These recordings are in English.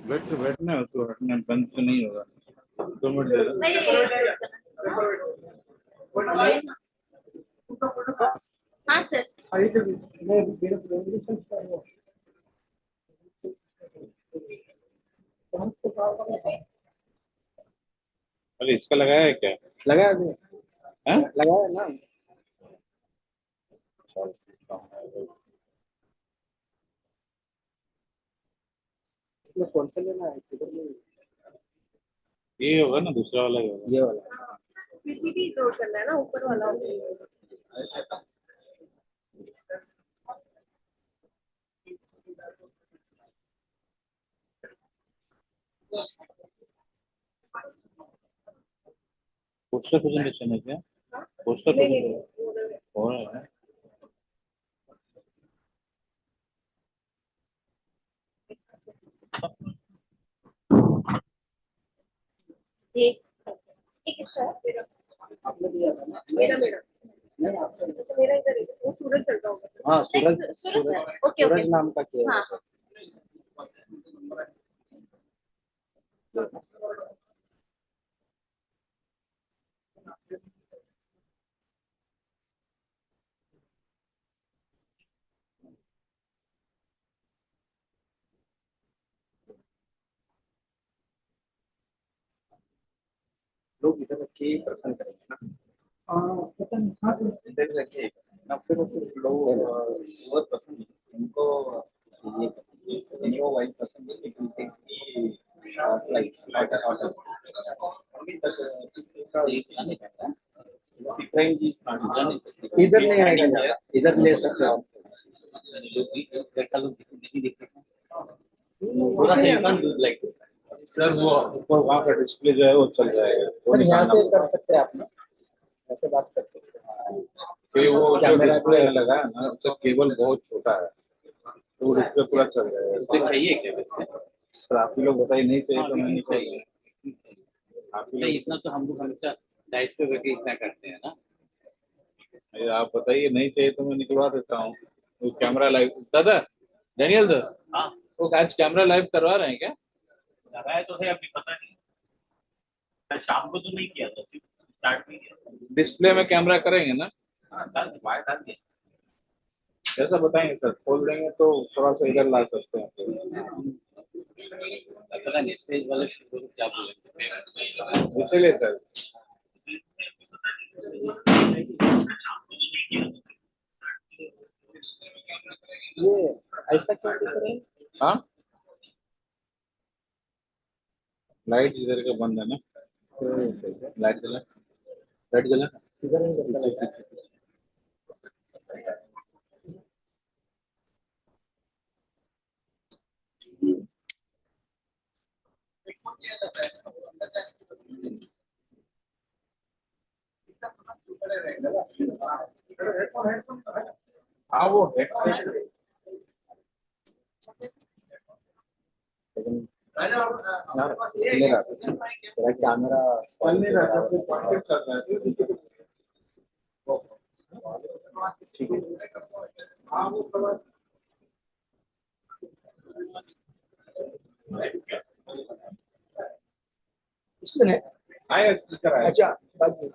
बैठना है उसको, हटना बंद तो नहीं होगा। 2 मिनट दे दो। हाँ सर। अरे इसका लगाया है क्या? लगाया नहीं? हाँ लगाया ना। इसमें कौन सा लेना है? किधर में? ये होगा ना, दूसरा वाला ही होगा। ये वाला। भी लोड करना है ना, ऊपर वाला। पोस्टर प्रेजेंटेशन है क्या? पोस्टर प्रेजेंटेशन हो रहा है। ये किसका है? आपने दिया था ना? मेरा मेरा नहीं, आपका नहीं। तो मेरा इधर है, वो सूरज चल रहा होगा। हाँ, सूरज सूरज सूरज सर, ओके सूरज ओके। नाम का किया है। हाँ लोग इधर रख के प्रसन्न करेंगे ना। पता नहीं। हाँ सर, इधर रखिए ना, फिर उससे लोग बहुत पसंद है उनको। ये वो वाइट पसंद है, लेकिन देखिए स्लाइड्स अभी तक सिप्राइन जी इधर नहीं आएगा ज़्यादा, इधर ले सकते हो। पूरा लाइक सर, वो ऊपर वहाँ का डिस्प्ले जो है वो चल जाएगा। सर यहाँ से कर सकते हैं आप ना, ऐसे बात कर सकते हैं। क्योंकि वो जो डिस्प्ले लगा है ना, उसका केबल बहुत छोटा है, तो वो डिस्प्ले पूरा चल जाएगा। उससे चाहिए क्या वैसे? सर आप ही लोग बताइए, नहीं चाहिए तो मैं नहीं चाहिए। आप ही नहीं, इतना तो हम लोग हमेशा डाइस पे करके इतना करते हैं ना। लोग आप बताइए, नहीं चाहिए तो मैं निकलवा देता हूँ। वो कैमरा लाइव दादा, डैनियल दा, हाँ, वो आज कैमरा लाइव करवा रहे हैं क्या? लगाया तो है, अभी पता नहीं। मैं शाम को तो नहीं किया था, सिर्फ स्टार्ट में किया। डिस्प्ले में कैमरा करेंगे ना? हाँ, डाल वायर डाल दिया। जैसा बताएंगे सर, खोल देंगे तो थोड़ा सा इधर ला सकते हैं। पता नहीं स्टेज वाले को क्या बोलेंगे। इसीलिए सर, ये ऐसा क्यों दिख रहा है? हाँ लाइट इधर का बंद है ना, लाइट जला, लाइट जला। इधर नहीं करता लगता है। हाँ वो हेडसेट लेकिन मेरा तेरा कैमरा चल नहीं रहा था, फिर पॉइंट चल रहा है। ठीक है। इसमें है। आया स्पीकर आया। अच्छा, बाद में।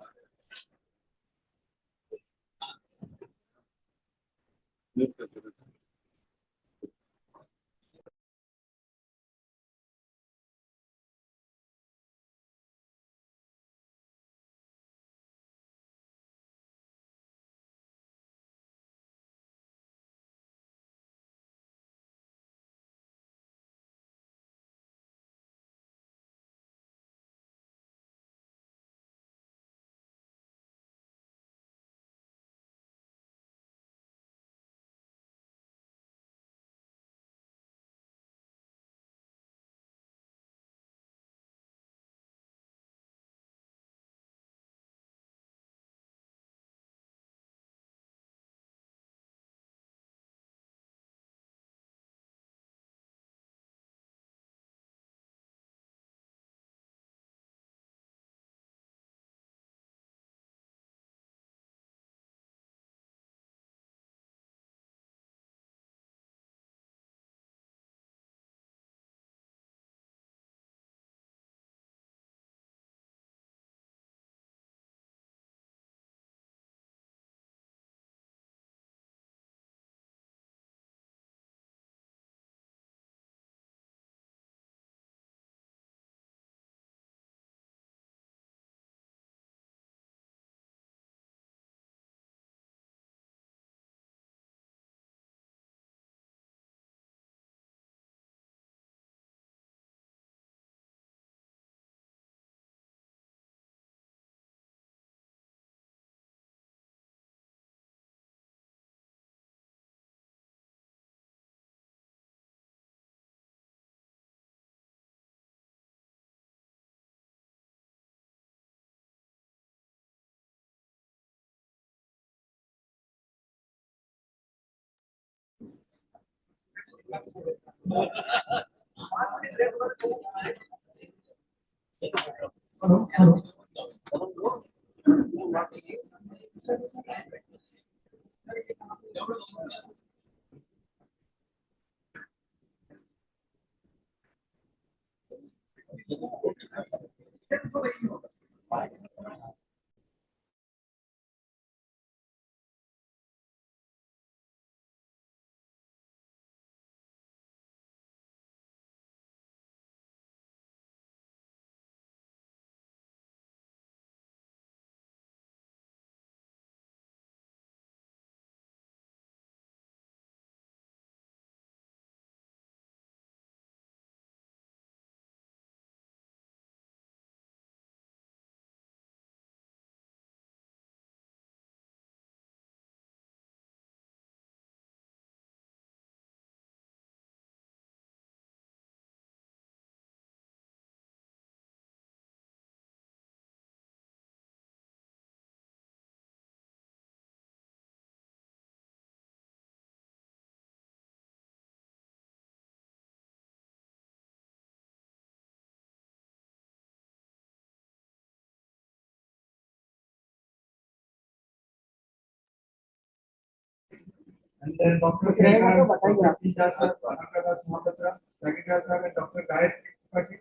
And then Dr. Chayka, Dr. Pita sir, Anakadas Mohapatra, Sagita sir, and Dr. Gayatri Patil,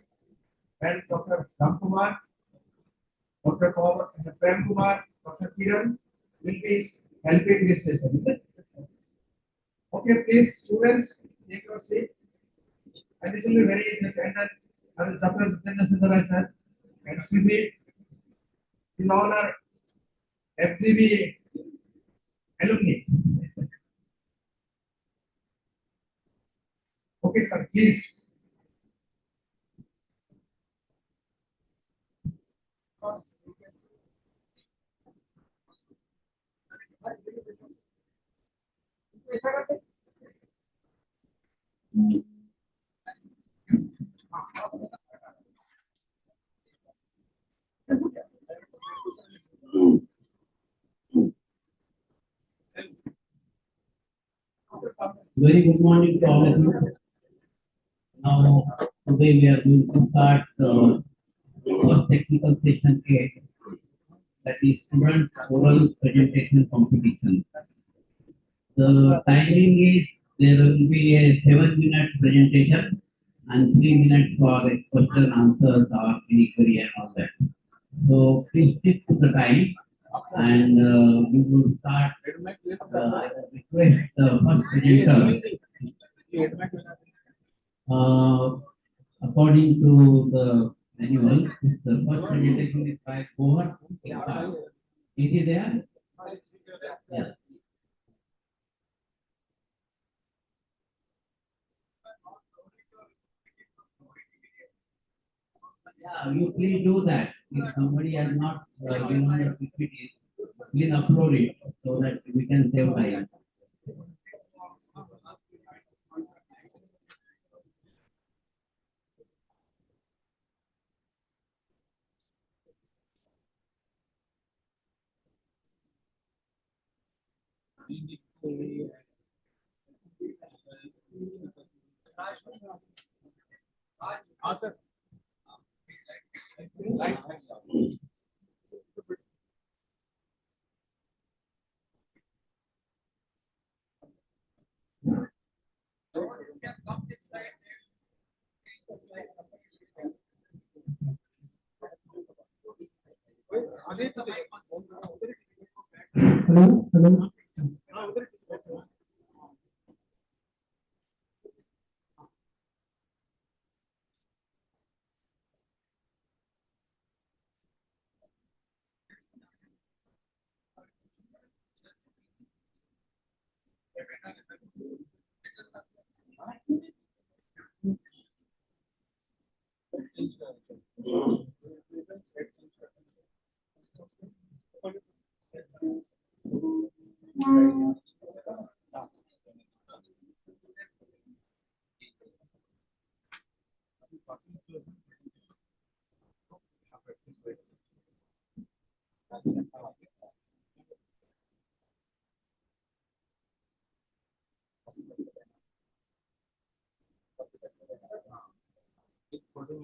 and Dr. Ramkumar, Dr. Prem Kumar, Dr. Kiran will be helping this session. Okay, please, students, take your seat. And this will be very interesting. And Dr. Jitendra Sundara sir, and CZ, in honor FGB alumni. Okay, sir, please. Very good morning to all of you. Now, today we are going to start first technical session 8, that is student oral presentation competition. The timing is there will be a 7 minutes presentation and 3 minutes for a question answers or any query and all that. So please stick to the time and we will start. I will request the first presenter. According to the manual, this first presentation is by Kohar. Is he there? Yeah. Yeah, you please do that. If somebody has not given the PPT, please upload it so that we can save time. Hello, hello. So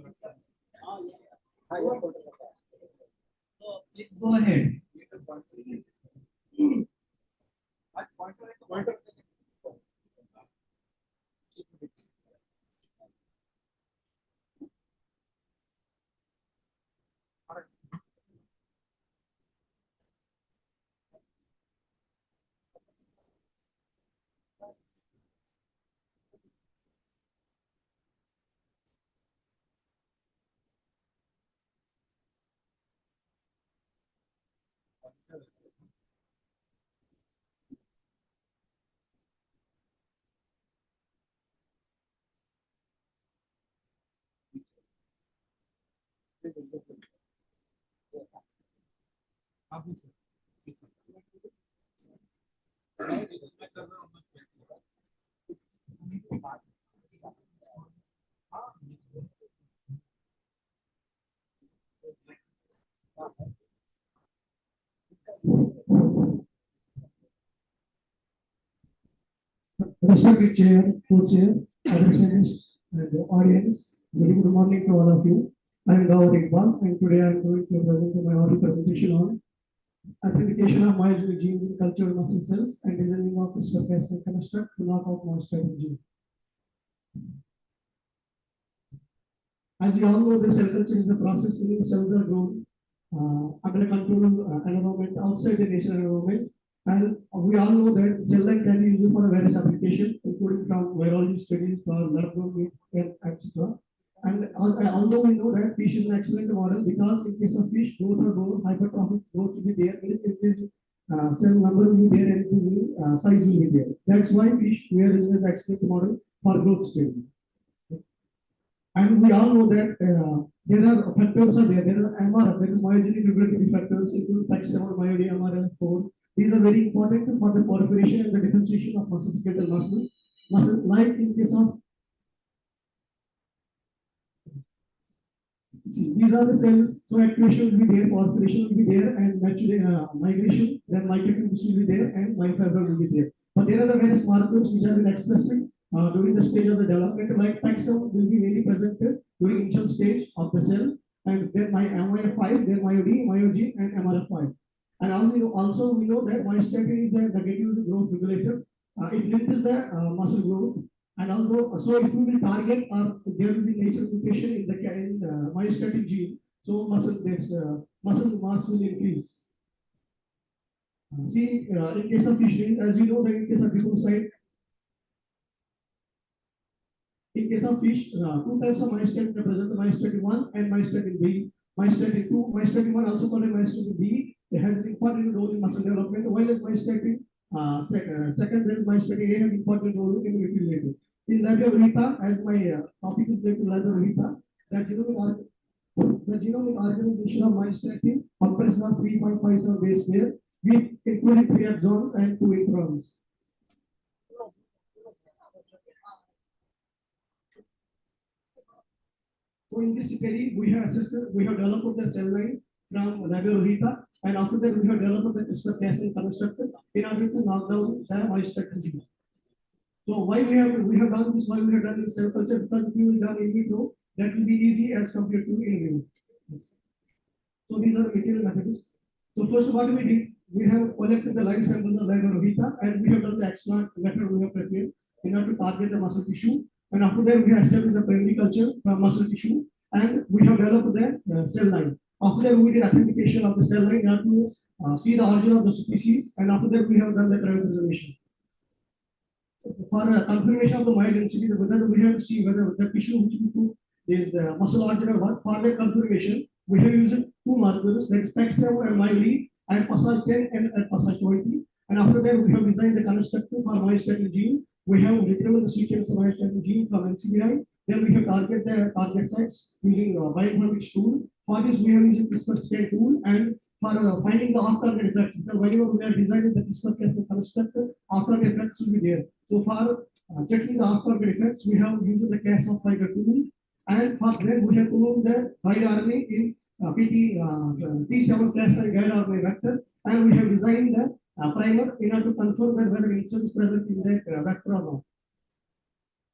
please go ahead. Respected Chair, Co-Chair, representatives, and the audience, very good morning to all of you. I am Gaurav Iqbal, and today I am going to present my oral presentation on authentication of myogenic genes in cultured muscle cells and designing of CRISPR-Cas9 construct to knock out mouse-type gene. As you all know, the cell culture is a process in which cells are grown under a controlled environment outside the natural environment. And we all know that cell line can be used for various applications, including from virology studies for nerve growth, etc. And although we know that fish is an excellent model because in case of fish, growth or growth, hypertrophic growth will be there, increase cell number will be there, and increase size will be there. That's why fish where is an excellent model for growth stage. And we all know that there are factors are there. There is MRF, there is myogenic reproductive factors, including PAX7, myodine, MRF4. These are very important for the proliferation and the differentiation of muscle skeletal muscles. Muscle, like in case of these are the cells, so activation will be there, proliferation will be there, and natural migration, then microtubules will be there, and myofibril will be there. But there are the various markers which have been expressed during the stage of the development, like PAX7 will be mainly presented during initial stage of the cell, and then my MYF5, then myodine, myogene, and MRF5. And also we know that myostatin is a negative growth regulator. It limits the muscle growth. And although, so if we will target or there will be natural mutation in the myostatin gene, so muscle mass will increase. See, in case of fisheries, as you know that in case of different in case of fish, two types of myostatin are present: myostatin 1 and myostatin B. Myostatin 2, myostatin 1 also called myostatin B. It has an important role in muscle development, while as myostatin second myostatin A has important role in immunity related. In Labiovrita, as my topic is related to Labiovrita, the genomic organization of myostatin comprises of 3.57 base pair, with including 3 exons and 2 introns. So in this study, we have developed the cell line from Labiovrita, and after that we have developed the CRISPR-Cas9 construct in order to knock down the myostatin gene. So why we have done this? Why we have done in cell culture? Because if we have done in vitro, that will be easy as compared to in vivo. So these are material methods. So first what we did, we have collected the live samples of Labiovrita, and we have done the explant method we have prepared in order to target the muscle tissue. And after that, we have established a primary culture from muscle tissue, and we have developed the cell line. After that, we did authentication of the cell line to see the origin of the species, and after that, we have done the cryopreservation. For confirmation of the myogenicity, whether we have to see whether the tissue which we took is the muscle origin or what. For the confirmation, we have used 2 markers, that is PAX7 and myodine, and passage 10 and passage 20. And after that, we have designed the construct for myostatin gene. We have retrieved the sequence of myostatin gene from NCBI. Then we have targeted the target sites using bioinformatics tool. For this, we have used CRISPR tool, and for finding the off-target effects. Because whenever we are designing the CRISPR-Cas9 construct, off-target effects will be there. So for checking the off-target effects, we have used the Cas9 tool, and for that we have cloned the guide RNA in T7 Cas9 guide RNA vector, and we have designed the primer in order to confirm that whether insulin is present in that vector or not.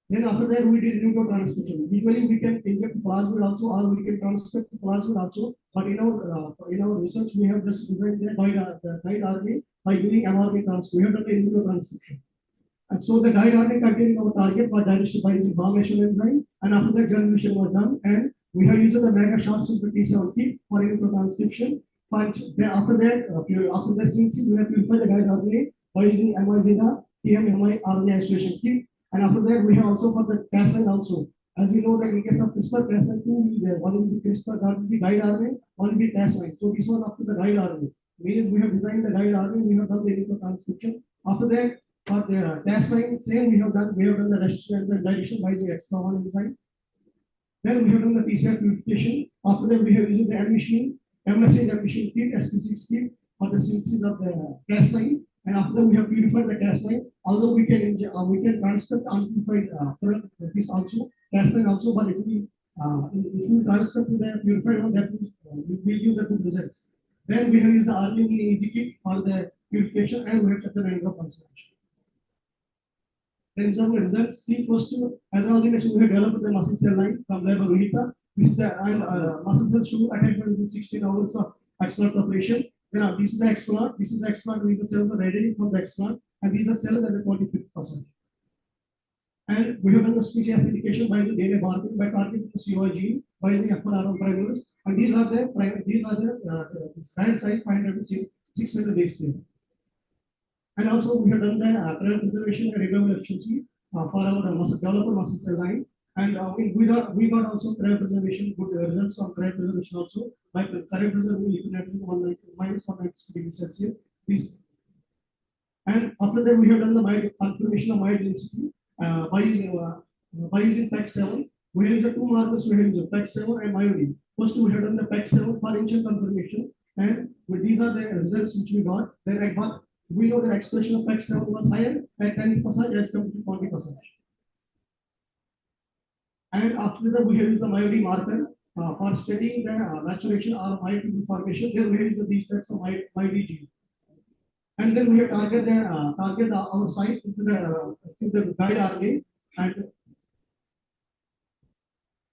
Then after that, we did neurotransmission. Usually, we can inject plasmid also, or we can transfer plasmid also. But in our research, we have just designed the guide RNA by using mRNA transfer. We have done the neurotranscription. And so the guide RNA containing our target was digested by using Ballast enzyme, and after that granulation was done, and we have used the mega short super T70 for neurotranscription. But then after that synthesis, we have purified the guide RNA by using MI beta TMMI RNA isolation kit. And after that, we have also for the Cas9 also. As we know that in case of CRISPR, Cas9 two will be there. One will be CRISPR, that will be guide RNA, one will be Cas9. So this was up to the guide RNA. Means we have designed the guide RNA, we have done the neurotranscription. After that, for the Cas9, same we have done the resistance and digestion by the extra one enzyme. Then we have done the PCR purification. After that, we have used the machine, MSA machine kit, SP6 kit for the synthesis of the Cas9. And after that, we have purified the Cas9. Although we can transfer the unpurified product, this also Cas9 also, but if we transfer to the purified one, that will give the good results. Then we have used the RNA easy kit for the purification, and we have checked the number of concentration. Then some results. See, first, as an organization, we have developed the muscle cell line from Laborita. This is the muscle cell show attachment within 16 hours of explant operation. Then this is the explant. This is the explant. These are cells are ready from the explant, and these are cells at the 25%. And we have done the species identification by the DNA barcode by targeting the COI gene by using F1R1 primers. And these are the strand size 506 base pair. And also we have done the cryopreservation and renewable efficiency for our developer muscle cell line. And we got also cryopreservation good results from cryopreservation also by cryopreserving liquid minus 190 degrees Celsius. And after that we have done the confirmation of myogenicity by using PEG7. We have the two markers we have used PEG7 and myodine. First we have done the PEG7 for initial confirmation, and these are the results which we got. Then we know the expression of PEG7 was higher at 10% as compared to 20%. And after that, we have used the myodine marker for studying the maturation or myotube formation. Then we have used these types of MyDG. And then we have target our site to the guide RNA, and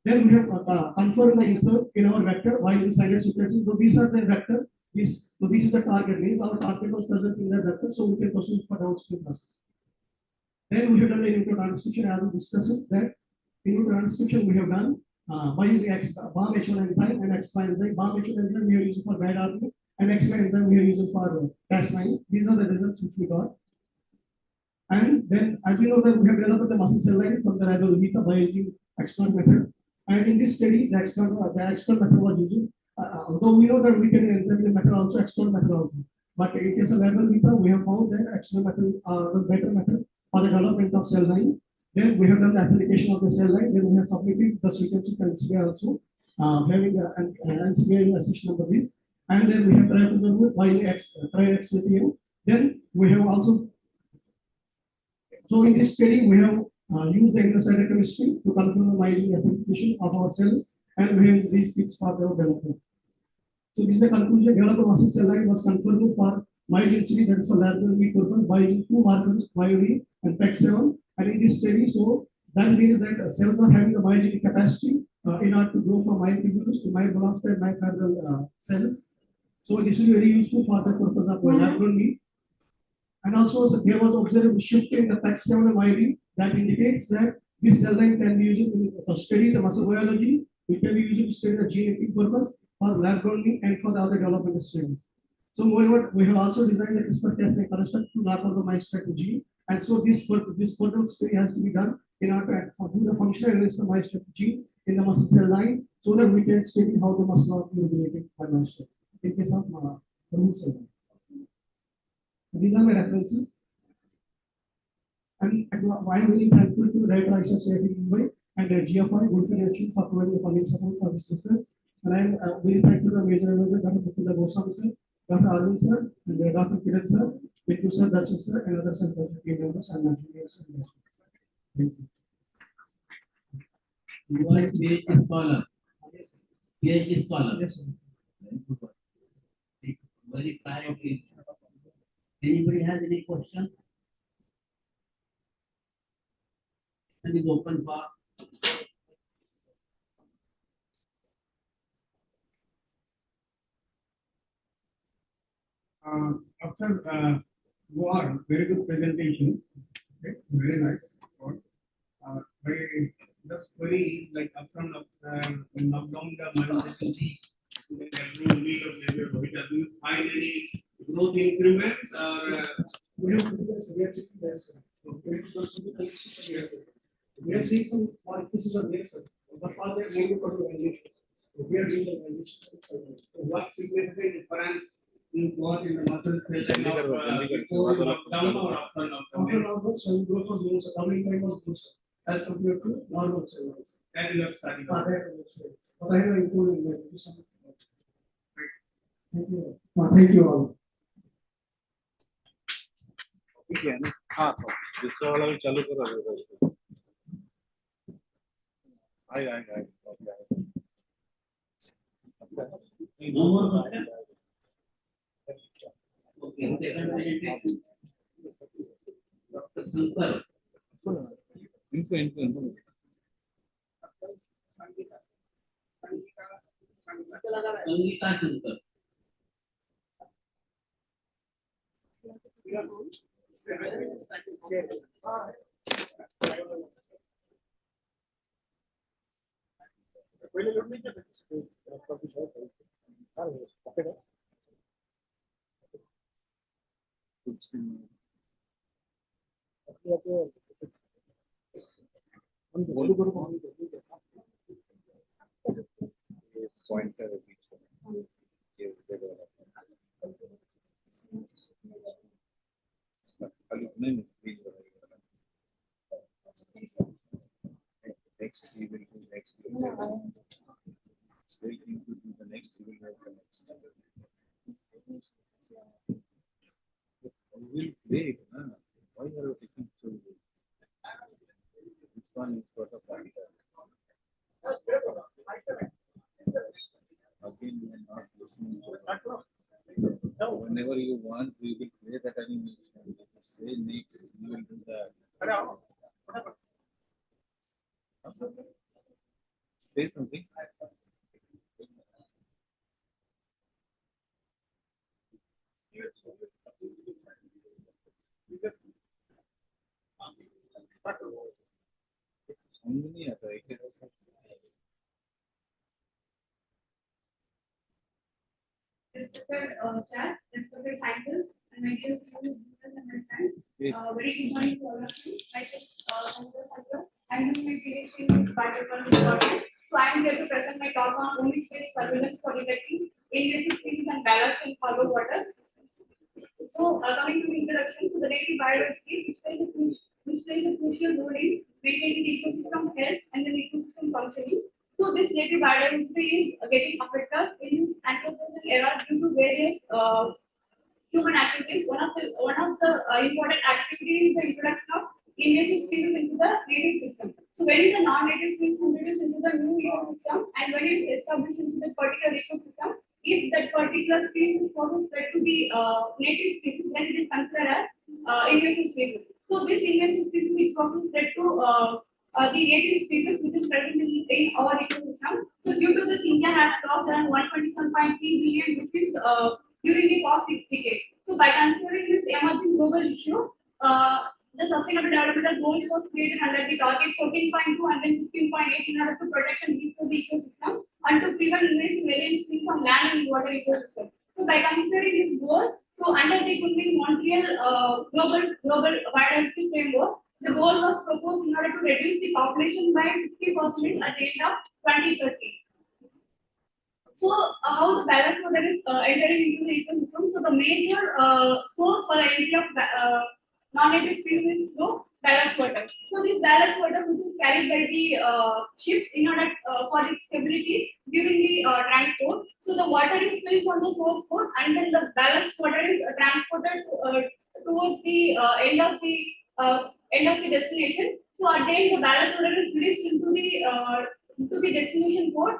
then we have confirmed the insert in our vector by using single sequences. So these are the vector. So this is the target. Means our target was present in the vector, so we can proceed for downstream process. Then we have done the neurotranscription as we discussed. That neurotranscription we have done by using BAM H1 enzyme and X5 enzyme. BAM H1 enzyme we are using for guide RNA, and X5 enzyme we are using for Cas9. These are the results which we got. And then, as we know that we have developed the muscle cell line from the Laborita by using explant method. And in this study, the explant method was used. Although we know that we can enzyme method also, explant method also. But in case of Laborita, we have found that explant method was better method for the development of cell line. Then we have done the authentication of the cell line. Then we have submitted the sequencing to NCBI also, having an NCBI accession number is. And then we have cryopreserved by XTM. Then we have also. So in this study, we have used the immunocytochemistry to confirm the myogenic authentication of our cells, and we have used these kits for their development. So this is the conclusion. Developer muscle cell line was confirmed for myogenicity, that is for laboratory purpose, by using two markers, myodine and PEG7. And in this study, so that means that cells are having the myogenic capacity in order to grow from myotubules to myoblastic and myofibril cells. So this will be very useful for the purpose of laboratory. And also, so there was observed a shift in the PEG7 and myodine that indicates that this cell line can be used to study the muscle biology. It can be used to study the gene purpose for laboratory and for the other development studies. So moreover, we have also designed the CRISPR-Cas9 construct to map out the myostatin gene. And so this further study has to be done in order to do the functional analysis of myostatin gene in the muscle cell line, so that we can study how the muscle are regulated by myostatin in case of the root cell line. These are my references. And I'm very thankful to Director Aisha Safety Mumbai and GFI, Good Financial, for providing the funding support for this research. And I'm very thankful to the major advisor, Dr. Mukunda Goswami sir, Dr. Arvind sir, and Dr. Kiran sir, Vitu sir, Darshan sir, and other sir, team members and engineers. Thank you. You are a PhD scholar. Yes. PhD scholar. Yes, sir. Very priority. Anybody has any questions? And session is open for. After War, very good presentation. Okay, very nice. I just very like upfront of lockdown the manufacturing. There are no need of labor. Do you find any growth increments or? We have yes. We are seeing some modifications of there, sir. But all that mainly for the validation. We are doing the validation. What significant difference you got in the muscle cell before lockdown or after lockdown? After lockdown, cell growth was low, coming time was low, as compared to normal cell lines. And you have studied. But I have included in the some. Thank you. Thank you all. ठीक है ना हाँ तो दूसरा वाला भी चालू करो आए आए आए No more question? Okay, second presentation. Dr. Shankar. इनको Sangeeta Shankar. Pointer next we will do next straight into the next we will have the next we will play why are you taking so this one is sort of pointer again you are not listening to whenever you want we will play that animation say next we will do that say something. नहीं आता है क्या Respected chat, respected scientists, and my dear students and my friends. Very good morning to all of you. Myself, I am doing my PhD in biotechnology. So I am here to present my talk on omics-based surveillance for detecting invasive species and ballast in shallow waters. So coming to the introduction, so the native biodiversity, which plays a crucial role in maintaining the ecosystem health and the ecosystem functioning. So this native biodiversity is getting affected in this anthropocene era due to various human activities. One of the important activities is the introduction of invasive species into the native system. So when is the non-native species introduced into the new ecosystem and when it is established into the particular ecosystem, if that particular species causes threat to the native species, then it is considered as invasive species. So this invasive species it causes threat to the native species which is present in our ecosystem. So due to this, India has lost around 127.3 billion rupees during the past 6 decades. So by considering this emerging global issue, the Sustainable Development Goals was created under the target 14.2 and then 15.8 in order to protect and restore the ecosystem and to prevent invasive alien species from land and water ecosystem. So by considering this goal, so under the Montreal global biodiversity framework, the goal was proposed in order to reduce the population by 50% at the end of 2030. So how the ballast water is entering into the ecosystem? So the major source for the entry of non-native species is through ballast water. So this ballast water which is carried by the ships in order for its stability during the transport. So the water is filled from the source port and then the ballast water is transported towards the end of the destination. So at the end the ballast water is released into the destination port.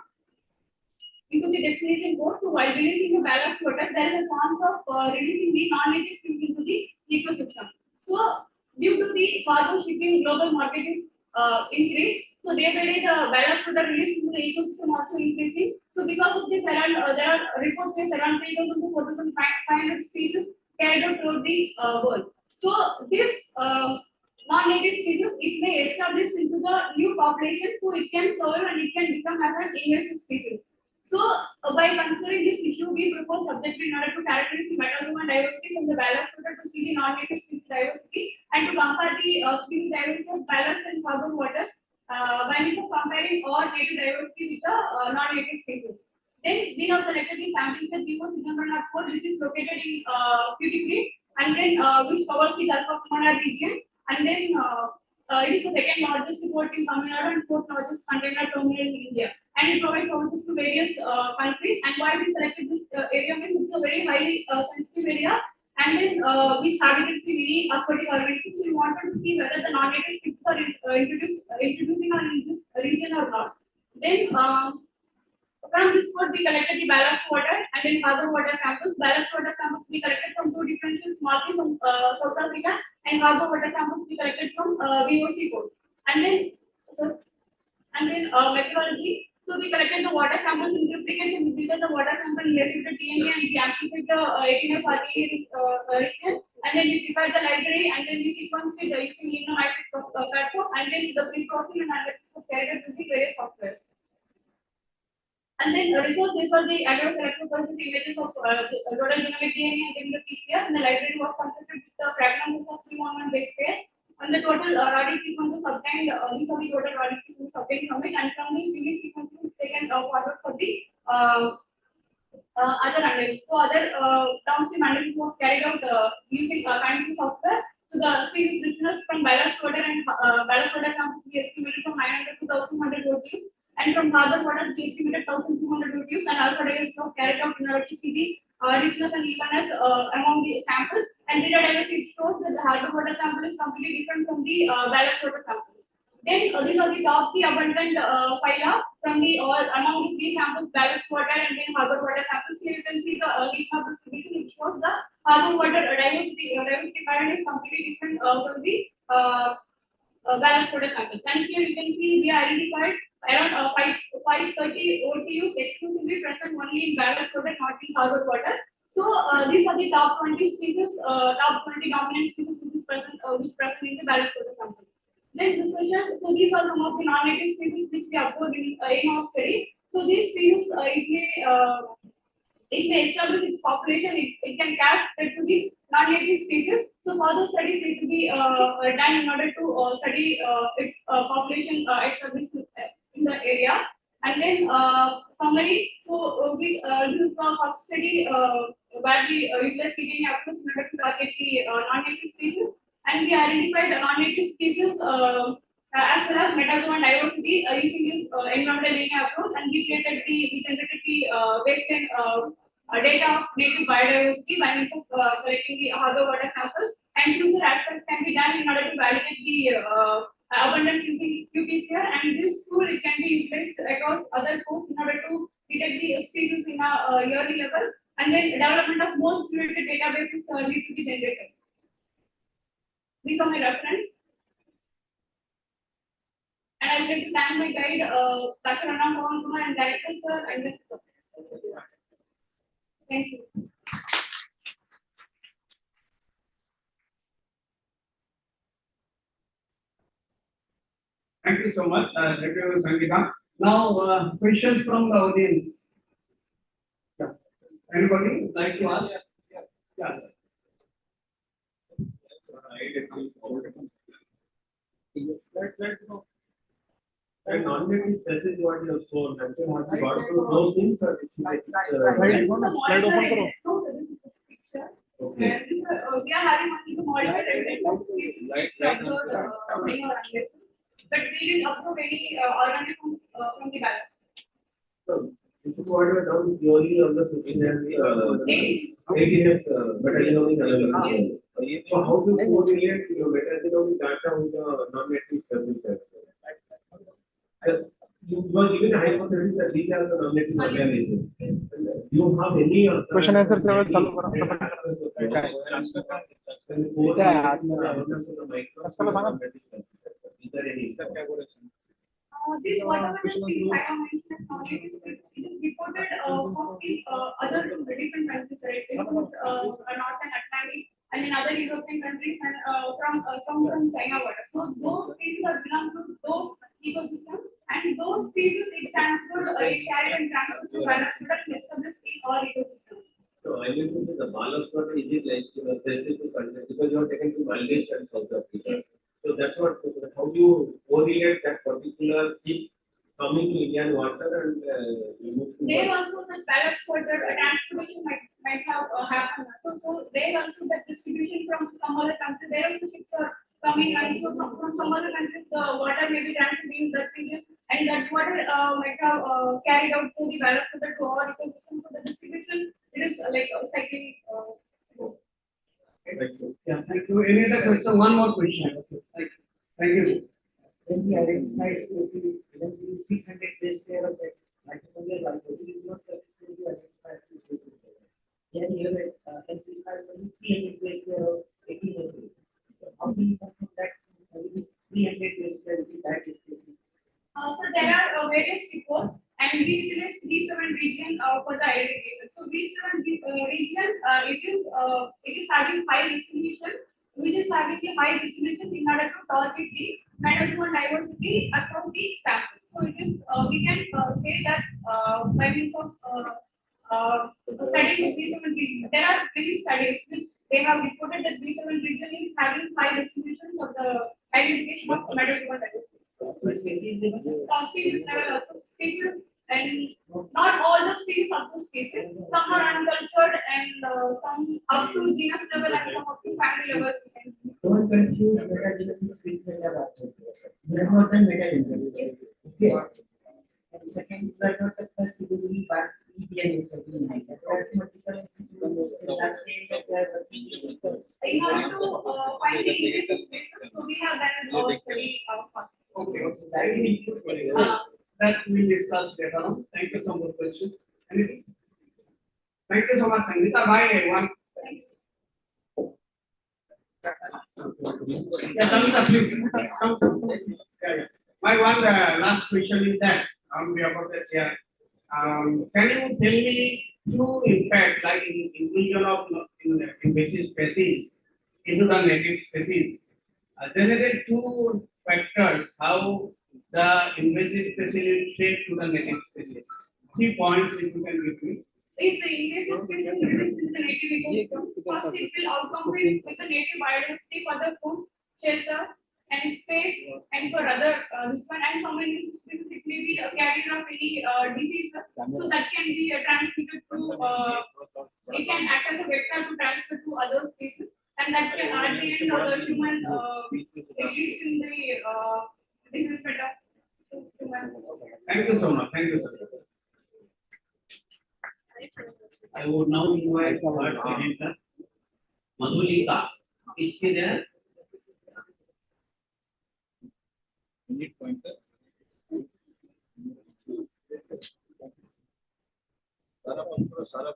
So while releasing the ballast water, there is a chance of releasing the non-native species into the ecosystem. So due to the cargo shipping global market is increase. So day by day the ballast water released into the ecosystem also increasing. So because of this, there are reports say around 3,000 to 4,500 species carried out throughout the world. So this non-native species, it may establish into the new population, so it can survive and it can become as an invasive species. So, by considering this issue, we propose subjective in order to characterize the metazoan diversity from the ballast water to see the non-native species diversity and to compare the species diversity of ballast and cargo waters by means of comparing all native diversity with the non-native species. Then we have selected the sampling set P4 which is located in Q3 and then which covers the Gulf of Mannar region, and then it is the second largest port in Tamil Nadu and fourth largest container terminal in India, and it provides services to various countries. And why we selected this area means it's a very highly sensitive area, and then which targets the many aquatic organisms. So we wanted to see whether the non-native species are introducing in this region or not. Then from this port, we collected the ballast water and then cargo water samples. Ballast water samples we collected from two different small fields from South Africa, and cargo water samples we collected from VOC port. And then, methodology. So we collected the water samples in triplicates and we the water sample here with the DNA and we amplified the 18 RNA region, and then we prepared the library and then we sequenced it using Genome platform, and then the pre-processing and analysis was carried out using various software. And then result, these are the advanced electrophoresis images of the total genomic DNA in the PCR, and the library was constructed with the fragments of 3-1-1 base pair, and the total radic sequences obtained, these are the total radic sequences obtained from it, and from these unique sequences taken forward for the other analysis. So other downstream analysis was carried out using kinds of software. So the species richness from ballast water and ballast water samples we estimated from 900 to 1,100 rotaries. And from harbor waters, we estimated 1,200 rotaries, and alpha diversity was carried out in order to see the richness and evenness among the samples. And data diversity shows that the harbor water sample is completely different from the ballast water samples. Then these are the top 3 abundant phyla from the among the 3 samples, ballast water and then harbor water samples. Here you can see the leaf of distribution, which shows the harbor water diversity pattern is completely different from the ballast water samples. And here you can see we identified around 530 OTUs exclusively present only in ballast water, not in harbor water. So these are the top 20 species, top 20 dominant species which is present in the ballast water sample. Then discussion. So these are some of the non-native species which we observed in our study. So these species, if they establish its population, it can cast spread to the non-native species. So further studies need to be done in order to study its population established in the area. And then summary. So we this is the first study where we utilize DNA approach in order to target the non-native species, and we identified the non-native species as well as metazoan diversity using this environmental DNA approach, and we generated the baseline data of native biodiversity by means of collecting the harbor water samples, and future aspects can be done in order to validate the abundance using qPCR, and this tool it can be utilized across other codes in order to detect the species in a yearly level, and then development of more curated databases need to be generated. These are my reference, and I would like to thank my guide, Dr. Anna Mohan Kumar, and director sir, and Mr. Thank you. Thank you so much, Dr. Sangeeta. Now, questions from the audience. Yeah. Anybody like to ask? Yeah. And non-native species what you have shown, have you got to those things or it's like This is the modified no, so this is the picture. okay. And this, we are having only the modified evidence species but we didn't observe any organisms from the ballast. So this is what you have done purely on the species and ATS metagenomic analysis. So how to correlate your metagenomic data with the non-native species? You were given a hypothesis that these are the non-native organisms. You have any question answer there any? This whatever the species I have mentioned as non-native species, it is reported for other different countries, right? It includes Northern Atlantic, I mean other European countries and from China water. So those species are belong to those ecosystems, and those species it transferred, it carried and transferred to Ballast and established in our ecosystem. No, I mean to say the ballast water is it like specific content because you are taken to Bangladesh and South Africa. Yes. So that's what how you correlate that particular ship coming to Indian water and you move to There also the ballast water transportation might have happened. So there also the distribution from some other countries. There also ships are coming, and so from some other countries the water may be transferred in that region, and that water might have carried out to the ballast water to our ecosystem. So the distribution it is like cycling. Yeah, thank you. Any other question? One more question. Thank you. When we identify species, when we 600 base pair of that mitochondrial life, it is not sufficient to identify two species. Then you have amplified only 300 base pair of Epigenetic. How do you confirm that 300 base pair with that species? So there are various reports, and we utilize B7 region for the identification. So B7 region it is having high distribution, which is having a high distribution in order to target the mitochondrial diversity across the sample. So it is we can say that by means of studying with B7 region, there are many studies which they have reported that B7 region is having high distribution for the identification of mitochondrial diversity. Species level? Species level also species, and not all the species are to species. Some are uncultured and some up to genus level and some up to family level. Don't confuse metagenomics with metabolite. We have not done metagenomics. Okay. And second, we are not the first to do by EPN study. That's multiple institutions. Last time that they are In order to find the invasive species, so we have done a study first. Okay. That we discuss later on. Thank you so much, questions. Anything? Thank you so much, Sangeeta. Bye, everyone. Yeah, Sangeeta, please. Come. Yeah. My one last question is that on behalf of the chair, can you tell me two impact like inclusion of invasive species into the native species generate two factors how the invasive species will shape to the native species. 3 points if you can give me. If the invasive species is introduced in the native ecosystem, first it will outcompete with the native biodiversity for the food, shelter, and space, and for other this one. And some invasive species it may be a carrier of any diseases, so that can be transmitted to. It can act as a vector to transfer to other species, and that can at the end of the human it leads in the disease vector to human. Thank you so much. Thank you, sir. I would now invite our presenter, Madhulika. Is she there? Need pointer. सारा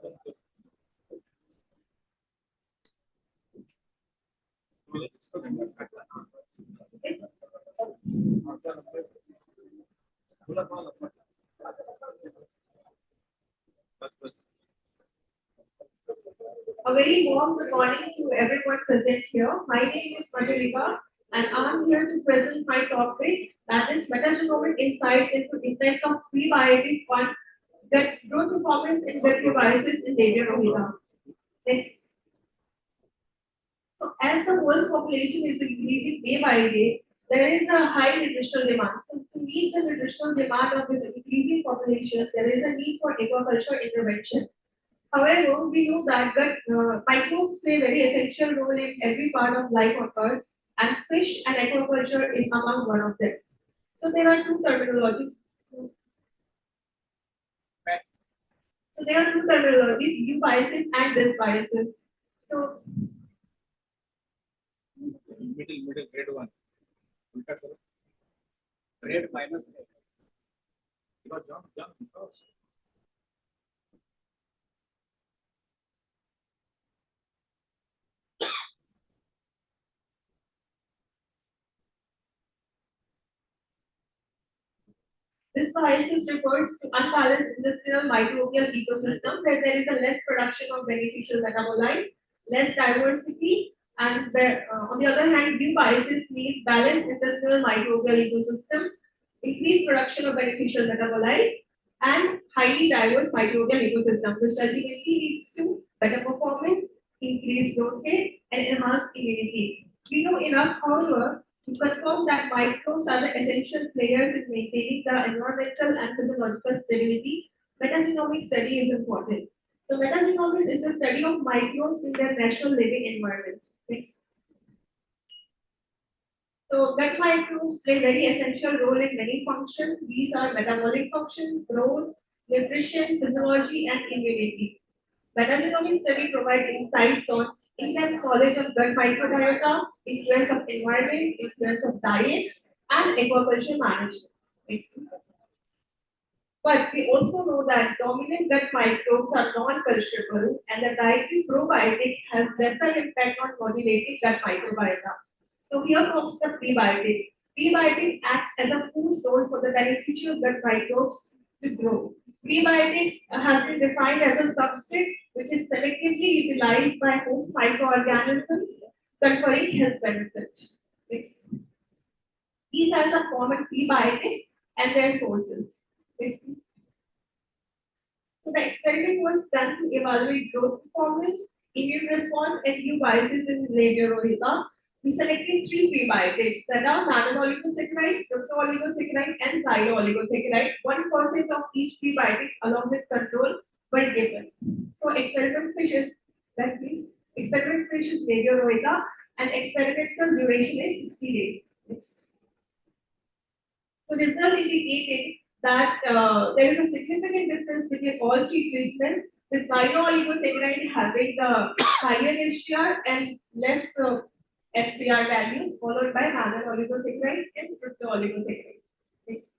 A very warm good morning to everyone present here. My name is Madhulika, and I'm here to present my topic, that is metagenomic insights into effect of prebiotic on gut growth performance in gut devices in India Rohita. Next. So as the world's population is increasing day by day, there is a high nutritional demand. So to meet the nutritional demand of this increasing population, there is a need for aquaculture intervention. However, we know that microbes play a very essential role in every part of life on Earth, and fish and aquaculture is among one of them. So there are two terminologies. So there are two terminologies, eubiosis and dysbiosis. So middle grade 1. Grade minus. Jump. Dysbiosis refers to unbalanced intestinal microbial ecosystem where there is a less production of beneficial metabolites, less diversity, and on the other hand, eubiosis means balanced intestinal microbial ecosystem, increased production of beneficial metabolites, and highly diverse microbial ecosystem, which ultimately leads to better performance, increased growth rate, and enhanced immunity. We know enough, however, to confirm that microbes are the essential players in maintaining the environmental and physiological stability. Metagenomic study is important. So metagenomics is the study of microbes in their natural living environment. Next. So gut microbes play very essential role in many functions. These are metabolic functions, growth, nutrition, physiology, and immunity. Metagenomic study provides insights on in-depth knowledge of gut microbiota, influence of environment, influence of diet, and aquaculture management. But we also know that dominant gut microbes are non-culturable, and the dietary probiotic has lesser impact on modulating gut microbiota. So here comes the prebiotic. Prebiotic acts as a food source for the beneficial gut microbes to grow. Prebiotics has been defined as a substrate which is selectively utilized by host microorganisms, conferring health benefits. Next. These are the common prebiotics and their sources. Next. So the experiment was done to evaluate growth performance, immune response, and eubiosis in Labiorodita. We selected three prebiotics that are nano-oligosaccharide, fructo-oligosaccharide, and xylo-oligosaccharide. 1% of each prebiotic along with control were given. So experiment fishes, that means experiment fish is Labiorodita, and experimental duration is 60 days. Next. So result indicated that there is a significant difference between all three treatments, with xylo-oligosaccharide having the higher HDR and less HDR values, followed by nano-oligosaccharide and fructo-oligosaccharide. Next.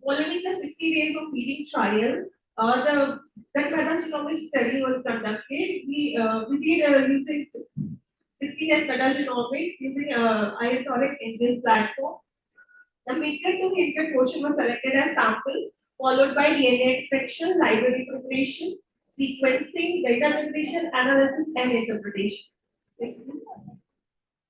Following the 60 days of feeding trial, the metagenomic study was conducted. We did using 60 days metagenomics using iontonic engine platform. The midget to midget portion was selected as sample, followed by DNA extraction, library preparation, sequencing, data generation, analysis, and interpretation. Next, please.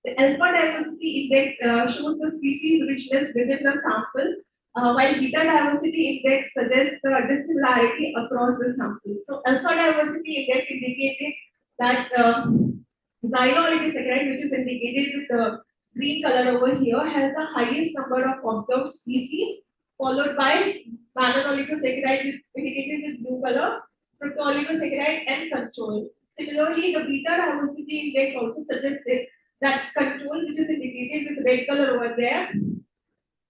The alpha diversity index shows the species richness within the sample, while beta diversity index suggests the dissimilarity across the sample. So alpha diversity index indicated that xylo-oligosaccharide, which is indicated with the green color over here, has the highest number of observed species, followed by nano-oligosaccharide indicated with blue color, fructo-oligosaccharide, and control. Similarly, the beta diversity index also suggested that control, which is indicated with red color over there,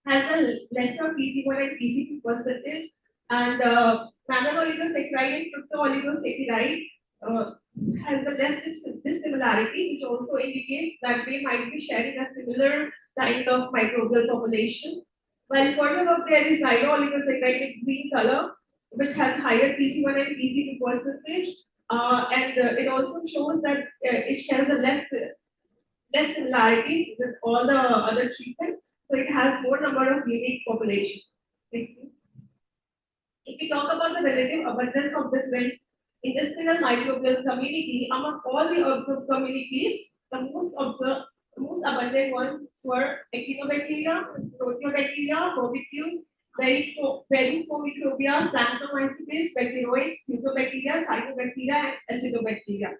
has a lesser PC1 and PC2 percentage, and nano-oligosaccharide and fructo-oligosaccharide has the less dissimilarity, which also indicates that they might be sharing a similar kind of microbial population. While further up there is xylo-oligosaccharide in green color, which has higher PC1 and PC2 percentage, and it also shows that it shares a less similarities with all the other treatments, so it has more number of unique population. Next, please. If we talk about the relative abundance of different intestinal microbial community among all the observed communities, the most abundant ones were Echinobacteria, Proteobacteria, Vibrio, Pericomicrobia, Planktomycetes, Bacteroids, Fusobacteria, Cyanobacteria, and Acidobacteria.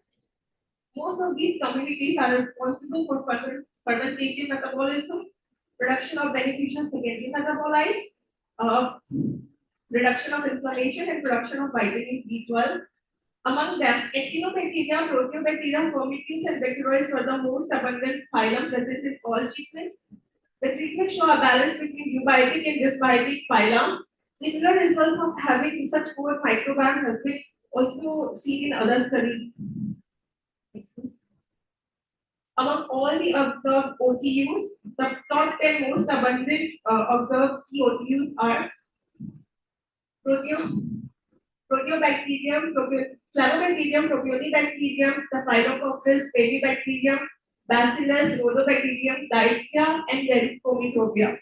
Most of these communities are responsible for fermentation metabolism, production of beneficial secondary metabolites, reduction of inflammation, and production of vitamin B12. Among them, Echinobacteria, Proteobacteria, Firmicutes, and Bacteroids were the most abundant phylum present in all treatments. The treatments show a balance between eubiotic and dysbiotic phylums. Similar results of having such poor microbiome has been also seen in other studies. Among all the observed OTUs, the top 10 most abundant observed key OTUs are Proteobacterium, Flavobacterium, Propionibacterium, Staphylococcus, Prebibacterium, Bacillus, Rhodobacterium, Dilithia, and Vericomicrobia.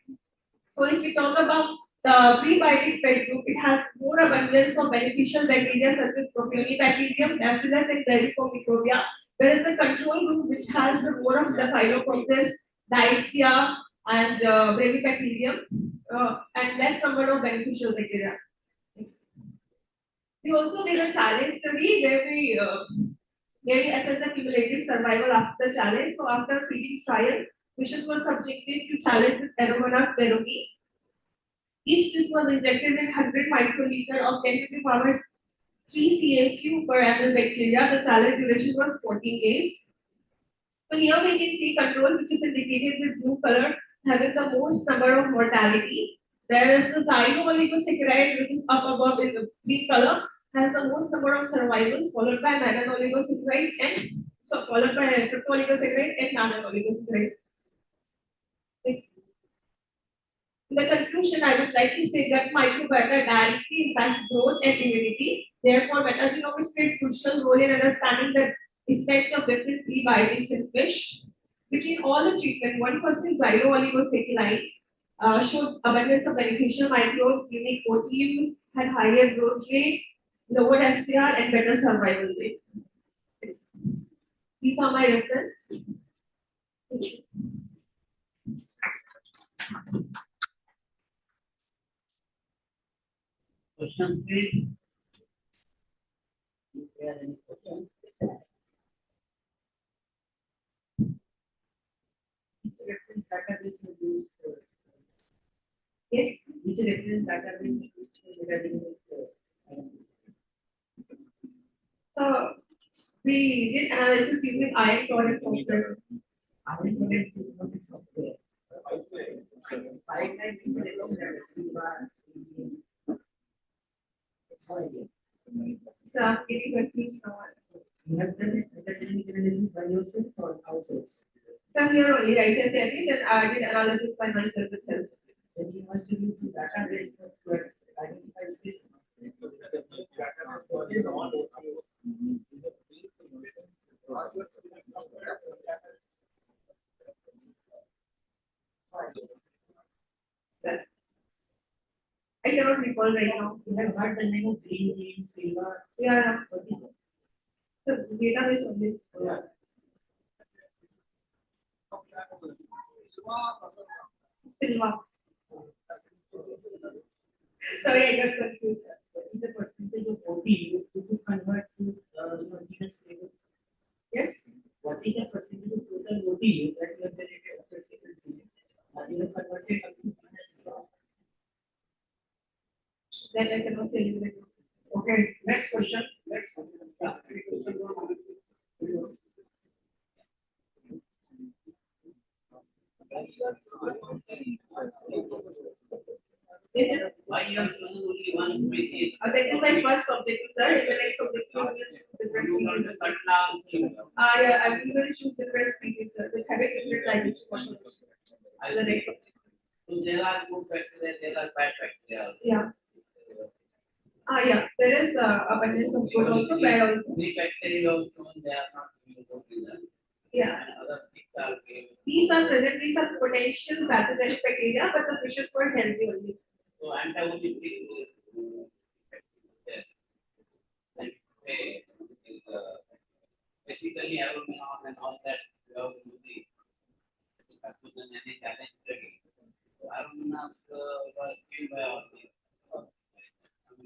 So if we talk about The prebiotic pet group, it has more abundance of beneficial bacteria such as Propionibacterium, Bacillus, and Microbia, whereas the control group, which has the more of Staphylococcus, Diarrhea, and Brevibacterium, and less number of beneficial bacteria. Next. We also did a challenge study where we assess the cumulative survival after the challenge. So after feeding trial, fishes were subjected to challenge with Aeromonas veroni. Each fish was injected with 100 microliter of 10 to the power 3 cl3 per ml bacteria. The challenge duration was 14 days. So here we can see control, which is indicated with blue color, having the most number of mortality. Whereas the xyloooligosaccharide, which is up above in the green color, has the most number of survival, followed by mannanooligosaccharide and so followed by cryptoooligosaccharide and mannanooligosaccharide. Next. In the conclusion, I would like to say that microbiota directly impacts growth and immunity. Therefore, metagenomics played a crucial role in understanding the effect of different prebiotics in fish. Between all the treatment, 1% xyloooligosaccharide showed abundance of beneficial microbes, unique OTUs, had higher growth rate, lower FCR, and better survival rate. These are my reference. Thank you. Question, please. If there are any questions? Which reference database you use for? Yes. Which reference database you use for regarding the So we did analysis using iron tolerance software. iron tolerance is not a software. Pipeline is a software. Sorry. So I'm getting confused now. You have done it metagenomic analysis by yourself or outsourced? So here only I can tell you that I did analysis by myself with help. Then you must use the database to identify this. So I cannot recall right now. You have heard the name of green, silver. Yeah. So database only. Silva. Sorry, I got confused. What is the percentage of OT you convert to genus level? Yes. What is the percentage of total OT that you have generated after sequencing? You have converted to genus level. Then I cannot tell you. Okay, next question. Next. This is Why you are choosing only one species? that is my first objective, sir. In the next objective, we will choose different species. But now, Yeah, I will really choose different species, sir. With having different languages. In the next objective. so there are good bacteria, there are bad bacteria. Yeah. Yeah. There is abundance of good also, bad also. Three bacteria also shown they are not giving good results. Yeah. And other things are giving. These are present. These are potential pathogenic bacteria, but the fishes were healthy only. So antibiotic is there. And say, is, basically aluminum and all that we have to use the pathogenesis challenge study. So aluminum were killed by all these.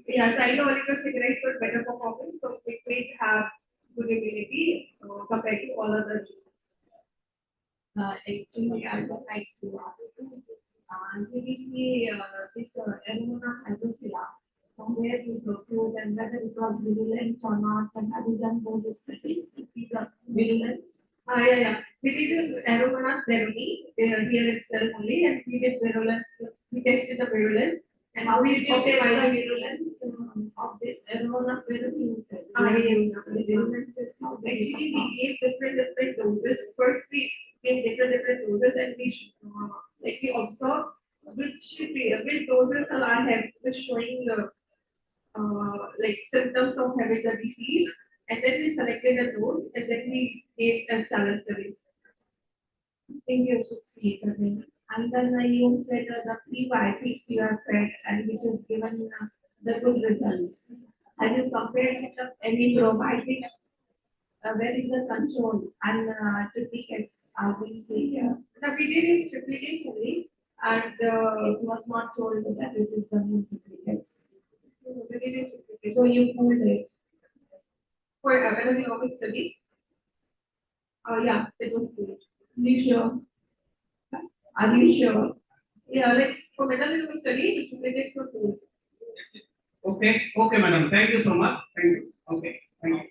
Yeah, xyloooligosaccharide was better performance, so it may have good immunity compared to all other. Actually, I would like to ask, did you see this Aromonas hydrophila? From where you procured and whether it was virulent or not, and have you done those studies to see the virulence? Yeah. We did Aeromonas veroni here itself only, and we did virulence. We tested the virulence. And How we did you optimized test the the virulence of this Aromonas veroni? You said. Yes. The virulence is how they Actually, become. we gave different doses. First, we gave different doses, and we observed which doses are showing like symptoms of having the disease, and then we selected a dose, and then we gave a challenge study. I think you should see it again. And then you said the prebiotics you have fed and which has given the good results. Have you compared with any probiotics? Where is the control and duplicates are being seen here? Now, we did it triplicates only, and It was not told that it is the duplicates. we did it triplicates. So you pulled it. For metabolic study. Yeah, it was good. You sure? Are you sure? Yeah, like for metabolic study, the triplicates were good. Okay, okay, madam. Thank you so much. Thank you. Okay, thank you.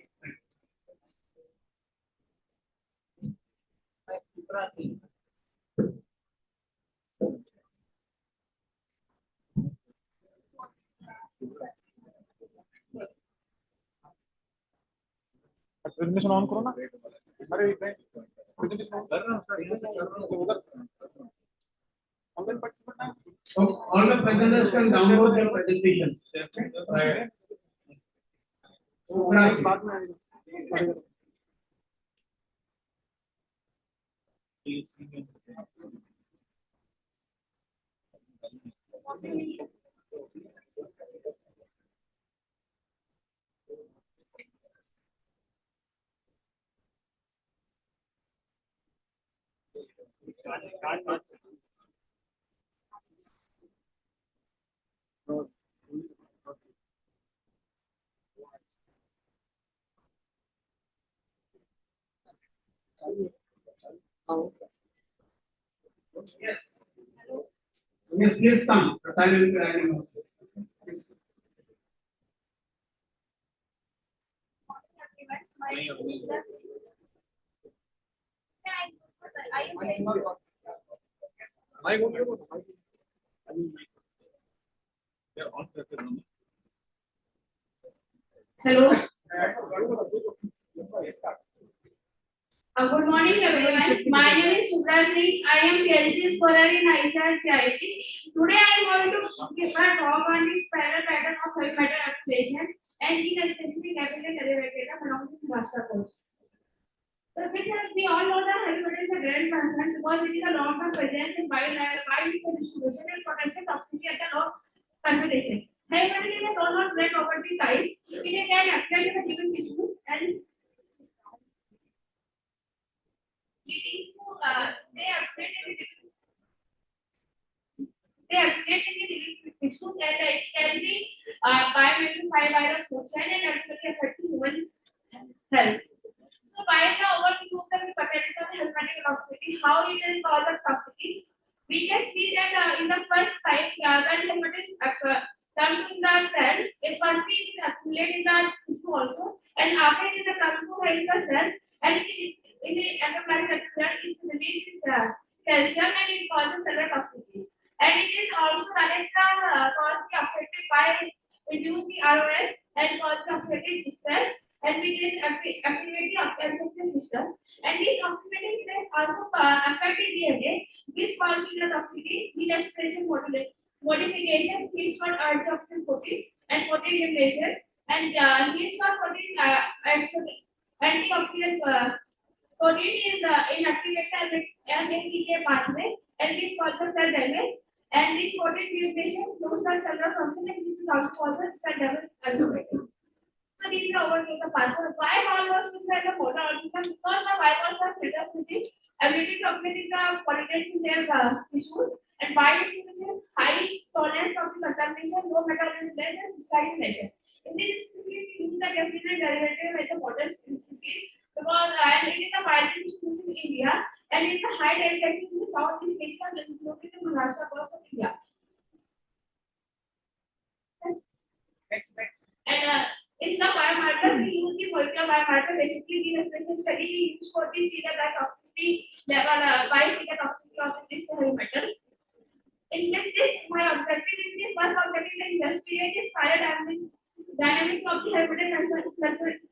Presentation on करो ना अरे presentation on कर रहा हूं उधर online participant So all the presenters can download your presentation. Right. बाद में आएगा Yes. Yes, please come. The time will be running. Please. I won't be able to. I mean, they're all prepared. Hello. Good morning, everyone. My name is Subrajit. I am PhD scholar in ICICIT. Today, I am going to give a talk on the spiral pattern of heavy metal accumulation and in a specific capital derivative along with master course. So, we all know that heavy metal is a great concern because it is a long-term presence in wide distribution and potential toxicity at a low concentration. Heavy metal is a non-great property type. It can accumulate in the given tissues and leading to they accumulate in the tissues and it can be biometrified by the food chain and ultimately affecting human health. So by the overview of the potential of hepatic toxicity, how it is caused of toxicity, we can see that in the first type, when hepatitis comes in the cell, it firstly is accumulated in the tissue also, and after it is come to the cell, and it is in the endoplasmic reticulum, it releases calcium and it causes cellular toxicity. And it is also connected caused affected by reduce the ROS and cause oxidative distress and which is activating oxidation system. And this oxidative stress also affect the DNA, which causes the toxicity, respiration modification, heat short antioxidant protein and protein generation, and heat short protein antioxidant protein is inactivated NADH pathway and which causes cell damage. And this protein degradation lose the cellular function and which is also causes cell damage ultimately. So these are overview of the pathway. Why biomass is like a photoorganism? Because the biomass are better with the ability to accumulate the pollutants in their tissues and by definition high tolerance of the contamination, low metabolism rate and cycle nature. In this species, we use the definite derivative like the water species because and it is a widely distributed in India and it is a high delicacy in the Southeast Asia and including the Maharashtra parts of India. Next. And in the biomarkers, we use the molecular biomarker. Basically, in a specific study, we use for the see the toxicity level, by see the toxicity of this heavy metals. In this, my objective is the first objective is investigate the spiral dynamics of the heavy metal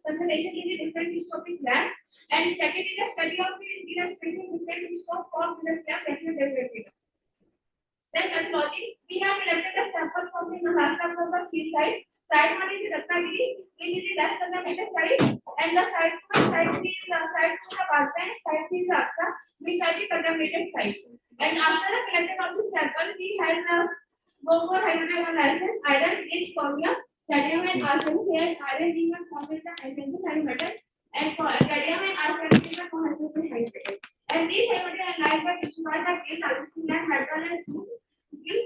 concentration in the different dystrophic gland. And second is the study of the specific different dystrophic forms in the stem derivative. Then methodology, we have collected a sample from the Maharashtra from the field site. Site 1 is Ratnagiri, which is the less contaminated site, and the site 2 is site 3 is the Ballast, site 3 is Aksa, which are the contaminated site. And after the collection of the sample, we had one more hydrogen analysis, iron in chromium, cadmium and arsenic. Here, iron is formed in the essential heavy metal, and cadmium and arsenic is the non-essential heavy metal. And these heavy metal analyzed by destroyed the gill, arsenic and metal and gill.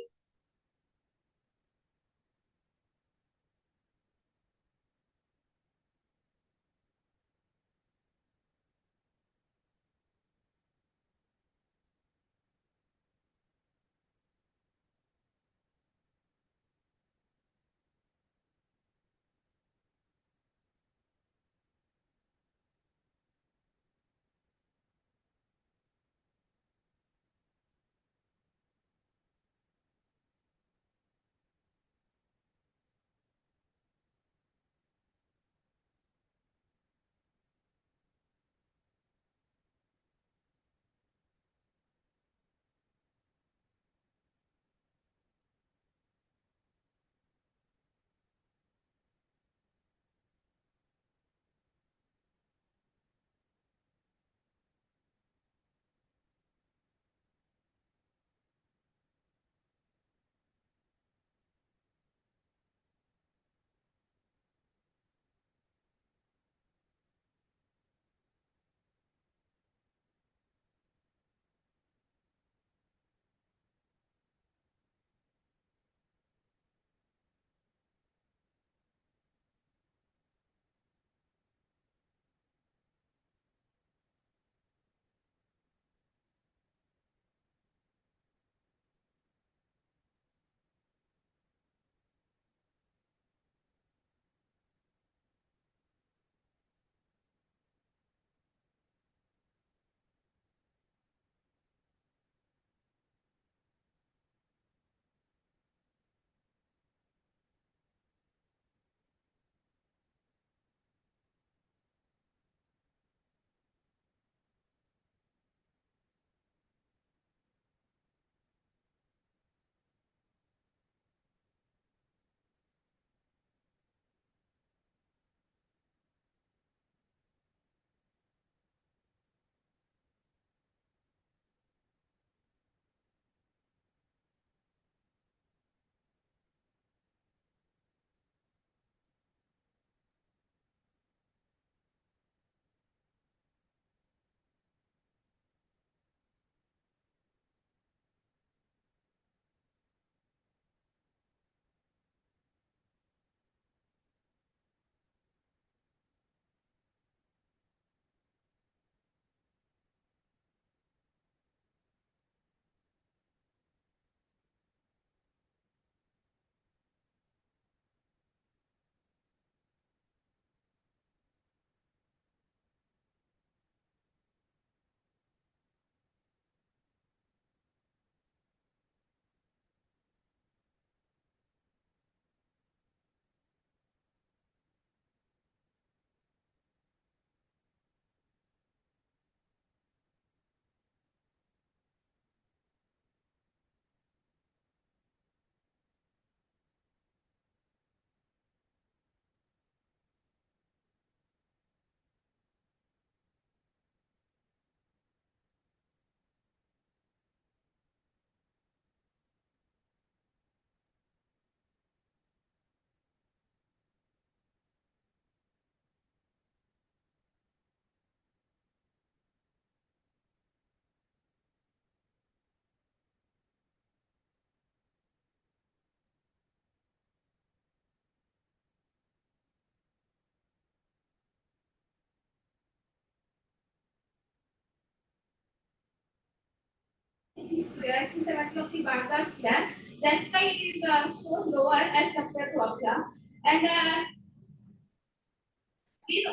There is 70 of the bands are flat. That's why it is so lower as compared to Oxa. And these,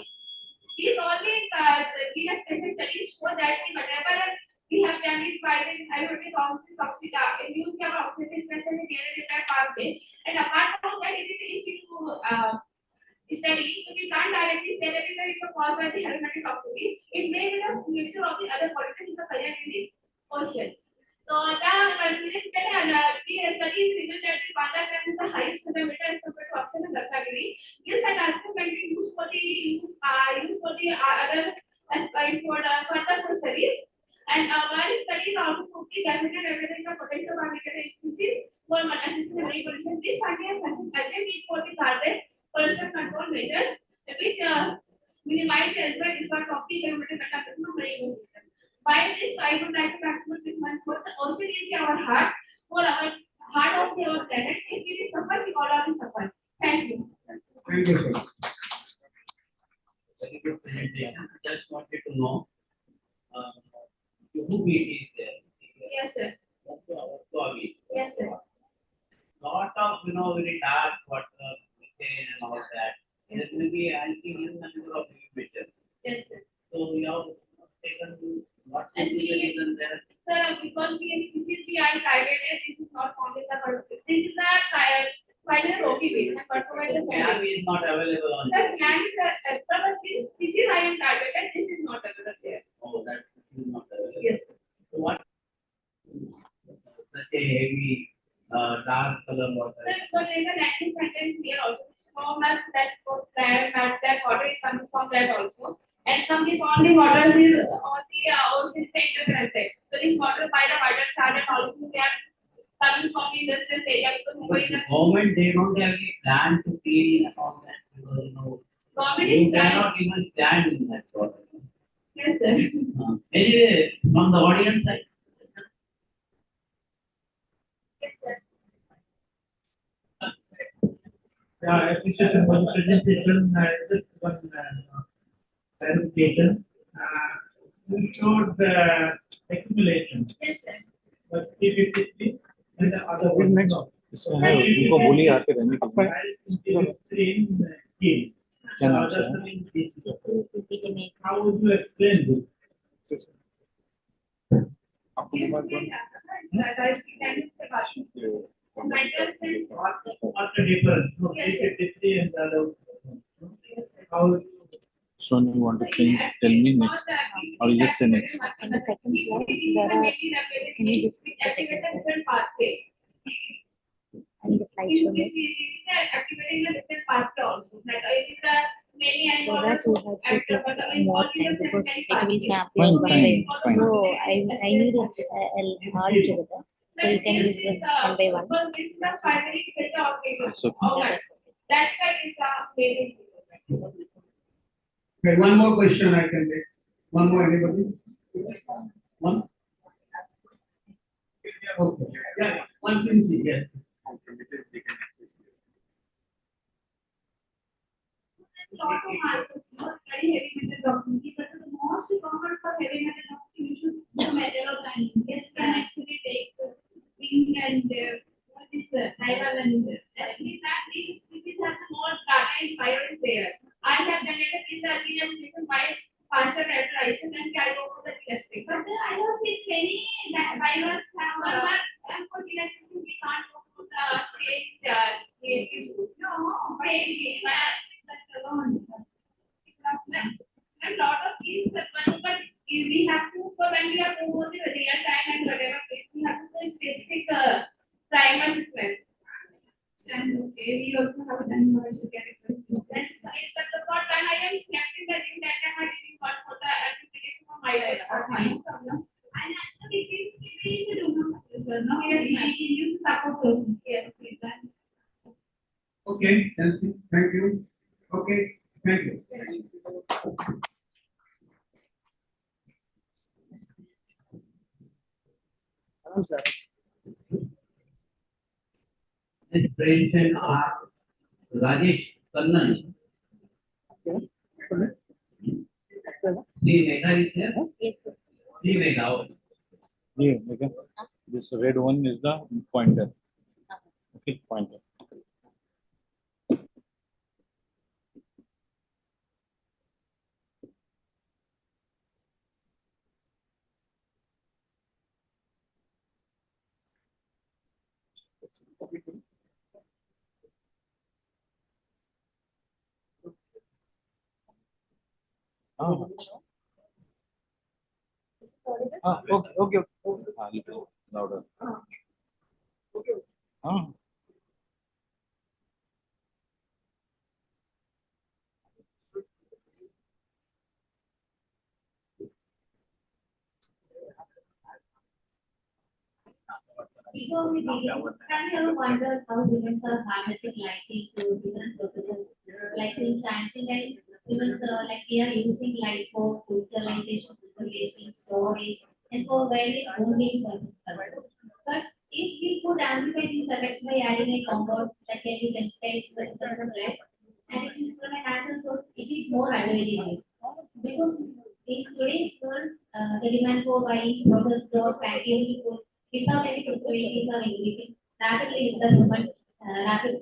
these all these genus specific studies show that whatever we have done is by the iodic toxic immune oxidative stress and DNA pathway. And apart from that, it is easy to study. So we can't directly say that it is caused by the aromatic toxicity. It may be a mixture of the other pollutants present in the ocean. So the conclusion that the studies reveal that the Panda clam is the highest contributor as compared to oxygen and category. This had also been used for the other aspect for further studies. And one study is also quickly demonstrated evidence of potential biometric species for assisting marine pollution. This study has attempted for the carbon pollution control measures, which minimize the impact of the biometric metabolism of marine ecosystem. By this, I would like to conclude with one quote: the ocean is our heart, for our heart of our planet. If it is suffer, we all are suffer. Thank you. Thank you, sir. Very good presentation. Just wanted to know who it is there. Yes, sir. Aquaculture. Yes, sir. Lot of very dark water, methane and all that. There will be unknown number of measures. Yes, sir. So you have taken what is the Actually, reason there? sir, because we species we are targeted, this is not found in the world. This is the quite a rocky base. And fertilizer Jam is not available on. sir, jam is but this species I am targeted, this is not available there. Oh, that is not available. Yes. So what? Such a heavy, dark color water. Sir, because there is a Latin sentence here also, which form as that that water is coming from that also. And some is all the waters is on the ocean interconnected. So this water by the water start and also they are coming from the industrial area because But Mumbai the is government, they don't have any plan to clean and all that. government You is cannot even stand in that water. yes, sir. Anyway, from the audience side. Yes, sir. Yeah, I appreciate the presentation. Just one clarification. You showed the accumulation, Yes, sir. but P53 and the other Who's one. next? इसमें उनको बोलिए आके रहने के लिए। क्या नाम से है? How would you explain this? आपको मोबाइल कौन? That I see that is the question. What's the difference? So P53 and the other one. How So you want to change? Tell me next, or you just say next. On the second slide, there are, can you just put the second slide? And the slide show me. Activating a different pathway also. That is the many and For that you have to take more time because it will map your Fine, one way. fine. So I need it all together. So you can use this one by one. Because this is the primary filter of It's okay. organs. That's why it's the main. Okay, one more question I can take. One more, anybody? One? Okay. Yeah, one can see, yes. Lot of answers, not very heavy metal toxicity, but the most common for heavy metal toxicity you should do metal or lining. Yes, can actually take the wing and what is the rival and actually that these species have the more data in bio is there. I have generated in the earlier species by partial characterization and I go for the genetic. But I have seen many bios have and for genetic we can't go to the same no same and lot of things but we have to for when we are over the real time and whatever place we have to do specific primer sequence. And okay, we also have done character. That's but the what when I am selecting the thing that I had in what for the application of my life or my problem. And actually it is a do no yes we use support process. Yes, Okay, Nancy, thank you. Okay, thank you. This presentation are Rajesh Kannan. See Megha is there? Yes, sir. See Megha. Yeah, okay. This red one is the pointer. Okay, pointer. Ah. Okay, okay, okay. Little louder. Ah. Before we begin, have you ever wondered how humans are harnessing lighting to different processes? Like in ancient times, humans like we are using light for crystallization, crystallization, storage, and for various bonding purposes. But if we could amplify these effects by adding a compound that can be sensitized to the presence of light, and it is from a natural source, it is more advantageous. Because in today's world, the demand for buying processed or packaged food without any preservatives are increasing rapidly with the human lifestyle.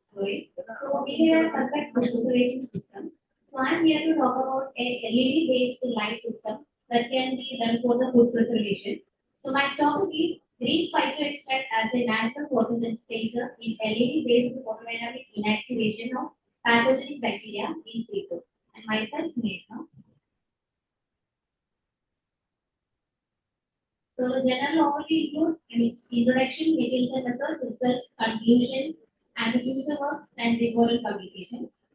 Sorry. So we have a perfect preservation system. So I'm here to talk about a LED-based light system that can be done for the food preservation. So my topic is green phytoextract as a natural photosynthesizer in LED-based photodynamic inactivation of pathogenic bacteria in seafood. And myself, Neha. So the general overview include introduction, mechanism and methods, results, conclusion, and the future works and important publications.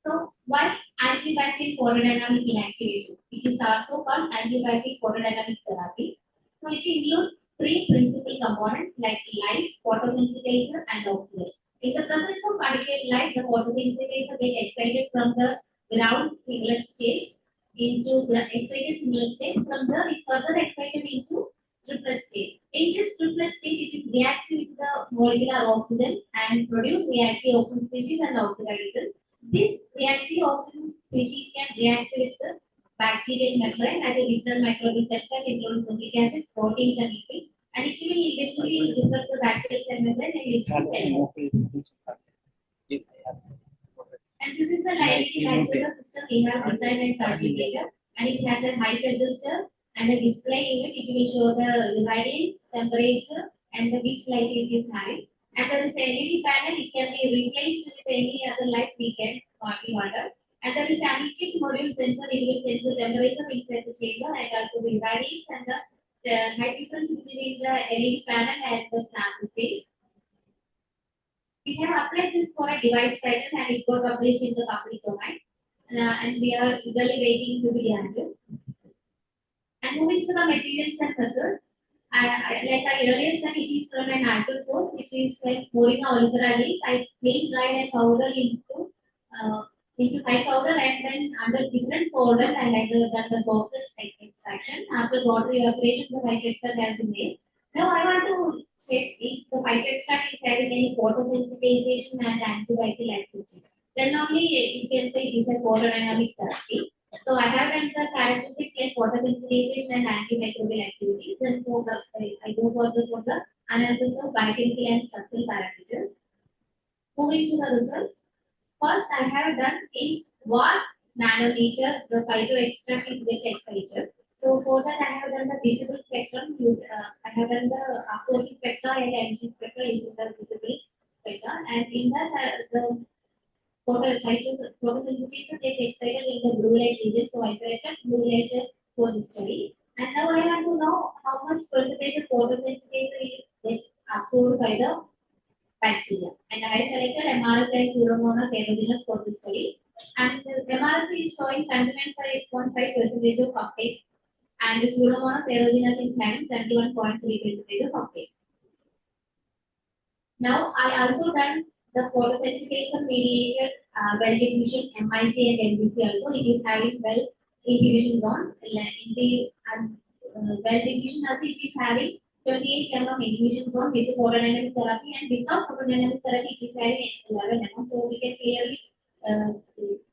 So why antibiotic photodynamic inactivation? It is also called antibiotic photodynamic therapy. So it includes three principal components like light, photosensitizer, and oxygen. In the presence of adequate light, the photosensitizer gets excited from the ground singlet state into the excited singlet state. From there, it further excited into triplet state. In this triplet state, it is reactive with the molecular oxygen and produce reactive oxygen species and oxidizers. This reactive oxygen species can react with the bacterial membrane at a different microbial cell including nucleic acids, proteins, and lipids, and it will eventually disrupt the bacterial cell membrane and lead to cell. And this is the lighting natural system we have designed and fabricated, and it has a height adjuster and a display unit. It will show the radiance, temperature, and the which light it is having. And there is a LED panel. It can be replaced with any other light we can order. And there is an anti-chip module sensor. It will sense the temperature inside the chamber and also the radiance and the height difference between the LED panel and the sample space. We have applied this for a device patent and it got published in the public domain. And we are eagerly waiting to be granted. And moving to the materials and methods, like I earlier said, it is from a natural source, which is like Moringa olivera leaf. I plain dried and powdered into high powder and then under different solvent and then done the surface extraction. After water evaporation, the white extract has been made. Now I want to check if the phytoextract is having any photosensitization and antibiotic activity. Then only you can say it is a photodynamic therapy. So I have done the characteristics like photosensitization and antimicrobial activities. Then for the I go for the analysis of biochemical and structural parameters. Moving to the results. First, I have done in 1 nanometer the phytoextract is get excited. So for that, I have done the visible spectrum. I have done the absorption spectra and emission spectra using the visible spectra. And in that, the photosensitizer gets excited in the blue light region. So I selected blue light for the study. And now I want to know how much percentage of photosensitizer is absorbed by the bacteria. And I selected MRS and Pseudomonas aerogenus for the study. And the MRS is showing 79.5% of uptake. And the Pseudomonas aerogenus is having 71.3% of uptake. Now I also done the photosensitization mediated well diffusion MIC and MDC also. It is having well inhibition zones. In the well diffusion also it is having 28 mm inhibition zone with the photodynamic therapy, and without photodynamic therapy it is having 11 mm. So we can clearly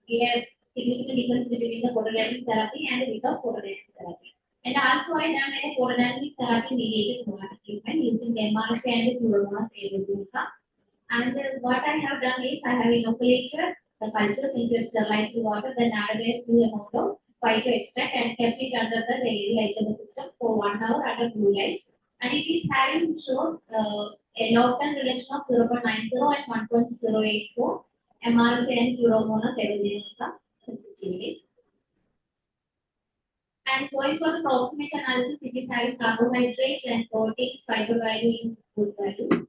give a significant difference between the photodynamic therapy and without photodynamic therapy. And also I done a photodynamic therapy mediated treatment using the MRC and the Pseudomonas aerogenus. And what I have done is I have inoculated the cultures into sterilized water, then added a few amount of phytoextract and kept it under the LED light system for 1 hour under blue light. And it is having shows a log-time reduction of 0.90 and 1.084 MRC and Pseudomonas aerogenus respectively. And going for the proximate analysis, it is having carbohydrate and protein fiber value in food values.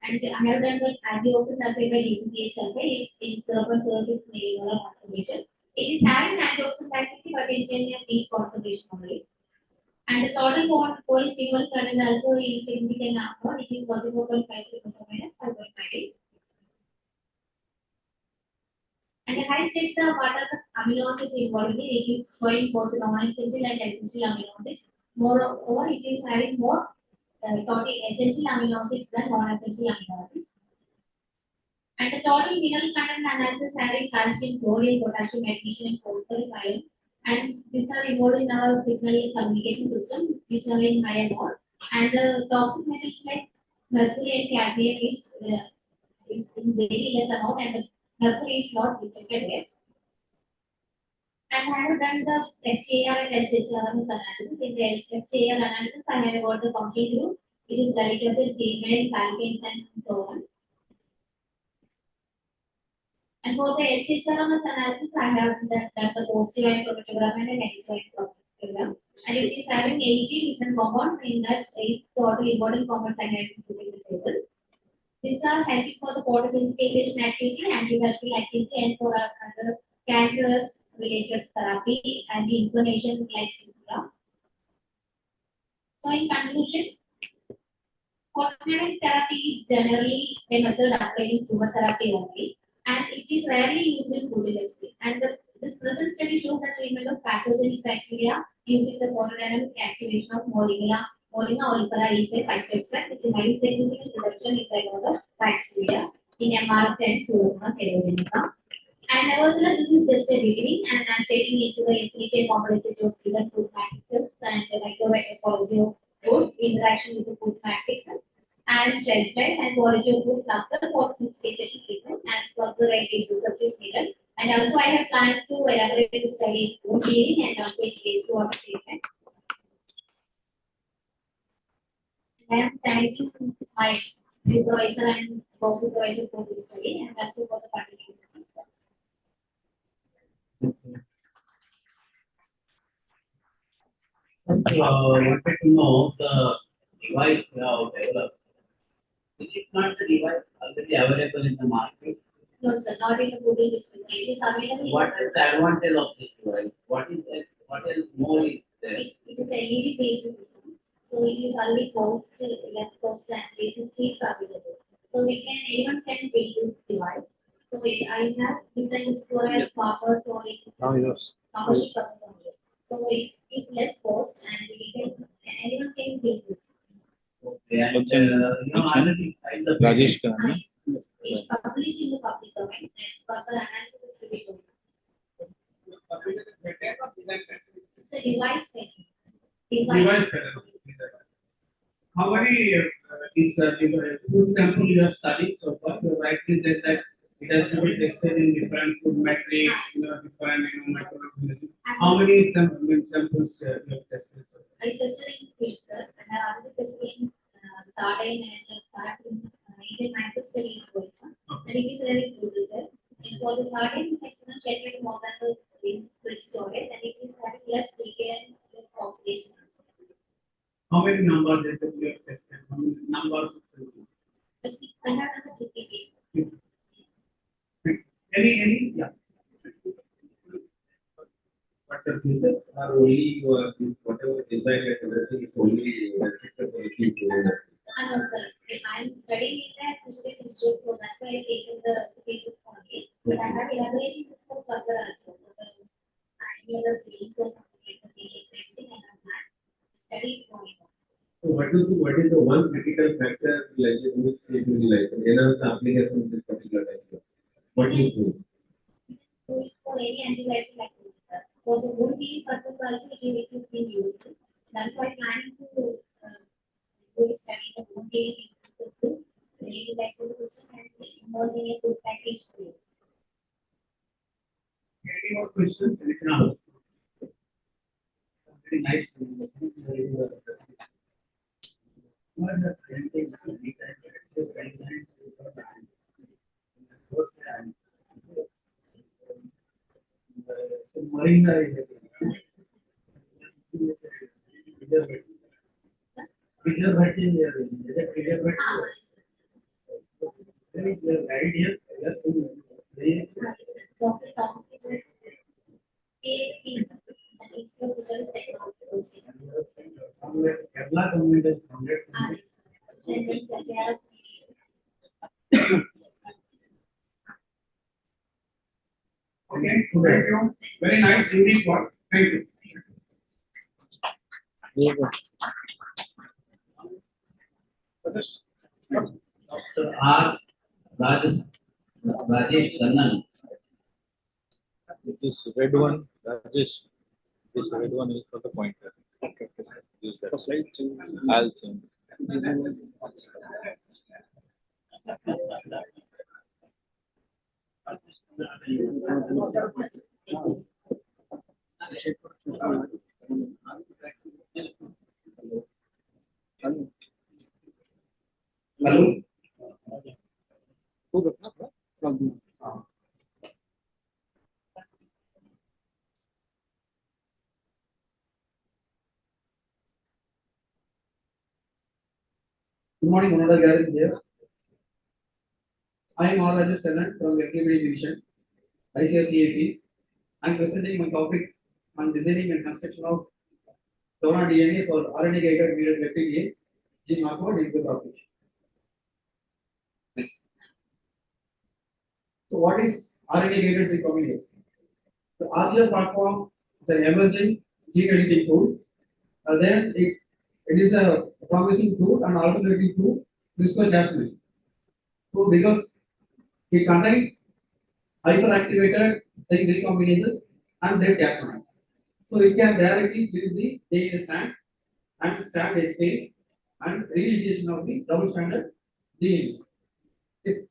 And I have done the antioxidant assay by DPPH assay in 0.06 millimolar concentration. It is having antioxidant activity, but it can be a weak concentration only. And the total polyphenol content also is significant amount. It is 44.53% minus 5.58. And I checked the what are the amino acids involved in it. It is showing both non-essential and essential amino acids. Moreover, it is having more total essential amino acids than non-essential amino acids. And the total mineral content analysis having calcium, sodium, potassium, magnesium, and phosphorus ion. And these are involved in our signal communication system, which are in higher mode. And the toxic metals like mercury and cadmium is in very less amount, and the mercury is not detected yet. And I have done the FGR and LCHRMS analysis. In the FGR analysis, I have got the functional groups, which is gallic acid, pigments, alkanes, and so on. And for the LCHRMS analysis, I have done the positive ion chromatogram and negative ion chromatogram. And it is having 80 different compounds. In that, 8 total important compounds I have put in the table. These are helping for the photosensitization activity, antibacterial activity, and for other cancerous related therapy, anti-inflammation like etc. So in conclusion, photokinetic therapy is generally a method applied in tumor therapy only, and it is rarely used in food industry. And this present study shows the treatment of pathogenic bacteria using the photodynamic activation of Moringa olifera is a phytoextract, which is highly significant reduction in the number of bacteria in MRS and Pseudomonas aerogenica. And nevertheless, this is just a beginning, and I'm taking into the infinite complexity of different food matrices and the microecology of food, interaction with the food matrices, and shelf life and quality of foods after photosensitization treatment, and further research is needed. And also, I have planned to elaborate the study in food cleaning and also in wastewater treatment. I am thanking my supervisor and co-supervisor for this study, and also for the participants. Wanted to know the device you have developed. Is it not the device already available in the market? No, sir, not in the food industry. It is available. What is the advantage of this device? What is that? What else more is there? It is a LED based system. So it is only cost, less cost, and it is cheap available. So anyone can build this device. So I have different explorers, farmers, or commercial purpose only. So it is less cost, and anyone can build this. Okay, and already find the Rajesh patent. Khan. It's published in the public domain, and further analysis is to be done. It's a device thing. Device. How many food sample you have studied so far? You rightly said that it has to be tested in different food metrics, different microorganisms. How many samples you have tested? I tested in fish, sir, and I already tested in sardine and carp in Indian micro study is going on. And it is very good result. And for the sardine section, check it more than the fridge storage, and it is having less decay and less oxidation also. How many numbers you have tested? How many numbers of samples? I have another 50. Any, yeah. But the pieces are only whatever design and everything is only restricted to the No, sir. I'm studying in that Fisheries Institute, so that's why I taken the paper for it. But I have elaborated this for further also. Any other fields or something like the fields, everything I have planned. Study is going on. So what is the one critical factor like which it will like enhance the application of this particular type? What do you think? For any antibiotic like this, sir. For the wound healing purpose also it is being used. That's why planning to study the wound healing purpose, the legal access system, and involving a food package food. Any more questions? No. Very nice. AP, that is Reproductive Technology. Kerala government has funded Sentence that they are Okay, thank you. Very nice evening work. Thank you. Dr. R. Rajesh Kannan. This red one, Rajesh, this red one is for the pointer. Okay, sir. Use that. I'll change. Hello. Good morning, Honorable Gary here. I am R. Rajesh Kannan from Epigenetic Division, ICSCAP. I am presenting my topic on designing and construction of donor DNA for RNA guided mediated leptin gene marker into propagation. Next. So, what is RNA guided recombinase? The RGF platform is an emerging gene editing tool. Then it is a promising tool and alternative to CRISPR-Cas9. So, because it contains hyperactivated zinc recombinases and dead Cas9s. So it can directly build the DNA strand and strand exchange and religation of the double stranded DNA. Yes.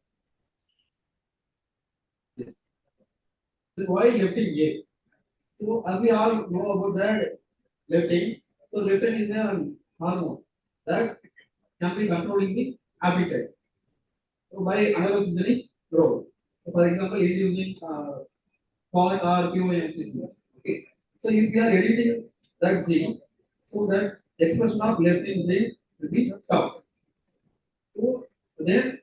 So why leptin A? So as we all know about that leptin, so leptin is a hormone that can be controlling the appetite. So by anaerogenic growth. So for example, using call or QAMCCs. Okay. So if you are editing that gene, so that expression of leptin gene will be stopped. So then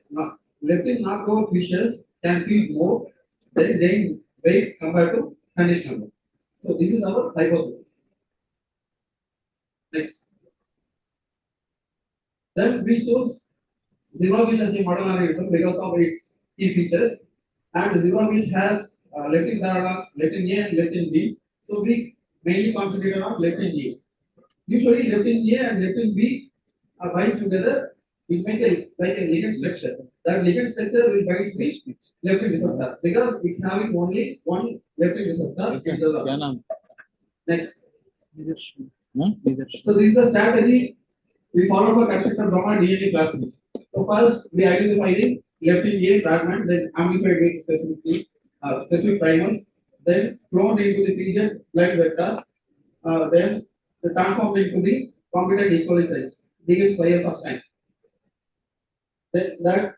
leptin knockout fishes can feed more than gain weight compared to conditional. So this is our hypothesis. Next. Then we chose zebrafish as a model organism because of its key features. And zebrafish has leptin paradox, leptin A and leptin B. So we mainly concentrated on leptin A. Usually leptin A and leptin B are bind together. It make a like a ligand structure. That ligand structure will bind to leptin receptor because it's having only one leptin receptor. Next. So this is the strategy we follow for construction of donor DNA plasmid. So first we identify the leptin A fragment, then amplified with specific primers, then cloned into the pigment blood vector, then transformed into the competent E. coli cells. Begins by a first time. Then that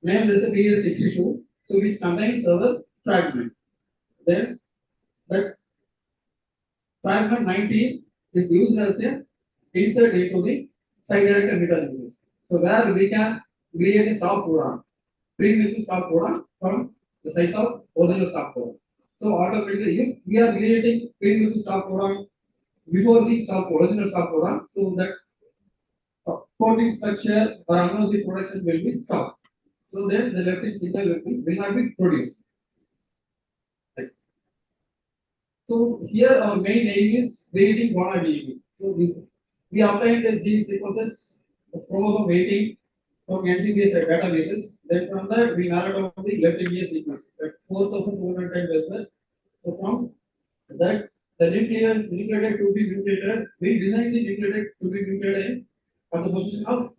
name recipe is 62, so which contains our fragment. Then that fragment 19 is used as an insert into the side-directed metagenesis. So where we can create a stop codon, pre-mixed stop codon from the site of original stop codon. So automatically, if we are creating pre-mixed stop codon before the original stop codon, so that protein structure or amino acid production will be stopped. So then the leptin signal will not be produced. Next. So here our main aim is creating donor DNA. So this we obtain the gene sequences of chromosome 18 from NCBS databases. Then from that we narrow down the leptin A sequence at 4,210 bases. So from that the nucleated to be mutated, we design the nucleated to be mutated at the position of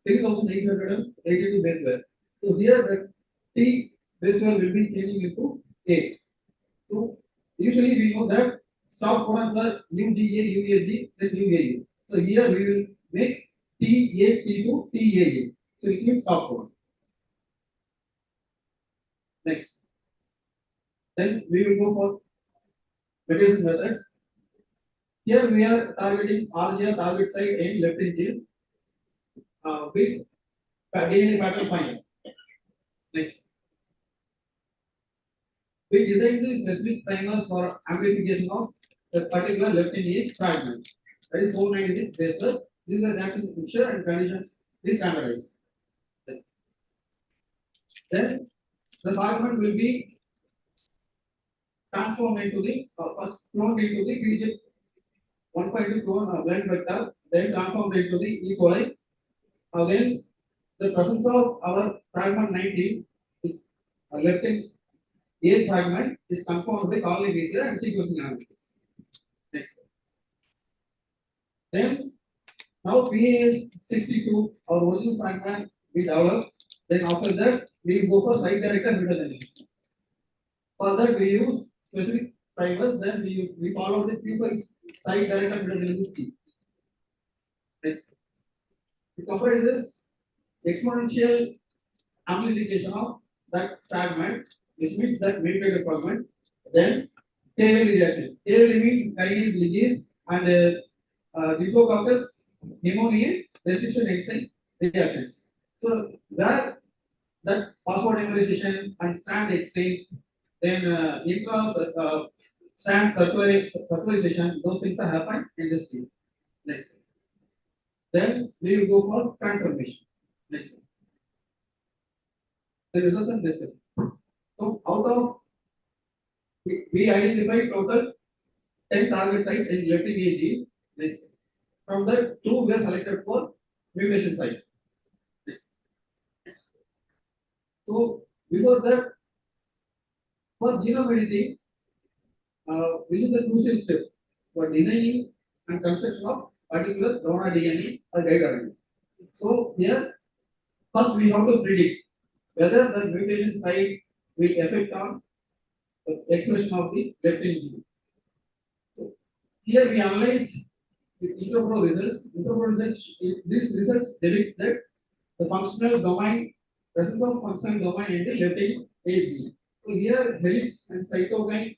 3,882 base pair. So here the T base pair will be changing into A. So usually we know that stop codons are UGA, UAG, then UAU. So here we will make TA, T2, TAA. So it means stop codon. Next. Then we will go for mechanism methods. Here we are targeting RGR target site in leptin gene with DNA pattern finder. Next. we design the specific primers for amplification of a particular leptin A fragment. That is 496 base pair. These are the reaction picture and conditions is standardized. Then the fragment will be transformed into the first cloned into the PG 1.2 clone blend vector, then transformed into the E. coli. Then the presence of our fragment 19 is leptin A fragment is confirmed by colony PCR and sequencing analysis. Next. Then now PAS 62, our original fragment we develop. Then after that we go for site directed metagenesis. For that we use specific primers. Then we follow the Q5 site directed metagenesis scheme. Next. It comprises exponential amplification of that fragment, which means that mutated fragment. Then KL reaction. KL means kinase ligase and Diplococcus pneumoniae restriction enzyme reactions. So where that phosphodimmerization and strand exchange, then intra strand circularization, those things are happening in this scheme. Next. Then we will go for transformation. Next. The results are discussed. So out of we identify total 10 target sites in leptin A gene. Next. From that, 2 were selected for mutation site. Next. So before that, for genome editing, this is the crucial step for designing and construction of particular donor DNA or guide RNA. So here, first we have to predict whether the mutation site will affect on the expression of the leptin gene. So here we analyzed the interpro results. Interpro results, this results depicts that the functional domain, presence of functional domain in the leptin A gene. So here helix and cytokine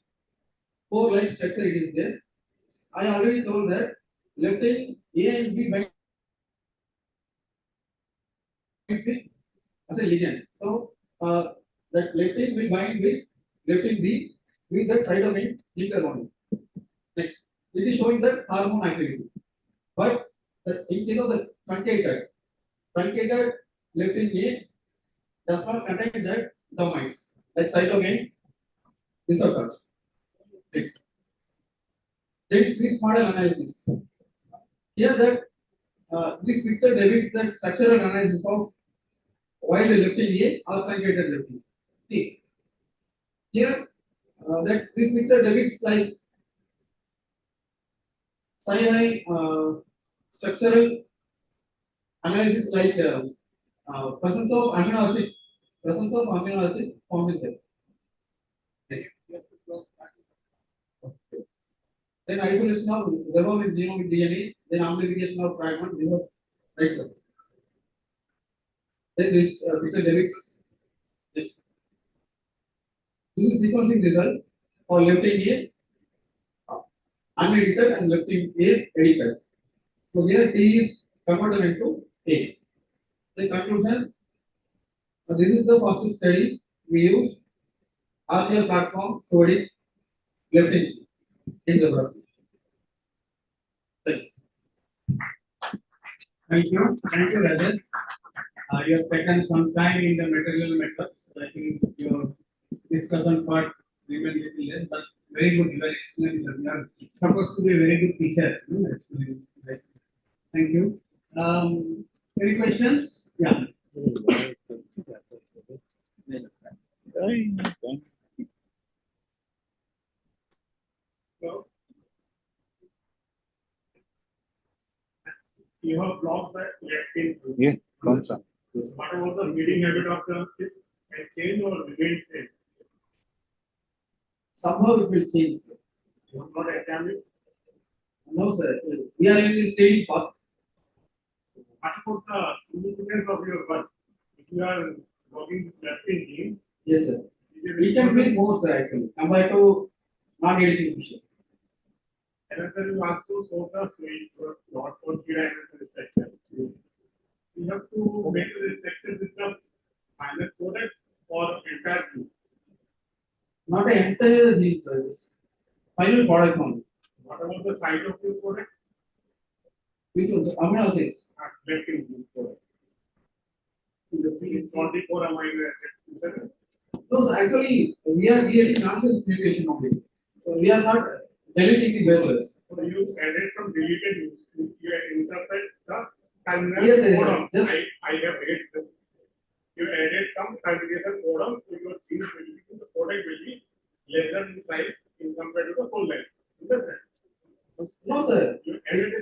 4-like structure it is there. I already told that leptin A and B bind as a ligand. So that leptin will bind with leptin B with that cytokine linker bonding. Next, it is showing that hormone activity. But in case of the truncated leptin A does not contain that domains like cytokine receptors. Next. Next, this model analysis. Here that this picture depicts that structural analysis of wild leptin A or truncated leptin. See, here that this picture depicts like structural analysis like presence of amino acid found in there. Next. Then isolation of genomic DNA, then amplification of fragment, next step. Then this picture depicts this. This is sequencing result for leptin A unedited and leptin A edited. So here T is converted into A. The conclusion, this is the first study we use RGL platform to edit leptin in the blood. Thank you, Rajesh. You have taken some time in the material methods. I think your discussion part remained little less, but very good. You are explaining. You are supposed to be a very good teacher. Thank you. Any questions? Yeah. So, you have blocked that leptin. Yeah, constant. What about the feeding habit of the fish? Can change or remain same? Somehow it will change. You have not examined. No, sir. We are in the staging path. What about the significance of your work? If you are working this leptin gene, Yes, sir. We can make more, sir, actually, compared to non-editing fishes. another is also show the sweet not for key-dimensional structure. You have to make the structure with the final product or entire group. Not an entire gene service. Final product only. What about the side of your product? Which was amino acids. Left in your product. In the field, 24 amino acids. No, so actually, we are creating nonsense mutation of this. So we are not deleting the baseless. So you added some deleted, you inserted the terminal Yes, codon. yes. I have read this. You added some termination codon, so your gene will be, the product will be lesser in size in compared to the whole length. Understand? No, sir. You added a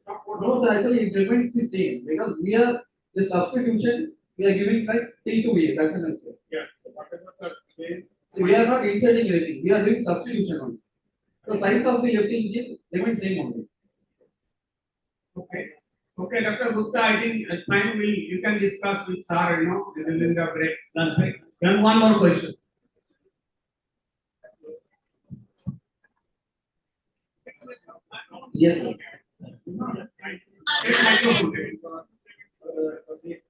stop codon. No, sir. Actually, it remains the same because we are the substitution. We are giving like T to V. That's an answer. Yeah. So whatever the same. So we are not inserting anything. We are doing substitution only. The size of the lifting gene remains same only. Okay. Okay, Dr. Gupta, I think it's fine. You can discuss with Sir, during the break, lunch break. Then one more question. Yes, sir.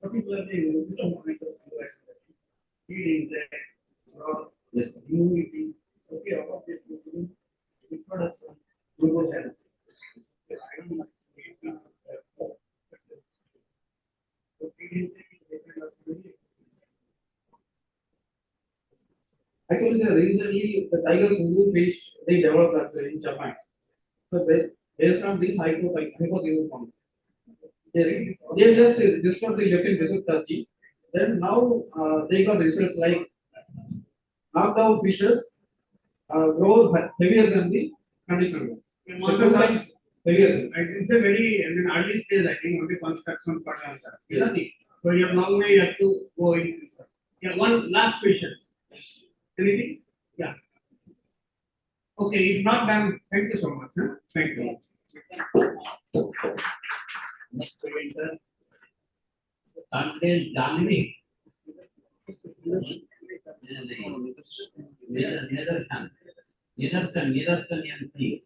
Particularly, this is feeding the Yes, sir. immunity, okay, all of this reproduction, glucose health. Actually, sir, recently the tiger fungus fish they developed that in Japan. So based on this hypothesis only. Yes, they just discovered the leptin receptor. Then now they got results like knocked out fishes grow heavier than the conditional one. So 2 times heavier. It's a very, early stage, I think, only construction part. Yeah. So you have long way you have to go in. Yeah, one last question. Anything? Yeah. Okay, if not done, thank you so much. Huh? Thank you. Next presenter, Content Dominic. Niederkan and C.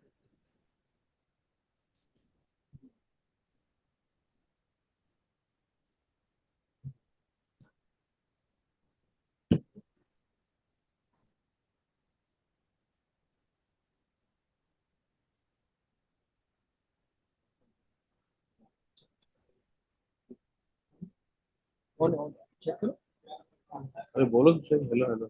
अरे बोलो तो hello hello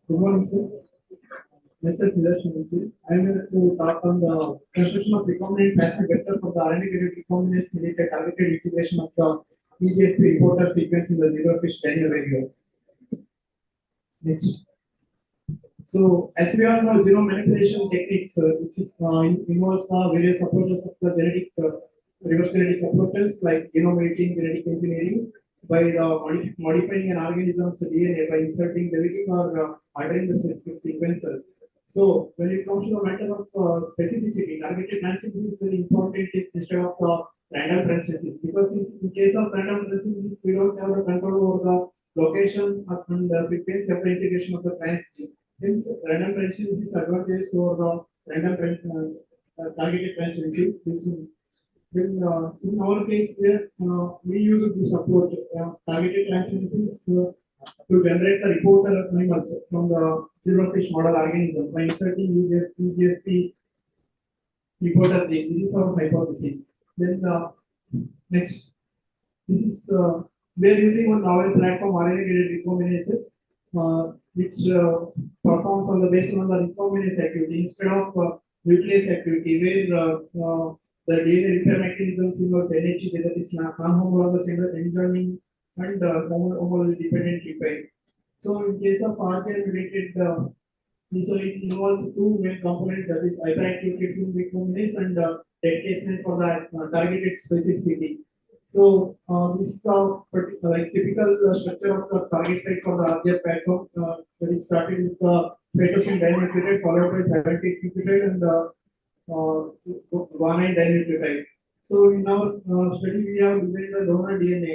Good morning, sir. Myself, I am here to talk on the construction of recombinant plasmid vector for the RNA-gated recombinase mediated targeted integration of the EGFP reporter sequence in the zebrafish Daniel video. Next. So, as we all know, genome manipulation techniques, which is, involves various approaches of the genetic, reverse genetic approaches like genome editing, genetic engineering, by modifying an organism's DNA by inserting, deleting, or altering the specific sequences. So, when it comes to the matter of specificity, targeted transcription is very important instead of random transcription, because in case of random transcription, we don't have the control over the location and the frequency of the integration of the transgene. Hence, random transcription is advantage over the random targeted transcription. Then, in our case, here we use this approach, targeted transcriptions, to generate the reporter animals from the zebrafish model organism by inserting EGFP reporter gene. This is our hypothesis. Then, next, this is we are using one novel platform RNA-gated recombinases, which performs on the based on the recombinase activity instead of nuclease activity, where the DNA repair mechanisms involves NHE, that is non-homologous enzyme and homologous dependent repair. So, in case of RGM-related, so it involves two main components, that is hyperactivity in recombinase and dedication for the targeted specificity. So, this is like typical structure of the target site for the RGF platform, that is started with the cytosine dinucleotide followed by 70 nucleotide and guanine dinucleotide. So, in our study, we have designed the donor DNA,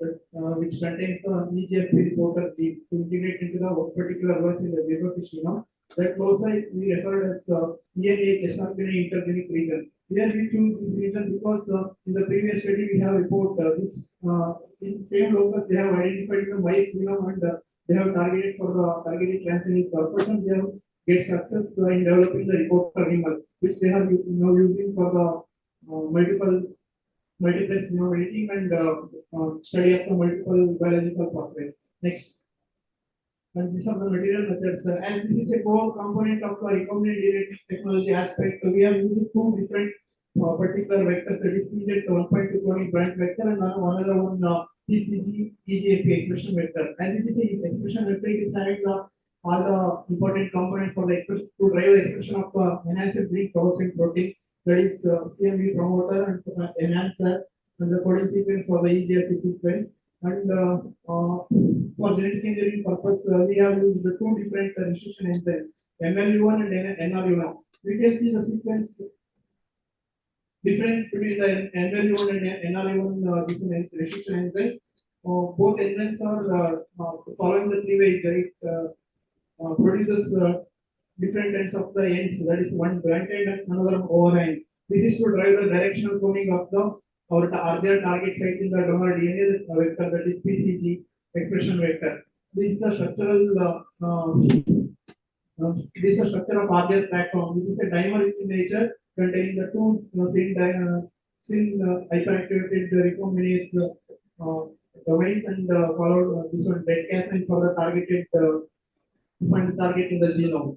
which contains the EGFP reporter gene to integrate into the particular verse in the zebrafish genome. That loci we refer as ENA intergenic region. Here we choose this region because in the previous study we have report this same locus they have identified the mice genome and they have targeted for the targeted transgenic purpose and they have get success in developing the reporter animal which they are now using for the multiplex genome editing and study of the multiple biological pathways. Next. And these are the material methods. As this is a core component of the recombinant DNA technology aspect, we are using two different particular vectors, that is PZ 1.2 chronic brand vector and another one PCG EGFP expression vector. As it is a expression vector, it is having all the important components for the expression to drive the expression of enhanced green fluorescent protein, that is CMV promoter and enhancer, and the coding sequence for the EGFP sequence. And for genetic engineering purpose, we have used the two different restriction enzymes, MLU1 and NRU1. We can see the sequence difference between the MLU1 and NRU1 this restriction enzyme. Both enzymes are following the cleavage, right? Produces different ends of the ends, that is one blunt end and another overhang. This is to drive the directional coding of the or earlier target site in the donor DNA vector, that is PCG expression vector. This is the structural this is the structure of RDR platform, which is a dimer in nature containing the two syn hyperactivated recombinase domains and followed this one dead Cas9 for the targeted find the target in the genome.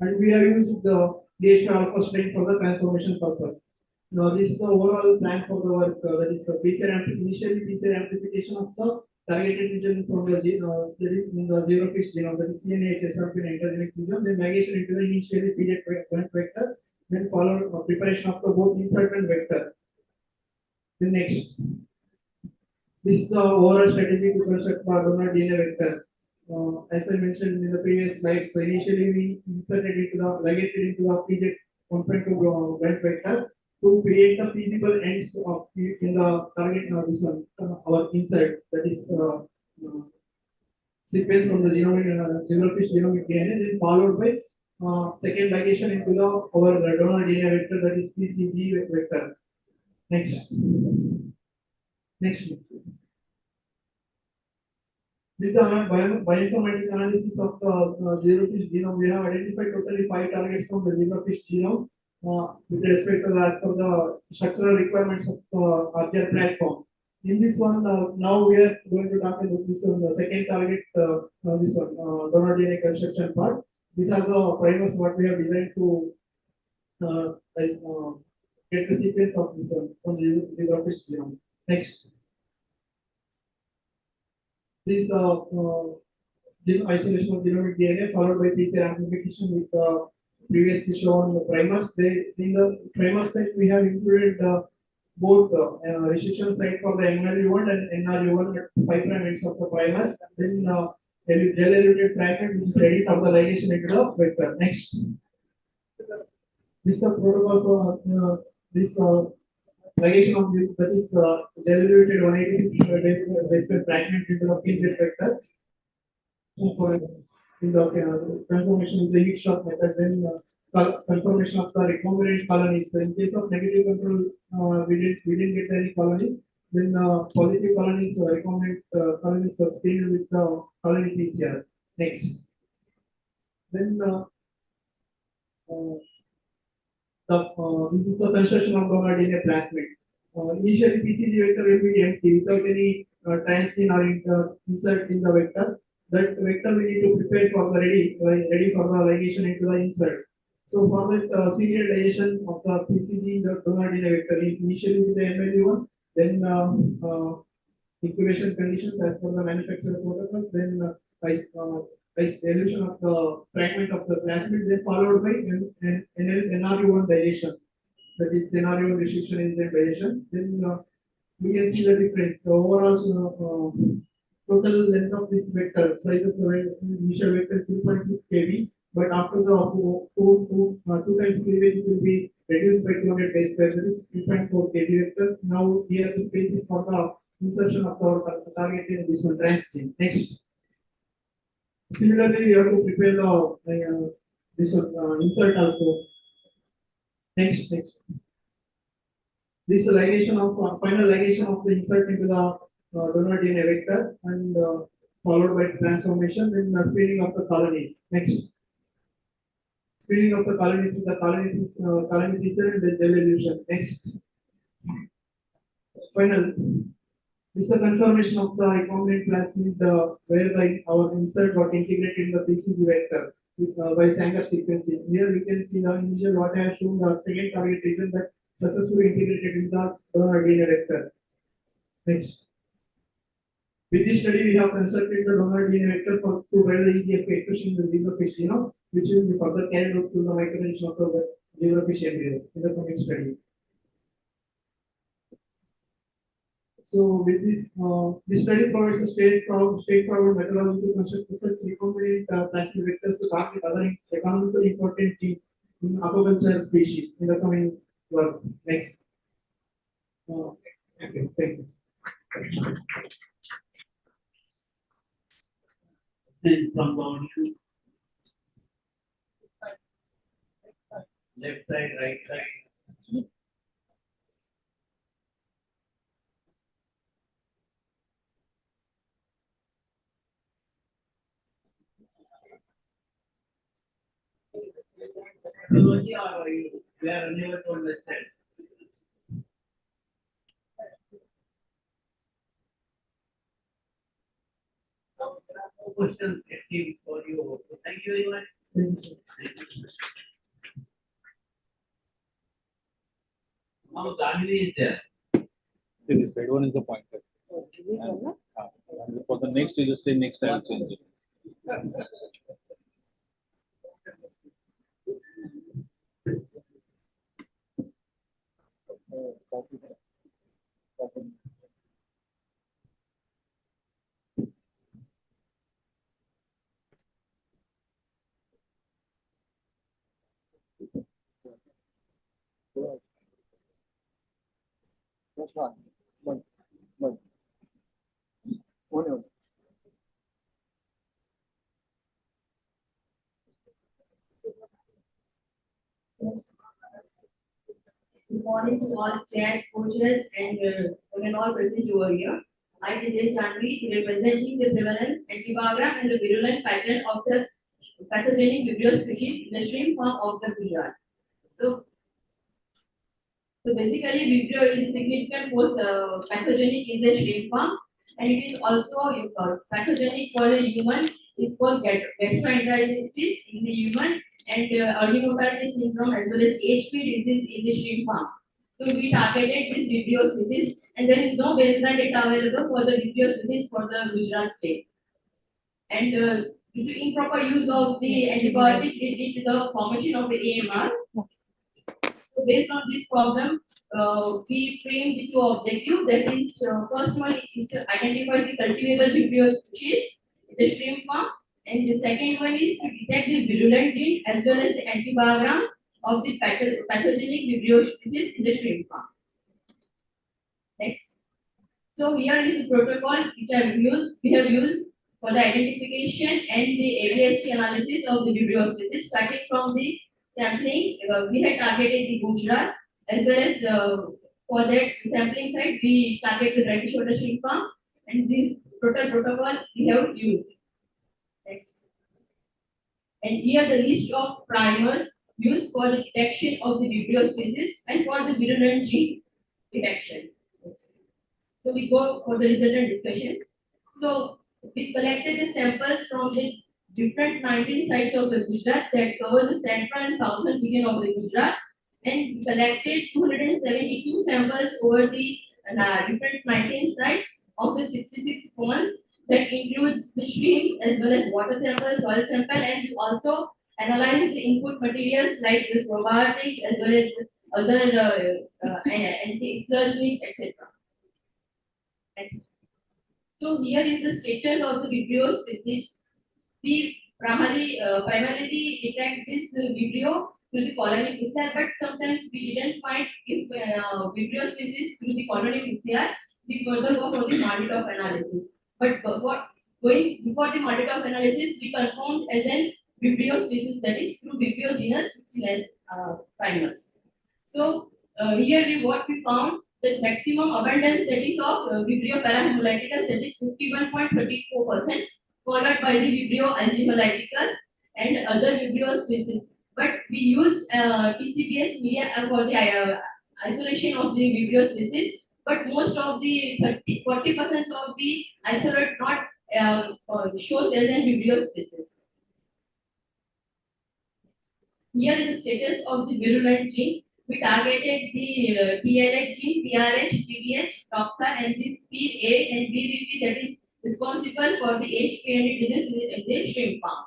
And we have used the DHP alpha strain for the transformation purpose. Now, this is the overall plan for the work. That is initially PCR amplification of the targeted region from the in the zero fish genome, that is CNA, HSRP, and intergenic region. Then migration into the initially PJ vector. Then followed preparation of the both insert and vector. Then next, this is the overall strategy to construct the donor DNA vector. As I mentioned in the previous slide, so initially we inserted into the ligated into the PJ 1.2 blend vector to create the feasible ends of in the target this one our insert, that is sequence from the genome fish genomic DNA, then followed by second ligation into the our donor DNA vector, that is PCG vector. Next. With the bioinformatics analysis of the zerofish genome, we have identified totally 5 targets from the zerofish genome with respect to as per the structural requirements of the platform. In this one, now we are going to talk about this one, the second target, this one, donor DNA construction part. These are the primers what we have designed to get the sequence of this one from the zerofish genome. Next. This isolation of genomic DNA followed by PCR amplification with previously shown primers. In the primer site, we have included both restriction site for the MLU1 and NRU1 at 5' ends of the primers. Then gel eluted fragment which is ready for the ligation into the vector. Next. This is the protocol for this ligation of that is gel-eluted 186 base fragment into the PZ vector for in the transformation in the heat shock method. Then confirmation of the recombinant colonies. So in case of negative control, we didn't get any colonies. Then positive colonies, recombinant colonies were screened with the colony PCR. Next. Then this is the construction of donor DNA plasmid. Initially, PCG vector will be empty without any transgene or insert in the vector. That vector we need to prepare for the ready for the ligation into the insert. So for that serial ligation of the PCG the donor DNA vector initially with the MLU1, then incubation conditions as per the manufacturer protocols, then elution of the fragment of the plasmid, then followed by NRU1 dilation, that is NRU1 restriction enzyme dilation. Then we can see the difference. The overall total length of this vector, size of the initial vector is 2.6 kb, but after the two times cleavage, it will be reduced by 200 base pair, that is 3.4 kb vector. Now here the space is for the insertion of our target in this one transgene. Next. Similarly, we have to prepare the this one insert also. Next. This is the ligation of final ligation of the insert into the donor DNA vector and followed by transformation, then screening of the colonies. Next. Screening of the colonies with the colony teaser and then evolution. Next. Final. This is the confirmation of the recombinant plasmid whereby our insert got integrated in the PCG vector by Sanger sequencing. Here we can see the initial what I have shown the second target region that successfully integrated in the donor DNA vector. Next. With this study, we have constructed the donor DNA vector to build the EGF expression in the zebrafish genome, which will be further carried out to the microalgae of the zebrafish embryos in the coming study. So with this study provides a straightforward methodology to construct such recombinant plasmid vectors to target other economically important genes in aquaculture species in the coming works. Next. Okay, thank you. Then from the audience. Left side, right side. Technology or you are unable to understand? No questions received for you. Thank you very much. Thank you. Now Gandhi is there. This red one is the pointer. And for the next, you just say next, I will change it. That's one. One. One. Good morning to all chat coaches and women all present over here. I am Janvi, representing the prevalence, antibiogram, and the virulent pattern of the pathogenic Vibrio species in the shrimp farm of the Gujarat. So basically, Vibrio is significant host pathogenic in the shrimp farm, and it is also pathogenic for the human. Is called gastroenteritis in the human and early mortality syndrome as well as HP disease in the shrimp farm. So we targeted this Vibrio species, and there is no baseline data available for the Vibrio species for the Gujarat state. And due to improper use of the antibiotics, it led to the formation of the AMR. So based on this problem, we framed the two objectives. That is, first one is to identify the cultivable Vibrio species in the shrimp farm, and the second one is to detect the virulent gene as well as the antibiograms of the pathogenic Vibrio species in the shrimp farm. Next. So here is the protocol which we have used for the identification and the ABST analysis of the Vibrio species, starting from the sampling. We had targeted the Gujarat as well as for that sampling site we target the British water shrimp farm, and this total protocol we have used. Next. And here the list of primers used for the detection of the Vibrio species and for the virulent gene detection. So we go for the resultant discussion. So we collected the samples from the different 19 sites of the Gujarat that cover the central and southern region of the Gujarat, and we collected 272 samples over the different 19 sites of the 66 ponds. That includes the streams as well as water sample, soil sample, and we also analyze the input materials like the probiotics as well as other anti-surgeries, etc. Next. So here is the status of the Vibrio species. We primarily detect this Vibrio through the colony PCR, but sometimes we didn't find if Vibrio species through the colony PCR. We further go for the Martitov analysis. But before the Martitov analysis, we confirmed as an Vibrio species, that is through Vibrio genus 69 primers. So what we found, the maximum abundance that is of Vibrio parahemolyticus, that is 51.34%, followed by the Vibrio algemolyticus and other Vibrio species. But we used TCBS media for the isolation of the Vibrio species, but most of the 40% of the isolate not shows as an Vibrio species. Here is the status of the virulent gene. We targeted the PLH gene, PRH, PDH, toxa, and this PA and BVP that is responsible for the HPN disease in the shrimp farm.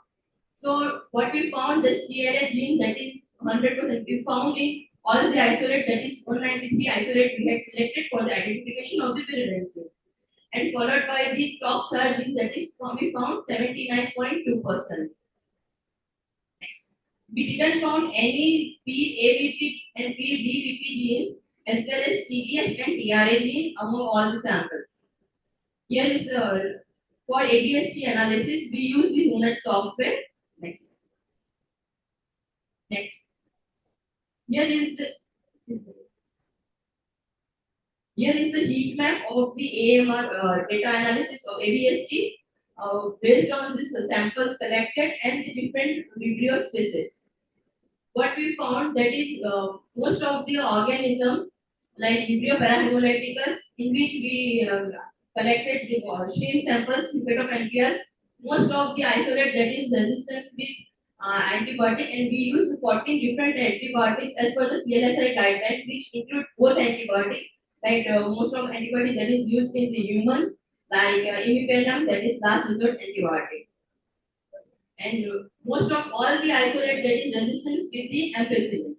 So what we found, the CLH gene that is 100% we found in all the isolate, that is 193 isolate we had selected for the identification of the virulent gene, and followed by the toxa gene that is we found 79.2%. We didn't found any PAVP and PDVP genes as well as TDH and TRA gene among all the samples. Here is for ABST analysis, we use the Moonat software. Next. Here is the heat map of the AMR data analysis of ABST based on this samples collected and the different Vibrio species. What we found, that is most of the organisms like Vibrio parahemolyticus, in which we collected the shrimp samples, Hepatopancreas, most of the isolate that is resistant with antibiotic, and we use 14 different antibiotics as per the CLSI guideline, which include both antibiotics, like most of antibiotics that is used in the humans, like imipenem, that is last resort antibiotic. And most of all the isolate that is resistant with the ampicillin.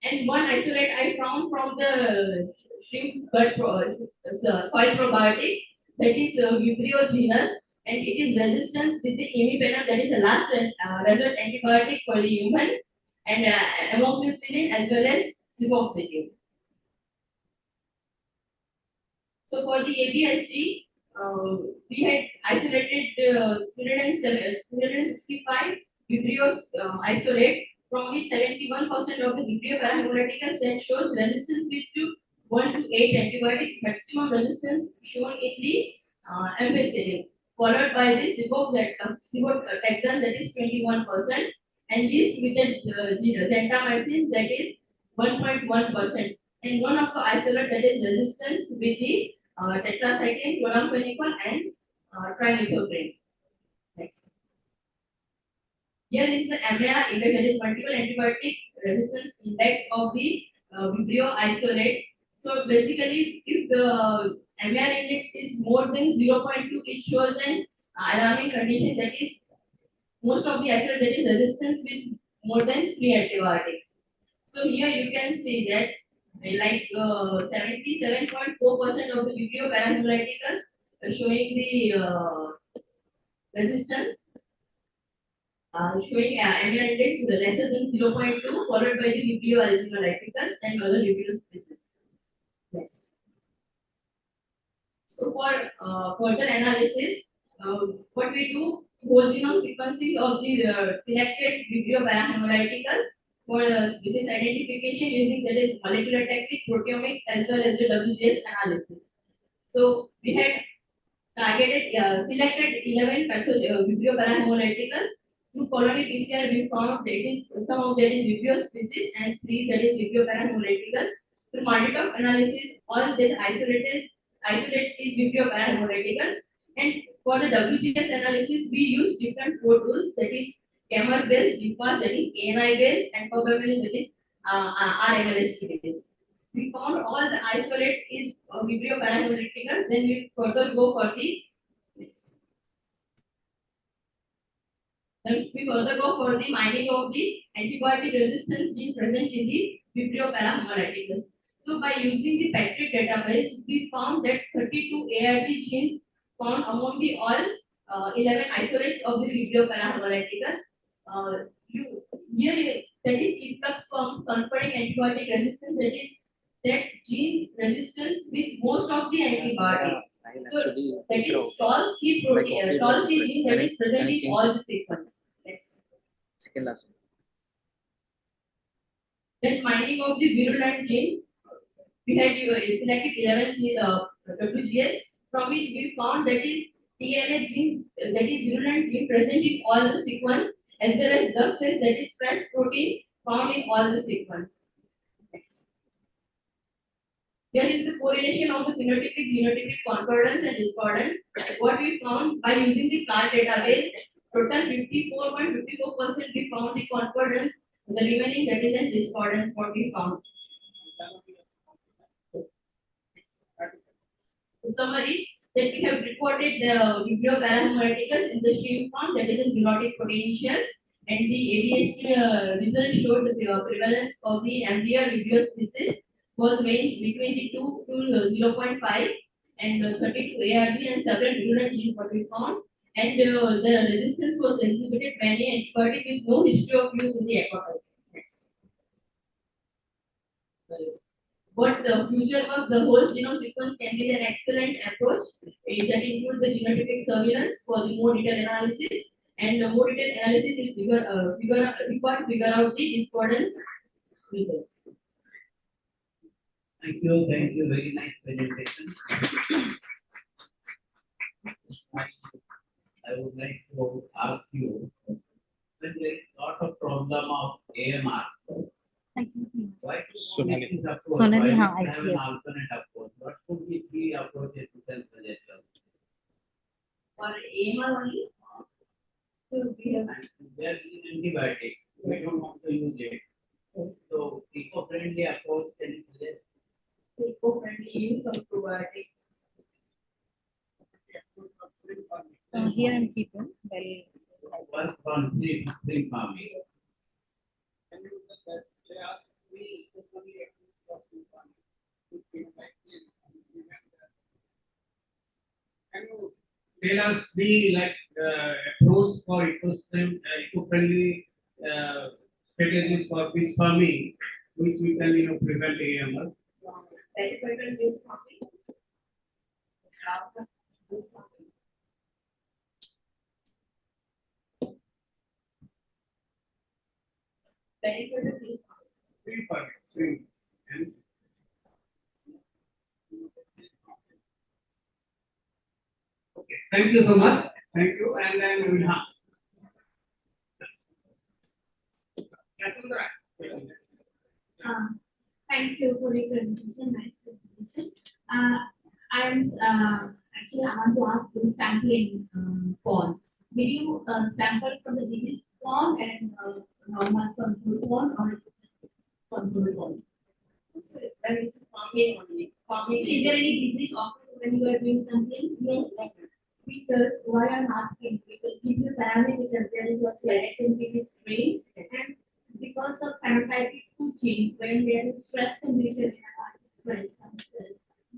And one isolate I found from the shrimp gut soil probiotic, that is Vibrio genus, and it is resistant with the imipenem, that is the last resort antibiotic for the human, and amoxicillin as well as cefoxitin. So for the ABST, we had isolated 365 Vibrio isolate, from which 71% of the Vibrio parahemolyticus that shows resistance with 1 to 8 antibiotics, maximum resistance shown in the ampicillin, followed by the cifotaxan that is 21%, and least with the gentamicin that is 1.1%, and one of the isolate that is resistance with the tetracycline, chloramphenicol, and trimethoprim. Next. Here is the MAR index, that is multiple antibiotic resistance index of the Vibrio isolate. So basically, if the MAR index is more than 0.2, it shows an alarming condition, that is most of the isolate that is resistance with more than 3 antibiotics. So here you can see that like 77.4% of the Vibrio parahemolyticus showing the resistance, showing MR index lesser than 0.2, followed by the Vibrio algemolyticus and other Vibrio species. Next. So for further analysis, what we do, whole genome sequencing of the selected Vibrio parahemolyticus for species identification using, that is molecular technique, proteomics, as well as the WGS analysis. So we had targeted, selected 11 Vibrio parahemolyticus. Through colony PCR, we found that is some of that is Vibrio species and 3 that is Vibrio parahemolyticus. Through multi-top analysis, all the isolates is Vibrio parahemolyticus. And for the WGS analysis, we use different 4 tools, that is Camera based, DFAST, that is ANI based, and probability, that is RMLST based. We found all the isolate is Vibrio parahemolyticus. Then we further go for the next. Then we further go for the mining of the antibiotic resistance gene present in the Vibrio parahemolyticus. So by using the Patrick database, we found that 32 ARG genes found among the all 11 isolates of the Vibrio parahemolyticus. Here that is efflux from conferring antibiotic resistance, that is that gene resistance with most of the antibiotics. So that is tall C protein, tall C gene that is present in all the sequence. Next. Second last. Then mining of the virulent gene, we had selected 11 WGS, from which we found that is DNA gene, that is virulent gene present in all the sequence, as well as the cells, that is stress protein found in all the sequence. Next. There is the correlation of the phenotypic, genotypic concordance and discordance. What we found by using the plant database, total 54.54% we found the concordance, the remaining that is the discordance what we found. Summary that we have reported the Vibrio paramolecules in the stream form, that is a zoonotic potential, and the ABS results showed the prevalence of the embryo Vibrio species was ranged between the 2 to 0.5 and 32 ARG and several virulent genes what we found, and the resistance was exhibited many antibiotic with no history of use in the aquaculture. Next. But the future work, the whole genome sequence can be an excellent approach that includes the genotypic surveillance for the more detailed analysis, and the more detailed analysis is required to figure out the discordance results. Thank you, very nice presentation. I would like to ask you, when there is lot of problem of AMR, why Sonali, why I have see an it. alternate approach? What could be three approaches you can suggest us? For AMR only, so we have We are using antibiotics. We don't want to use it. So, eco-friendly approach can you suggest? eco-friendly use of probiotics. Here I'm keeping. Well, Work on spring farming. Can you tell us the approach for eco-friendly strategies for fish farming, which we can prevent AMR? Beneficial use farming. Beneficial use Spring farming, spring. And okay, thank you so much. Thank you, and then we will have. Cassandra. Thank you for the presentation. Nice presentation. Actually, I want to ask you sampling form. Will you sample from the disease form and normal control form or control form? So that is farming only. Farming Is there any disease occurred when you are doing sampling? Yes. Because why I'm asking, because if you parameters, there is a SNP strain, and because of phenotypic switching, when there is stress condition in a stress,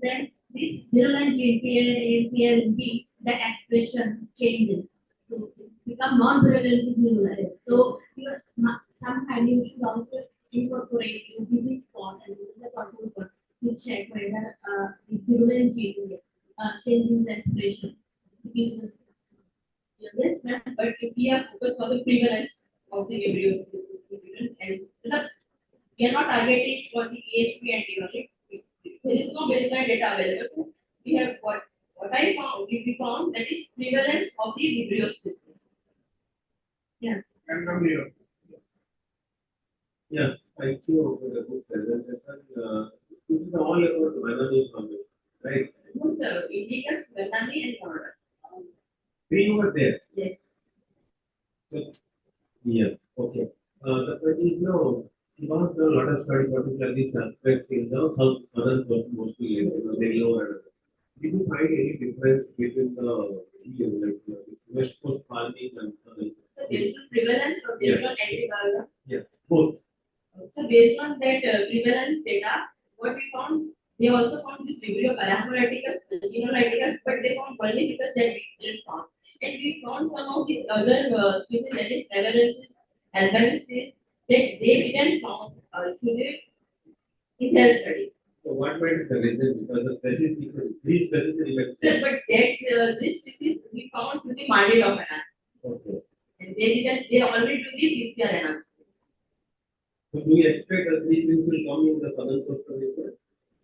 then this virulent gene PLB, the expression changes. So it become non-virulent virulent. So sometimes you should also incorporate in disease form and the control form to check whether the virulent gene is changing the expression. Yes, ma'am, but we are focused on the prevalence of the Vibrio species, and we are not targeting for the AHP antibiotic. There is no baseline data available, so we have what I found. We found that is prevalence of the Vibrio species. Yeah. And from here. Yeah, thank you for the good presentation. This is all about vanillin farming, right? No, sir, it becomes Melanie and Florida. We were there. Yes. So, yeah, okay. The point is now, she was a lot of study, particularly suspects in the southern coast, mostly Delhi and did you find any difference between this west coast farming and southern? So based on prevalence or based on antibiotic? Yeah, both. So based on that prevalence data, what we found, they also found this Vibrio paramolecules, genolyticals, but they found only because that we didn't found. And we found some of the other species, that is albanensis, that they didn't found in their study. So what might be the reason? Because the species, these species remain Sir, but that this species we found through the mandate of analysis. Okay. And they already do the PCR analysis. So do you expect that these things will come in the southern coast of India?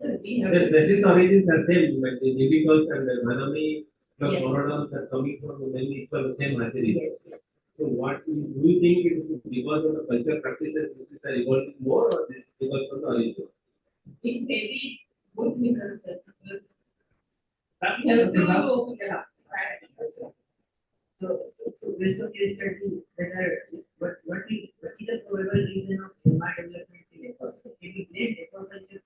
Yes, Yes, basis origins are same, but the Nibicus and the Manami plus Yes. Morodons are coming from many equal the same hatcheries. Yes, yes. So what do you think it is because of the culture practices this are evolving more or this is because of the origin? It may be both reasons. That's You have to okay, open it up. So, based on case study, whether what is the probable reason of human development in aquaculture? Can you blame aquaculture?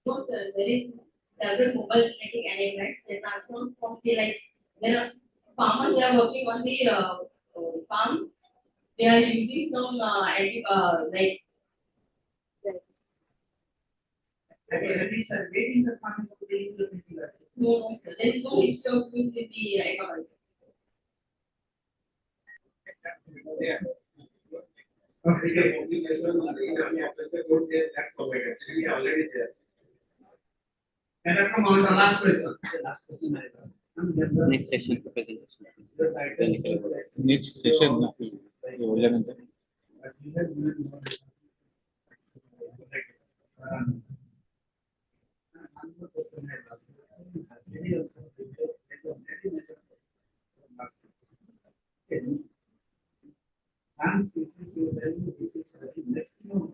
No, sir, there is several mobile genetic enablements that transform from the like there are farmers who are working on the farm. They are using some like Have you surveyed in the farming of the development? no, sir, there is no history of this in the agriculture. Already there. And I come on the last question. Next session presentation. Next session. And CCC value is maximum.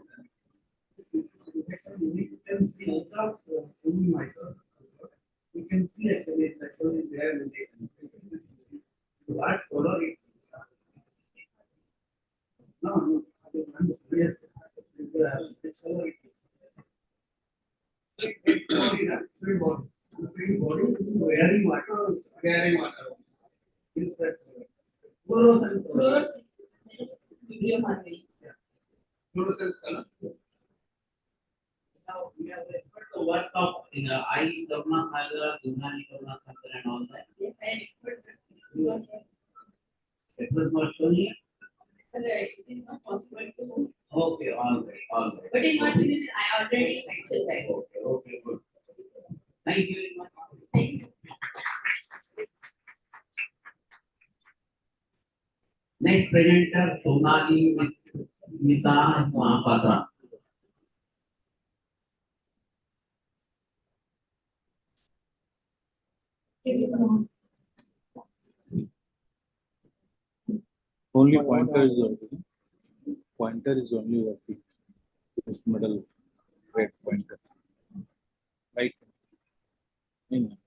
We can see without seeing microscope. We can see actually maximum there in the what color it is. No, yes, which color it is. Free body, wearing water, is that fluorescent color. Vibrio harmony. Fluorescent color. Now we have referred the work of in I Karuna Sagar, Yunani Karuna Sagar and all that. Yes, I referred to It was not shown here. sir, it is not possible to. Okay, all right. But in what this is I already mentioned that. Okay, good. Thank you very much. Thank you. Next presenter, Sonali Smita Mahapatra. Only pointer is working. Pointer is only working. This middle red pointer. Right. In.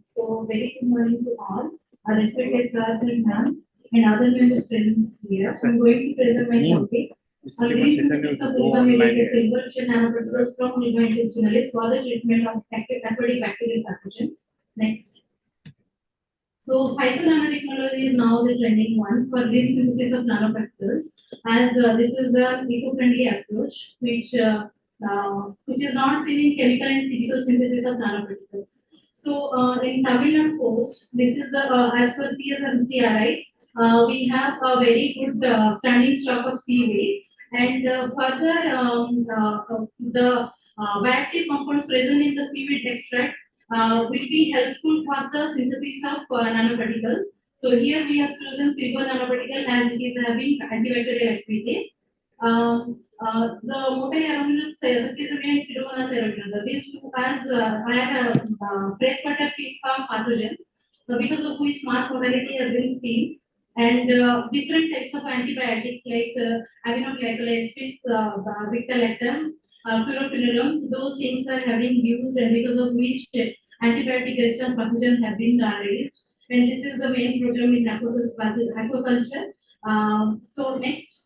So very good morning to all. Our respected sirs and ma'ams and other members present here. I'm going to present my topic. On green synthesis of vulva-mediated silver nanoparticles from vulva intestinalis for the treatment of aquatic bacterial pathogens. Next. So nanotechnology is now the trending one for green synthesis of nanoparticles, as this is the eco-friendly approach which is not seen in chemical and physical synthesis of nanoparticles. So in Tamil Nadu coast, this is the as per CSMCRI, we have a very good standing stock of seaweed, and further the bioactive compounds present in the seaweed extract will be helpful for the synthesis of nanoparticles. So here we have chosen silver nanoparticle as it is having antibacterial activities. The motile aromatase certificate and pseudomonas aerogenes. These two as freshwater fish farm pathogens, because of which mass mortality has been seen, and different types of antibiotics like aminoglycolates, beta-lactams, fluoroquinolones, those things are having used, and because of which antibiotic resistant pathogens have been raised. And this is the main program in aquaculture. So next.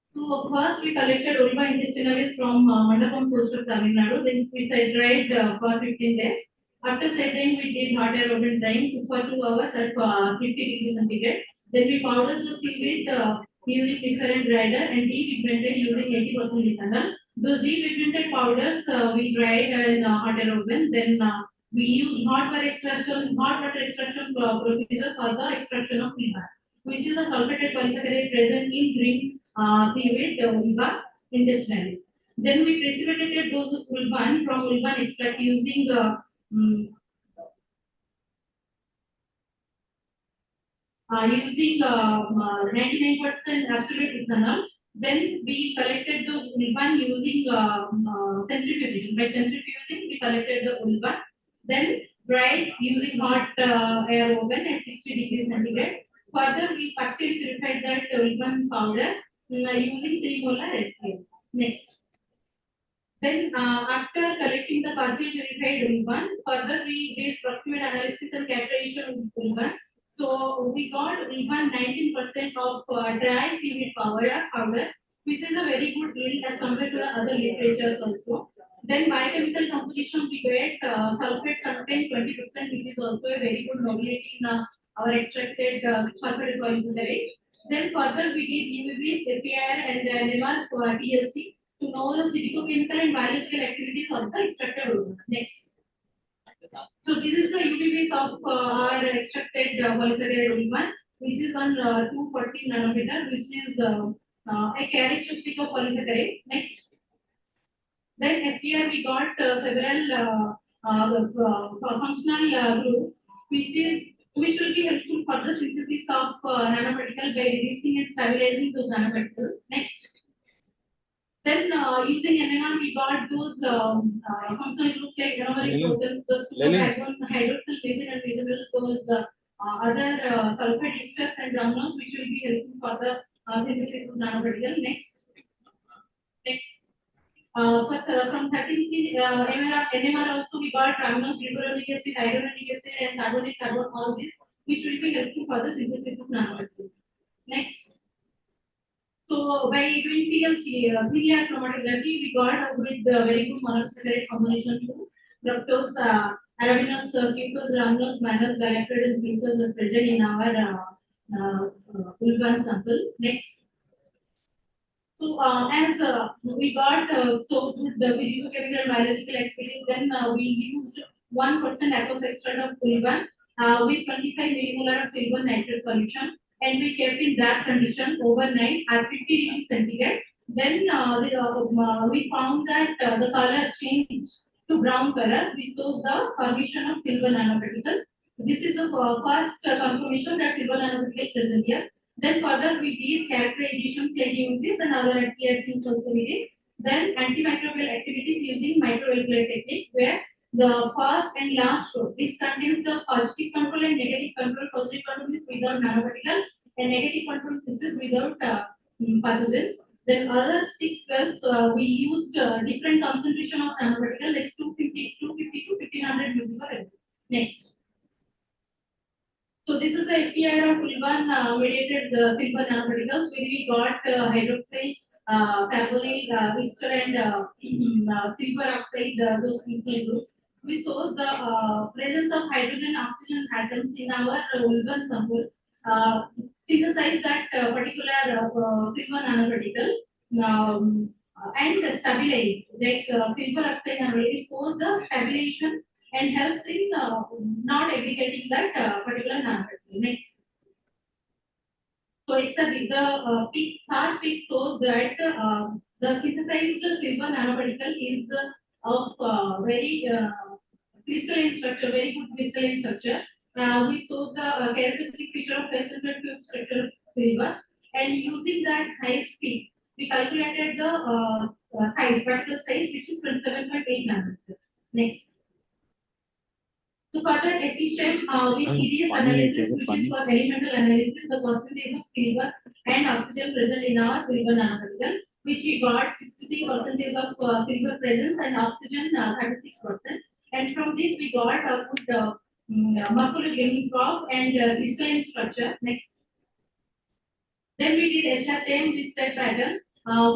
So first we collected vulva intestinalis from Mandapam coast of Tamil Nadu. Then we side dried for 15 days. After side drying, we did hot air oven drying for 2 hours at 50 degrees centigrade. Then we powdered the seaweed using mixer and grinder and depigmented using 80% ethanol. Those depigmented powders we dried in hot air oven. Then we used hot water extraction procedure for the extraction of vulva, which is a sulfated polysaccharide present in green seaweed vulva intestinalis. Then we precipitated those vulvan from vulvan extract using using 99% absolute ethanol. Then we collected those ulvan using centrifugation. By centrifuging, we collected the ulvan. Then dried using hot air oven at 60 degrees centigrade. Further, we partially purified that ulvan powder using 3 molar SCM. Next. Then, after collecting the partially purified ulvan, further we did proximate analysis and characterization of ulvan. So we got ulvan 19% of dry seaweed powder, which is a very good yield as compared to the other literatures also. Then biochemical composition we get sulfate content 20%, which is also a very good nobility in our extracted sulfate polysaccharide. Then further we did UVBs, APR and NMR TLC to know the physicochemical and biological activities of the extracted organism. Next. So this is the UVBs of our extracted polysaccharide ulvan, which is on 240 nanometer, which is a characteristic of polysaccharide. Next. Then here we got several functional groups, which will be helpful for the synthesis of nanoparticles by reducing and stabilizing those nanoparticles. Next. Then using NMR, we got those functional groups like anomalic protons, the supercarbon, hydroxyl, methane, and methanol, those other sulfate esters and granulons, which will be helpful for the synthesis of nanoparticle. Next. From 13C NMR also we got trimose, glycerolic acid, hyaluronic acid, and carbonic carbon, all this, which will be helpful for the synthesis of nanoparticles. Next. So by doing TLC, linear chromatography, we got with very good monosaccharide combination to fructose, arabinose, glucose, rhamnose, mannose, galactose, and glucose was present in our ulvan sample. Next. So as we got so good the physicochemical and biological activities, then we used 1% aqueous extract of ulvan with 25 millimolar of silver nitrate solution, and we kept in that condition overnight at 50 degrees centigrade. Then we found that the color changed to brown color. This shows the formation of silver nanoparticle. This is the first confirmation that silver nanoparticle is present here. Then further we did characterizations like UVs and other APR things also we did. Then antimicrobial activities using microalgae technique, where the first and last row, this contains the positive control and negative control. Positive control is without nanoparticle and negative control is without pathogens. Then other 6 wells we used different concentration of nanoparticle, like 250 to 1500 mg per ml. Next. So this is the FPR of ulvan mediated silver nanoparticles, where we got hydroxide, carbonyl, ester, and silver oxide, those functional groups. We saw the presence of hydrogen oxygen atoms in our ulvan sample. Synthesize that particular silver nanoparticle and stabilize, like silver oxide nanoparticle. It shows the stabilization and helps in not aggregating that particular nanoparticle. Next. So it's the peak SAR peak shows that the synthesized silver nanoparticle is of very crystalline structure, very good crystalline structure. We saw the characteristic feature of concentrated tube structure of silver, and using that high speed, we calculated the size, particle size, which is 27.8 nanometer. Next. So further efficient with EDS analysis, which is for elemental analysis, the percentage of silver and oxygen present in our silver nanoparticle, which we got 63% of silver presence and oxygen 36%. And from this we got a good morphology crop and crystalline structure. Next. Then we did SRTM with set pattern,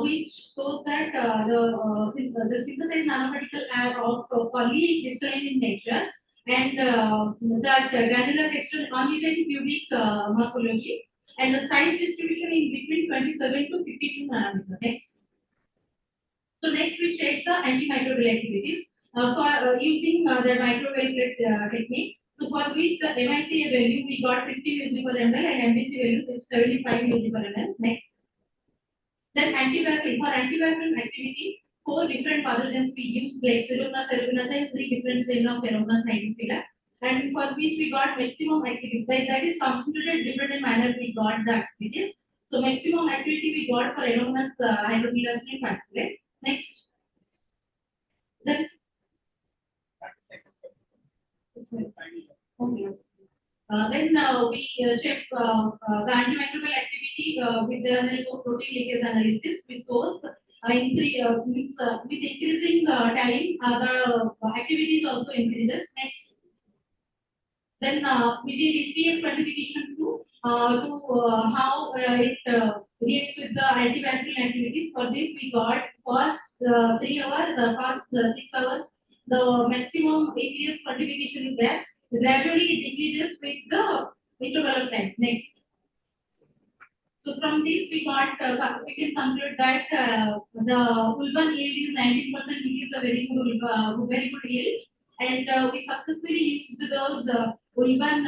which shows that the synthesized nanoparticle are of polycrystalline in nature, and that granular texture uneven cubic morphology, and the size distribution in between 27 to 52 nanometer. Next. So next we check the antimicrobial activities for using the microalgae technique. So for which the MICA value we got 50 mg per ml and MBC value is 75 mg per ml. Next. Then antibacterial, for antibacterial activity, 4 different pathogens we use, like Pseudomonas aeruginosa, 3 different strains of Pseudomonas nidophila, and for which we got maximum activity. That is concentrated different manner we got the activities. So maximum activity we got for enormous hydroxyl phosphate. Next. Then. Okay. Then we check the antimicrobial activity with the help of protein linkage analysis. We shows with increasing time, the activities also increases. Next. Then we did EPS quantification to how it reacts with the antibacterial activities. For this, we got first 3 hours, first 6 hours. The maximum EPS quantification is there. Gradually, it decreases with the interval of time. Next. So from this, we can conclude that the Ulvan yield is 19%, which is a very good yield. And we successfully used those Ulvan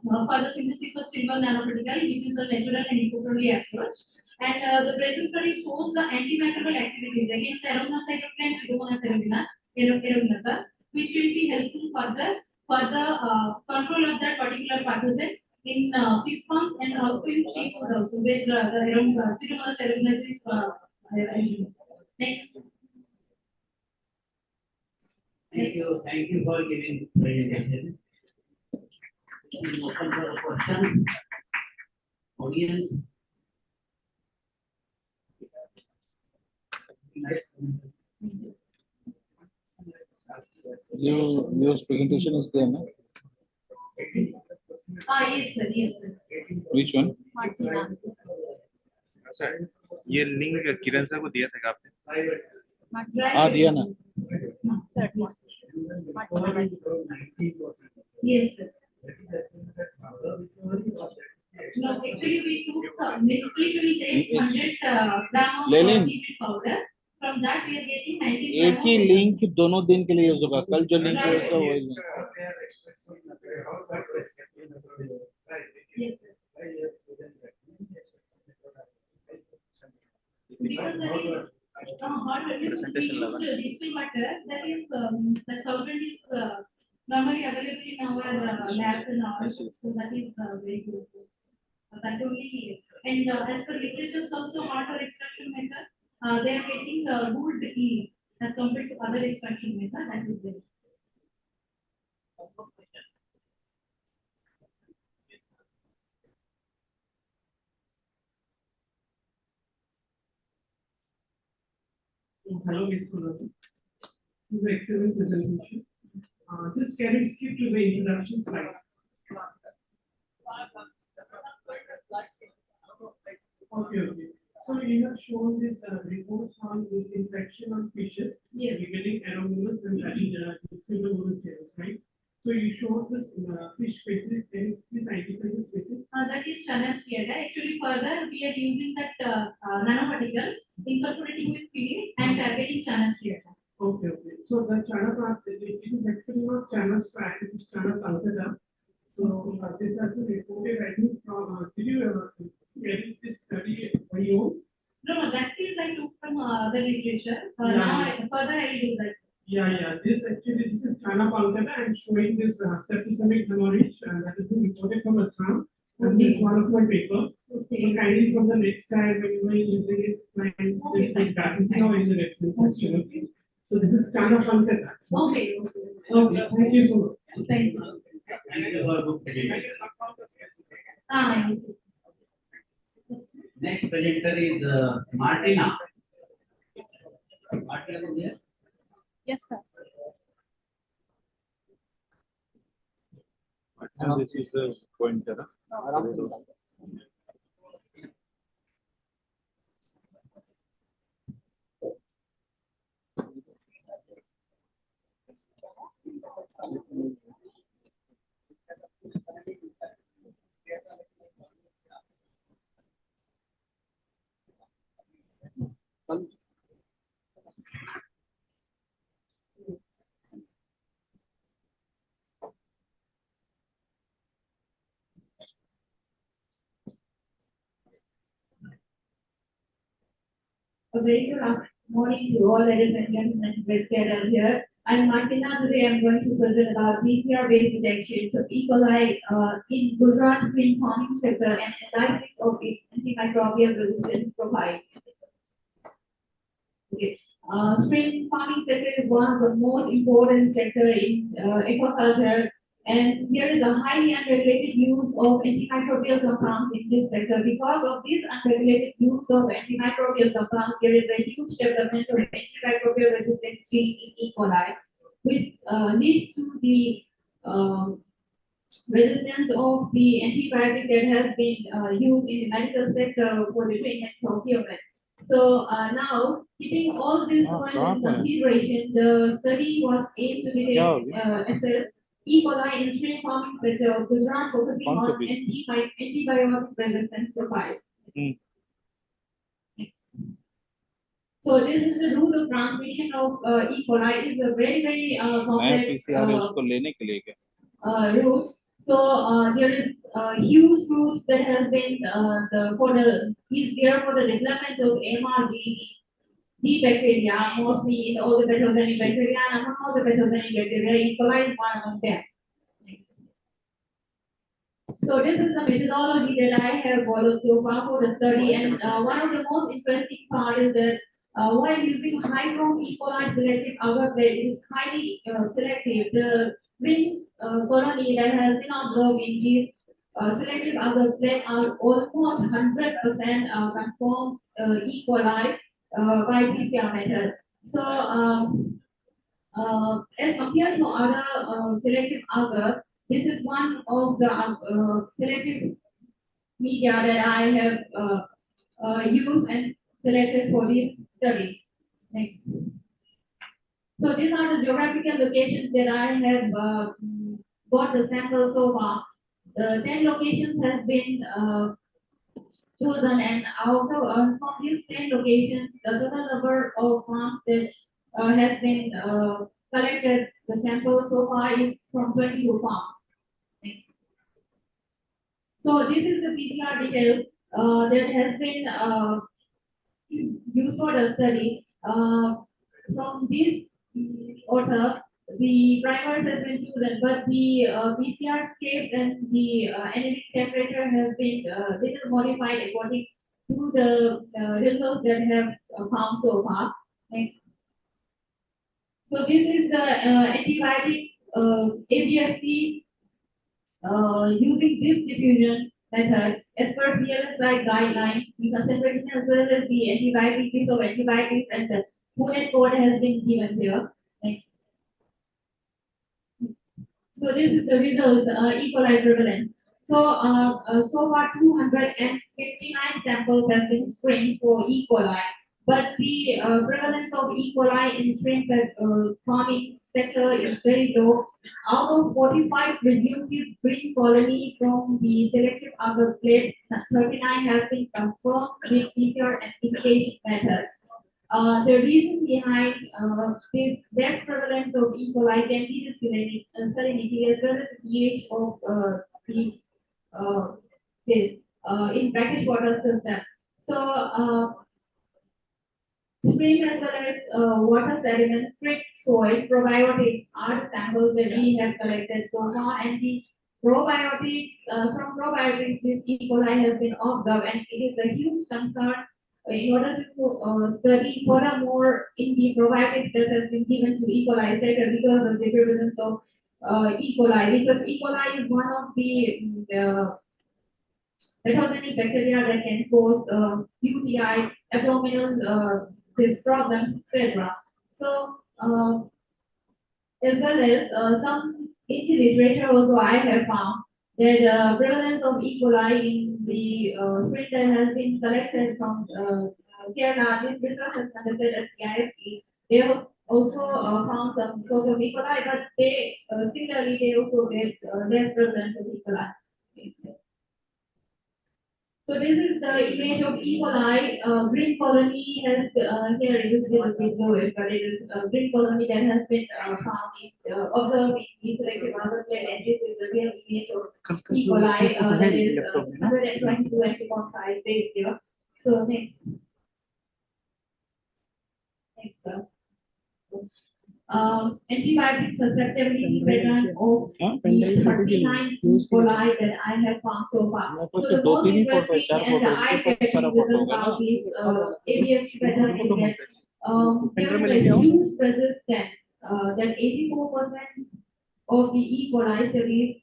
for the synthesis of silver nanoparticle, which is a natural and eco-friendly approach. And the present study shows the antimicrobial activities against Aeromonas cytokine, Pseudomonas aeruginosa, which will be helpful for the control of that particular pathogen in fish farms and also in seafood also, where the Pseudomonas aeruginosa is next. Thank you for giving presentation. Open for questions. Audience. Nice. Your presentation is there, no? Yes, sir. Yes, sir. Which one? Sir ये link किरण sir को दिया था क्या आपने? हाँ दिया ना. Yes, sir. No, actually we took mixed we take 100 gram of pigment powder. From that we are getting 90 एक ही लिंक दोनों दिन के लिए यूज होगा. कल जो लिंक है वैसा वही. Because there is hot distill matter that is that solvent is normally available in our labs and all, so that is very good. That only and as per literature also water extraction method, they are getting good yield as compared to other extraction method. That is very. Hello, Ms. Kunal. This is an excellent presentation. Just can you skip to the introduction slide? Okay. So you have shown this reports on this infection on fishes, revealing anomalies and pseudomonas cells, right? So you showed this fish species. Can you please identify the species? That is Chanasphere. Actually, further we are using that nanoparticle, incorporating with feed and targeting Chanasphere. Okay. So the Chana part, it is actually not Chana strand, it is Chana pancada. So this has been reported, I think, from, did you get this study by you? No, that is I took from the literature. Now further I will do that. Yeah. This is Chana pancada and showing this septicemic hemorrhage that has been reported from Assam. And this is one of my paper. So kindly from the next time when you are using it, like that is now in the reference section. Okay. So this is Chana pancada. Okay. Thank you so much. Thank you. Thank you for good presentation. Next presenter is Martina. Martina is there? Yes, sir. This is the pointer. A very good morning to all ladies and gentlemen with Kerala here. I'm Martina. Today I'm going to present about PCR-based detections of E. coli in Gujarat shrimp farming sector and analysis of its antimicrobial resistance profile. Okay. Shrimp farming sector is one of the most important sector in aquaculture, and there is a highly unregulated use of antimicrobial compounds in this sector. Because of this unregulated use of antimicrobial compounds, there is a huge development of antimicrobial resistant gene in E. coli, which leads to the resistance of the antibiotic that has been used in the medical sector for the treatment of humans. So now, keeping all these points in consideration, the study was aimed to assess E. coli in shrimp farming sector of Gujarat, focusing on antibiotic resistance profile. So this is the route of transmission of E. coli. It's a very complex route. So there is huge roots that has been is there for the development of MRG, the bacteria, mostly in all the pathogenic bacteria, and among all the pathogenic bacteria, E. coli is one among them. So this is the methodology that I have followed so far for the study, and one of the most interesting part is that while using high chrome E. coli selective agar plate, it is highly selective. The ring colony that has been observed in these selective agar plate are almost 100% confirmed E. coli by PCR method. So as compared to other selective agar, this is one of the selective media that I have used and selected for this study. Next. So these are the geographical locations that I have got the sample so far. 10 locations has been chosen, and out of from these 10 locations, the total number of farms that has been collected, the sample so far is from 22 farms. Next. So this is the PCR details that has been used for the study. From this author, the primers has been chosen, but the PCR scales and the analytic temperature has been little modified according to the results that have found so far. Next. So this is the antibiotics ABST using this diffusion method as per CLSI guidelines. The concentration as well as the antibiotic piece of antibiotics and the unit code has been given here. Next. So this is the result, E. coli prevalence. So so far 259 samples has been screened for E. coli, but the prevalence of E. coli in shrimp farming sector is very low. Out of 45 presumptive green colony from the selective agar plate, 39 has been confirmed with PCR amplification method. The reason behind this less prevalence of E. coli can be the salinity as well as the pH of the this in brackish water system. So stream as well as water sediments, creek soil, probiotics are the samples that we have collected so far, and the probiotics from probiotics this E. coli has been observed, and it is a huge concern in order to study furthermore in the probiotics that has been given to E. coli sector because of the prevalence of E. coli, because E. coli is one of the pathogenic bacteria that can cause UTI, abdominal these problems, etc. So as well as some in the literature also I have found that the prevalence of E. coli in the spring that has been collected from Kerala, this research is conducted at CIFT. They have also found some sort of E. coli, but they similarly they also get less prevalence of E. coli. So this is the image of E. coli. Green colony has here it is a little bit bluish, but it is a green colony that has been found observed in the selective agar plate, and this is the real image of E. coli that is 122 antibody size base here. So next. Next, antibiotic susceptibility pattern of the 39 E. coli that I have found so far. So the most interesting and the eye-catching result about this ABSC pattern is that there is a huge persistence that 84% of the E. coli series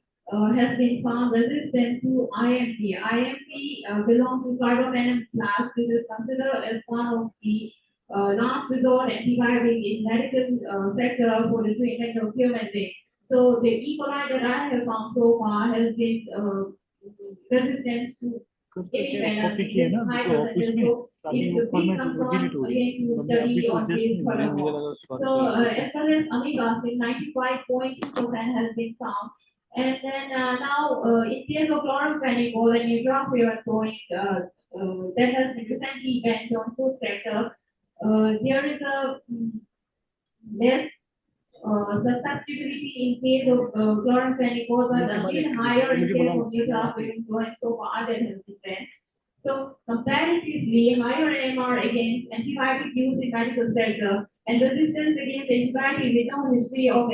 has been found resistant to IMP. IMP belongs to carbapenem class, which is considered as one of the last resort antibiotic in medical sector for the treatment of human being. So the E. coli that I have found so far has been resistant to any venom in high percentage. So it's a big concern again to study on this furthermore. So as far as amic acid, 95.2% has been found. And then now, in case of chloramphenicol and nutrafluorotoin, that has been recently banned on food sector, there is a less susceptibility in case of chloramphenicol, but a bit higher in case of nutrafluorotoin. So far, that has been banned. So comparatively higher MR against antibiotic use in medical sector and resistance against antibiotic with no history of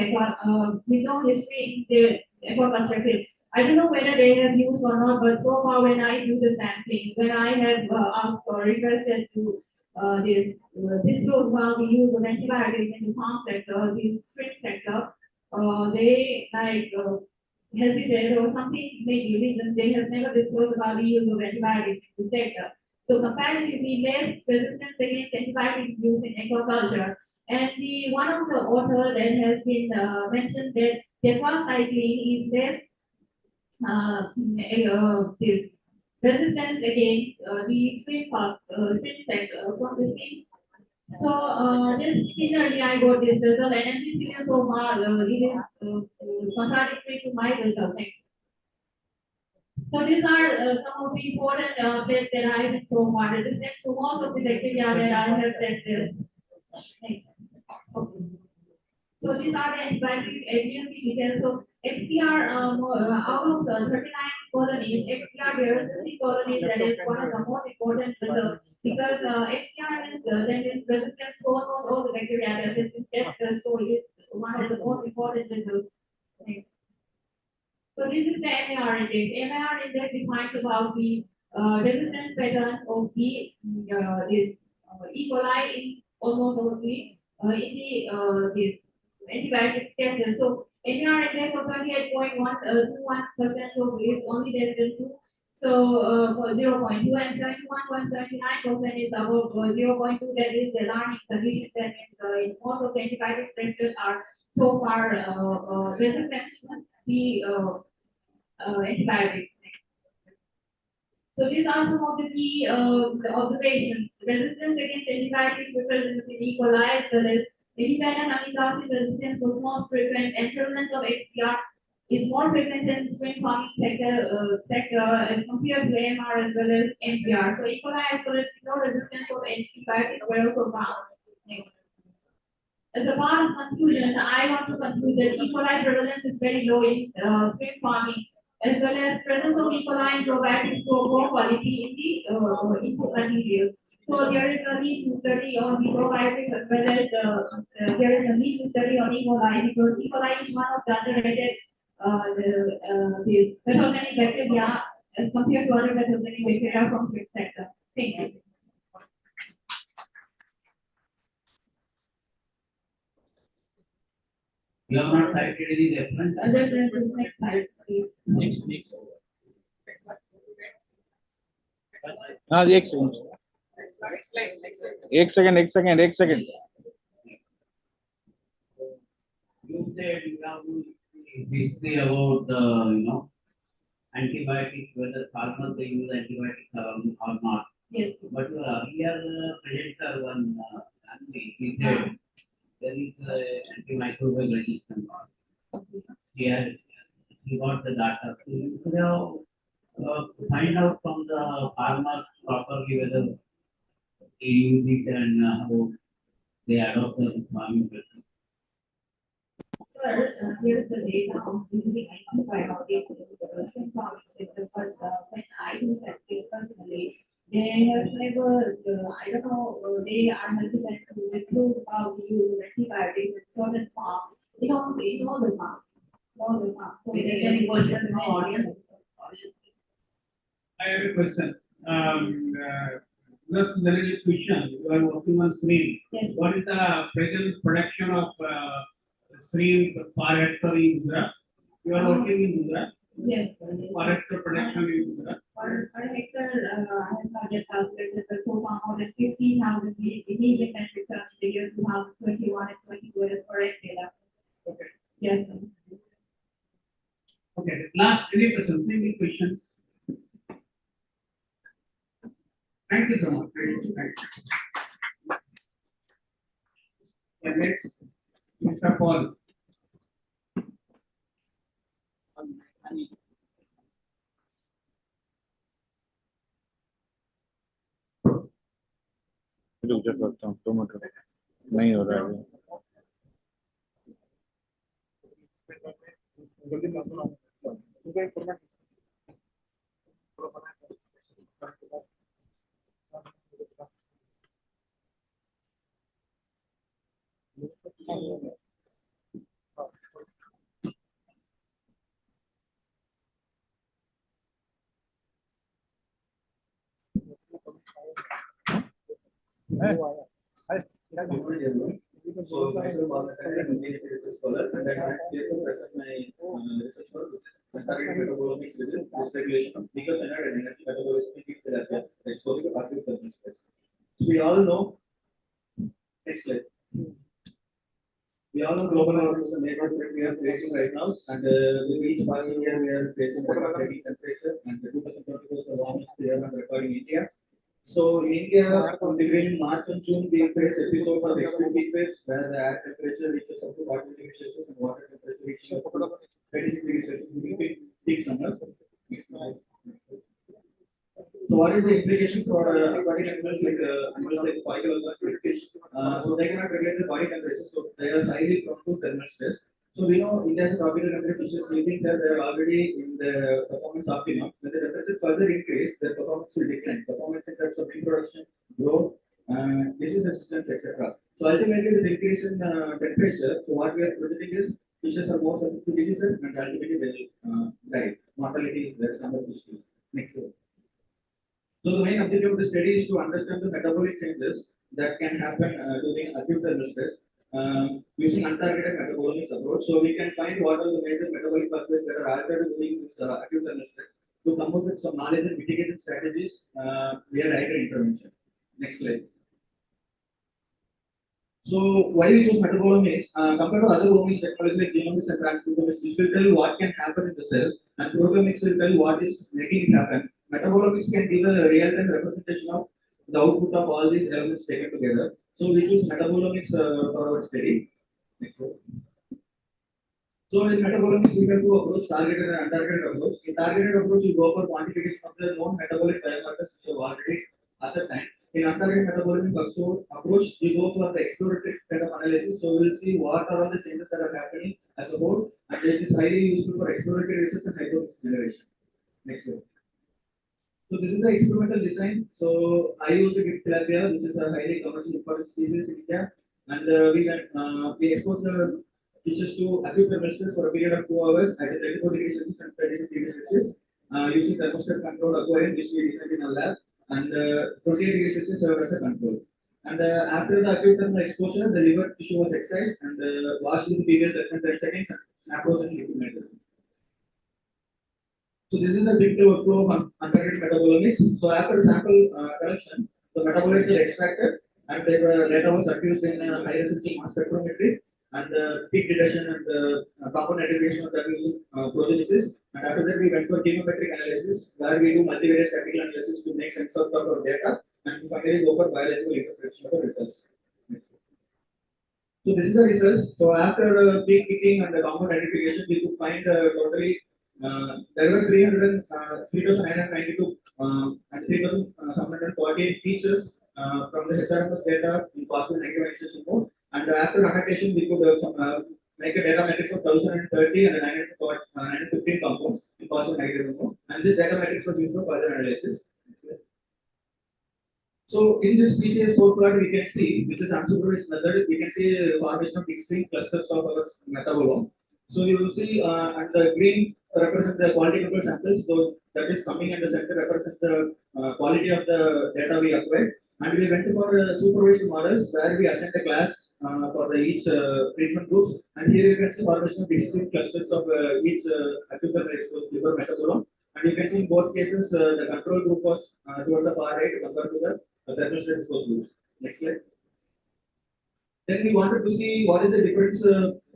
with no history in the aquaculture field. I don't know whether they have used or not, but so far when I do the sampling, when I have asked or requested to disclose about the use of antibiotics in the farm sector, the shrimp sector, they hesitate or something maybe reason they have never disclosed about the use of antibiotics in the sector. So comparatively less resistance against antibiotics used in aquaculture. And the one of the author that has been mentioned that tetracycline is less this resistance against the shrimp sector from the same. So this similarly I got this result and this so far it is contradictory to my result. Next. So these are some of the important tests that I have so far. Resistant to most of the bacteria that I have tested. Next. Okay. So these are the antibiotic agency details. So XTR out of the 39 colonies, XTR there is 60 colonies that is one of the most important results because XTR is then is resistance to almost all the bacteria that is tested. So it is one of the most important results. Next. So this is the MAR index. MAR index defines about the resistance pattern of the this E. coli in almost all the in the this antibiotic cases. So MAR index of 28.121% of is only less than 2. So for 0.2 and 71.79% is above 0.2. That is the alarming condition. That means most of the antibiotic resistance are so far resistant to the antibiotics. So these are some of the key observations. Resistance against antibiotics represents in E. coli as well as independent amic acid resistance was most frequent and prevalence of XTR is more frequent in the swim farming sector as compared to AMR as well as MPR. So E. coli as well as no resistance of antibiotics were also found. Next. As a part of conclusion, I want to conclude that E. coli prevalence is very low in swim farming, as well as presence of E. coli and probiotics for poor quality in the input material. So there is a need to study on the probiotics as well as there is a need to study on E. coli because E. coli is one of the underrated the pathogenic bacteria as compared to other pathogenic bacteria from swim sector. Thank you. You have not cited any reference. Next slide, please. हाँ एक second एक second You said you have history about antibiotics, whether farmers they use antibiotics or not. Yes. But earlier presenter one he said there is antimicrobial resistance. Here he got the data. So you could have find out from the farmers properly whether they use it and how they adopt the farming practice. Sir, here's the data of using antibiotics in the farming sector, but when I do sampling personally, They have never, I don't know, they are hesitant to disclose about the use of antibiotics in certain farms. In all the farms, all the farms. So they can go to the audience. I have a question. Just there is a question. You are working on shrimp. Yes. What is the present production of shrimp per hectare in Gujarat? You are working in Gujarat. Yes. Per hectare production in Gujarat. Per hectare, I have target calculated so far more than 15,000 immediate metric tons in the year 2021 and 22 as correct data. Okay. Yes, sir. Okay. Last any questions? Any questions? Thank you so much. Thank you. Thank you. And next, Mr. Paul. रुक जा सकता हूँ 2 minute नहीं हो रहा है So myself, I'm a research scholar, and I am here to present my research work, which is targeted metabolomics, which is dysregulation, because energy metabolism is exposed to active thermal stress. So we all know. Next slide. We all know global warming is a major threat we are facing right now, and with each passing year we are facing record-breaking temperature, and 2020 was the warmest year on record in India. So in India, between March and June, we face episodes of extreme heat waves where the air temperature reaches up to 40 degrees Celsius and water temperature reaches up to 36 degrees Celsius during peak summer. So what is the implications for aquatic animals like aquaculture, like fish? So they cannot regulate the body temperature, so they are highly prone to thermal stress. So we know India has a tropical country, fishes sleeping there, they are already in the performance optimum. When the temperature further increase, their performance will decline. Performance in terms of reproduction, growth, disease resistance, etc. So ultimately, with increase in temperature, so what we are predicting is fishes are more susceptible to diseases and ultimately they will die. Mortality is there, some of the issues. Next slide. So the main objective of the study is to understand the metabolic changes that can happen during acute thermal stress using untargeted metabolomics approach. So we can find what are the major metabolic pathways that are altered during this acute thermal stress to come up with some knowledge and mitigating strategies via dietary intervention. Next slide. So why we choose metabolomics compared to other omics technology like genomics and transcriptomics, which will tell you what can happen in the cell, and proteomics will tell you what is making it happen. Metabolomics can give a real-time representation of the output of all these elements taken together. So we choose metabolomics for our study. Next slide. So in metabolomics, we can do approach targeted and untargeted approach. In targeted approach, you go for quantification of the known metabolic biomarkers which have already ascertained. In untargeted metabolomic approach, we go for the exploratory kind of analysis. So we will see what are all the changes that are happening as a whole, and it is highly useful for exploratory research and hypothesis generation. Next slide. So this is the experimental design. So I used the gift tilapia, which is a highly commercially important species in India, and we expose the fishes to acute thermal stress for a period of 2 hours at 34 degrees Celsius and 36 degrees Celsius using thermostat controlled aquarium which we designed in our lab, and 28 degrees Celsius served as a control. And after the acute thermal exposure, the liver tissue was excised and washed with PBS less than 10 seconds and snap frozen liquid nitrogen. So this is the big workflow of untargeted metabolomics. So after sample collection, the metabolites are extracted and their data was accused in high resolution mass spectrometry and peak detection and compound identification of that using proteogenesis. And after that, we went for chemometric analysis where we do multivariate statistical analysis to make sense of our data and finally go for biological interpretation of the results. So this is the results. So after peak picking and the compound identification, we could find totally there were 3,992 and 3,748 features from the HRMS data in positive negative ionization mode. And after annotation, we could make a data matrix of 1,030 and 915 compounds in positive negative mode. And this data matrix was used for further analysis. So in this PCS4 plot, we can see, which is unsupervised method, we can see formation of distinct clusters of our metabolome. So you will see, and the green represent the quality control samples. So that is coming, and the center represents the quality of the data we acquired. And we went for supervised models where we assigned a class for the each treatment groups. And here you can see formation of distinct clusters of each acute exposed liver metabolome. And you can see in both cases, the control group was towards the far right compared to the thermostat exposed groups. Next slide. Then we wanted to see what is the difference,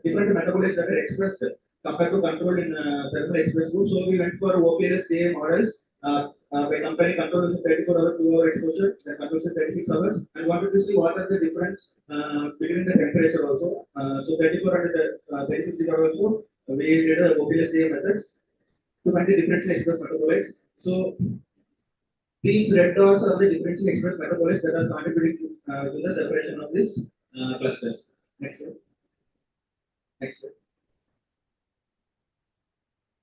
different metabolites that are expressed compared to control in thermal express group. So we went for OPLS DA models by comparing control is 34-hour, 2-hour exposure, then control is 36 hours, and wanted to see what are the difference between the temperature also. So 34 and 36 hours also, we did a OPLS DA methods to find the differentially expressed metabolites. So these red dots are the differentially expressed metabolites that are contributing to the separation of these clusters. Next slide. Next slide.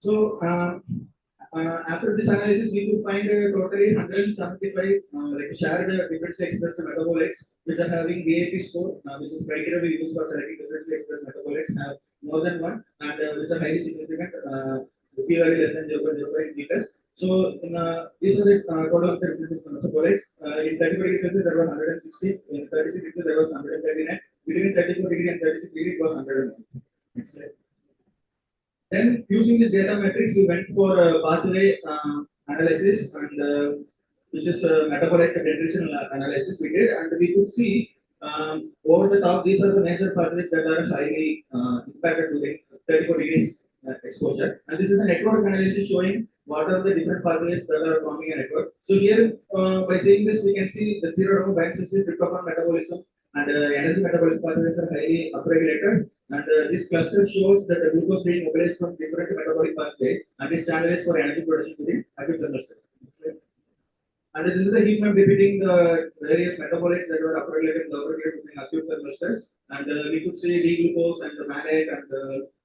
So after this analysis, we could find totally 175 like shared differentially expressed metabolites which are having VAP score, which is criteria we use for selecting differentially expressed metabolites, have more than one, and which are highly significant. P value less than 0.05 meters. So these are the total of the different metabolites. In 34 degrees Celsius there was 160. In 36 degrees there was 139. Between 34 degree and 36 degree it was 101. Next slide. Then using this data matrix, we went for pathway analysis, and which is metabolites and nutrition analysis we did, and we could see over the top these are the major pathways that are highly impacted during 34 degrees exposure. And this is a network analysis showing what are the different pathways that are forming a network. So here, by seeing this, we can see the zero biosynthesis, tryptophan metabolism, and energy metabolism pathways are highly upregulated. And this cluster shows that the glucose being mobilized from different metabolic pathway and is standardized for energy production within acute thermostats. And this is the heat map depicting the various metabolites that were upregulated and downregulated within acute thermostats. And we could see D-glucose and the mannate and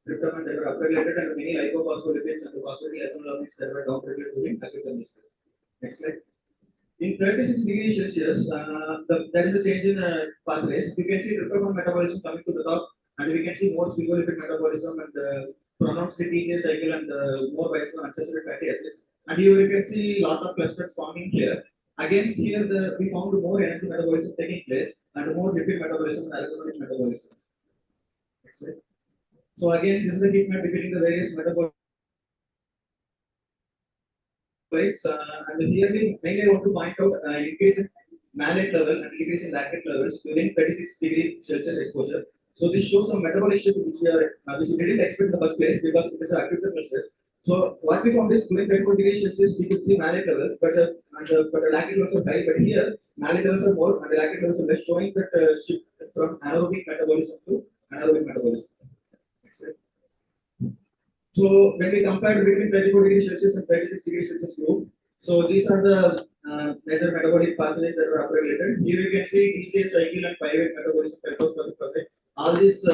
tryptophan that were upregulated, and many lipophospholipids and the phosphatic omics that were downregulated within acute thermostats. Next slide. In 36 degrees Celsius, there is a change in pathways. You can see tryptophan metabolism coming to the top, and we can see more sphingolipid metabolism and pronounced TCA cycle and more biaxial unsaturated fatty acids. And here you can see lot of clusters forming here. Again, here we found more energy metabolism taking place and more lipid metabolism and alcoholic metabolism. Next slide. So again, this is the heat map depicting the various metabolites. And here we mainly want to point out increase in mannate level and decrease in lactate levels during 36 degree Celsius exposure. So this shows some metabolic shift which we didn't expect in the first place because it is an acute thermostat. So what we found is during 34 degrees Celsius we could see mannate levels, but the lactate levels are high. But here mannate levels are more and the lactate levels are less, showing that shift from anaerobic metabolism to anaerobic metabolism. Next slide. So when we compare between 34 degrees Celsius and 36 degrees Celsius group, so these are the major metabolic pathways that were upregulated. Here you can see TCA cycle and pyruvate metabolism, perfect. All these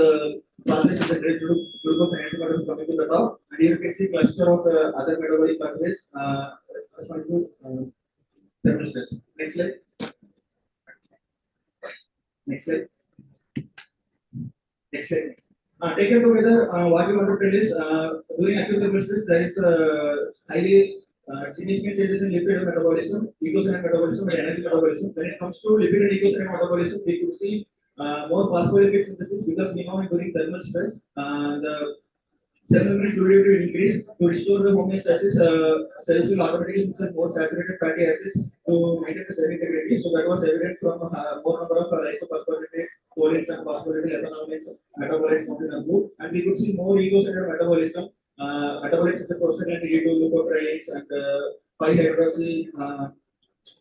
pathways are related to glucose and antimetabolism coming to the top, and here you can see cluster of other metabolic pathways corresponding to thermostats. Next slide. Next slide. Next slide. Taken together, what we want to tell is during acute thermostats there is highly significant changes in lipid metabolism, eicosanoid metabolism, and energy metabolism. When it comes to lipid and eicosanoid metabolism, we could see more phospholipid synthesis because we know during thermal stress the cell membrane fluidity will increase. To restore the homeostasis, cells will automatically insert more saturated fatty acids to maintain the cell integrity. So that was evident from more number of isophospholipid, cholines, and phospholipid ethanolics metabolites found in the group. And we could see more eicosanoid metabolism. Metabolites is the prostaglandin E2 leukotrienes and 5-hydroxy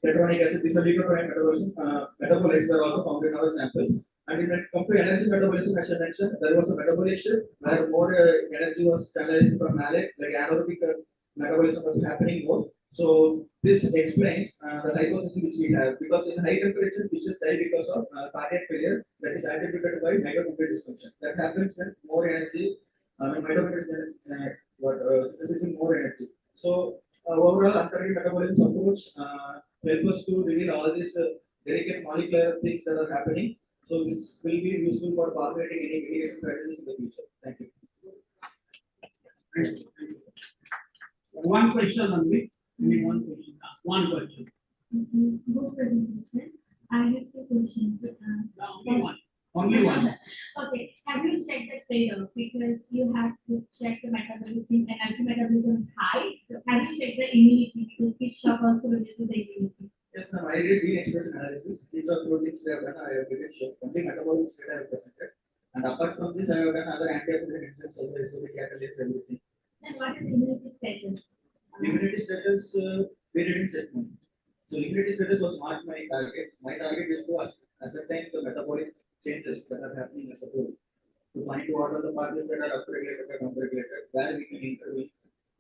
tetronic acid. These are leukotriene metabolism. Metabolites are also found in our samples. And when it comes to energy metabolism, as I mentioned, there was a metabolic shift where more energy was channelized from mallate, like anaerobic metabolism was happening more. So this explains the hypothesis which we have, because in high temperature fishes die because of cardiac failure that is attributed by mitochondrial dysfunction. That happens when more energy, mitochondria synthesizing more energy. So overall, alternative metabolism approach help us to reveal all these delicate molecular things that are happening. So this will be useful for formulating any mitigation strategies in the future. Thank you. One question only. Only one question. One question. Good presentation. I have two questions. Only one. Only one. Okay, have you checked the trailer? Because you have to check the metabolism, energy metabolism is high. Have you checked the immunity? Because it shock also related to the immunity. Yes, ma'am. I did gene expression analysis. Each of the proteins they have done, I have written show. Only metabolic state I have presented. And apart from this, I have done other antioxidant enzymes, other acidic catalysts, everything. Then what is immunity status? Immunity status, we didn't check. So immunity status was not my target. My target is to ascertain the metabolic changes that are happening as a whole. To find what are the pathways that are upregulated or downregulated, where we can intervene.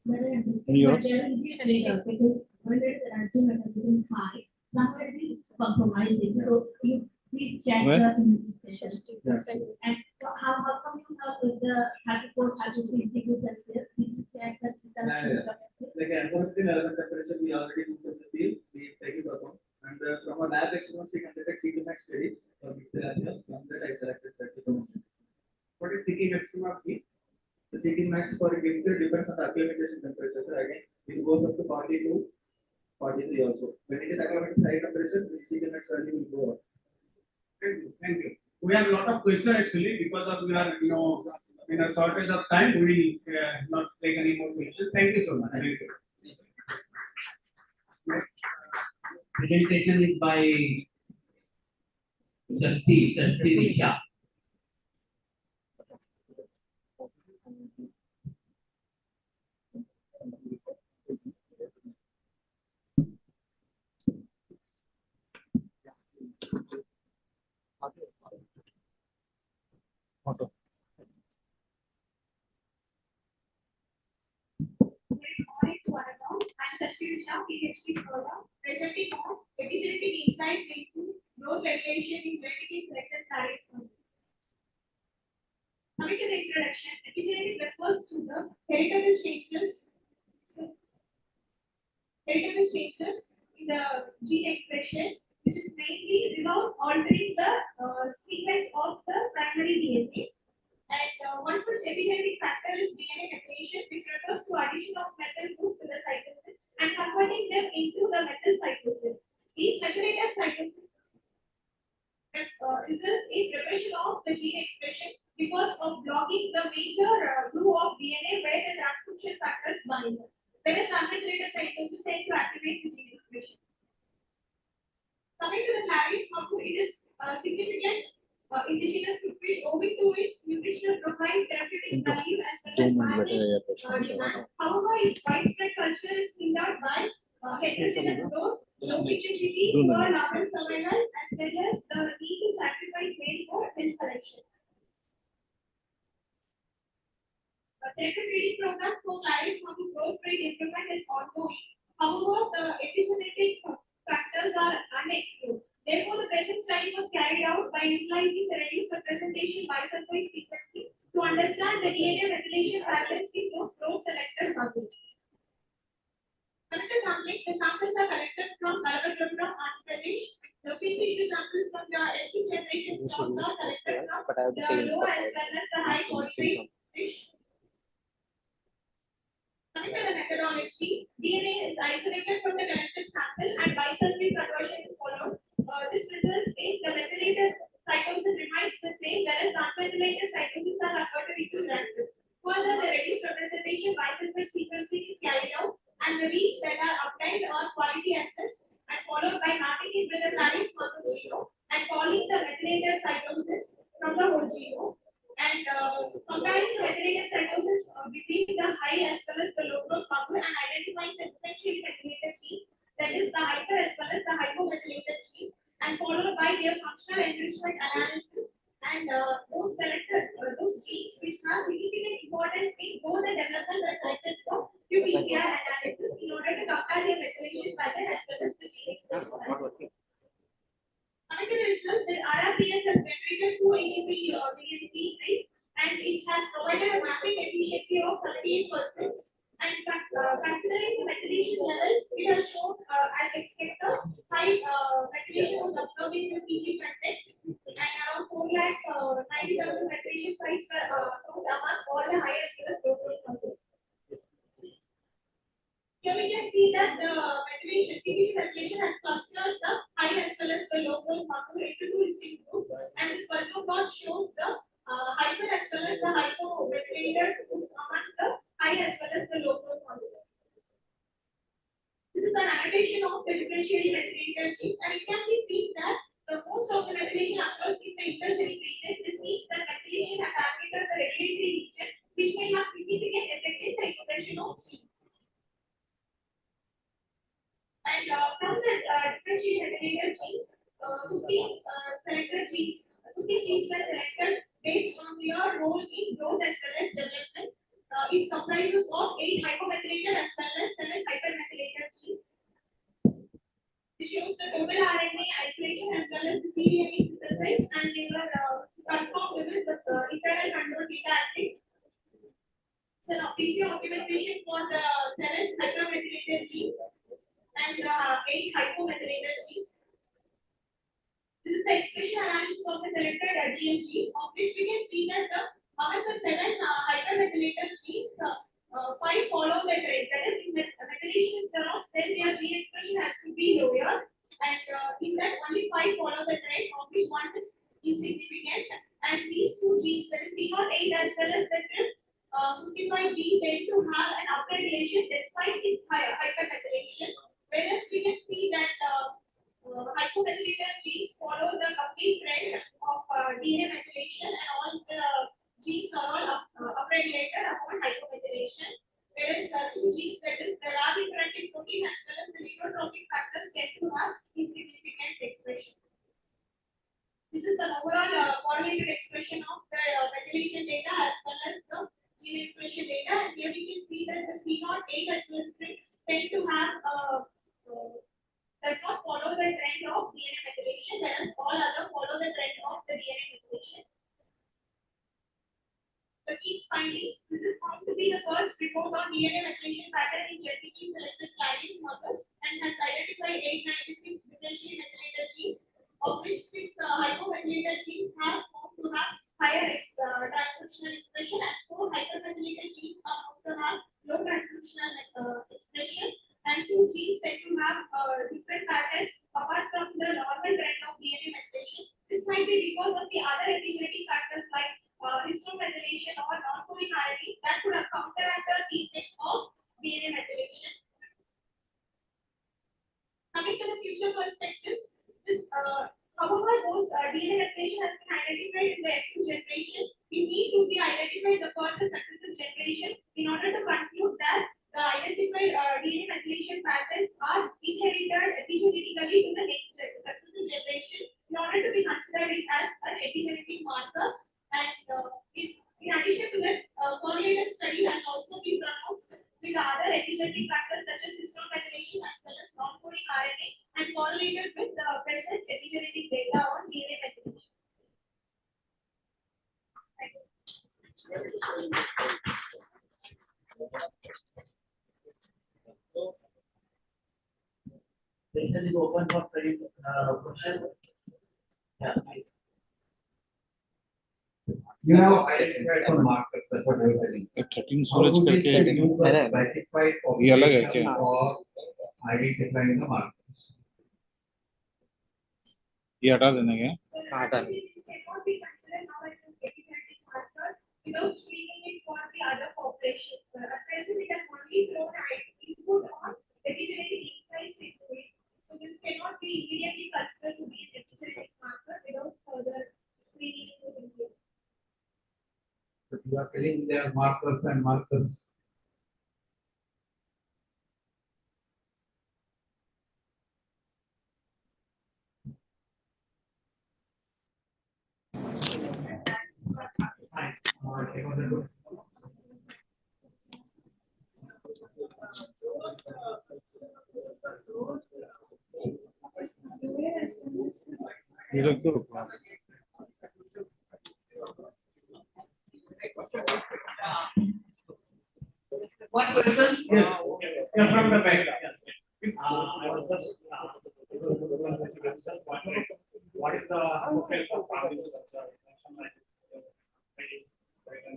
But there will be trade-offs because when there is energy metabolism high, somewhere it is compromising. So you please check the immunity status. And how come you have with the 34, 33 degrees Celsius? Did you check that? Like environmental element temperature, we already moved in the field, we take it account. And from our lab experiments, we conducted CT-max studies for microalgae. From that, I selected 32. What is CT maximum? The CT max for gift depends on the acclimatization temperature. So again, it goes up to 42, 43 also. When it is acclimatized high temperature, the CT max value will go up. Thank you. Thank you. We have a lot of questions actually because of we are in a shortage of time. We will not take any more questions. Thank you so much. Thank you. Presentation is by Justi Risha. I'm Shashtirisha, PhD scholar, presenting on epigenetic insights into growth regulation in genetically selected targets. Coming to the introduction, epigenetic refers to the heritable changes in the gene expression, which is mainly without altering the sequence of the primary DNA. And one such epigenetic factor is DNA methylation, which refers to addition of methyl group to the cytosine and converting them into the methyl cytosine. These methylated cytosine results in preparation of the gene expression because of blocking the major glue of DNA where the transcription factors bind. Whereas unmethylated cytosine tend to activate the gene expression. Coming to the clarice marker, it is significant indigenous to fish owing to its nutritional profile, therapeutic value, as well as market demand. However, its widespread culture is hindered by heterogeneous growth, low fertility, poor larval survival, as well as the need to sacrifice male for milk collection. A selective breeding program for clarice marker growth rate improvement is ongoing. However, the epigenetic factors are unexplored. Therefore, the present study was carried out by utilizing the reduced representation bisulfite sequencing to understand the DNA methylation patterns in those growth selected bugs. Coming to sampling, the samples are collected from Ballast, Andhra Pradesh. The field tissue samples from the Epigeneration stocks are collected from the low as well as the high body weight fish. Coming to the methodology, DNA is isolated from the collected sample and bisulfite conversion is followed. This results in the methylated cytosine remains the same, whereas unmethylated cytosines are converted into granule. Further, the reduced representation bisulfite sequencing is carried out, and the reads that are obtained are quality assessed and followed by mapping it with the clarice marker genome and calling the methylated cytosines from the whole genome. And comparing the methylated cytosines between the high as well as the low growth marker and identifying the differentially methylated genes, that is the hyper as well as the hypomethylated gene, and followed by their functional enrichment analysis and those genes which have significant importance in both the development are selected for qPCR analysis in order to compare their methylation pattern as well as the gene expression pattern. Coming to the result, the RRPS has generated 2 AEP DNP traits and it has provided a mapping efficiency of 78%. And considering the methylation level, it has shown as expected high methylation was observed in the species context, and around 4,90,000 methylation sites were found among all the high as well as low growth fungi. Here we can see that the methylation, CPG methylation has clustered the high as well as the low growth fungi into two distinct groups, and this purple plot shows the hyper as well as the hypomethylated groups among the high as well as the low growth fungi. This is an annotation of the differentially methylated genes, and it can be seen that the most of the methylation occurs in the intergenic region. This means that methylation has targeted the regulatory region, which may have significant effect in the expression of genes. And from the differentially methylated genes, 15 selected genes, 15 genes were selected based on their role in growth as well as development. It comprises of 8 hypomethylated as well as 7 hypermethylated genes. This shows the total RNA isolation as well as the cDNA synthesis, and they were confirmed with the internal control data active. So now PCR optimization for the 7 hypermethylated genes and 8 hypomethylated genes. This is the expression analysis of the selected DMGs, of which we can see that among the 7 hypermethylated genes, 5 follow the trend. That is, if methylation is pronounced, then their gene expression has to be lower, and in that only 5 follow the trend, of which 1 is insignificant. And these 2 genes, that is C08 as well as the TRIP 55B, tend to have an upregulation despite its higher hypermethylation. Whereas we can see that hypomethylated genes follow the complete trend of DNA methylation, and all the genes are all upregulated upon hypomethylation. Whereas 2 genes, that is the Rab interacting protein as well as the neurotrophic factors, tend to have insignificant expression. This is an overall correlated expression of the methylation data as well as the gene expression data, and here we can see that the C08 as well as tend to have does not follow the trend of DNA methylation, whereas all other follow the trend of the DNA methylation. The key findings: this is found to be the first report on DNA methylation pattern in genetically selected clarice model, and has identified 896 differentially methylated genes, of which 6 hypomethylated genes have found to have higher transcriptional expression, and 4 hypermethylated genes are found to have low transcriptional expression, and 2 genes said to have different pattern apart from the normal trend of DNA methylation. This might be because of the other epigenetic factors like histomethylation or non-coding RNAs that could have counteracted the effect of DNA methylation. Coming to the future perspectives, this however those DNA methylation has been identified in the F2 generation, we need to be identified the further successive generation in order to conclude that the identified DNA methylation patterns are inherited epigenetically to the next successive generation in order to be considered it as an epigenetic marker. And in addition to that, correlated study has also been pronounced with other epigenetic factors such as histomethylation as well as non-coding RNA, and correlated with the present epigenetic data on DNA methylation. Thank you. Session is open for questions. Yeah. You have identified some markers, that's what I was telling. 13 सूरज करके ये अलग है क्या? Identifying the markers. ये हटा देना क्या? हाँ, cannot be considered now as an epigenetic marker without screening it for the other populations. At present, it has only thrown input on epigenetic insights into it. So this cannot be immediately considered to be an epigenetic marker without further screening into it. But you are telling there are markers and markers. ये रख दो. One question? Yes. Yeah, from the back. I was just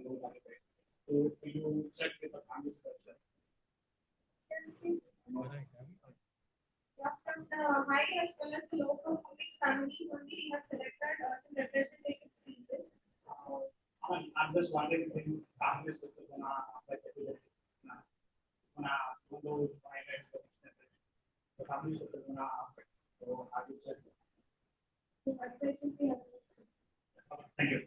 low value rate. So you check with the family structure. Yeah, from the high as well as the low performing families only we have selected some representative species. So I'm just wondering since families with the like the families with the so how do you check? presently Thank you.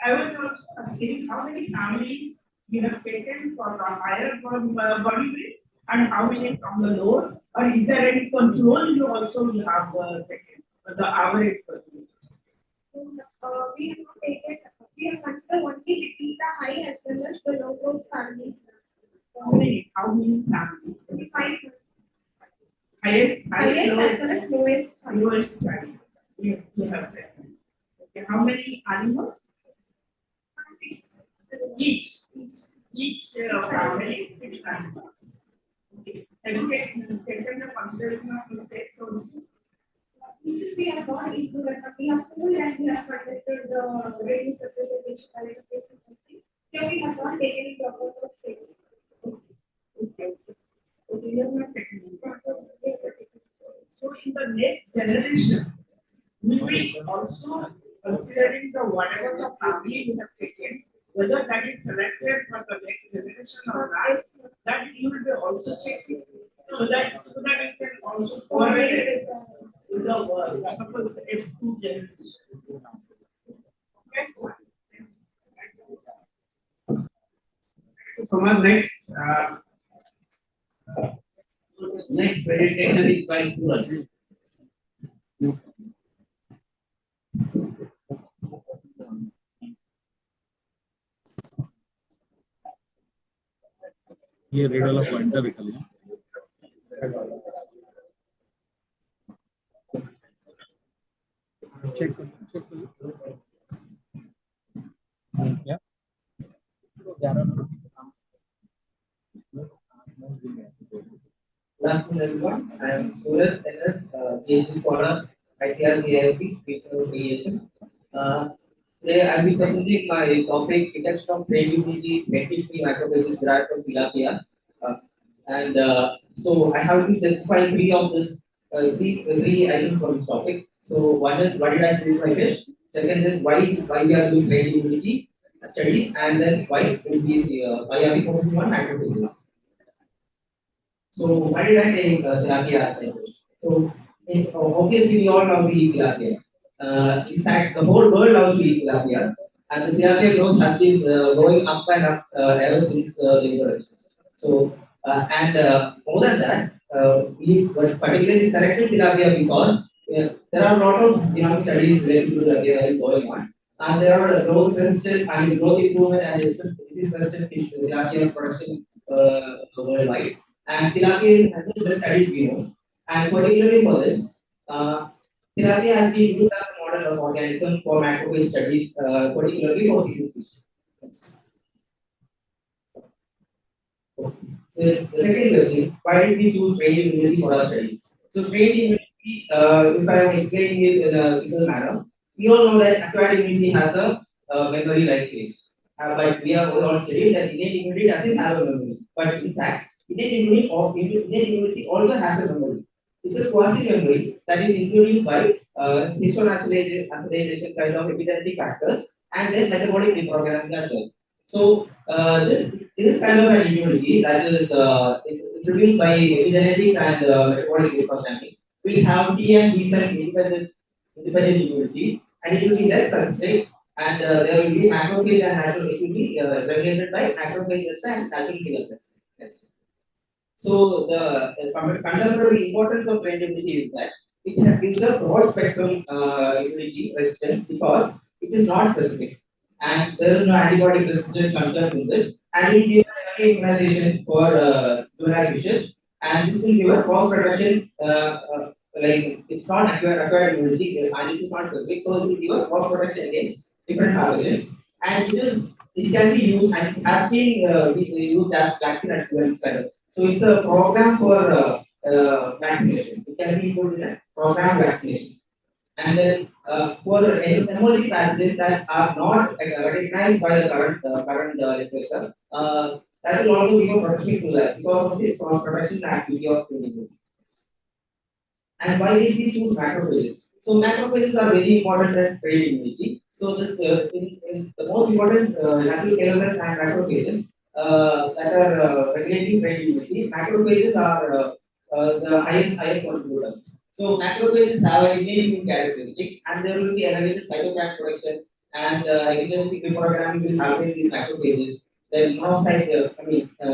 I was also asking how many families you have taken for the higher body weight and how many from the lower, or is there any control you also will have taken the average percentage? we have not taken, we have considered only the beta high as well as the low growth families. How many families? Five. Highest Highest as well as lowest. lowest family. You have that. Okay, how many animals? Six. Each family, 6 animals. Okay. Have you taken the consideration of mistakes also? This we have not included, but we have pooled and we have conducted the various representation by the patient. Here we have not taken into account of 6. Okay. Okay, you have not taken into account. So in the next generation, will we also considering the whatever the family we have taken, whether that is selected for the next generation or not, that you will be also checking. So that you can also correlate with the suppose F2 generation. Okay. So my next presentation is by Suraj. ये red वाला pointer निकल गया check कर क्या Good afternoon, everyone. I am Suraj NS, PhD scholar, ICRCIP, Fisheries Biotechnology. Today I will be presenting my topic, detection of Prebiotics, free microalgae derived from tilapia. So I have to justify three three items for this topic. So one is what did I say my fish? Second is why we are doing Prebiotics studies, and then why are we focusing on microalgae? So why did I take tilapia as my fish? So obviously we all love to eat tilapia. In fact, the whole world loves to eat tilapia, and the tilapia growth has been going up and up ever since the introduction. So more than that, we particularly selected tilapia because there are a lot of genomic studies related to tilapia that is going on, and there are growth resistant and growth improvement and disease resistant fish tilapia production worldwide. And tilapia has a well-studied genome, and particularly for this, tilapia has been used as a model of organism for microalgae studies, particularly for seafood species. So the second question, why did we choose brain immunity for our studies? So brain immunity, if I am explaining it in a simple manner, we all know that acquired immunity has a memory-like stage. But we have all studied that innate immunity doesn't have a memory. But in fact, innate immunity also has a memory. It's a quasi-memory that is introduced by histone acylation kind of epigenetic factors and then metabolic reprogramming as well. So this is kind of an immunity that is introduced by epigenetics and metabolic reprogramming. We have T and B cell independent immunity, and it will be less specific, and there will be macrophage and natural. It will be regulated by macrophages and natural killer cells. Yes. So the contemporary importance of brain immunity is that it gives a broad spectrum immunity resistance because it is not specific, and there is no antibiotic resistance concern in this, and it will give an immunization for juvenile fishes, and this will give a cross protection. Like it's not acquired immunity and it is not specific, so it will give a cross protection against different pathogens, and it can be used and it has been used as vaccine at juvenile level. So it's a program for vaccination. It can be included in a program vaccination. And then for emerging pathogens that are not recognized by the current literature, that will also give a protection to that because of this protection activity of immunity. And why did we choose macrophages? So macrophages are very important in trade immunity. So this, in the most important natural killer cells and macrophages that are regulating trade immunity, macrophages are the highest contributors. So macrophages have innate immune characteristics, and there will be elevated cytokine production, and epigenetic reprogramming will happen in these macrophages. Then monocyte,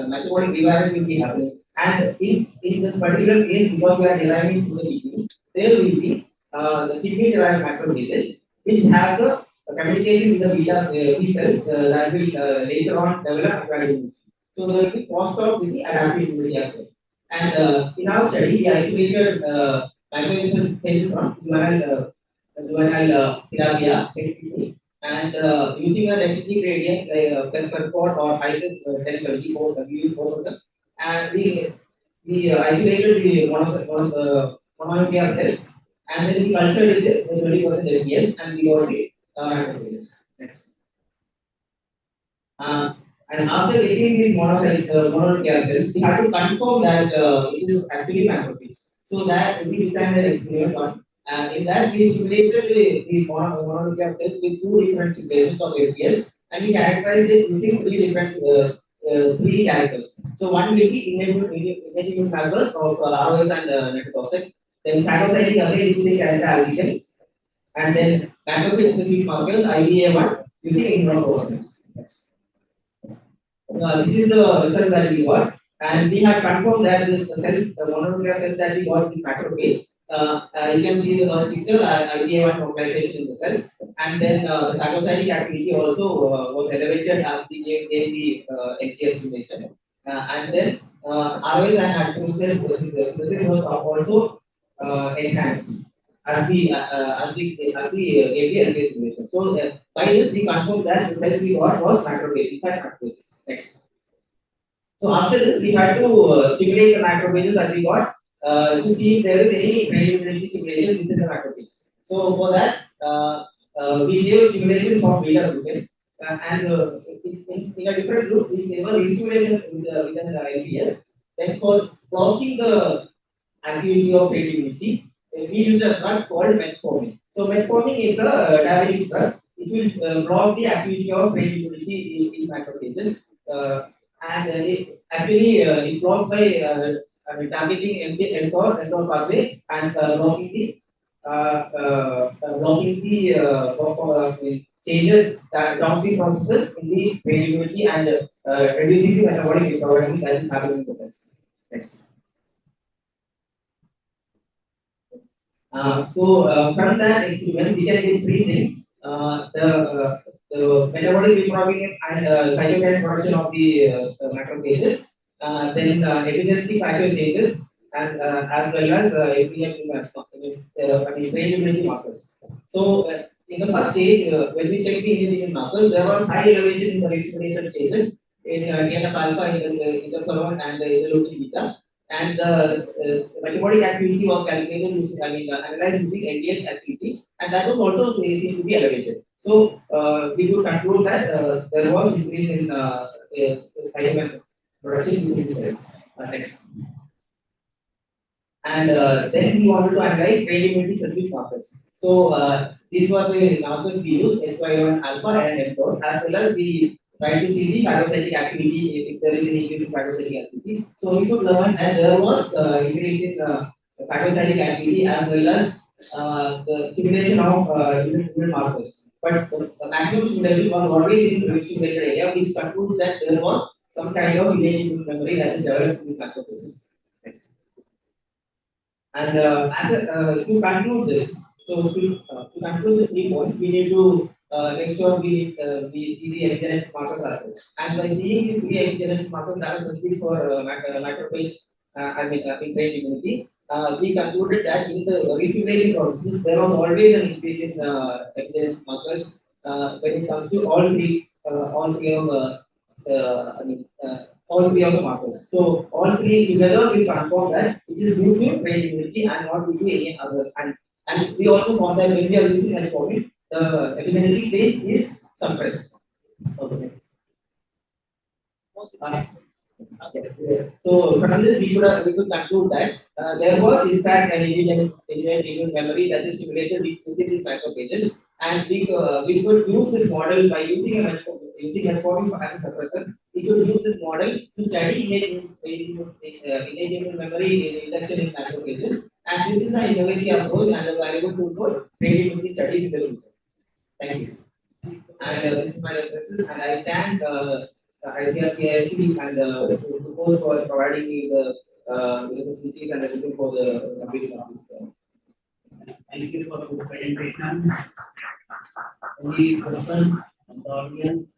metabolic rewiring will be happening. And in this particular case, because we are deriving from the kidney, there will be the kidney derived macrophages, which has a communication with the beta B cells that will later on develop acquired immunity. So there will be crossed off with the adaptive immunity as well. And in our study, we isolated macrophages from juvenile tilapia kidneys, and using a density gradient like Percott or ISO 1074, we use both of them, and we isolated the mononuclear cells, and then we cultured it with 20% FPS, and we got the macrophages. Next. And after getting these mononuclear cells, we have to confirm that it is actually macrophage. So that we designed an experiment on. In that, we stimulated the mononuclear cells with two different simulations of FPS, and we characterized it using three characters. So one will be innate markers of ROS and Netotoxic. Then phagocytic assay using character aggregates, and then macrophage specific markers IBA1 using immunofluorescence. This is the result that we got, and we have confirmed that this cell, the mononuclear cell that we got is macrophage. You can see the first picture, IBA1 localization in the cells, and then the phagocytic activity also was elevated as we gave the NK stimulation, and then ROS and activity synthesis was also enhanced as we gave the NK stimulation. So by this we confirmed that the cells we got was macrophage, in fact macrophages. Next. So after this, we had to stimulate the macrophages that we got to see if there is any immunity stimulation within the macrophage. So for that, we gave stimulation from beta glucan, and in a different group, we gave a restimulation within the LPS. Then for blocking the activity of immunity, we use a drug called metformin. So metformin is a diabetic drug. It will block the activity of immunity in macrophages. And it blocks by targeting mTOR pathway and blocking the changes downstream processes in the immunity and reducing the metabolic reprogramming that is happening in the cells. Next. From that experiment, we can get three things: the metabolic reprogramming and cytokine production of the macrophages, then epigenetic factor changes, and as well as brain immunity markers. So in the first stage, when we check the immunity markers, there was high elevation in the restimulated stages in TNF alpha, interferon, and interleukin beta. And the metabolic activity was calculated using, analyzed using LDH activity, and that was also seen to be elevated. So we could conclude that there was increase in cytokine production within the cells. Next. And then we wanted to analyze brain immunity specific markers. So these were the markers we used, HY1 alpha and mTOR, as well as we tried to see the phagocytic activity, if there is an increase in phagocytic activity. So we could learn that there was increase in phagocytic activity as well as the stimulation of immune markers. But the maximum stimulation was always in the stimulated area, which concludes that there was some kind of innate immune memory that is developed in these macrophages. Next. And to conclude this, to conclude the 3 points, we need to make sure we see the epigenetic markers as well. And by seeing these 3 epigenetic markers that are specific for macrophage, in brain immunity, we concluded that in the restimulation processes, there was always an increase in epigenetic markers when it comes to all three of the markers. So all three together will confirm that it is due to brain immunity and not due to any other. And And we also found that when we are using metformin, the epigenetic change is suppressed. Okay, next. So from this we could conclude that there was in fact an immune memory that is stimulated within these macrophages, and we could use this model by using metformin as a suppressor. We could use this model to study innate immune memory in induction in macrophages, and this is an innovative approach and a valuable tool for creativity studies in the future. Thank you. And this is my references, and I thank ICRCIP and the course for providing me the facilities and everything for the completion of this. Thank you for the presentation. Any question from the audience?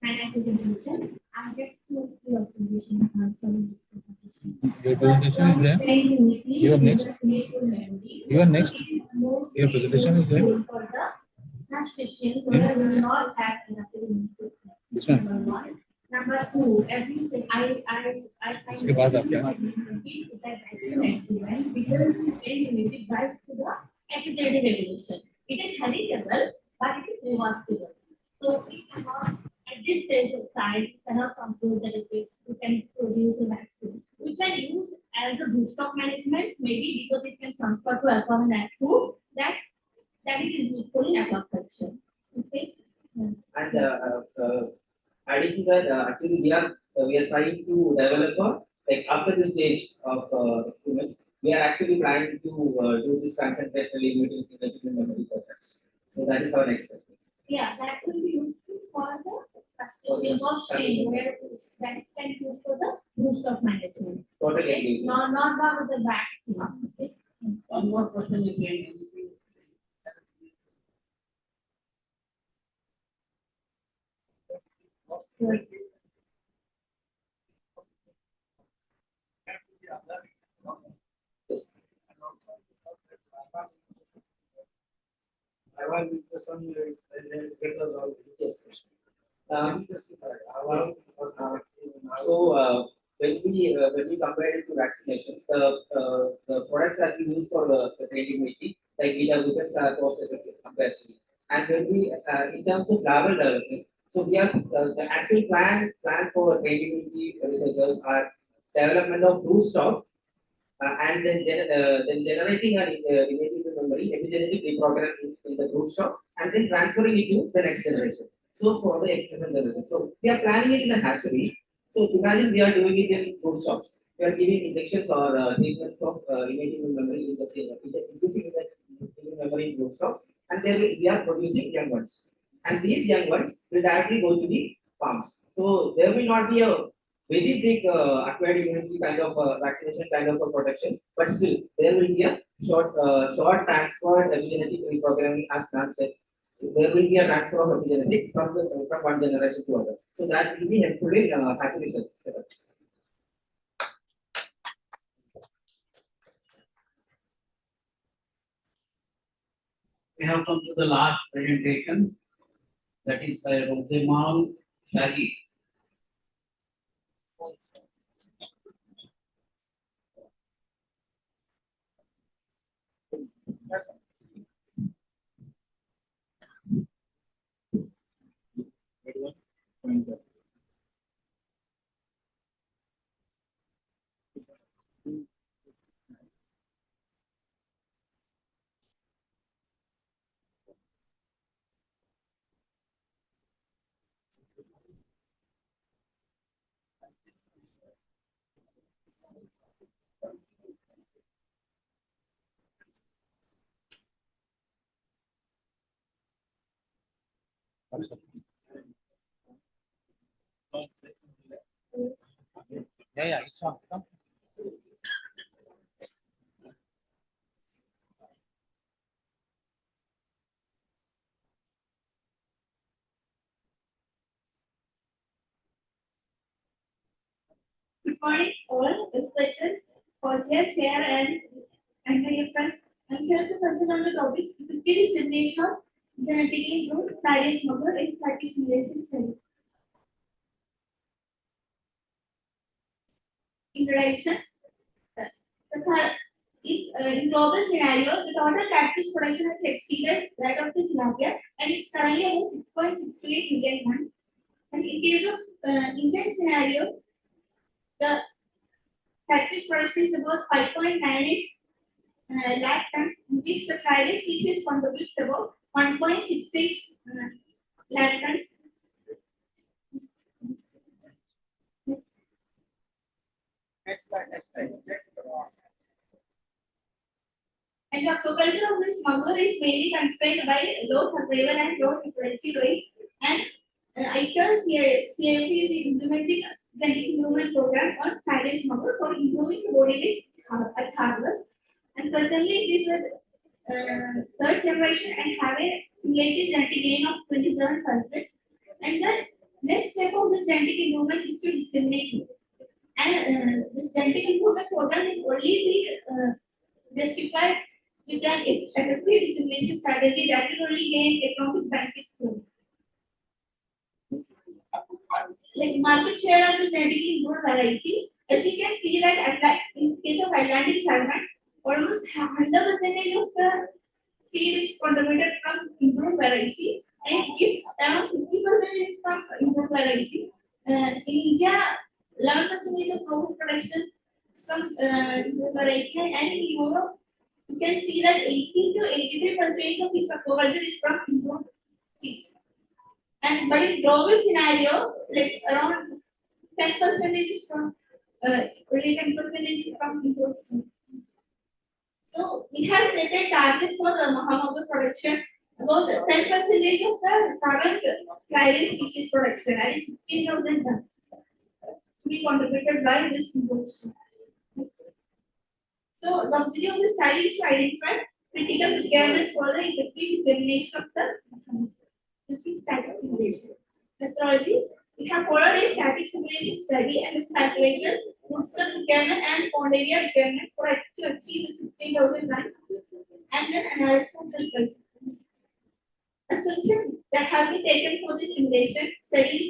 And as a conclusion, I get two observations on some Your presentation is there. You are next. You are next. Your presentation is there. For the crustaceans, where we will not have enough This one. Number two, as you said, I find इसके बाद आप क्या? because this immunity drives to the epigenetic regulation. It is heritable, but it is reversible. So we cannot, at this stage of time, cannot conclude that we can produce a vaccine. We can use as a broodstock management, maybe because it can transfer to alpha and food, that it is useful in aquaculture. Okay. And adding to that, actually we are trying to develop like after the stage of experiments, we are actually planning to do this concentrational immunity memory programs. So that is our next step. Yeah, that will be useful for the crustaceans or stage where that can be used for the broodstock management. Totally Okay? agree. Not with the vaccine. Okay? One more question again. So, Yes. I want to discuss some Yes. yes. So when we compare it to vaccinations, the products that we use for the creativity, like beta-glucans are cost effective compared to. And when we in terms of larval development, so we are the actual plan for creativity researchers are development of broodstock and then generating a relative memory, epigenetic reprogram in the broodstock, and then transferring it to the next generation. So for the experiment generation, so we are planning it in a hatchery. So imagine we are doing it in broodstocks. We are giving injections or treatments of relative memory in increasing the memory in broodstocks, and then we are producing young ones. And these young ones will directly go to the farms. So there will not be a very big acquired immunity kind of vaccination kind of a protection, but still there will be a short transfer epigenetic reprogramming as Sam said. There will be a transfer of epigenetics from one generation to other. So that will be helpful in hatchery setups. We have come to the last presentation, that is by Rosemal Shaggy. Yeah, it's on. Come. good morning, all respected chair and my friends. I'm here to present on the topic effective dissemination of genetically improved Chinese mother in static simulation study. Introduction. The in global scenario, the total catfish production has exceeded that of the tilapia, and it's currently about 6.628 million tons. And in case of Indian scenario, the catfish production is about 5.98 lakh tons, in which the prairie species contributes about 1.68 lakh tons. Next slide, next slide. And the aquaculture of this smuggler is mainly constrained by low survival and low reproductive rate. And ICA's CAP is implementing genetic improvement program on fatty smuggler for improving the body weight at harvest. And presently it is a third generation and have a cumulative genetic gain of 27%. And the next step of the genetic improvement is to disseminate it. And this genetic improvement program will only be justified with an effective dissemination strategy that will only gain economic benefits to us. Like market share of the genetically improved variety, as you can see that in case of Atlantic salmon, almost 100% of the seed is contributed from improved variety, and if around 50% is from improved variety. In India, 11% of crop production is from improved variety, and in Europe, you can see that 18 to 83% of its aquaculture is from improved seeds. And but in global scenario, like around 10% is from only 10% is from improved seeds. So we have set a target for Mahamogel production about 10% of the current clarion species production, that is 16,000 tons, to be contributed by this improved seed. So the objective of the study is to identify critical requirements for the effective dissemination of the using static simulation methodology. We have followed a static simulation study and calculated rootstock requirement and pond area requirement for it to achieve the 16,000 tons, and then analysis of the results. Assumptions that have been taken for the simulation studies,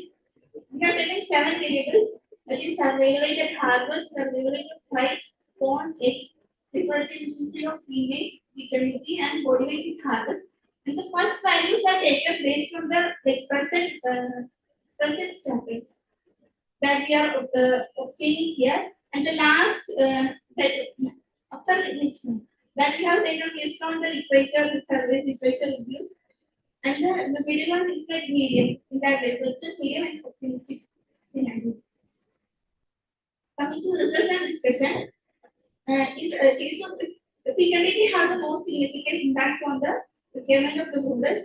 we have taken 7 variables, that is survival rate at harvest, survival rate of flight, spawn, egg, reproductive efficiency of female, fecundity, and body weight at harvest. And the first values are taken based on the present status that we are obtaining here, and the last that after enrichment that we have taken based on the literature, the survey literature reviews, and the middle one is like medium, in that way, present, medium, and optimistic scenario. Coming to results and discussion, in the case of the fecundity have the most significant impact on the requirement of the brooders.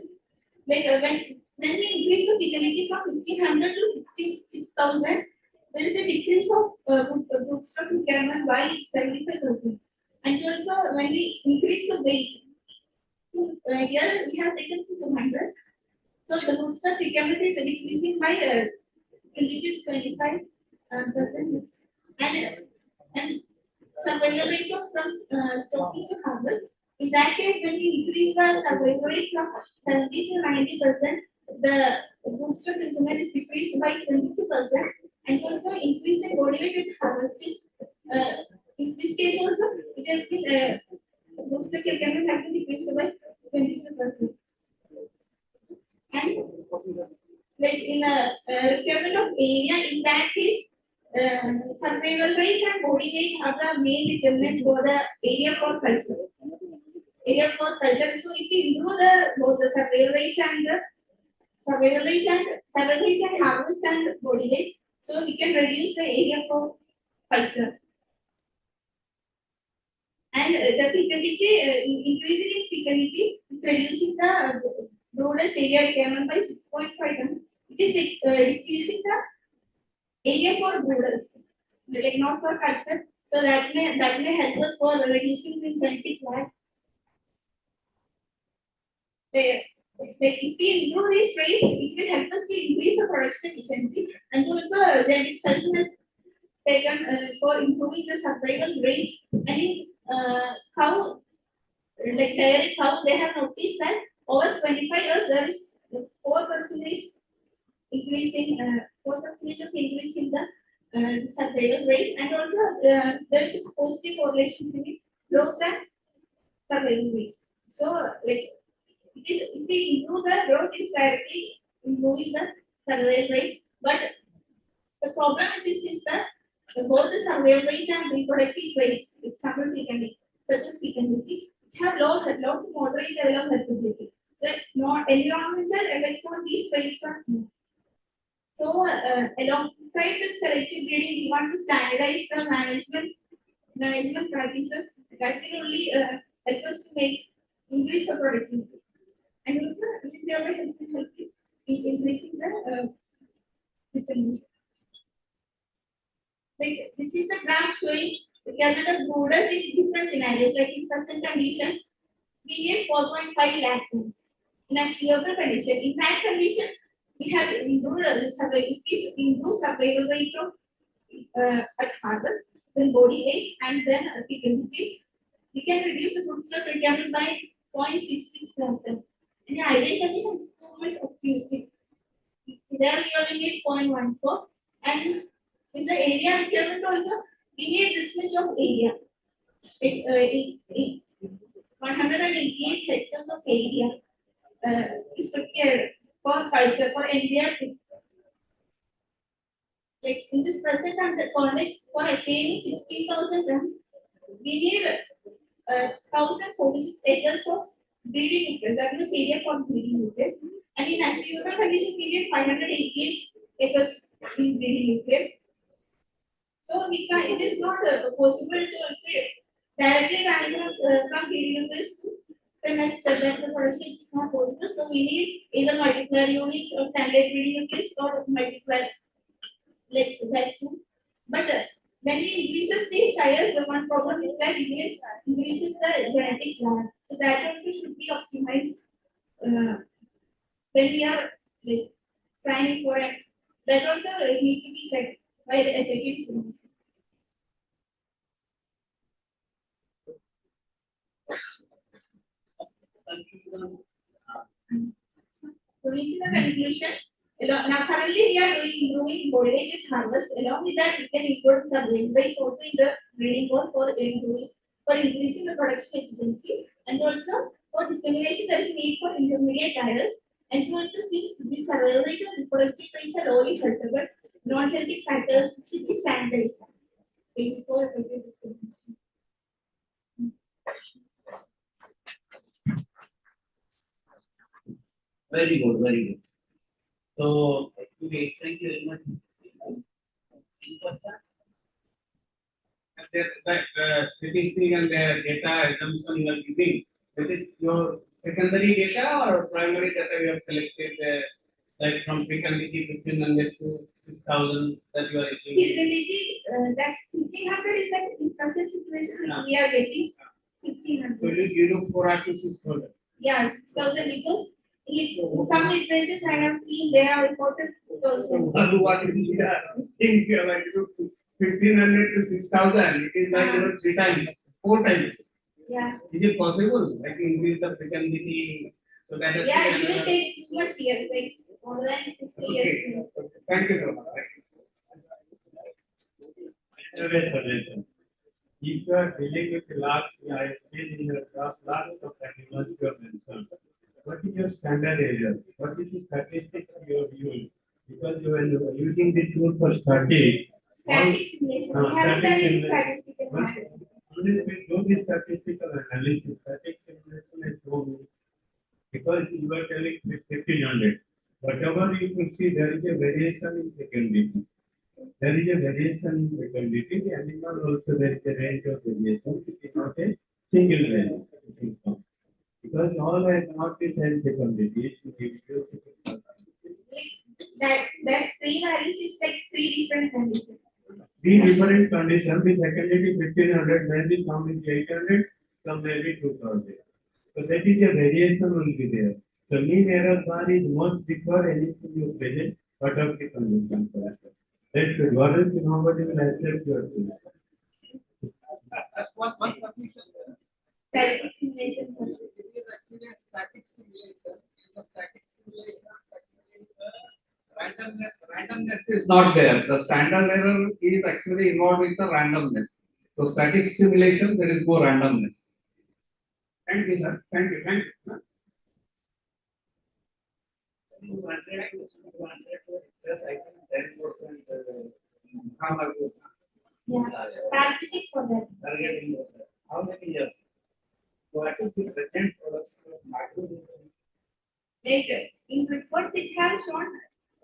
Like when we increase the fecundity from 1500 to 66,000, there is a decrease of broodstock requirement by 75%. And also when we increase the weight, here we have taken 200. So the broodstock requirement is decreasing by 20 to 25%. And survival rate of from stocking to harvest. In that case, when we increase the survival rate from 70 to 90%, the broodstock requirement is decreased by 22%, and also increase the body weight at harvesting. In this case also, it has been broodstock requirement has been decreased by 22%. And like in a requirement of area, in that case, survival rate and body weight are the main determinants for the area for culture. Area for culture. So if we improve both the survival rate and harvest and body weight, so we can reduce the area for culture. And the fecundity, increasing in fecundity is reducing the brooders area requirement by 6.5 tons. It is decreasing the area for brooders, like not for culture. So that may help us for reducing the genetic lag. Like if we improve these traits, it will help us to increase the production efficiency, and also genetic selection has taken for improving the survival rate. And in cow, like dairy cow, they have noticed that over 25 years there is 4% increasing, 4% of increase in the survival rate, and also there is a positive correlation between growth and survival rate. So, like, it is, if we improve the growth, it's directly improving the survival rate. But the problem with this is that both the survival rates and reproductive rates, example, pigmentic, such as pigmentic, which have low to moderate level of fertility. So, not environmental effect on these rates are more. So, alongside the selective breeding, we want to standardize the management practices that will only help us to increase the productivity. And also, if they are help in increasing the distribution. Like, this is the graph showing the Canada brooders in different scenarios. Like in present condition, we need 4.5 lakh tons. In achievable condition, in that condition, we have improved survival rate of at harvest, then body weight, and then efficiency. We can reduce the food stock requirement by 0.66 lakh tons. In the ideal condition, it's too much optimistic. There we only need 0.14, and in the area requirement also, we need this much of area. It's 188 hectares of area is required for culture for India. Like in this present context, for attaining 16,000 tons, we need 1,046 acres of breeding nucleus. That means area for breeding nucleus. And in achievable condition, we need 588 acres in breeding nucleus. So it is not possible to directly transfer from breeding nucleus to the next step. That the production is not possible. So we need either multiplier unit or standard breeding nucleus or multiplier like that too. But when we increases these sires, the one problem is that it increases the genetic land. So that also should be optimized when we are like planning for it. That also need to be checked by the ethics. Going to the conclusion, now currently we are doing body weight with harvest. Along with that, we can include some rates also in the breeding work for increasing the production efficiency, and also for dissemination there is need for intermediate tires. And also since the survival rate and reproductive rates are lowly filtered, non-genetic factors should be standardized. For very good, very good. So, actually, thank you very much. Any question? That statistic and the data assumption you are giving, that is your secondary data or primary data you have collected, like from precandidate 1500 to 6000 that you are achieving? That 1500 is like in present situation we are getting 1500. So you do 4 to 6000. Yeah, 6000 because some literature I have seen they are reported 6000. What is the thing like 1500 to 6000? It is like 3 times, 4 times. Yeah. Is it possible? Like increase the frequency so that is. Yeah, it will take too much years, like more than 50 years. Thank you so much. Suggestion. If you are dealing with large, I have seen in your class large of animals you have mentioned. What is your standard area? What is the statistics you have used? Because you are using the tool for study. Static simulation. We haven't done any statistical analysis. Unless we do the statistical analysis, static simulation is no good. Because you are telling 1500. Whatever you can see, there is a variation in fecundity. There is a variation in fecundity. The animal also there is a range of variations. It is not a single range. Because all has not the same fecundity. That 3 values is like 3 different conditions. 3 different conditions. The fecundity 1500, maybe some is 800, some maybe 2000. So that is a variation will be there. So mean error bar is most before anything you present, what of the condition for that. That should warrant nobody will accept your solution. That's one submission there. Static simulation. It is actually a static simulator. In the static simulator, actually randomness is not there. The standard error is actually involved with the randomness. So static stimulation, there is no randomness. Thank you, sir. Thank you. Thank you. Yes, I think 10%. Yeah, targeting for that. Targeting for that. How many years? What is the present products of micronutrients? Like in reports it has shown,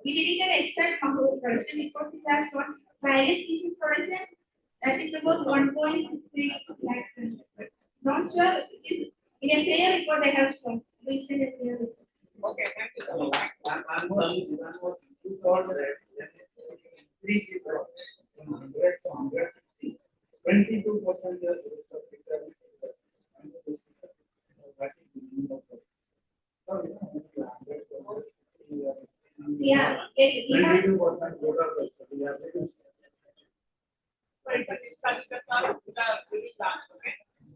we didn't get extract from the production reports, it has shown various species production that is about 1.63 lakh tons. Not sure it is in a player report they have shown. We can a player report. Okay, thank you. One more. You told that increase is from 100 to 150. 22% of the requirement is what is the meaning of that? Yeah, we have 22% total. We are reduced.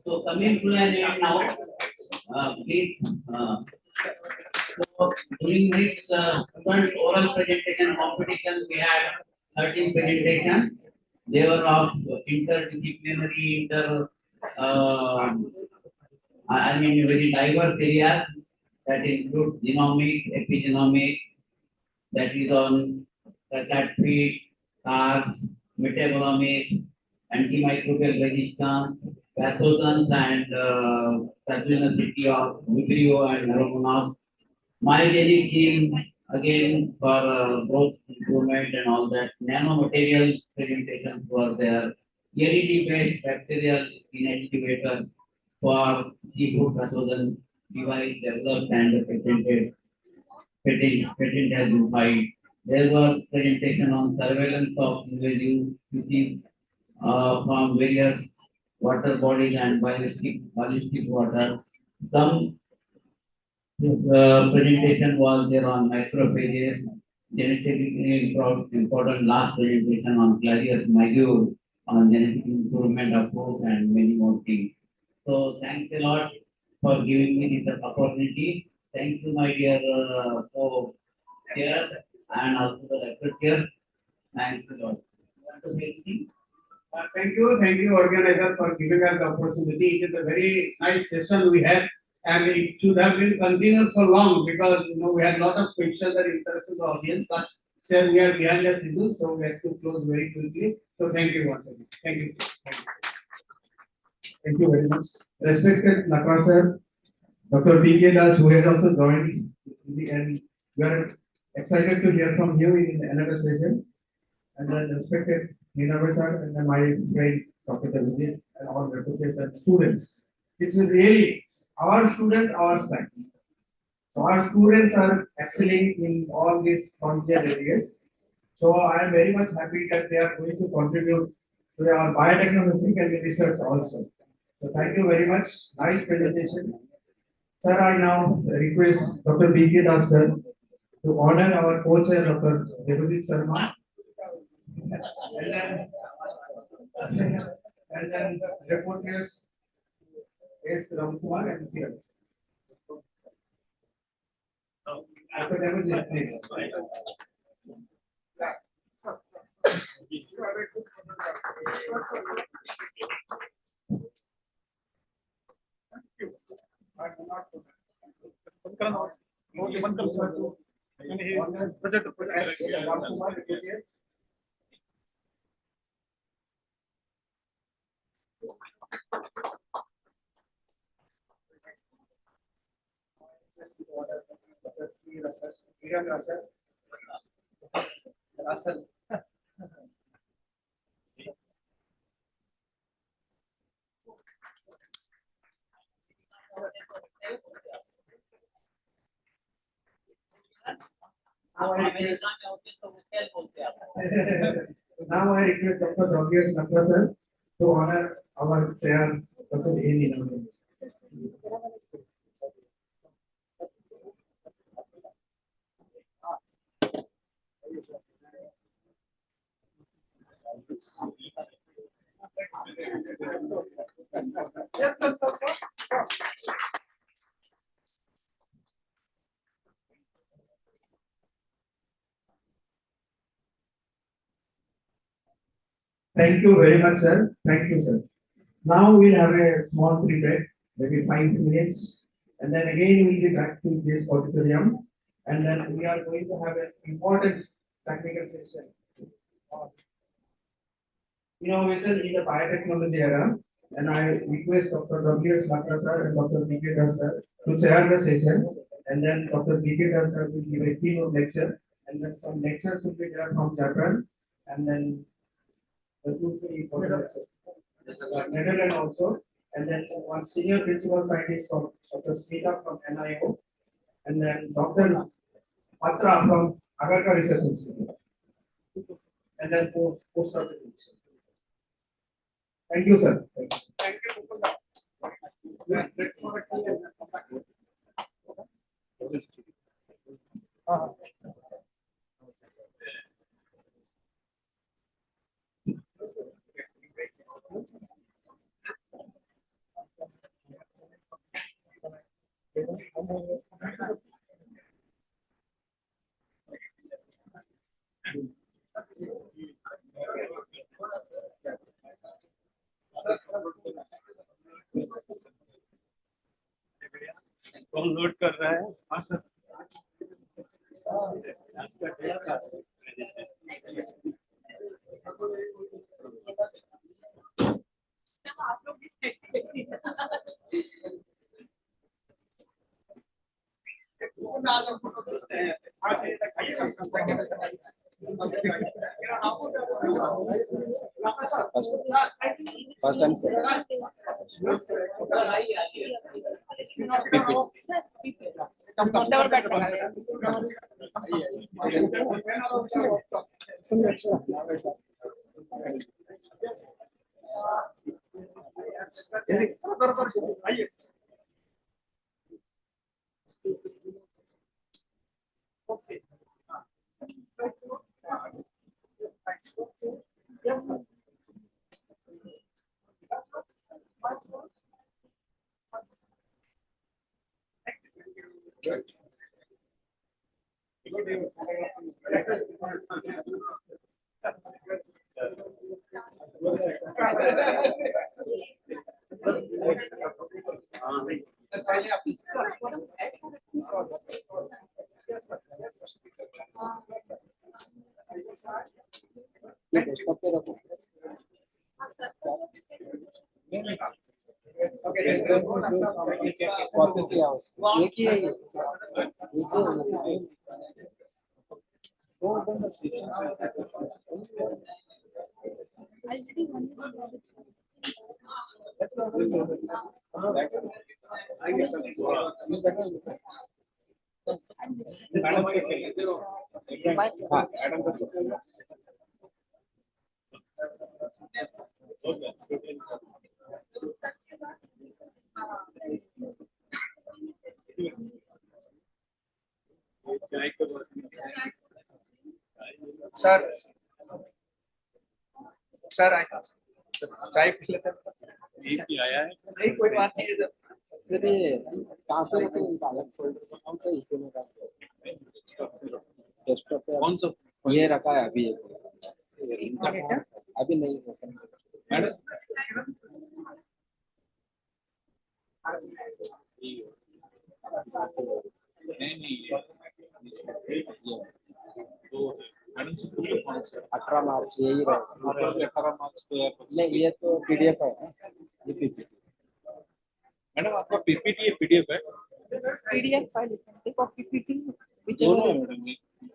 So coming to an end now, please. So during this current oral presentation competition, we had 13 presentations. They were of interdisciplinary, I mean very diverse areas that include genomics, epigenomics, that is on that feed, carbs, metabolomics, antimicrobial resistance, pathogens and pathogenicity of Vibrio and Neuromonas. Myogenic gene again for growth improvement and all that. Nanomaterial presentations were there. LED based bacterial inactivator for seafood pathogen device developed and patent has been filed. There was presentation on surveillance of invasive species from various water bodies and ballistic water. Some presentation was there on macrophages, genetically important last presentation on Clarius Maggiore on genetic improvement of food and many more things. So thanks a lot for giving me this opportunity. Thank you, my dear co-chair and also the lecturers. Thanks a lot. Want to say anything? Thank you, organizer, for giving us the opportunity. It is a very nice session we had, and it should have been continued for long because we had a lot of questions that interested the audience. But sir, we are behind the schedule, so we have to close very quickly. So thank you once again. Thank you. Thank you very much. Respected Nakra sir, Dr. P.K. Das, who has also joined, and we are excited to hear from you in another session. And then respected Ninavar sir, and then my friend Dr. Vijay, and all reputed and students. This is really our students, our strength. So our students are excelling in all these frontier areas. So I am very much happy that they are going to contribute to our biotechnology and research also. So thank you very much. Nice presentation. Sir, I now request Dr. B.K. Das sir to honor our co-chair, Dr. Reproductive Sharma. And then reporters S. Ramkumar and Kiran. Academic, please. Now I request Dr. Jogius Nakra sir to honor our chair, Dr. A. Ninavar. Yes, sir. Thank you very much, sir. Thank you, sir. Now we'll have a small free break, maybe 5 minutes, and then again we'll be back to this auditorium, and then we are going to have an important technical session on innovation in the biotechnology era. And I request Dr. W.S. Lakra sir and Dr. B.K. Das sir to chair the session, and then Dr. B.K. Das sir will give a keynote lecture, and then some lectures will be there from Japan, and then the two, three important lectures. Netherlands also, and then one senior principal scientist from Dr. Smita from NIO, and then Dr. Patra from Agartala Research Institute, and then post-doctoral. Thank you, sir. Thank कौन load कर रहा है? हाँ sir. First answer. Yes, sir. एक ही है ये। Sir sir आया चाय पी लेते जी भी आया है। नहीं कोई बात नहीं है सर। सर ये काफी अलग फोल्डर बनाओ तो इसी में डेस्कटॉप पे कौन सा ये रखा है अभी अभी नहीं ओपन मैडम तो मैडम से पूछो कौन सा 18 मार्च यही रहेगा 18 मार्च को नहीं ये तो पीडीएफ है ये पीपीटी मैडम आपका पीपीटी है पीडीएफ है पीडीएफ फाइल देखो पीपीटी दोनों है मैडम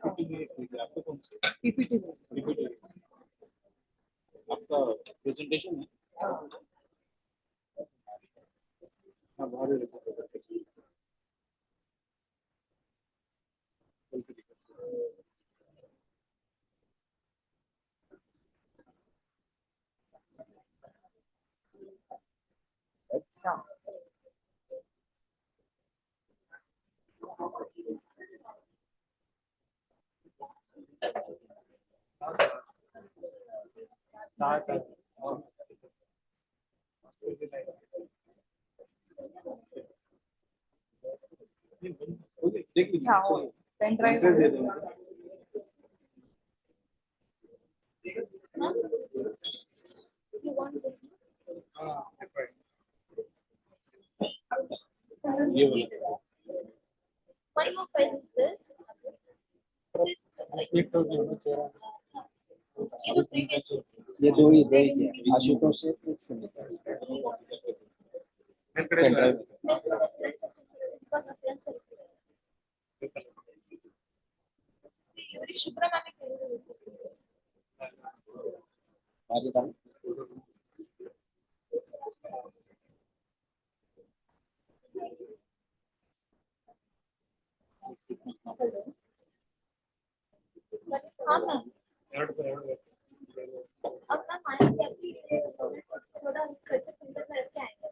पीपीटी आपको कौन सा पीपीटी पीपीटी आपका प्रेजेंटेशन है हाँ भारी पेन ड्राइव दे देंगे One more file is there. This is previous. ये दो ही है आशुतोष से एक सेमीटर हाँ मैम अब मैम आया क्या थोड़ा कैसे सुंदर में रख के आएंगे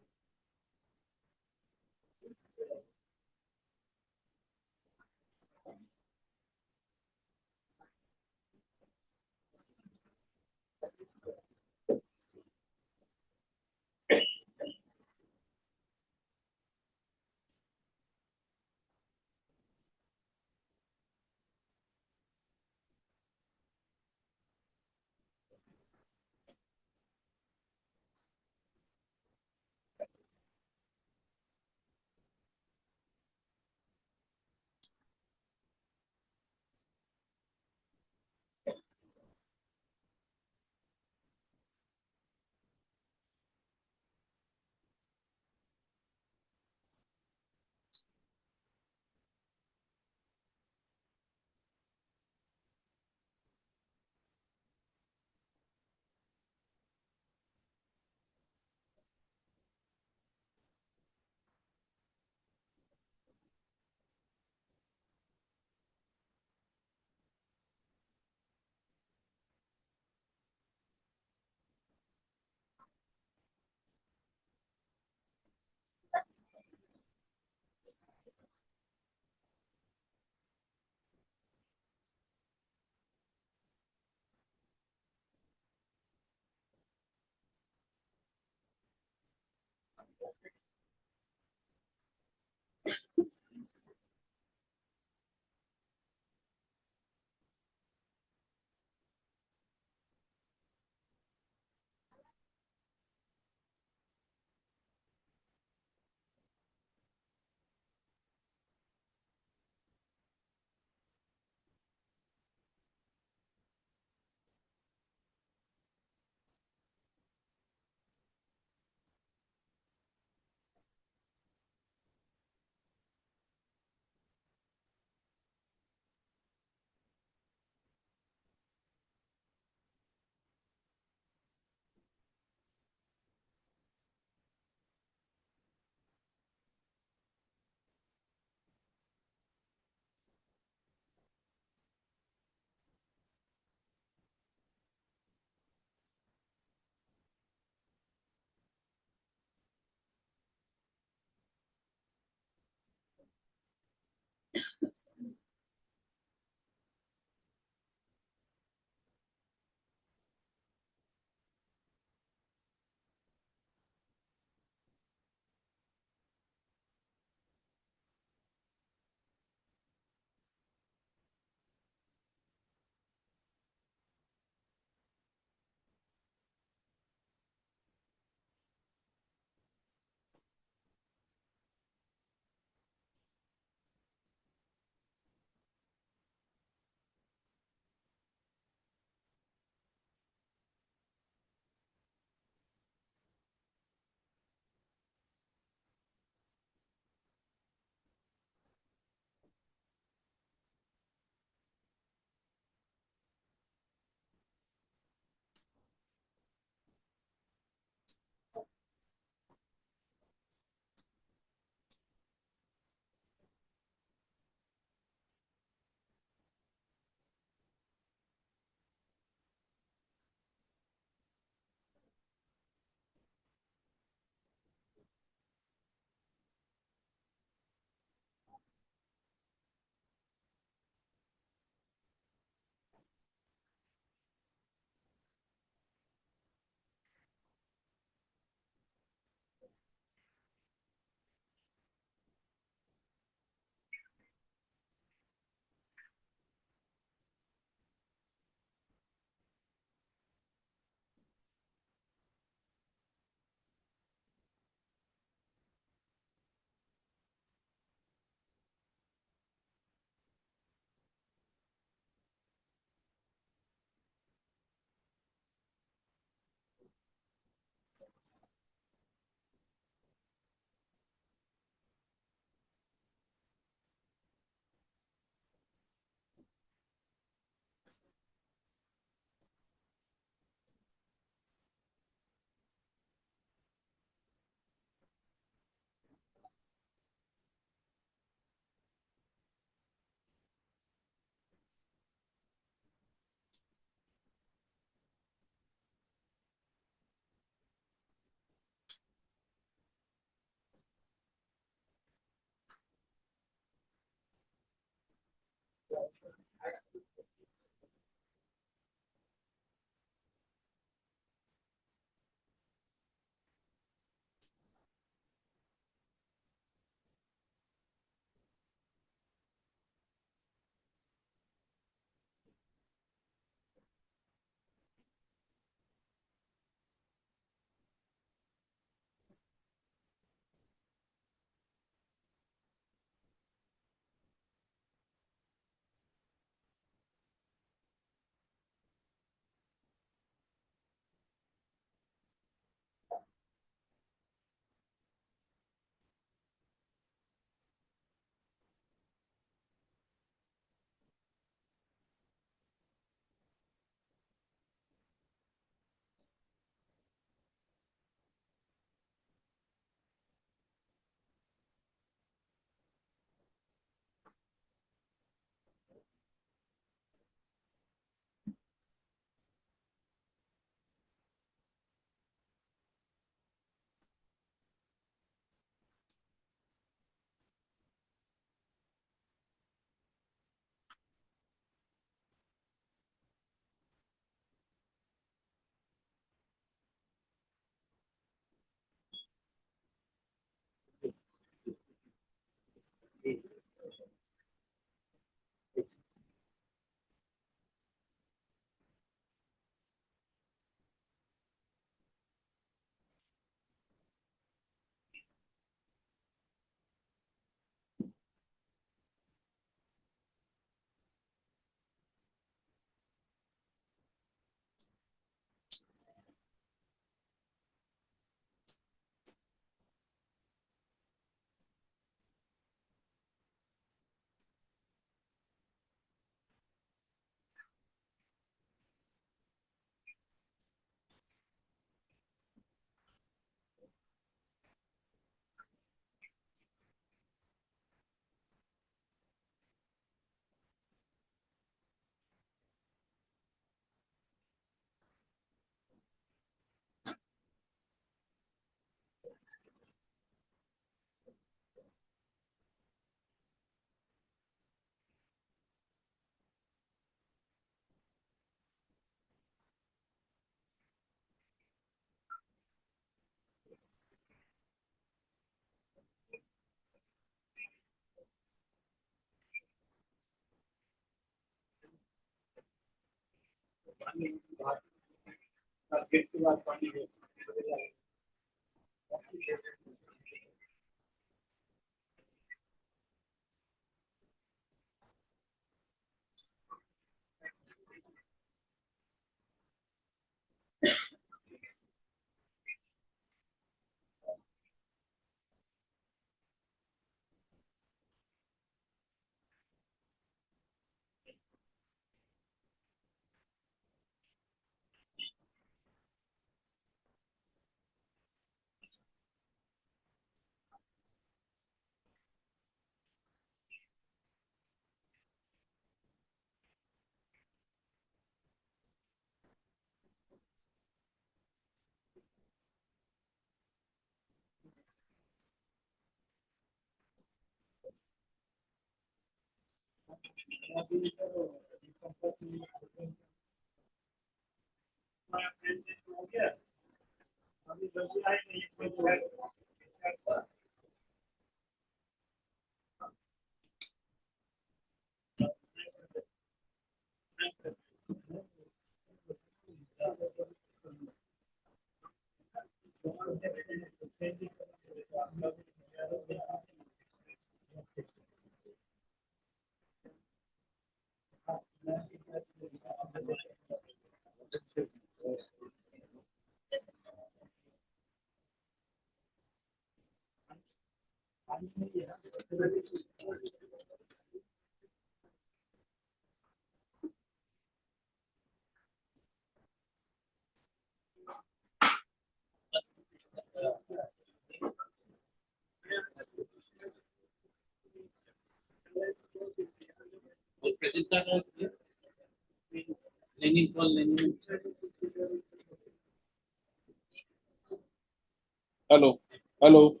Hello, hello.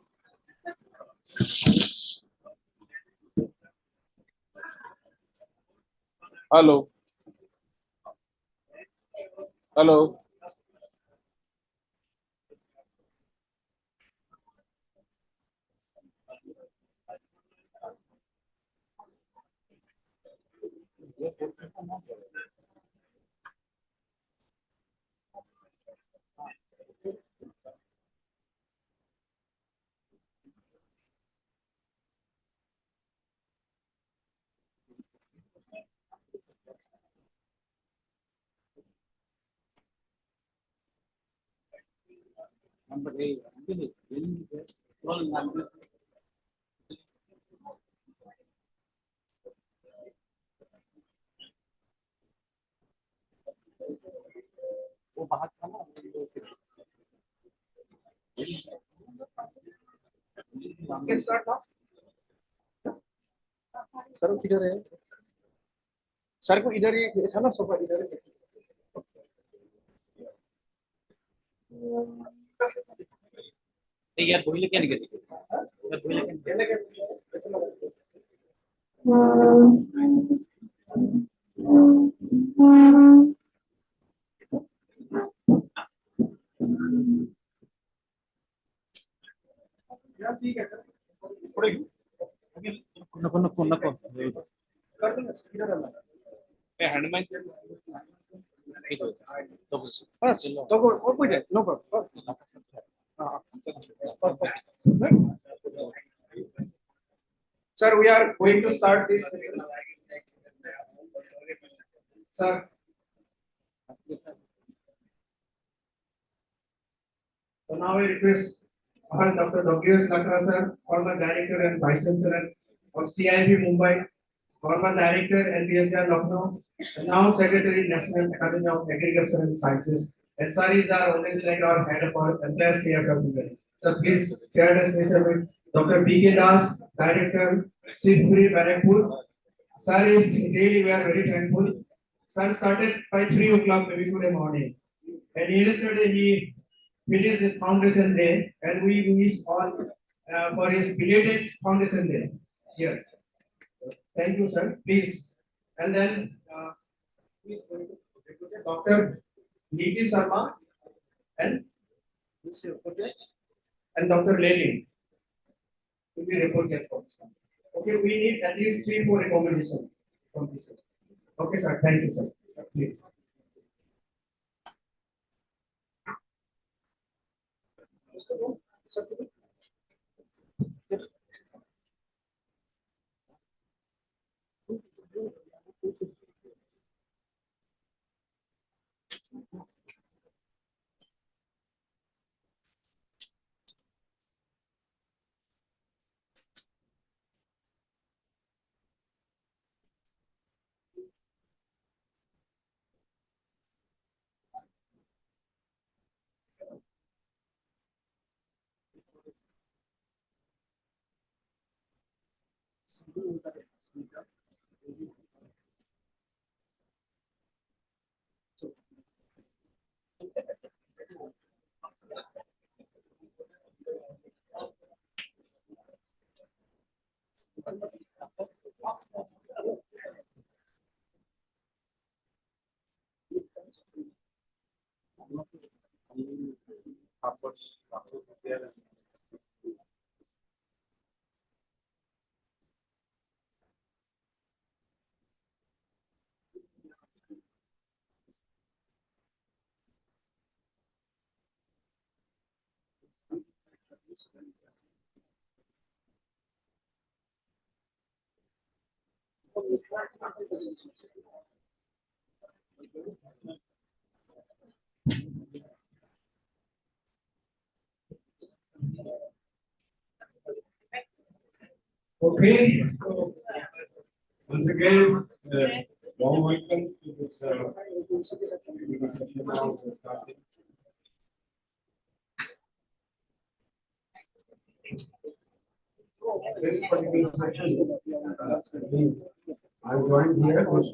Hello, hello. Number 8. वो बाहर था ना Can start now. सर किधर है? सर को इधर ही था ना सोफा इधर ही. यार बोले क्या नहीं करती यार बोले क्या नहीं यार ठीक है सर. थोड़े कौन कर देंगे इधर आना. हैंडमैन तो बस तो और कोई है no problem. Sir, we are going to start this session. Sir. So now I request Dr. Dogius Lakra sir, former director and vice chancellor of CIB Mumbai, former director NBHR Lucknow, and now secretary National Academy of Agriculture and Sciences. And sir is always like our head of our entire CFW. So please chair the session with Dr. P.K. Das, director, Fisheries Biotechnology. Sir is really we are very thankful. Sir started by 3 o'clock maybe today morning. And yesterday he finished his foundation day, and we wish all for his belated foundation day. Here. Thank you, sir. Please. And then please Dr. Niti Sharma and Dr. Lenin will be reported. Okay, we need at least 3-4 recommendations from this. Okay, sir. Thank you, sir. Please. Okay, so once again, warm welcome to this session now starting. This particular session, I joined here with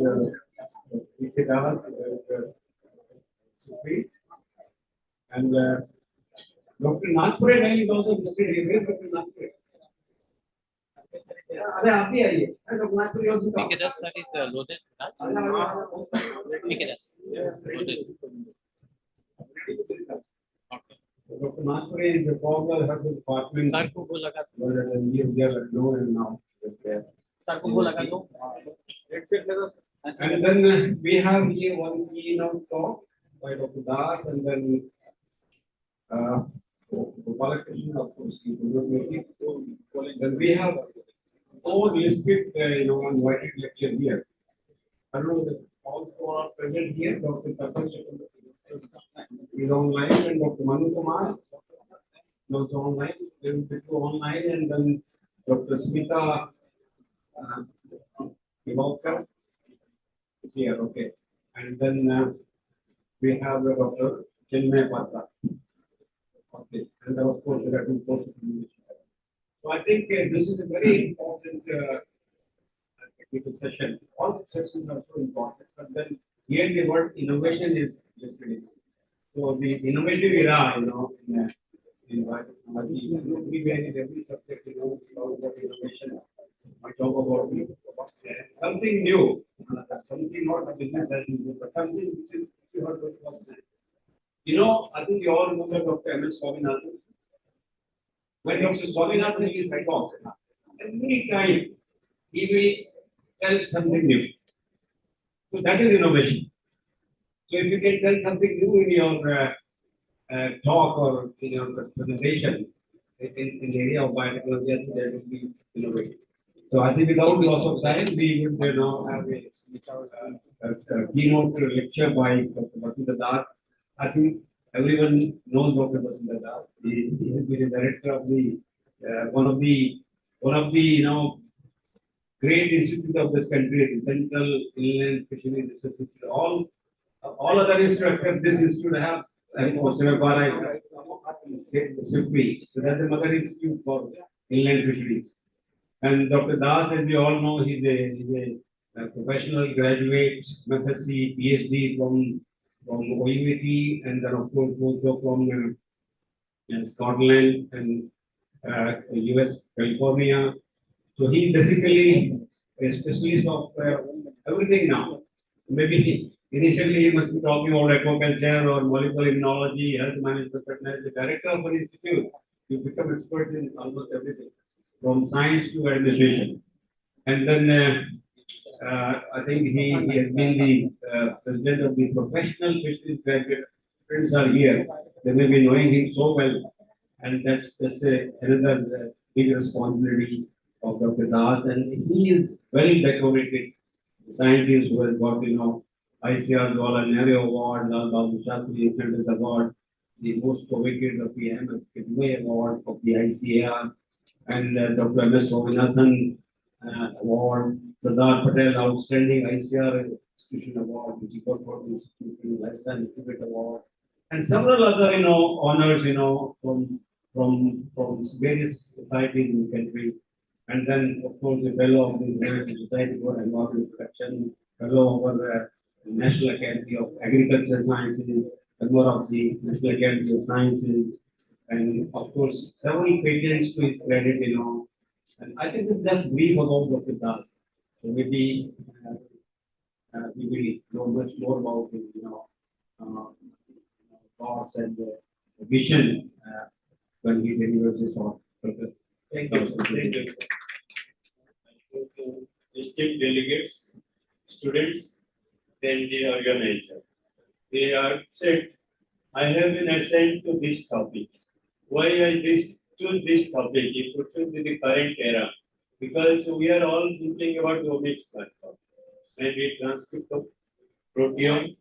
Supreet, and Dr. Nagpure is also listed here. Dr. Nagpure. अरे आप भी आइए Pigments is loaded. Pigments. Loaded. Dr. Nagpure is the former head of the department. Sir को वो लगा We are known now. Sir को वो लगा दो. And then we have here one keynote talk by Dr. Das, and then Ballast, of course, he will not make it. Then we have all listed, invited lecture here. I don't know if all four are present here. Dr. Tapan is online, and Dr. Manu Kumar is also online. They will be online, and then Dr. Smita Vibrio is here. Okay, and then we have Dr. Chinmay Patra. Okay, and of course there are two posts. So I think this is a very important technical session. All the sessions are so important, but then here the word innovation is listed. So the innovative era, in biotechnology, we in every subject, we talk about innovation. We talk about something new, something not a business as usual, but something which is you heard for the first time. I think you all remember Dr. M.S. Swaminathan. When Dr. Swaminathan is my talk, every time he will tell something new. So that is innovation. So if you can tell something new in your talk or in your presentation in the area of biotechnology, I think that will be innovative. So I think without loss of time, we would now have a keynote lecture by Dr. Vasudha Das. I think everyone knows Dr. Vasudha Das. He has been the director of the one of the great institute of this country, the Central Inland Fisheries Institute. All other institutes except this institute have SIFI. So that's the mother institute for inland fisheries. And Dr. Das, as we all know, he's a professional graduate, MSc, PhD from OUT, and then of course also from Scotland and US, California. So he basically a specialist of everything now. Maybe initially he must be talking about aquaculture or molecular immunology, health management, but as the director of an institute, you become expert in almost everything, from science to administration. And then I think he has been the president of the professional fisheries graduate. Friends are here. They may be knowing him so well. And that's another big responsibility of Dr. Das, and he is very decorated scientist who has got, ICR Dollar Nero Award, Lal Babu Shastri Scientist Award, the most provocative of the MFA Award of the ICAR, and Dr. M.S. Swaminathan Award, Sardar Patel Outstanding ICR Institution Award, which he got for the Institution Lifestyle Institute Award, and several other, honors, from various societies in the country. And then, of course, the fellow of the International Society for Environmental Protection, fellow of the National Academy of Agricultural Sciences, member of the National Academy of Sciences, and of course, several patents to his credit, And I think this is just brief about Dr. Das. So maybe we will know much more about his, thoughts and vision when he delivers his talk. Thank you. Thank you. Esteemed delegates, students, and the organizer. They are said, I have been assigned to this topic. Why I choose this topic? It would choose the current era. Because we are all thinking about the omics platform. Maybe transcriptome, proteome,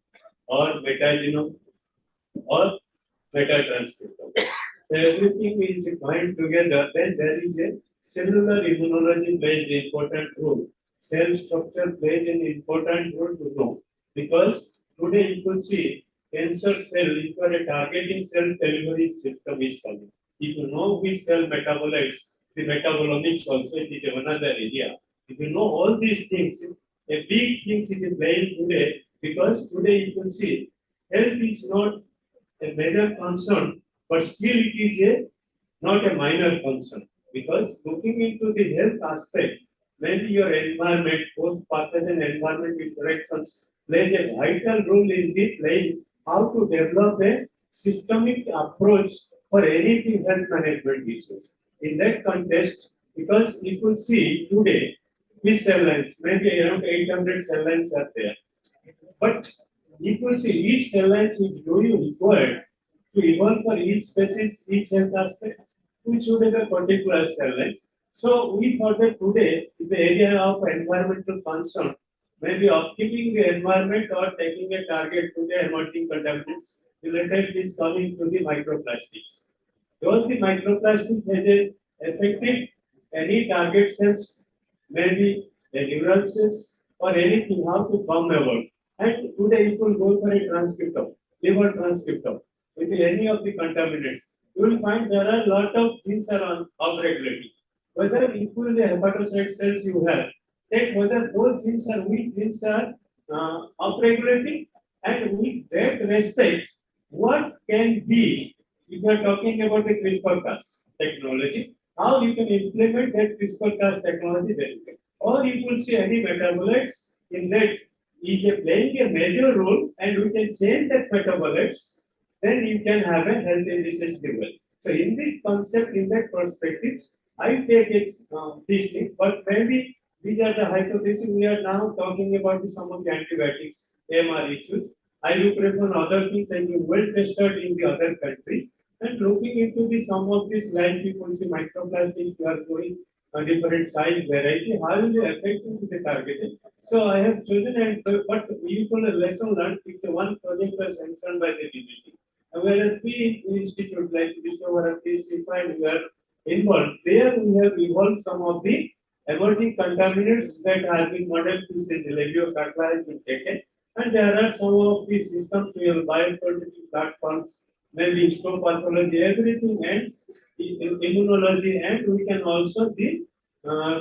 or metagenome, or metatranscriptome. So everything is joined together, then there is a cellular immunology plays an important role. Cell structure plays an important role to know. Because today you could see cancer cell, if you are a targeting cell delivery system is coming. If you know which cell metabolites, the metabolomics also it is another area. If you know all these things, a big thing is playing today, because today you can see health is not a major concern, but still it is not a minor concern. Because looking into the health aspect, maybe your environment, post-pathogen environment interactions plays a vital role in the playing how to develop a systemic approach for anything health management issues. In that context, because you could see today, these cell lines, maybe around 800 cell lines are there. But you could see each cell line is really required to evolve for each species, each health aspect, we should have a particular cell line. So we thought that today, in the area of environmental concern, maybe upkeeping the environment or taking a target to the emerging contaminants, the latest is coming to the microplastics. Because the microplastic has a effective any target cells, maybe a neural cells or anything, how to come about. And today you will go for a transcriptome, liver transcriptome, with any of the contaminants. You will find there are a lot of genes are on upregulating. Whether equally the hepatocyte cells you have, take whether both genes are which genes are upregulating, and with that respect, what can be, if you are talking about the CRISPR-Cas technology, how you can implement that CRISPR-Cas technology there. Or you will see any metabolites in that is playing a major role, and we can change that metabolites, then you can have a healthy research level. So in this concept, in that perspective, I take it these things, but maybe these are the hypotheses. We are now talking about some of the antibiotics, AMR issues. I look upon other things and be well tested in the other countries. And looking into the some of these like people see microplastics, you are going a different size variety, how will they affect the targeting? So I have chosen and but useful lesson learned, it's one project was sanctioned by the DBT. Whereas three institutes like Viశ్వభారతి, SIFA, and we are involved. There we have evolved some of the emerging contaminants that have been modeled to say the labio has been taken. And there are some of these systems we have bioproductive platforms, maybe histopathology, everything ends in immunology, and we can also be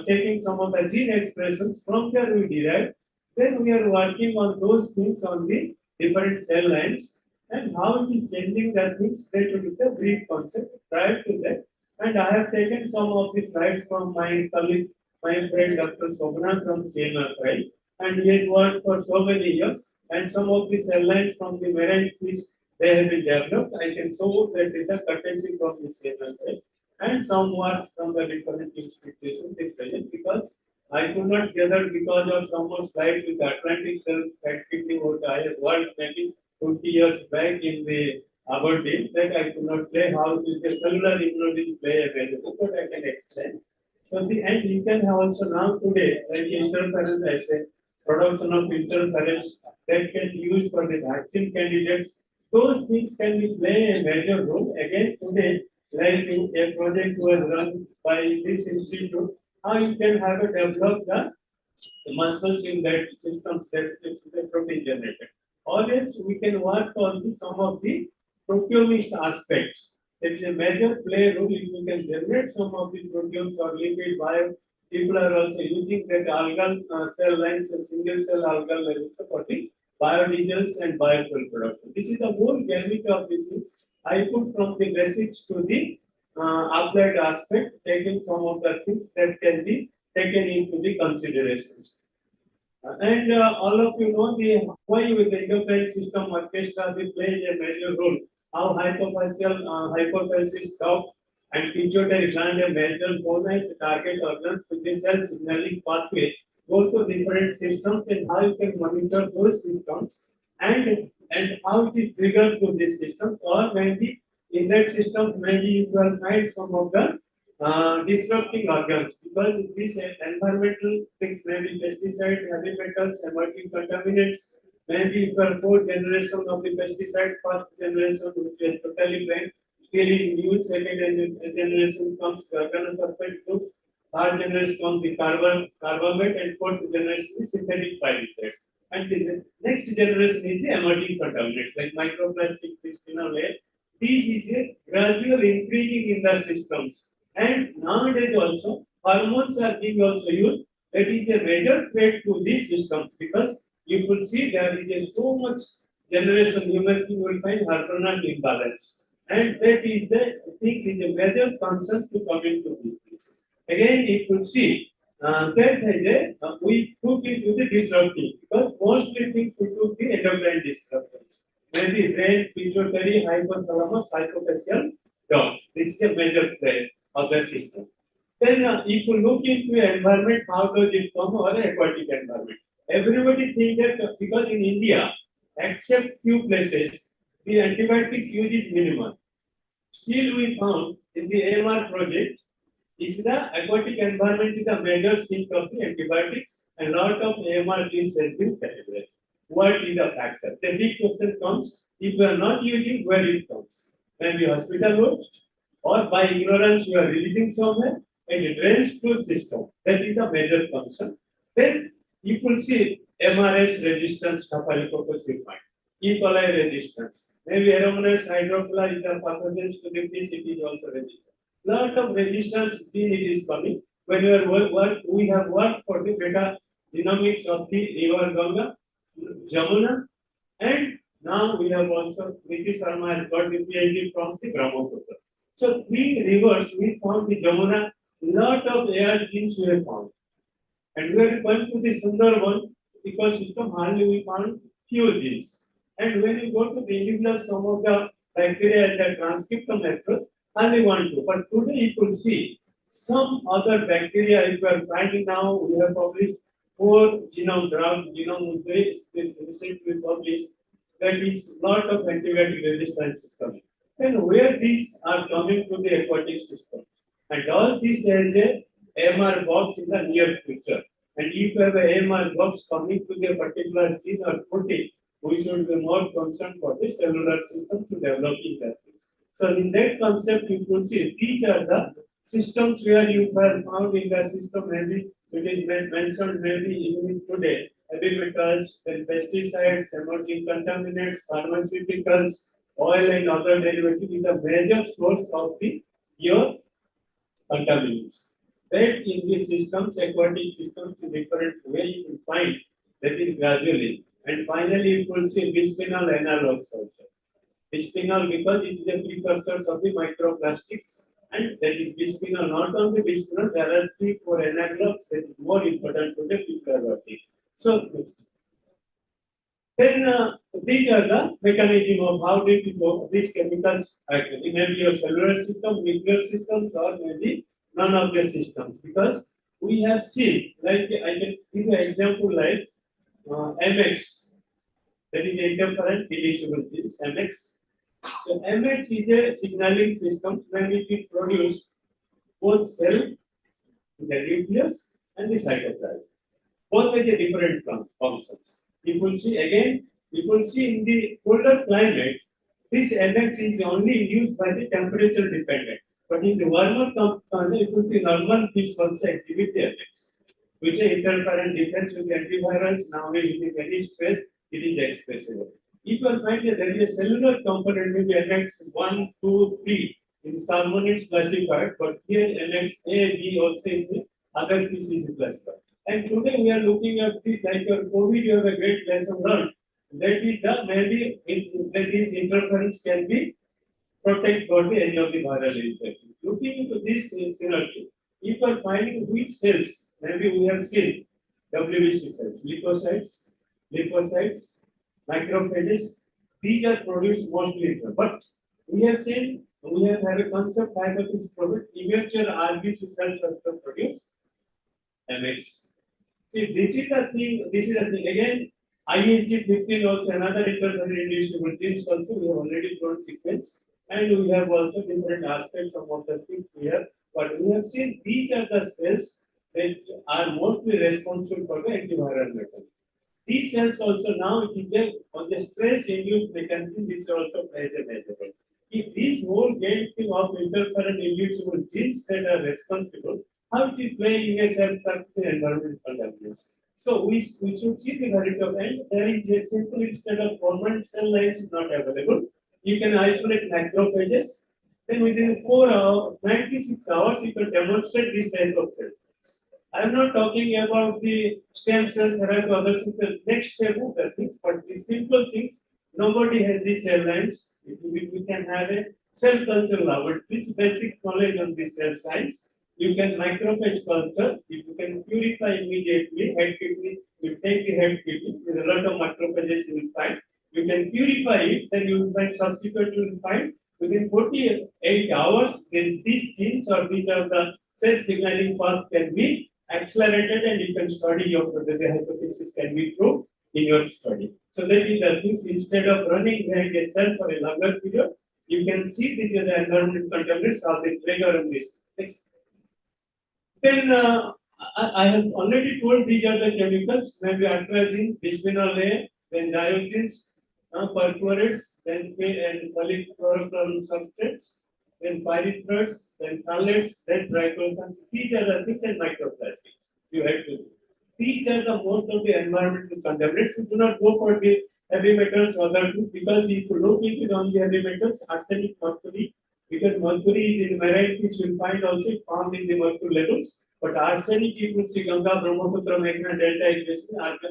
taking some of the gene expressions from there we derive. Then we are working on those things on the different cell lines and how it is changing the things that will be the brief concept prior to that. And I have taken some of the slides from my colleague, my friend Dr. Sobna from CMFI, and he has worked for so many years, and some of the cell lines from the marine fish they have been developed. I can show that data courtesy from the CMFI, and some works from the different institutions in present, because I could not gather because of some more slides with Atlantic cell activity what I have worked maybe 20 years back in the about it that I could not play how the cellular immunity play a major role, but I can explain. So the and you can have also now today like interference I say production of interference that can use for the vaccine candidates. Those things can be play a major role. Again today, like in a project was run by this institute, how you can have a develop the muscles in that system that is the protein generated. Always we can work on some of the proteomics aspects. There is a major play role if we can generate some of the proteins or lipid bio. People are also using that algal cell lines and single cell algal lines for the biodiesels and biofuel production. This is the whole gamut of the things I put from the basics to the applied aspect, taking some of the things that can be taken into the considerations. And all of you know the why with the endocrine system orchestra they play a major role. How hypophysis, cough, and pituitary gland a major bonite target organs within cell signaling pathway go to different systems and how you can monitor those systems and how it is triggered to these systems or maybe in that system maybe you will find some of the disrupting organs because these environmental things may be pesticide, heavy metals, emerging contaminants, maybe for fourth generation of the pesticide, first generation which is totally banned, still in use, second generation comes organophosphate group, third generation comes the carbamate, and fourth generation is synthetic pyrethroids. And the next generation is the emerging contaminants like microplastic, bisphenol A. These is a gradual increasing in the systems. And nowadays also hormones are being also used. That is a major threat to these systems because you could see there is a so much generation human being will find hormonal imbalance. And that is the I think is a major concern to come into these things. Again, you could see that has we took into the disrupting because mostly things we took the endocrine disruptions. Maybe brain, pituitary, hypothalamus, hypophyseal dogs. This is a major threat of the system. Then if you look into the environment, how does it come or aquatic environment? Everybody thinks that because in India, except few places, the antibiotics use is minimal. Still we found in the AMR project, is the aquatic environment is a major sink of the antibiotics and lot of AMR genes has been categorized. What is the factor? The big question comes, if you are not using, where it comes? Maybe hospital roads or by ignorance you are releasing somewhere and it drains through system. That is a major concern. Then you could see MRS resistance staphylococcus we find. E. coli resistance. Maybe Aeromonas hydrophila is a pathogens to the fish, it is also resistant. Lot of resistance gene it is coming. When you are work, we have worked for the beta genomics of the river Ganga, Jamuna, and now we have also Niti Sharma has got the PhD from the Brahmaputra. So three rivers we found the Jamuna, lot of AR genes we have found. And we are going to the Sundarban ecosystem, hardly we found few genes. And when you go to the individual, some of the bacteria and the transcriptome approach, only one, two. But today you could see some other bacteria, if you are finding now, we have published 4 genome drugs, genome this recently published, that is lot of antibiotic resistance is coming. And where these are coming to the aquatic system. And all this has a AMR box in the near future. And if you have a AMR box coming to the particular gene or protein, we should be more concerned for the cellular system to develop in that things. So in that concept, you could see these are the systems where you have found in the system, maybe it is mentioned maybe even today, heavy metals, then pesticides, emerging contaminants, pharmaceuticals, oil and other derivatives is a major source of the your contaminants. That in the systems, aquatic systems, in different way you will find that is gradually. And finally, you will see bisphenol analogs also. Bisphenol because it is a precursor of the microplastics, and that is bisphenol. Not only bisphenol, there are 3-4 analogs that is more important to the future working. So, then these are the mechanism of how these chemicals act. It may be your cellular system, nuclear systems, or maybe none of the systems. Because we have seen, like I can give an example like MX, that is interferent irreducible genes, MX. So MH is a signaling system when it will produce both cell, the nucleus, and the cytoplasm. Both with the different functions. You will see again, you will see in the colder climate, this MX is only induced by the temperature dependent. But in the warmer climate, you will see normal fish also activate the MX, which is interferent defense with antivirals. Now, if it is any stress, it is expressible. If you find that there is a cellular component with MX 1, 2, 3 in salmonids classified, but here MX A, B also in the other species is classified. And today we are looking at this like your COVID, you have a great lesson learned. That is the maybe that is interference can be protect for the any of the viral infection. Looking into this synergy, if you are finding which cells, maybe we have seen WBC cells, lymphocytes, macrophages, these are produced mostly, but we have seen we have had a concept hypothesis product, immature RBC cells also produce MX. See, this is the thing. Again, ISG 15 also another interferon inducible genes also we have already shown sequence, and we have also different aspects of the things here. But we have seen these are the cells that are mostly responsible for the antiviral mechanism. These cells also now it is on the stress induced mechanism, this also plays a major role. If these whole game of interferon inducible genes that are responsible, how it is playing in a self-structure environment contaminants. So we should see the merit of and there is a simple instead of permanent cell lines is not available. You can isolate macrophages, then within 4 hours, 96 hours, you can demonstrate this type of cell. I am not talking about the stem cells, there are other systems, next step of the things, but the simple things, nobody has these cell lines. We can have a cell culture lab, but this basic knowledge on the cell science. You can microphage culture, if you can purify immediately, head kidney, you take the head kidney, with a lot of macrophages you will find. You can purify it, then you will find subsequent you will find within 48 hours, then these genes or these are the cell signaling path can be accelerated and you can study your the hypothesis can be proved in your study. So that is the things instead of running behind a cell for a longer period, you can see the environment contaminants are the trigger on this. Then I have already told these are the chemicals, maybe atrazine, bisphenol A, then dioxins, perchlorates, then and polychlorofluorine substrates, then pyrethroids, then phthalates, then triclosans. These are the things and microplastics you have to do. These are the most of the environmental contaminants. You do not go for the heavy metals or other things because if you look into on the heavy metals, arsenic, mercury, because mercury is in marine fish, you will find also found in the mercury levels. But arsenic, you could see Ganga, Brahmaputra, Meghna, Delta,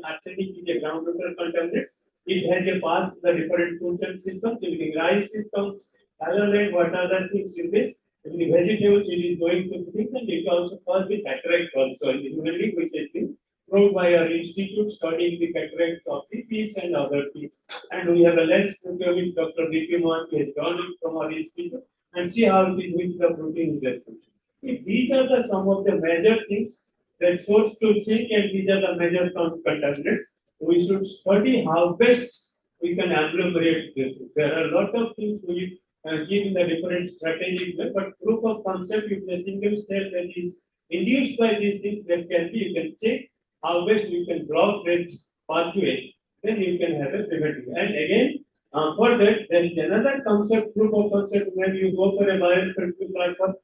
arsenic is a groundwater contaminant. It has a path to the different food chain systems, including rice systems, alloy, what other things in this. In the vegetables, it is going to things and it also causes the cataract also in the human being, which has been proved by our institute studying the cataracts of the fish and other fish. And we have a lens which Dr. Vipimon has done it from our institute and see how it is with the protein response. These are the some of the major things that source to zinc and these are the major contaminants. We should study how best we can agglomerate this. There are a lot of things we give in the different strategic way, but proof of concept if a single cell that is induced by these things that can be, you can check how best we can block that pathway, then you can have a preventive. And again, for that, there is another concept, proof of concept, when you go for a bioinformatics platform,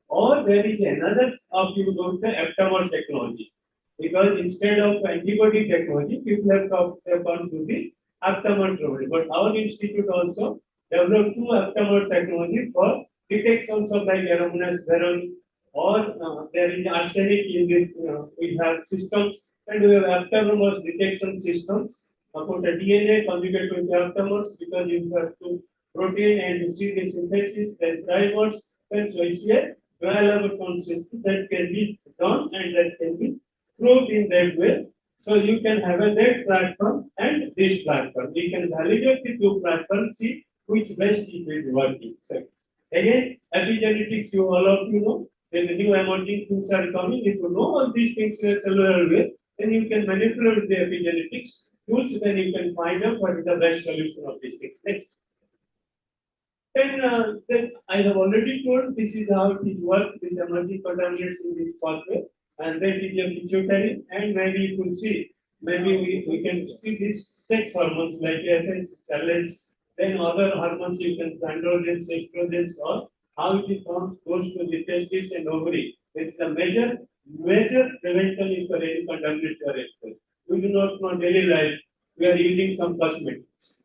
or there is another of you go to aptamer technology. Because instead of antibody technology, people have gone to the aptamer technology. But our institute also developed two aptamer technology for detections of like aromatase veron or there is arsenic in this. We have systems and we have aptamers detection systems. About the DNA conjugate with the aptamers because you have to protein and see the synthesis, then primers, then so it's a reliable concept that can be done and that can be proved in that way. So you can have a that platform and this platform. You can validate the two platforms, see which best it is working. So again, epigenetics, you all of you know, when the new emerging things are coming, if you know all these things in a cellular way, then you can manipulate the epigenetics tools, then you can find out what is the best solution of these things. Next. Then I have already told this is how it works, this emerging contaminants in this pathway, and that is a pituitary, and maybe you could see, maybe we can see these sex hormones like FH, challenge, then other hormones you can androgens, estrogens, or how it comes goes to the testes and ovary. It's a major prevention is for any contaminant or exposure. We do not know daily life. We are using some cosmetics.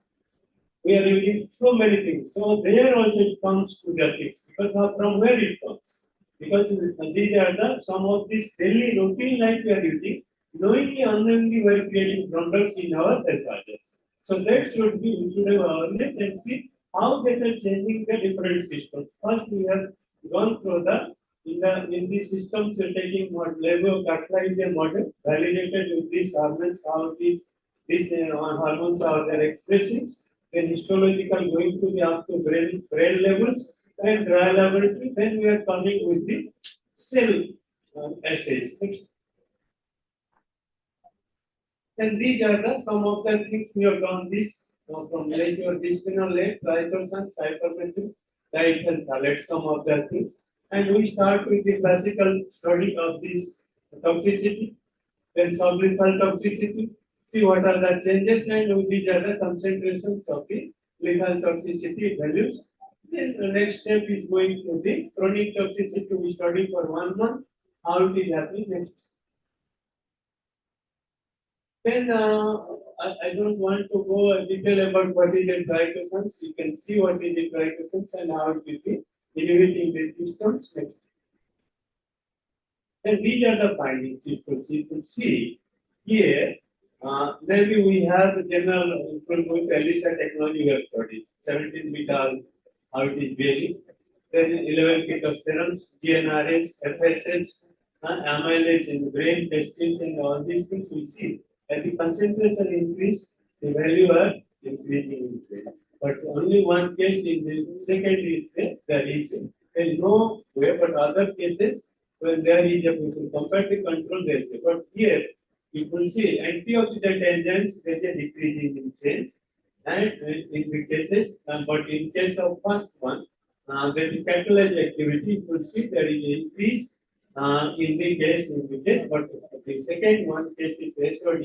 We are using so many things. So there also it comes to the things because from where it comes. Because these are the some of these daily routine life we are using, knowingly unknowingly we are creating blunders in our health charges. So that should be we should have awareness and see how they are changing the different systems. First we have gone through the in these systems we are taking what level of characterization model validated with these hormones, how these hormones are their expressions, then histological going to the up to brain levels and dry laboratory, then we are coming with the cell assays. And these are the some of the things we have done this from like your bisphenol A, triclosan, cypermethrin, diethyl phthalate, some of the things. And we start with the classical study of this toxicity, then sublethal toxicity, see what are the changes and these are the concentrations of the lethal toxicity values. Then the next step is going to the chronic toxicity. We study for 1 month how it is happening next. Then I don't want to go in detail about what is the triclosans. You can see what is the triclosans and how it will be inhibiting the systems next. And these are the findings you could see here. Maybe we have the general with ELISA technology we have studied. 17 beta, how it is behaving. Then 11 ketosterols, GnRH, FHH, amylase in the brain, testes, and all these things we see. As the concentration increase, the value are increasing in brain. But only one case in the second is there is no way, but other cases when there is a comparative control there is a. But here you will see antioxidant enzymes there is a decreasing in change, and in the cases, but in case of first one, there is catalyzed activity. You will see there is an increase in the case, but the second one case is SOD,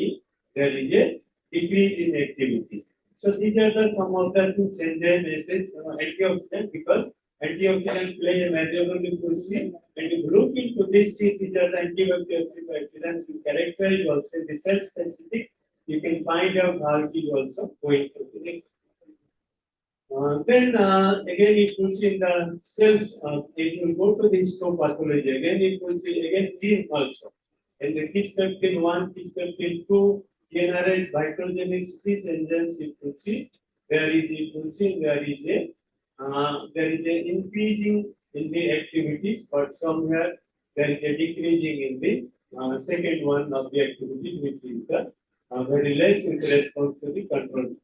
there is a decrease in activities. So these are the some of the things enzyme message antioxidant because antioxidants play a major role in pulsing. And if you look into this, see these are the antioxidants you characterize also the cell specific. You can find out how it is also going to the next. Then again, it will see in the cells, it will go to the histopathology. Again, it will see again gene also. And the Kiss-15 1, Kiss-15 2, GnRH, Vitrogenics, these enzymes, you will see there is a increasing in the activities, but somewhere there is a decreasing in the second one of the activities, which is the very less in response to the control.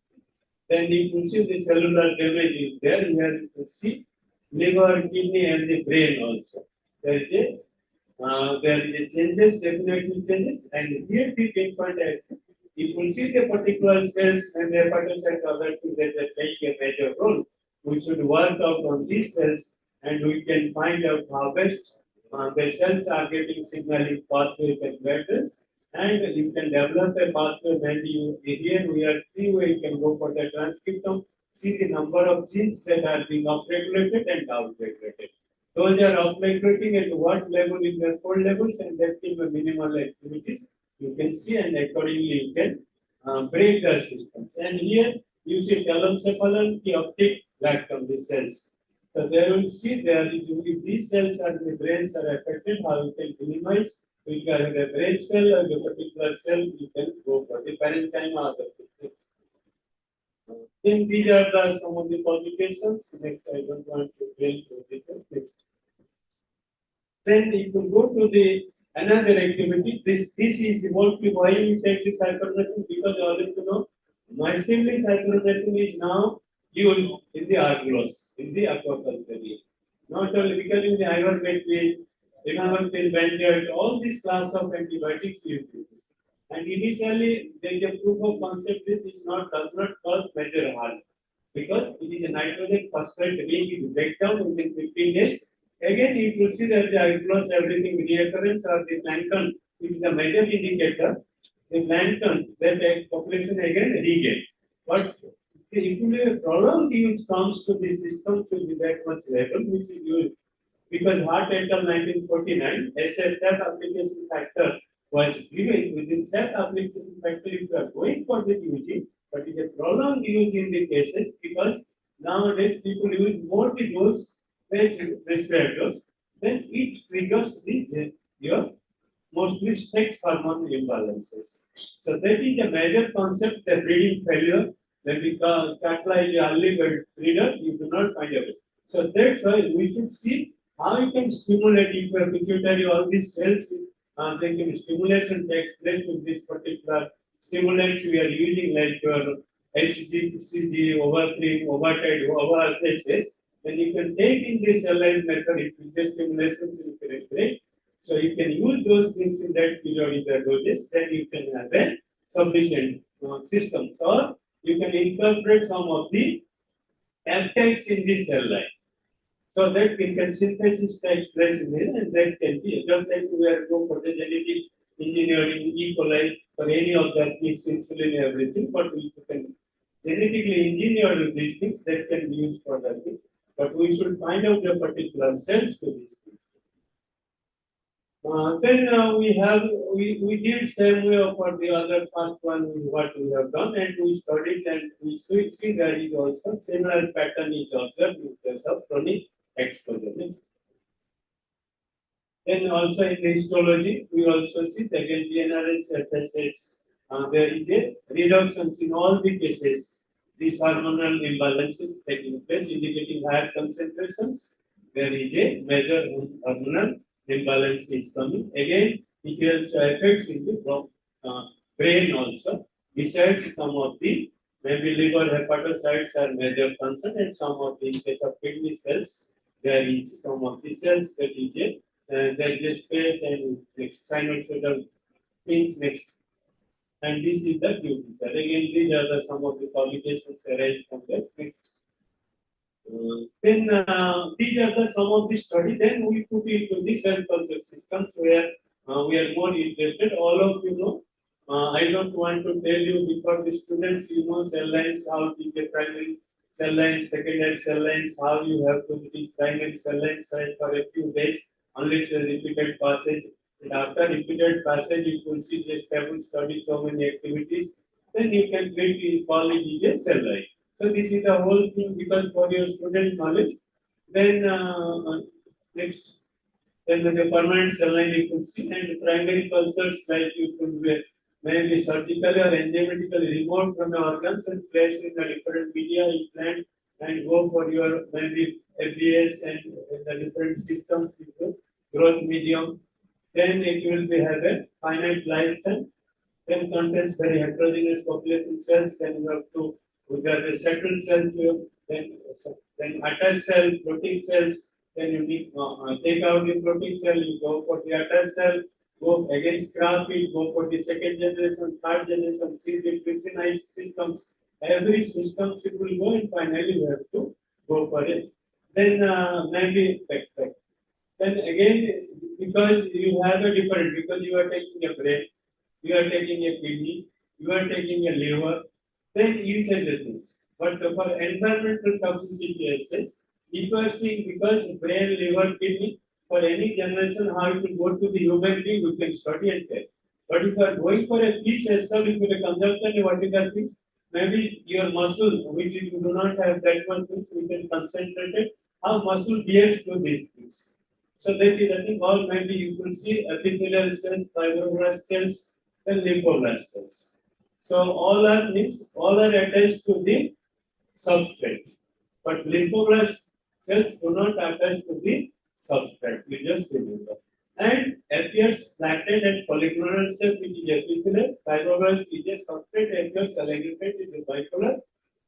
Then you can see the cellular damage is there. Here you can see liver, kidney, and the brain also. There is a changes, definitely changes, and here the pinpoint action. You can see the particular cells and the hepatocytes other things that play a major role. We should work out on these cells, and we can find out how best the cells are getting signaling pathway and vectors. And you can develop a pathway when you here we are three way you can go for the transcriptome, see the number of genes that are being upregulated and downregulated. Those are upregulating at what level in the fold levels and that give a minimal activities. You can see and accordingly you can break the systems. And here you see telencephalon, the uptake back from the cells. So there will see there is if these cells and the brains are affected, how you can minimize. We can have a brain cell or a particular cell, you can go for the parenchyma or the things. Then these are some of the publications. Next, I don't want to go into detail. Then if you go to the another activity, this is mostly why we take the cypermethrin because you already know massively cypermethrin is now used in the arglos, in the aquaculture. Not only because in the ivermectin, ivermectin, benzoate, all these class of antibiotics used. And initially, there is a proof of concept that it does not cause major harm. because it is a nitrogen phosphate ring is break down within 15 days. Again, you will see that the outflows, everything reoccurrence or the plankton is the major indicator. The plankton, that the population again regain. But if you have a prolonged use comes to the system should be that much level, which is used because Hart et al. 1949, as a SAP application factor was given within SAP application factor if you are going for the using, but it is a prolonged use in the cases because nowadays people use more the dose respirators, then it triggers your mostly sex hormone imbalances. So that is a major concept, the breeding failure. When we catalyze the early bird breeder, you do not find a way. So that's why we should see how you can stimulate if you are pituitary, all these cells, then can stimulation takes place with this particular stimulants we are using like your HGCG, overcream, overtide, over-RHS. Then you can take in this cell line method, if you just stimulations you can break. So you can use those things in that periodic doses, then you can have a sufficient system. Or you can incorporate some of the peptides in the cell line. So that we can synthesis takes place in it, and that can be just like we are doing for the genetic engineering, E. coli, for any of that things, insulin, everything, but we can genetically engineer these things that can be used for that things. But we should find out the particular cells to these things. Then we did same way for the other first one what we have done, and we studied and we see there is also similar pattern is observed in case of chronic exposure. Then also in histology we also see again GnRH, FSH. There is a reduction in all the cases. These hormonal imbalances taking place, indicating higher concentrations. There is a major hormonal imbalance is coming. Again, it also affects in the brain also. Besides some of the maybe liver hepatocytes are major concern, and some of the in case of kidney cells, there is some of the cells that is a there is a space and next sinusoidal things next. And this is the duty. So again, these are the some of the publications arised from that. Then these are the some of the study. Then we put into the cell culture systems where we are more interested. All of you know. I don't want to tell you because the students, you know, cell lines, how to get primary cell lines, secondary cell lines, how you have to teach primary cell lines for a few days, unless the repeated passage. And after repeated passage, you will see this table study so many activities. Then you can treat call it as a cell line. So this is the whole thing because for your student knowledge. Then next, then the permanent cell line you could see, and primary cultures like you could maybe surgically or enzymatically removed from the organs and placed in a different media implant and go for your maybe FBS and the different systems into growth medium. Then it will be have a finite lifespan. Then contains very heterogeneous population cells. Then you have to with the settled cells, then attached cell, protein cells. Then you need take out the protein cell, you go for the attached cell, go again scrap it, go for the second generation, third generation, see the fusionized systems. Every system it will go and finally you have to go for it. Then maybe backpack. Then again, because you have a different, because you are taking a brain, you are taking a kidney, you are taking a liver, then each and the things. But for environmental toxicity assets, if you are seeing because brain, liver, kidney, for any generation, how it will go to the human being, we can study and tell. But if you are going for a fish as well, if you are consumption, what is that thing? Maybe your muscle, which if you do not have that one things, we can concentrate it, how muscle behaves to these things. So that is, I think, all maybe you will see epithelial cells, fibroblast cells, and lymphoblast cells. So all are things, all are attached to the substrate. But lymphoblast cells do not attach to the substrate. We just remember. And appears flattened and polygonal cell, which is epithelial. Fibroblast is a substrate, appears aggregate in the bipolar,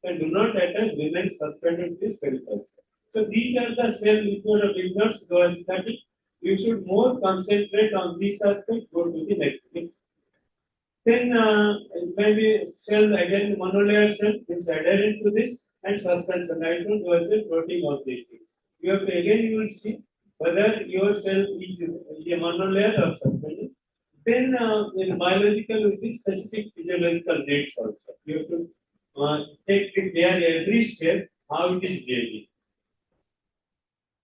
and do not attach, remain suspended to the spherical cell. So these are the cells which are beginners, go and study. You should more concentrate on this aspect, go to the next thing. Then maybe cell again monolayer cell is adherent to this and suspension. I don't know whether protein of these things. You have to again you will see whether your cell is a monolayer or suspended. Then in biological with the specific physiological needs also. You have to take care every step how it is behaving.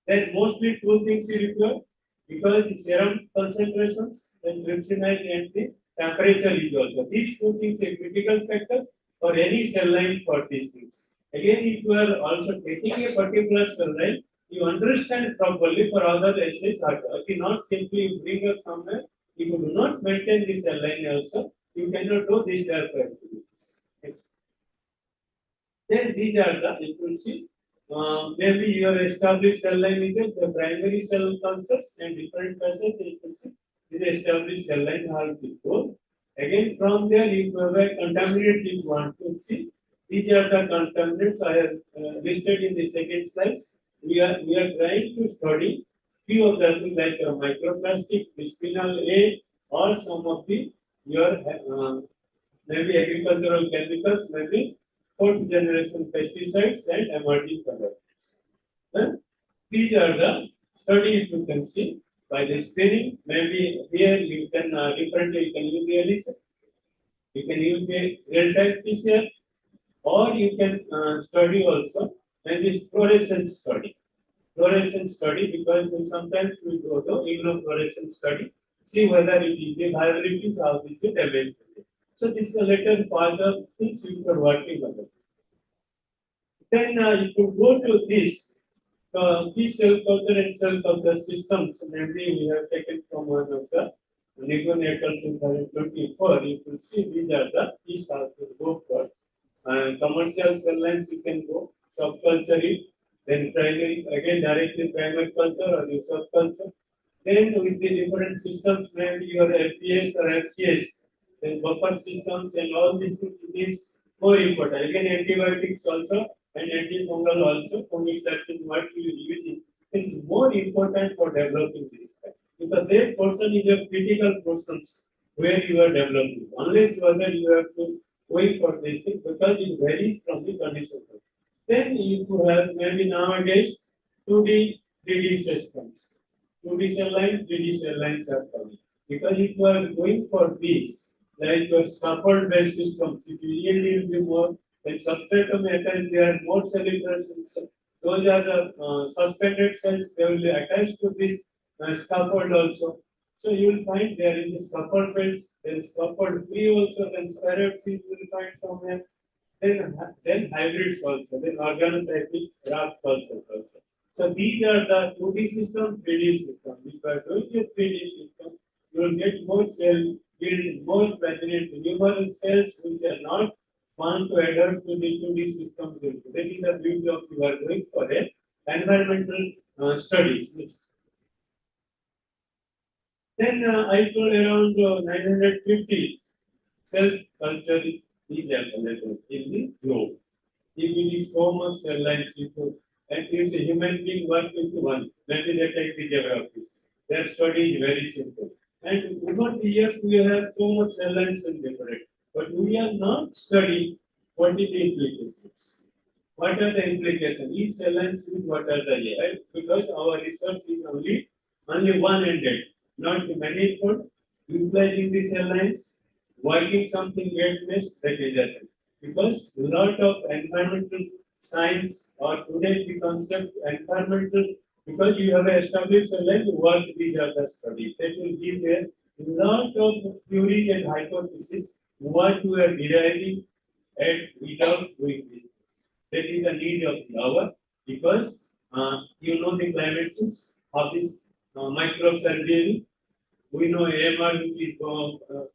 Then mostly two things you require because the serum concentrations, then trypsinase and the temperature is also. These two things are critical factor for any cell line for these things. Again, if you are also taking a particular cell line, you understand properly for other assays. You not simply bring us somewhere. If you do not maintain this cell line also, you cannot do these type of activities. Next. Then these are the, you will see, maybe your established cell line is the primary cell cultures and different passage, you can see, this established cell line how it is goes. Again, from there, you have a contaminants you want to see. These are the contaminants I have listed in the second slides. We are trying to study few of them like microplastic, bisphenol A, or some of the your maybe agricultural chemicals, maybe fourth generation pesticides and emerging contaminants. These are the study you can see by the screening. Maybe here you can differently you can use the ELISA, you can use the real-time PCR, or you can study also maybe fluorescence study. Fluorescence study because sometimes we go to immunofluorescence study, see whether it is the viability or it is the damage. So this is a later part of things we are working on. Then if you go to this, key cell culture and cell culture systems, namely we have taken from one of the neonatal 2024, you can see these are the keys are to go for. Commercial cell lines you can go, subculture it, then primary, again directly primary culture or your subculture. Then with the different systems, maybe your FPS or FCS, then buffer systems and all these things is more important. Again, antibiotics also and antifungal also, fungistatin, what you are using is more important for developing this. Because that portion is a critical portion where you are developing. Unless whether you have to wait for this thing because it varies from the condition. Then you have maybe nowadays 2D, 3D systems. 2D cell lines, 3D cell lines are coming. Because if you are going for these, like your scaffold based systems, it really will be more like substratum attached, they are more cellular cells. Those are the suspended cells, they will be attached to this scaffold also. So you will find there in the scaffold phase, there is scaffold free also, then spiral seeds you will find somewhere. Then hybrids also, then organotypic rock also. So these are the 2D system, 3D system. If you are doing a 3D system, you will get more cell, build more present numerous cells which are not want to adapt to the 2D system. That is the beauty of you are going for a environmental studies. Then I told around 950 cell culture is available in the globe. If it is so much cell lines, and if a human being work with one, maybe they take the geographies. Their study is very simple. And over the years, we have so much cell lines in different, but we have not studied what is the implications. What are the implications? Each cell lines with what are the right? Because our research is only one-ended, not manifold, utilizing the cell lines, working something great mess that is happening. Because a lot of environmental science or today the concept environmental, because you have established a line what these are the studies that will give a lot of theories and hypotheses what we are deriving and without doing this. That is the need of the hour because you know the climate change, how these microbes are behaving. We know AMR which is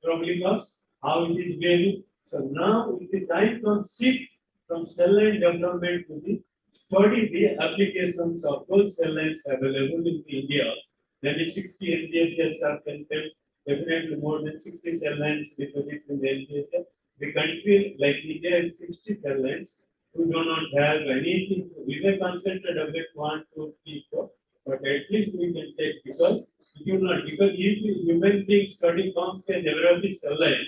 probably cause, how it is behaving. So now it is time to shift from cell line development to the study the applications of those cell lines available in India. That is 60 NGHs are contained, definitely more than 60 cell lines deposited in the NGH. The country like India has 60 cell lines. We do not have anything. We may concentrate a bit 1, 2, 3, 4, but at least we can take because you not because if human beings study comes and develop cell line,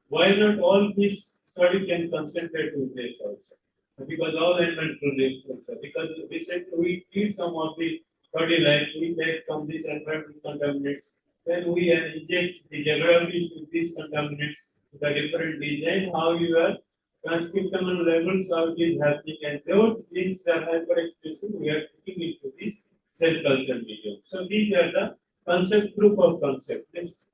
why not all fish study can concentrate with this also? Because all animal products also. Because recently we keep some of the study like we take some of these environmental contaminants, then we inject the geographies with these contaminants, the different design, how your transcriptional levels how it is happening, and those genes that are hyperexpressing, we are putting into this cell culture medium. So these are the concept group of concept. Next.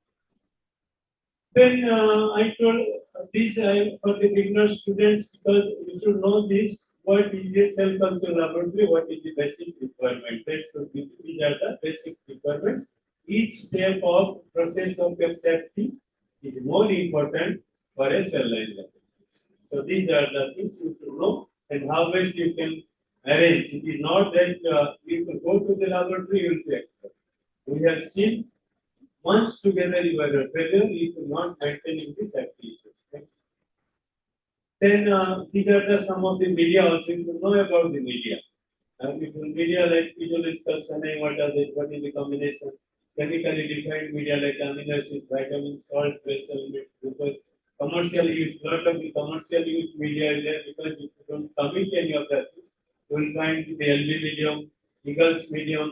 Then I told this for the beginner students because you should know this what is a cell culture laboratory, what is the basic requirement. That should be these are the basic requirements. Each step of process of your safety is more important for a cell line laboratory. So these are the things you should know and how best you can arrange. It is not that you can go to the laboratory, you will be expert. We have seen once together you are a failure if you not maintaining this activity. Then these are the some of the media also you should know about the media. If media like physiological sunlight, what is the combination? Chemically defined media like amino acids, vitamins, salt, trace elements, because commercial use, lot of the commercial use media is there because if you don't commit any of that, you will find the LB medium, Eagles medium,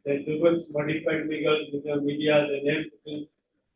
then towards modified media, the name,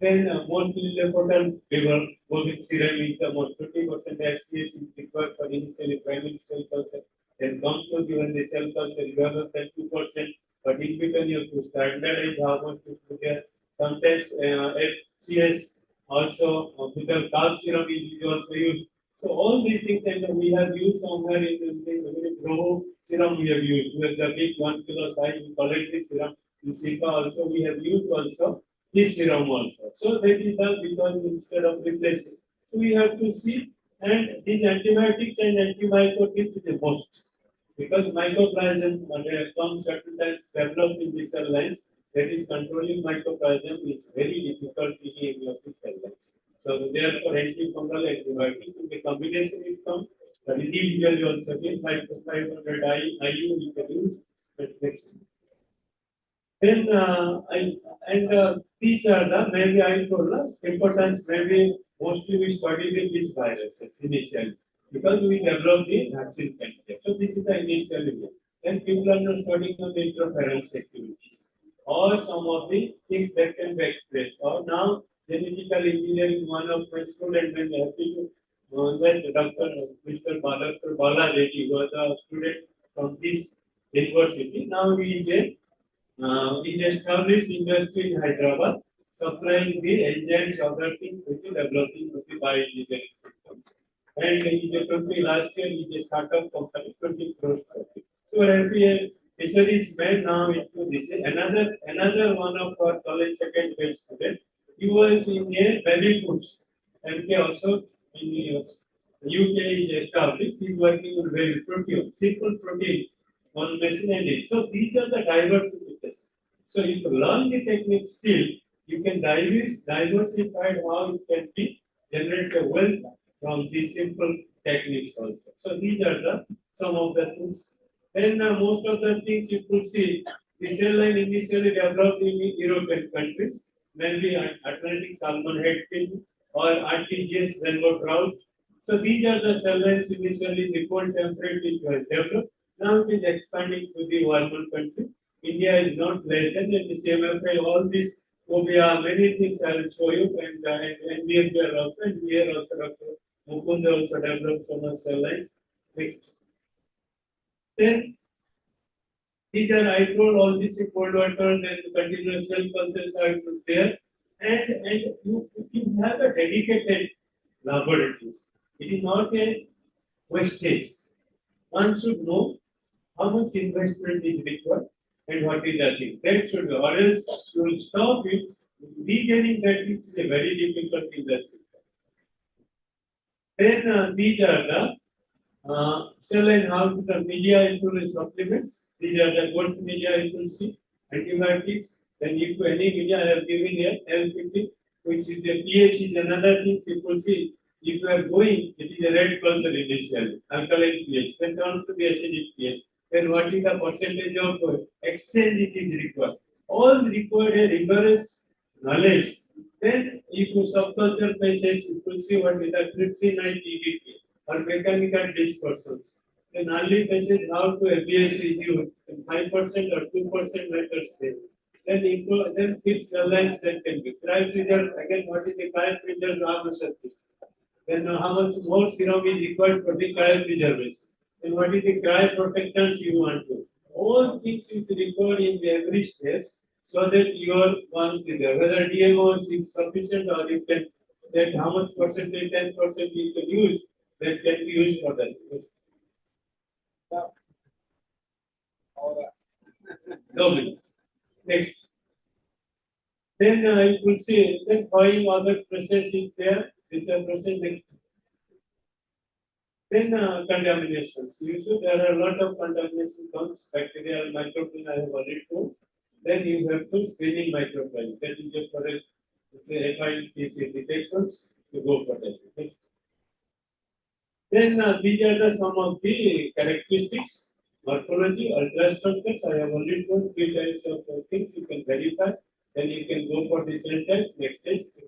then mostly important river, bolic serum is the most 20% HCS is required for initially primary cell culture. Then comes to given the cell culture, you have a 2%, but in between you have to standardize how much to put there. Sometimes FCS also, because calf serum is also used. So all these things and we have used somewhere in the Groho serum we have used. We have the big 1 kilo size, we collect the serum. In Sika also we have used also this serum also. So that is the because instead of replacing. So we have to see and these antibiotics and antimycotics is the most. Because mycoplasm some certain times developed in the cell lines, that is controlling mycoplasm is very difficult in any of the cell lines. So therefore antifungal antibiotics in the combination is come, but individually also get 500 IU you can use. Next. Then these are the maybe I told importance maybe mostly we studied these viruses initially because we developed the vaccine candidate. So this is the initial idea. Then people are now studying the interference activities or some of the things that can be expressed. Or now genetical engineering, one of my students when happy to that Dr. Mr. Bala Reddy was a student from this university. Now he is a is established industry in Hyderabad, supplying the enzymes, other things which is developing with the bioengineering systems. And in the 20 last year, is a startup company, 20 crores profit. So every fisheries made now into this. Another one of our college second year student, he was in a baby foods. And he also in the UK is established. He is working on very protein, simple protein on machine and it. So these are the diversification. So if you learn the technique still, you can diversify how it can be generate a wealth from these simple techniques also. So these are the some of the things. Then most of the things you could see, the cell line initially developed in European countries, mainly Atlantic salmon head fin or RTGS rainbow trout. So these are the cell lines initially the cold temperate it was developed. Now it is expanding to the warmer country. India is not less than the CMFI, all these OBA, many things I will show you, and NBFR also, and here also Dr. Mukund also developed so much cell lines. Next. Then these are I told all this in cold water, then continuous cell cultures are there, and you have a dedicated laboratory. It is not a wastage. One should know how much investment is required and what is the thing. That should be, or else you will stop it. Regaining that is a very difficult industry. Then these are the cell and how the media influence supplements. These are the good media you will see. Antibiotics. Then if any media I have given here, L50, which is the pH is another thing you will see. If you are going, it is a red culture initially, alkaline pH, then turn to the acidic pH. Then what is the percentage of exchange it is required? All required a rigorous knowledge Then if you subculture phases, you will see what is the trypsinite TDT or mechanical dispersons. In early phases, how to ABS is used in 5% or 2% matter stage. Then fixed lines that can be. Cryopreserve, again, what is the cryopreserve raw surface? Then how much more serum is required for the cryopreservation? And what is the cryoprotectants you want to? All things is required in every stage so that your one preserve, whether DMO is sufficient or you can, that how much percentage, 10% you can use, that can be used for that. Globally. Next. Then you will see then following other process is there with the process next. Then contaminations. Usually there are a lot of contamination comes, bacterial, microbial, I have already told. Then you have to screening microbial. That is the correct, it's a FIPC detections to go for that. Okay. Then these are the some of the characteristics, morphology, ultrastructures. I have already told 3 types of things you can verify. Then you can go for the cell types, next test.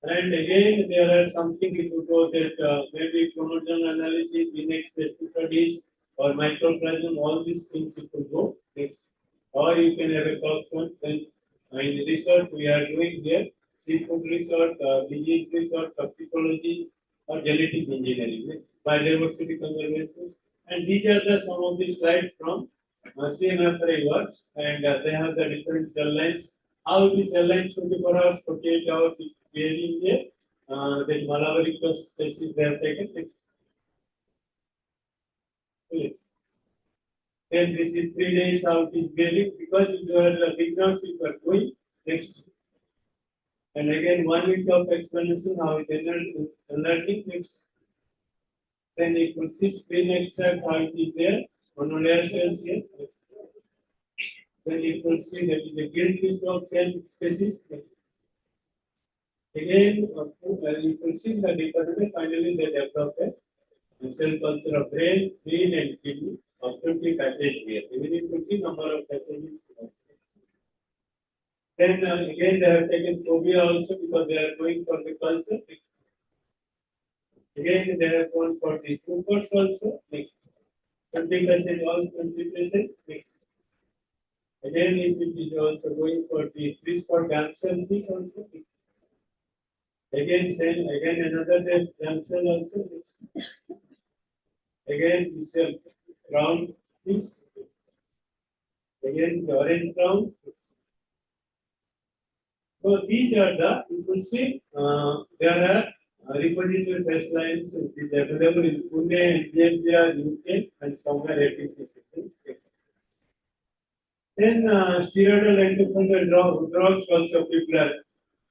And again, there are something if you go that maybe chromosomal analysis, genetic studies, or microplasm, all these things you could go next. Or you can have a talk one. Then in research we are doing here, seafood research, disease research, toxicology, or genetic engineering, biodiversity conservation. And these are the some of the slides from CMFRI works, and they have the different cell lines. How it is cell lines 24 hours, 48 hours is varying here. Then Malabaricus species they have taken. Okay. Then this is 3 days how it is varying because you are the beginners you are going next. And again 1 week of explanation how it is learning next. Then you could see screen extract how it is there, monolayer cells here. Then you could see that is a gillfish of cell species. Again, you could see the department finally they developed a cell culture of brain, and kidney of 50 passage here. Even you could see number of passages. Then again they have taken phobia also because they are going for the culture. Again they have gone for the troopers also. Next. 20 passage also 20 passage. Next. Again it is also going for the 3-spot damsel fish also. Again same, again another damsel also. Next. Again this is round piece. Again the orange round. So these are the, you will see, there are repository test lines is available in Pune, India, UK, and somewhere ATC systems. Then steroidal antifungal drugs also people are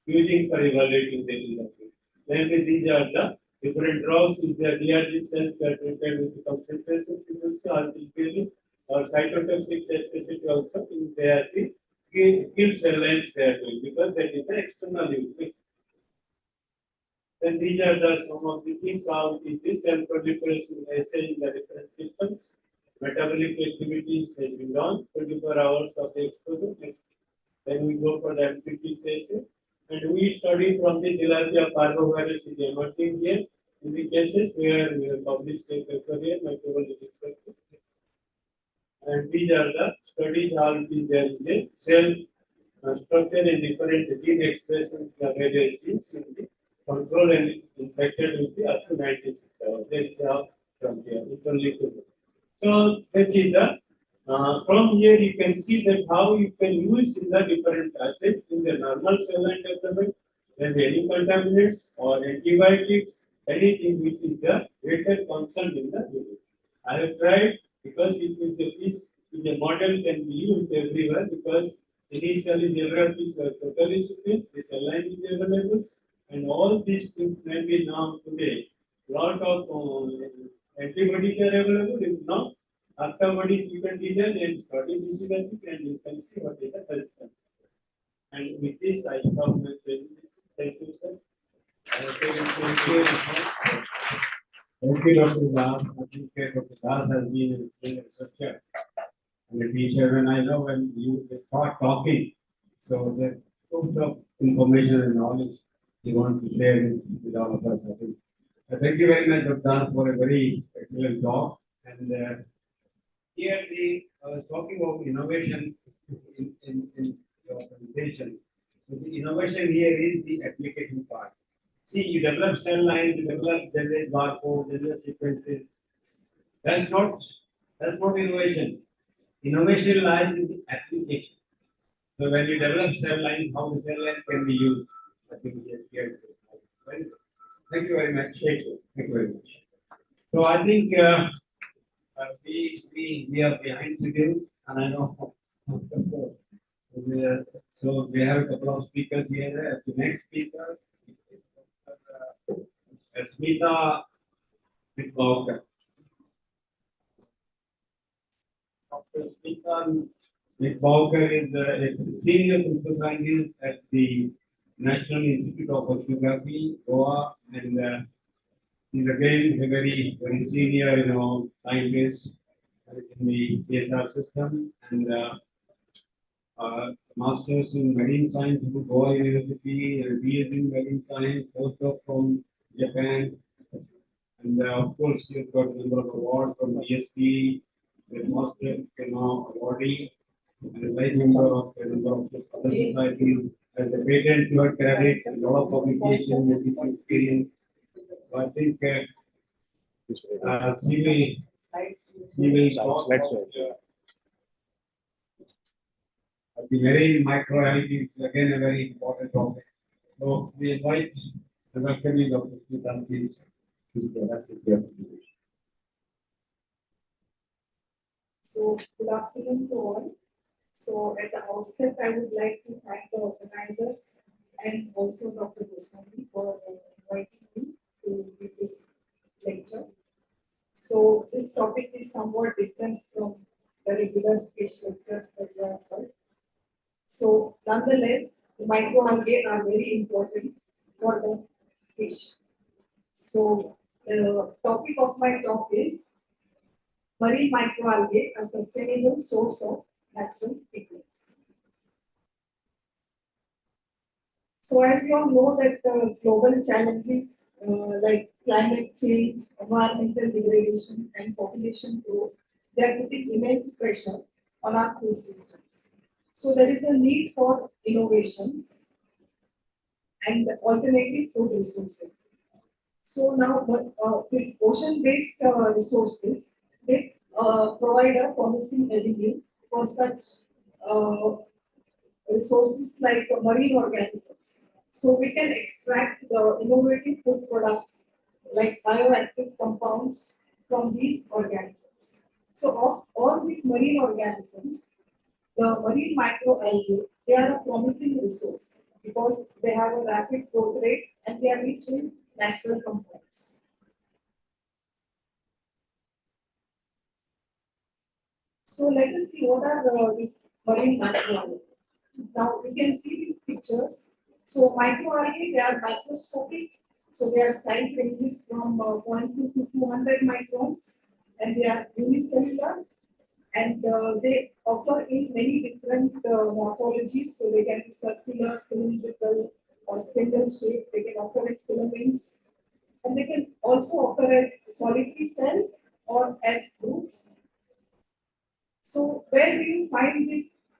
using for evaluating the disease. Then these are the different drugs. If the DRG cells are treated with the concentration frequency or cytotoxic toxicity also, they are the kill cell lines they are doing because that is the external use. Then these are the some of the things how it is cell proliferation assay in the different systems. Metabolic activities has been done 24 hours of the exposure. Then we go for the MPT assay. And we study from the tilapia parvovirus is emerging here in the cases where we have published a paper here, microbial structure. And these are the studies how it is there in the cell structure and different gene expression various genes in the control and infected with the up to 96 hours. That is how from here. So that is the from here you can see that how you can use in the different assays in the normal cell line development, then any contaminants or antibiotics, anything which is the greater concern in the unit. I have tried because it is a piece, the model can be used everywhere because initially geographies were totally split, the cell line is available, and all these things may be now today. Lot of antibodies are available, if not, antibodies you can design and study this and you can see what is the health. And with this, I stop my presentation. Thank you, sir. Thank you, Dr. Das. I think Dr. Das has been a researcher and a teacher, and I know when you start talking, so that source of information and knowledge you want to share with all of us. I think. Thank you very much, Dr. for a very excellent talk. And here I was talking about innovation in your presentation. So the innovation here is the application part. See, you develop cell lines, you develop generate barcode, generate sequences. That's not innovation. Innovation lies in the application. So when you develop cell lines, how the cell lines can be used, I think we have here. Thank you very much. Thank you. Thank you very much. So I think we are behind schedule, and I know. So we have a couple of speakers here. The next speaker is Smita Vibrio. Dr. Smita Vibrio is a senior principal scientist at the National Institute of Oceanography, Goa, and he's again a very senior, scientist in the CSR system, and masters in marine science from Goa University, and PhD in marine science, postdoc from Japan, and of course he's got a number of awards from DSP, the master awardee, and a life member of a number of other societies. As a patent, you have carried a lot of publication, medical experience. So I think she will talk about the marine microalgae is again a very important topic. So we invite the welcoming Dr. Smita, please go ahead with your presentation. So, good afternoon to all. So, at the outset, I would like to thank the organizers and also Dr. Goswami for inviting me to give this lecture. So, this topic is somewhat different from the regular fish lectures that we have heard. So, nonetheless, the microalgae are very important for the fish. So, the topic of my talk is marine microalgae, a sustainable source of natural pigments. So, as you all know that global challenges like climate change, environmental degradation, and population growth, they are putting immense pressure on our food systems. So, there is a need for innovations and alternative food resources. So, now this ocean-based resources, they provide a promising avenue for such resources like marine organisms. So we can extract the innovative food products like bioactive compounds from these organisms. So of all these marine organisms, the marine microalgae, they are a promising resource because they have a rapid growth rate and they are rich in natural compounds. So let us see what are these marine microalgae. Now you can see these pictures. So microalgae, they are microscopic. So their size ranges from 0.2 to 200 microns, and they are unicellular. And they occur in many different morphologies. So they can be circular, cylindrical, or spindle shaped. They can occur in filaments, and they can also occur as solitary cells or as groups. So where do you find this?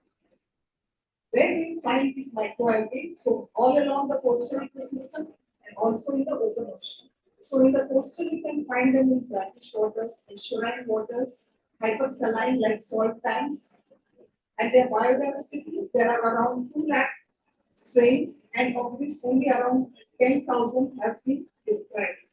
Where do you find this microalgae? So all along the coastal ecosystem and also in the open ocean. So in the coastal, you can find them in brackish waters, estuarine waters, hypersaline like salt tanks, and their biodiversity, there are around 2 lakh strains, and of which only around 10,000 have been described.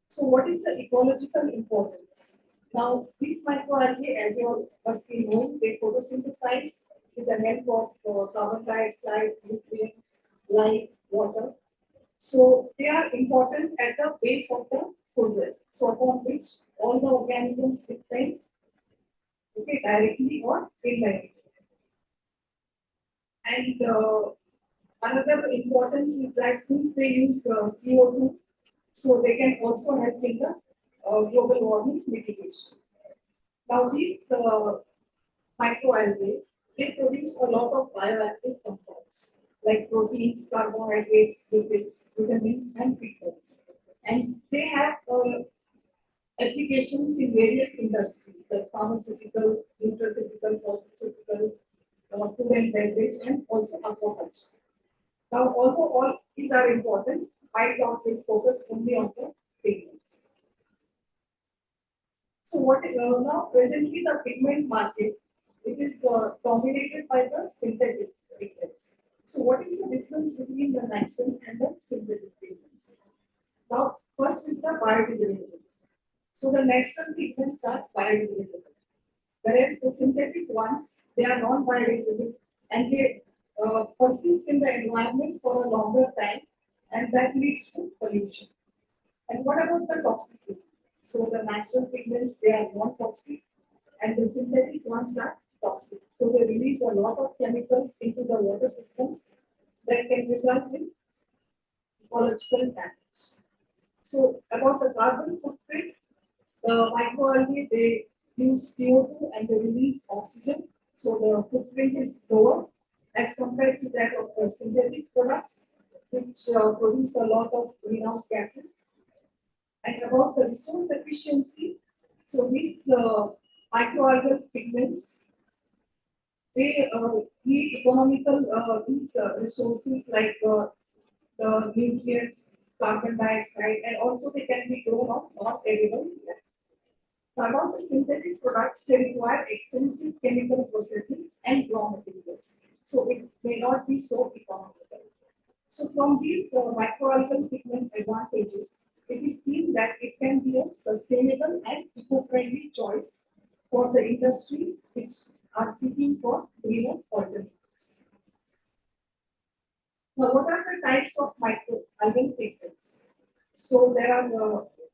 So what is the ecological importance? Now, these microalgae, as you must be known, they photosynthesize with the help of carbon dioxide, nutrients, light, water. So they are important at the base of the food web, so upon which all the organisms depend, okay, directly or indirectly. And another importance is that since they use CO2, so they can also help in the global warming mitigation. Now these microalgae, they produce a lot of bioactive compounds. like proteins, carbohydrates, lipids, vitamins, and pigments. And they have applications in various industries like pharmaceutical, nutraceutical, cosmeceutical, food and beverage, and also aquaculture. Now, although all these are important, my talk will focus only on the pigments. So, what now presently the pigment market, it is dominated by the synthetic pigments. So, what is the difference between the natural and the synthetic pigments? Now, first is the biodegradable. So, the natural pigments are biodegradable, whereas the synthetic ones, they are non-biodegradable and they persist in the environment for a longer time, and that leads to pollution. And what about the toxicity? So the natural pigments, they are non-toxic, and the synthetic ones are toxic. So they release a lot of chemicals into the water systems that can result in ecological damage. So about the carbon footprint, the microalgae, they use CO2 and they release oxygen. So the footprint is lower as compared to that of the synthetic products, which produce a lot of greenhouse gases. And about the resource efficiency, so these microalgal pigments, they need economical these resources like the nutrients, carbon dioxide, and also they can be grown on non-edible land. About the synthetic products, they require extensive chemical processes and raw materials, so it may not be so economical. So from these microalgal pigment advantages, it is seen that it can be a sustainable and eco-friendly choice for the industries which are seeking for greener alternatives. Now, what are the types of microalgal pigments? So there are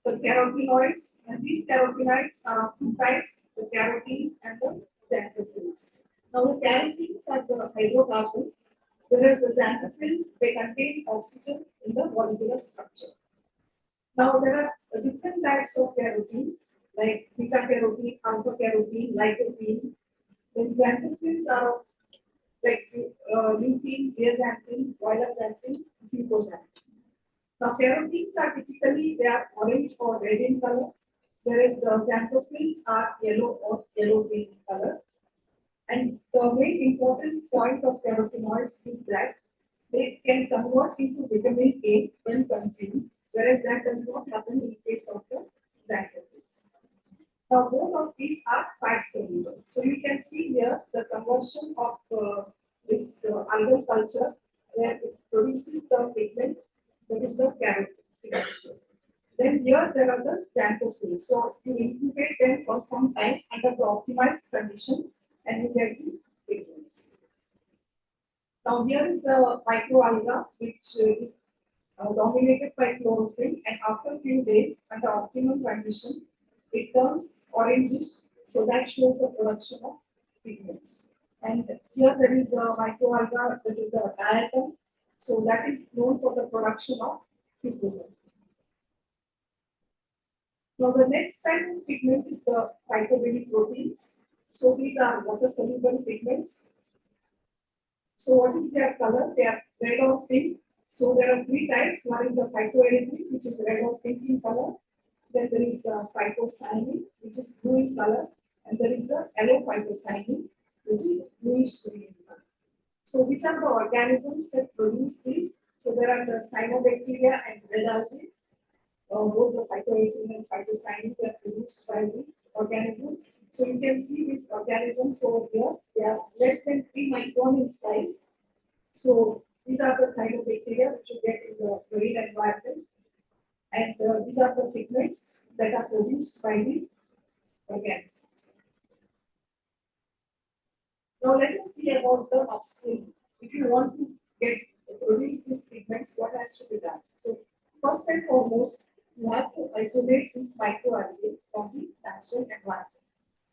the carotenoids, and these carotenoids are two types: the carotenes and the xanthophylls. Now, the carotenes are the hydrocarbons, whereas the xanthophylls, they contain oxygen in the molecular structure. Now, there are different types of carotenes, like beta carotene, alpha carotene, lycopene. The xanthophylls are of like lutein, zeaxanthin, vioxanthin, fucoxanthin. Now, carotenes are typically they are orange or red in color, whereas the xanthophylls are yellow or yellow-green in color. And the main important point of carotenoids is that they can convert into vitamin A when consumed, whereas that does not happen in case of the xanthophylls. Now, both of these are fat soluble. So you can see here the conversion of this algal culture where it produces the pigment, that is the carotenes. Then here there are the xanthophylls. So you incubate them for some time under the optimized conditions and you get these pigments. Now here is the microalga which is dominated by chlorophyll, and after a few days under optimal condition it turns orangish, so that shows the production of pigments. And here there is a microalga that is the diatom, so that is known for the production of fucoxanthin. Now the next type of pigment is the phytobilic proteins. So these are water soluble pigments. So what is their color? They are red or pink. So there are three types. One is the phytoerythrin, which is red or pink in color. Then there is phytocyanin, which is blue in color, and there is the allophytocyanin, which is bluish green in color. So which are the organisms that produce these? So there are the cyanobacteria and red algae. Both the phytoerythrin and phytocyanin are produced by these organisms. So you can see these organisms over here. They are less than 3 micron in size. So these are the cyanobacteria which you get in the marine environment. And these are the pigments that are produced by these organisms. Now let us see about the upstream. If you want to produce these pigments, what has to be done? So first and foremost, you have to isolate these microalgae from the natural environment.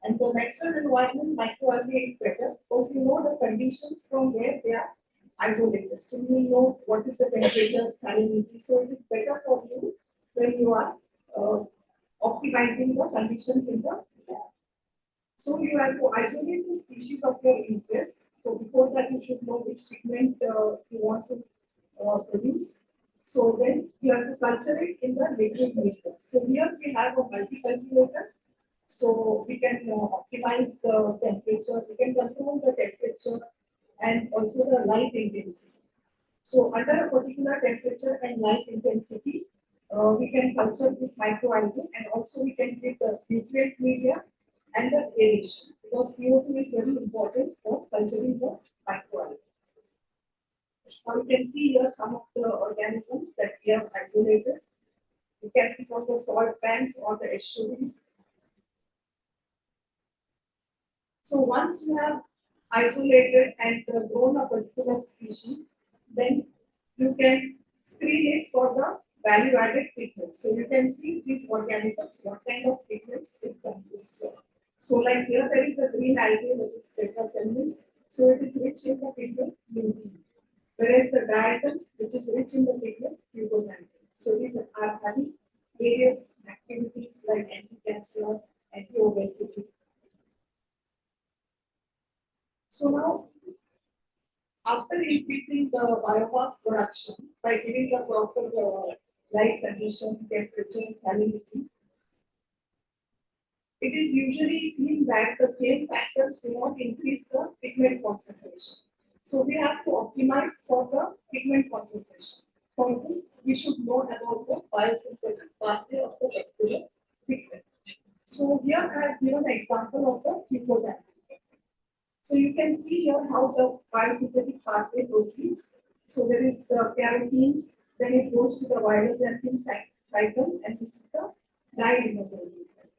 And the natural environment microalgae is better because you know the conditions from where they are isolated. So you know what is the temperature, salinity. So it is better for you when you are optimizing the conditions in the lab. So you have to isolate the species of your interest. So before that, you should know which pigment you want to produce. So then you have to culture it in the liquid medium. So here we have a multi-cultivator. So we can optimize the temperature, we can control the temperature and also the light intensity. So under a particular temperature and light intensity, we can culture this microalgae and also we can give the nutrient media and the aeration because CO2 is very important for culturing the microalgae. Now you can see here some of the organisms that we have isolated. You can be from the salt pans or the estuaries. So once you have isolated and grown a particular species, then you can screen it for the value-added pigments. So you can see these organisms, what kind of pigments it consists of. So like here there is a green algae which is tetracennis. So it is rich in the pigment lutein. Whereas the diatom which is rich in the pigment fucoxanthin. So these are having various activities like anti-cancer, anti-obesity. So now, after increasing the biomass production by giving the proper light condition, temperature, salinity, it is usually seen that the same factors do not increase the pigment concentration. So we have to optimize for the pigment concentration. For this, we should know about the biosynthetic pathway of the particular pigment. So here I have given an example of the fucoxanthin. So you can see here how the biosynthetic pathway proceeds. So there is the carotenes, then it goes to the viloxanthin cycle, and this is the diiminoxanthin cycle.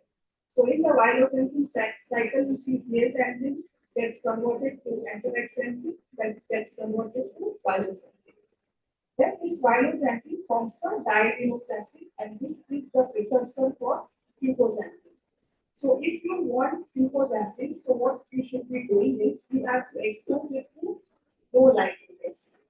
So in the viloxanthin cycle, you see zeaxanthin gets converted to anthoxanthin, then gets converted to viloxanthin. Then this viloxanthin forms the diiminoxanthin, and this is the precursor for fucoxanthin. So if you want fucoxanthin, so what you should be doing is you have to expose it to low light intensity.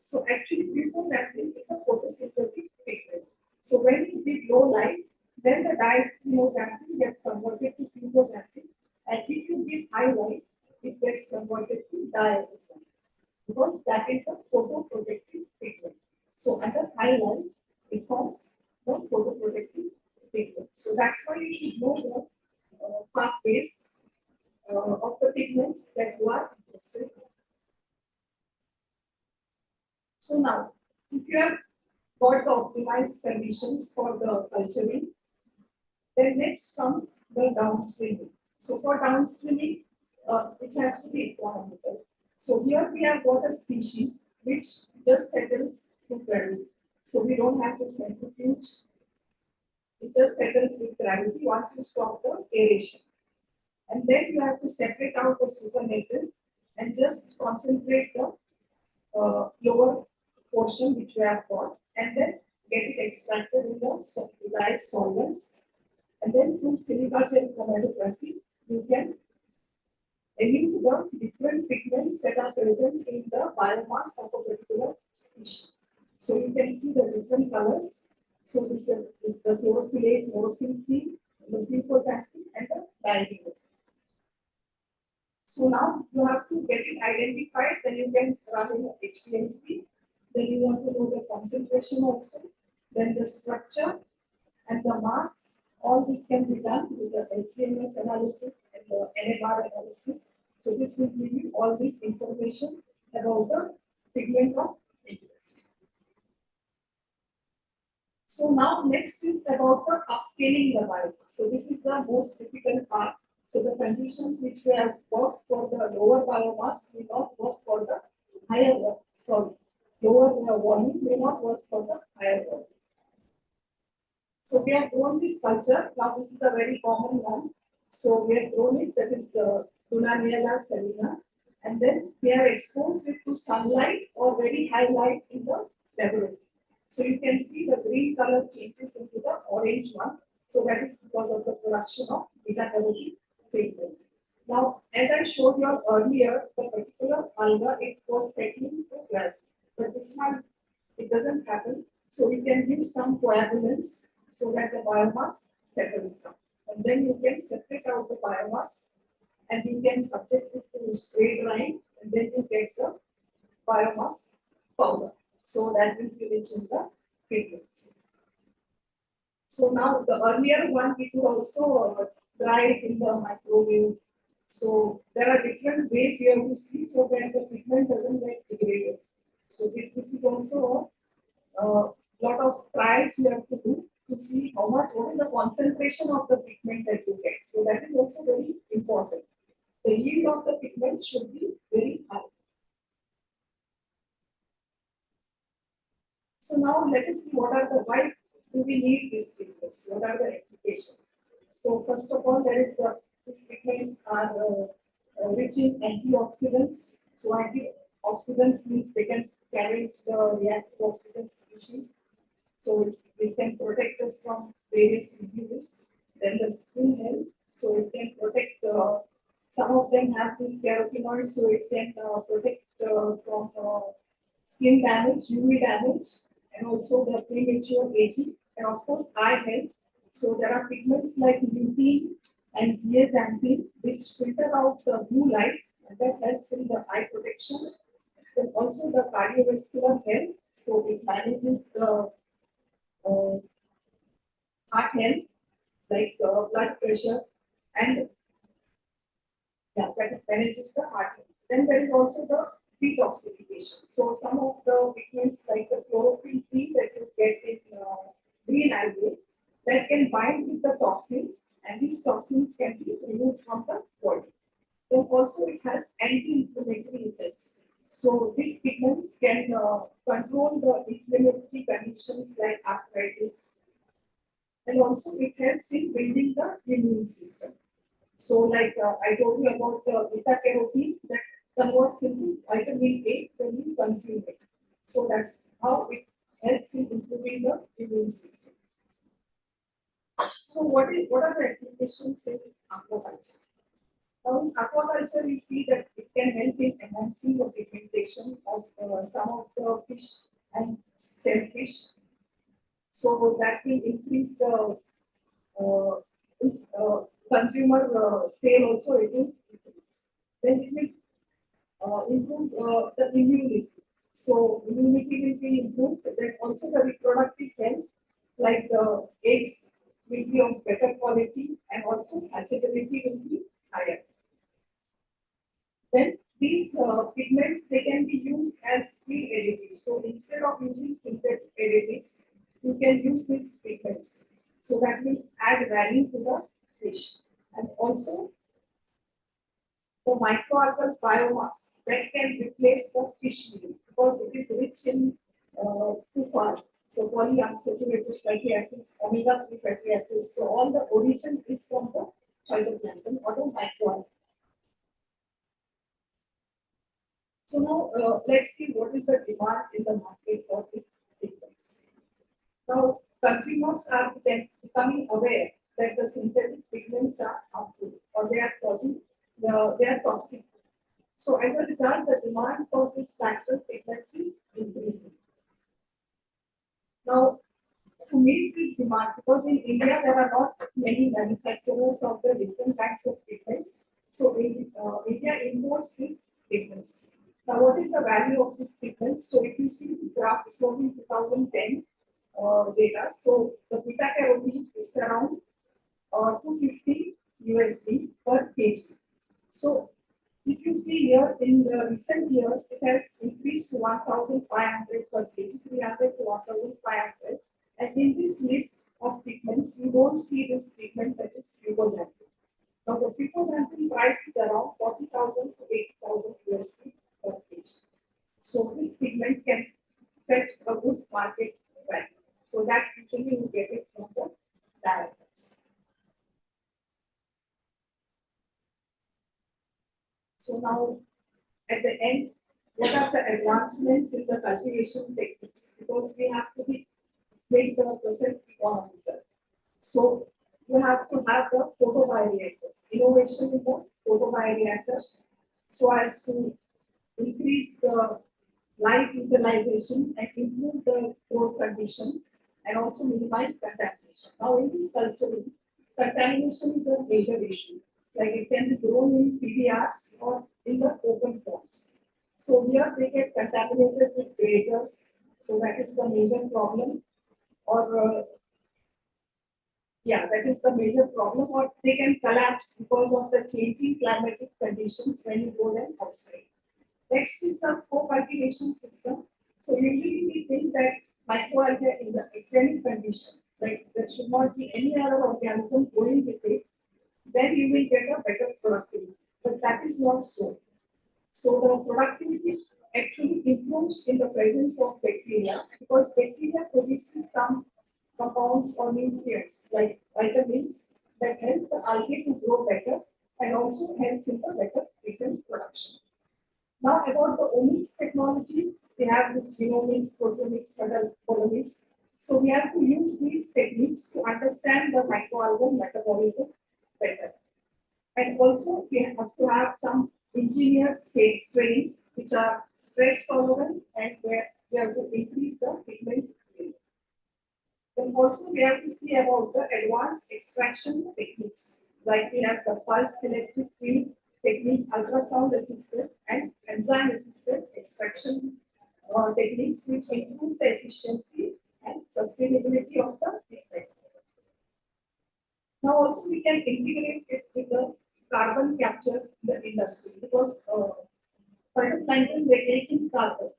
So actually fucoxanthin is a photosynthetic pigment. So when you give low light, then the diiminoxanthin gets converted to fucoxanthin, and if you give high light, it gets converted to diiminoxanthin because that is a photoprotective pigment. So under high light, it forms the photoprotective pigment. So that's why you should know the pathways of the pigments that you are interested in. So now, if you have got the optimized conditions for the culturing, then next comes the downstreaming. So for downstreaming, it has to be economical. So here we have got a species which just settles to gravity. So we don't have to centrifuge. It just settles with gravity once you stop the aeration. And then you have to separate out the supernatant and just concentrate the lower portion which you have got and then get it extracted in the desired solvents. And then through silica gel chromatography, you can emit the different pigments that are present in the biomass of a particular species. So you can see the different colors. So this is the chlorophyll A, chlorophyll C, the fucoxanthin, and the diiminoxanthin. So now you have to get it identified, then you can run in HPLC. Then you want to know the concentration also, then the structure and the mass. All this can be done with the LCMS analysis and the NMR analysis. So this will give you all this information about the pigment of interest. So now next is about the upscaling the biomass. So this is the most difficult part. So the conditions which we have worked for the lower biomass may not work for the higher lower volume may not work for the higher volume. So we have grown this culture. Now this is a very common one. So we have grown it, that is the Tunaniella salina, and then we have exposed it to sunlight or very high light in the laboratory. So you can see the green color changes into the orange one. So that is because of the production of beta-carotene pigment. Now, as I showed you earlier, the particular alga, it was settling to gravity. But this one, it doesn't happen. So you can give some coagulants so that the biomass settles down. And then you can separate out the biomass and you can subject it to spray drying, and then you get the biomass powder. So that will be rich in the pigments. So now the earlier one we could also dry it in the microwave. So there are different ways you have to see so that the pigment doesn't get degraded. So this is also a lot of trials you have to do to see what is the concentration of the pigment that you get. So that is also very important. The yield of the pigment should be very high. So now let us see why do we need these pigments? What are the applications? So first of all, these pigments are rich in antioxidants. So antioxidants means they can scavenge the reactive oxidant species. So it can protect us from various diseases. Then the skin health. So it can protect. Some of them have these carotenoids, so it can protect from skin damage, UV damage, and also the premature aging, and of course eye health. So there are pigments like lutein and zeaxanthin which filter out the blue light, and that helps in the eye protection. Then also the cardiovascular health, so it manages the heart health, like blood pressure, and that manages the heart health. Then there is also the detoxification. So some of the pigments like the chlorophyll P that you get in green algae that can bind with the toxins, and these toxins can be removed from the body. Then also it has anti-inflammatory effects. So these pigments can control the inflammatory conditions like arthritis, and also it helps in building the immune system. So like I told you about beta carotene that converts into vitamin A when you consume it. So that's how it helps in improving the immune system. So what are the applications in aquaculture? Now in aquaculture we see that it can help in enhancing the pigmentation of some of the fish and shellfish. So that will increase the consumer sale also it will increase. Then it will improve the immunity. So immunity will be improved. Then also the reproductive health, like the eggs will be of better quality, and also hatchability will be higher. Then these pigments they can be used as free additives. So instead of using synthetic additives, you can use these pigments. So that will add value to the fish. And also the microalgae biomass that can replace the fish meal because it is rich in PFAS, so polyunsaturated fatty acids, omega-3 fatty acids. So all the origin is from the phytoplankton or the microalgae. So now let's see what is the demand in the market for these pigments. Now consumers are then becoming aware that the synthetic pigments are harmful or they are causing they are toxic. So as a result, the demand for these natural pigments is increasing. Now, to meet this demand, because in India there are not many manufacturers of the different kinds of pigments, so India imports these pigments. Now, what is the value of these pigments? So if you see this graph, this was in 2010 data. So the beta carotene is around 250 USD per kg. So if you see here in the recent years, it has increased to 1,500 per kg, 300 to 1,500. And in this list of pigments, you don't see this pigment that is fucoxanthin. Now the fucoxanthin price is around 40,000 to 80,000 USD per kg. So this pigment can fetch a good market value. So that usually you get it from the directors. So now, at the end, what are the advancements in the cultivation techniques? Because we have to make the process economical. So you have to have the photobioreactors, innovation in the photobioreactors, so as to increase the light utilization and improve the growth conditions and also minimize contamination. Now in this culture, contamination is a major issue. Like it can be grown in PDRs or in the open forms. So here they get contaminated with grazers. So that is the major problem. Or yeah, that is the major problem. Or they can collapse because of the changing climatic conditions when you go them outside. Next is the co-cultivation system. So usually we think that microalgae in the extended condition, like there should not be any other organism going with it, then you will get a better productivity. But that is not so. So the productivity actually improves in the presence of bacteria because bacteria produces some compounds or nutrients like vitamins that help the algae to grow better and also helps in the better pigment production. Now about the omics technologies, we have this genomics, proteomics, metabolics. So we have to use these techniques to understand the microalgae metabolism better. And also we have to have some engineered state strains which are stress tolerant and where we have to increase the pigment yield. Then also we have to see about the advanced extraction techniques. Like we have the pulse electric field technique, ultrasound assisted and enzyme assisted extraction techniques which improve the efficiency and sustainability of the pigment. Now also we can integrate it with the carbon capture in the industry because phytoplankton they take in carbon.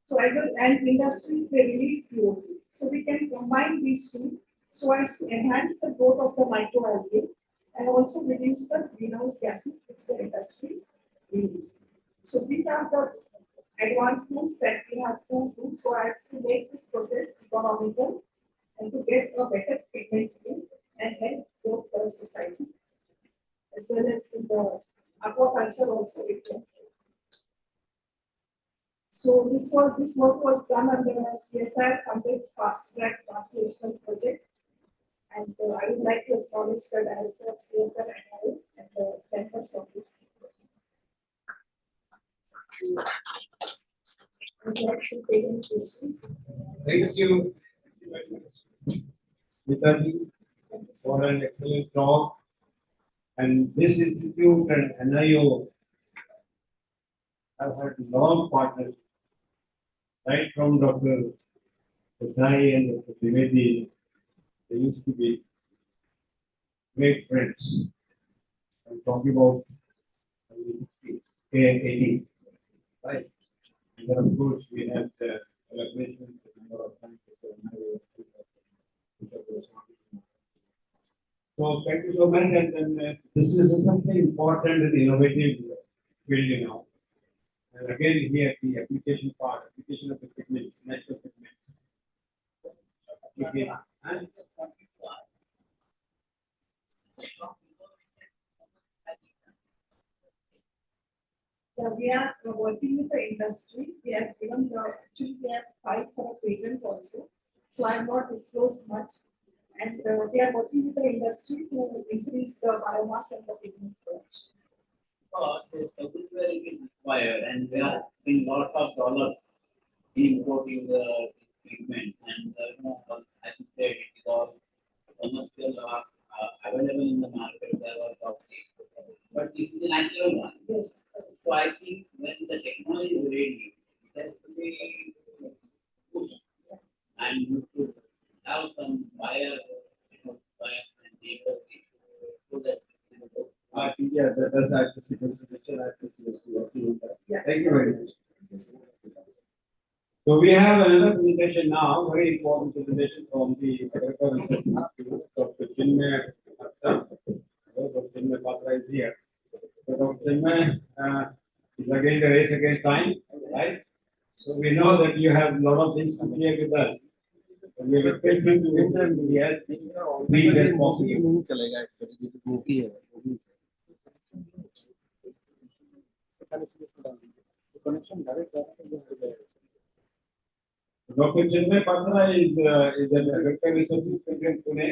So as well, and industries they release CO2. So we can combine these two so as to enhance the growth of the microalgae and also reduce the greenhouse gases which the industries release. So these are the advancements that we have to do so as to make this process economical and to get a better pigment yield and help growth for the society. As well as in the aquaculture also it can. So this work was done under a CSR funded fast track translational project. And I would like to acknowledge the director of CSR and the members of this project. Would you like to take any questions? Thank you, Mitaji, for an excellent talk. And this institute and NIO have had long partnership, right from Dr. Desai and Dr. Trivedi. They used to be great friends. I'm talking about the 60s, 80s, right? And then of course we have the collaboration with a number of times with the NIO. So thank you so much, and then this is something important and innovative field, you know. And again, here the application part, application of the pigments, natural pigments. Okay. And yeah, we are working with the industry. We have given the actually we have filed for a patent also. So I have not disclosed much. And we are working with the industry to increase the biomass and the pigment production. Everywhere it is required, and we are spending lots of dollars in importing the pigment, and as you said, it is all almost still available in the market. There are toxic, but it is a natural one. Yes. So I think when the technology is ready, it has to be pushed, and you should have some buyer, buyers and people so that. I think yeah, that's actually consideration. Working on that. Yeah. Thank you very much. So we have another presentation now, very important presentation from the Agricultural Research Institute, Dr. Chinmay Bhatta. Dr. Chinmay Bhatta is here. So Dr. Chinmay is again the race against time, right? So we know that you have a lot of things to share with us. And we request you to enter and we have brief as possible. Dr. Chinmay Bhatta is an agricultural research institute in Pune.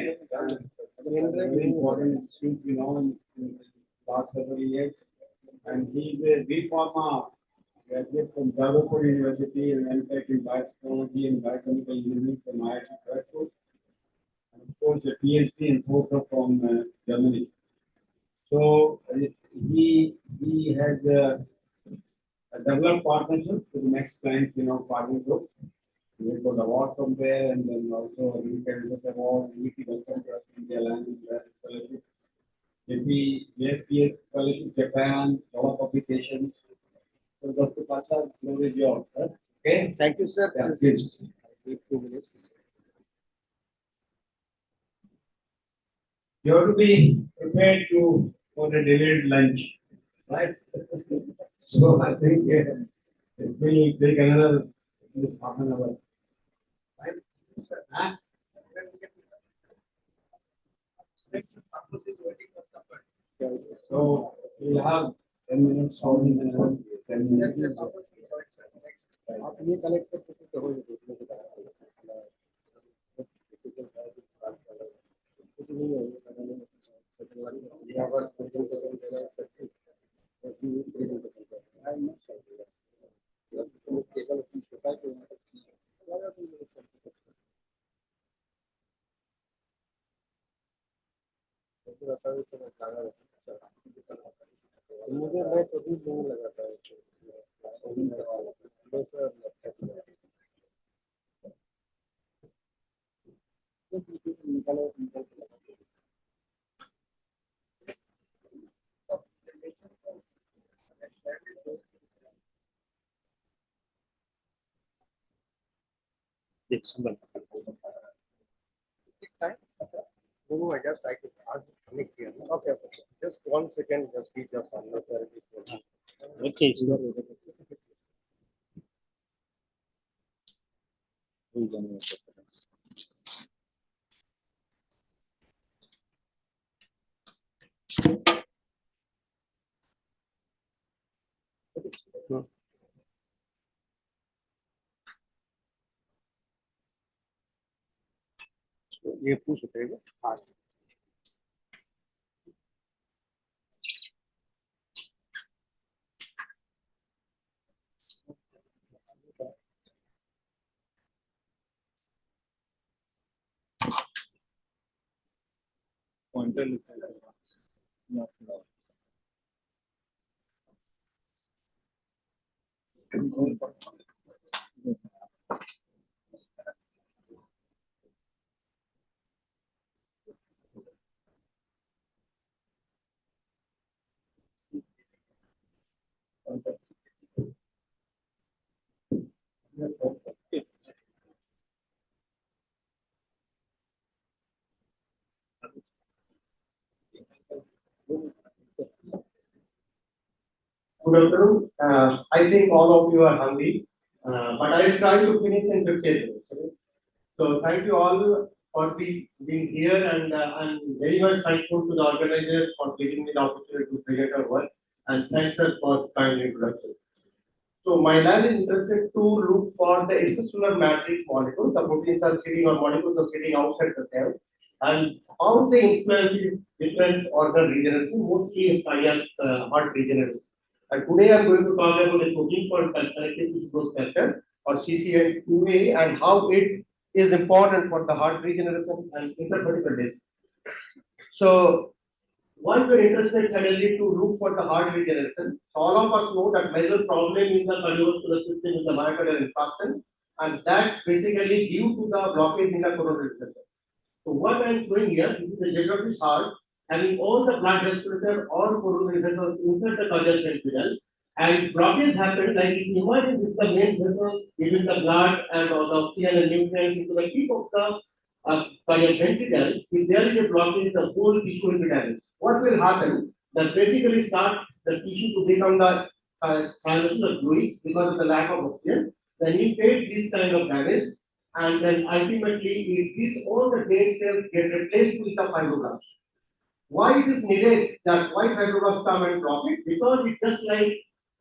Very important institute, you know, in the last several years. And he is a B Pharma graduate from Jadavpur University and MTech in biotechnology and biochemical engineering from IIT Kharagpur. And of course, a PhD in postdoc from Germany. So he has a developed partnership with the next client, farming group. We got award from there, and then also we can get award, we welcome to us India Language Scholarship. JP, JSPS Scholarship, Japan, our publications. So Dr. Pata, floor is yours, sir. Okay. Thank you, sir. Yeah, Just please. wait 2 minutes. You have to be prepared for the delayed lunch, right? So I think it will take another this half an hour. Right? Huh? So we have 10 minutes, 10 minutes. आप ये collect कर सकते हो देखने के बाद कुछ नहीं है मुझे मैं कभी नहीं लगाता है No, I just I could ask Nick here. Okay, okay. Just 1 second, just be just on the therapy. Okay. ये पूछ उठेगा हाँ Pointer Good afternoon. I think all of you are hungry, but I will try to finish in 15 minutes. Okay? So thank you all for being here, and I'm very much thankful to the organizers for giving me the opportunity to present our work, and thanks us for kind introduction. So my lab is interested to look for the extracellular matrix molecules, the proteins are sitting or molecules are sitting outside the cell, and how they influence different organ regeneration, mostly cardiac heart regeneration. And today I'm going to talk about a protein called connective tissue growth factor or CCL2A and how it is important for the heart regeneration and intervertebral disc. So once we're interested suddenly to look for the heart regeneration, all of us know that major problem in the cardiovascular system is the myocardial infarction, and that basically due to the blockage in the coronary vessel. So what I'm showing here, this is the geographic heart having all the blood vessels or coronary vessels inside the cardiac ventricle, and blockage happened like if you imagine this is the main vessel giving the blood and all the oxygen and nutrients into the tip of the cardiac ventricle. If there is a blockage, the whole tissue will be damaged. What will happen? That basically start the tissue to become the cyanosis fluids because of the lack of oxygen. Then you get this kind of damage, and then ultimately, if this all the dead cells get replaced with the fibroblasts. Why it is needed that why fibroblasts come and block it? Because it just like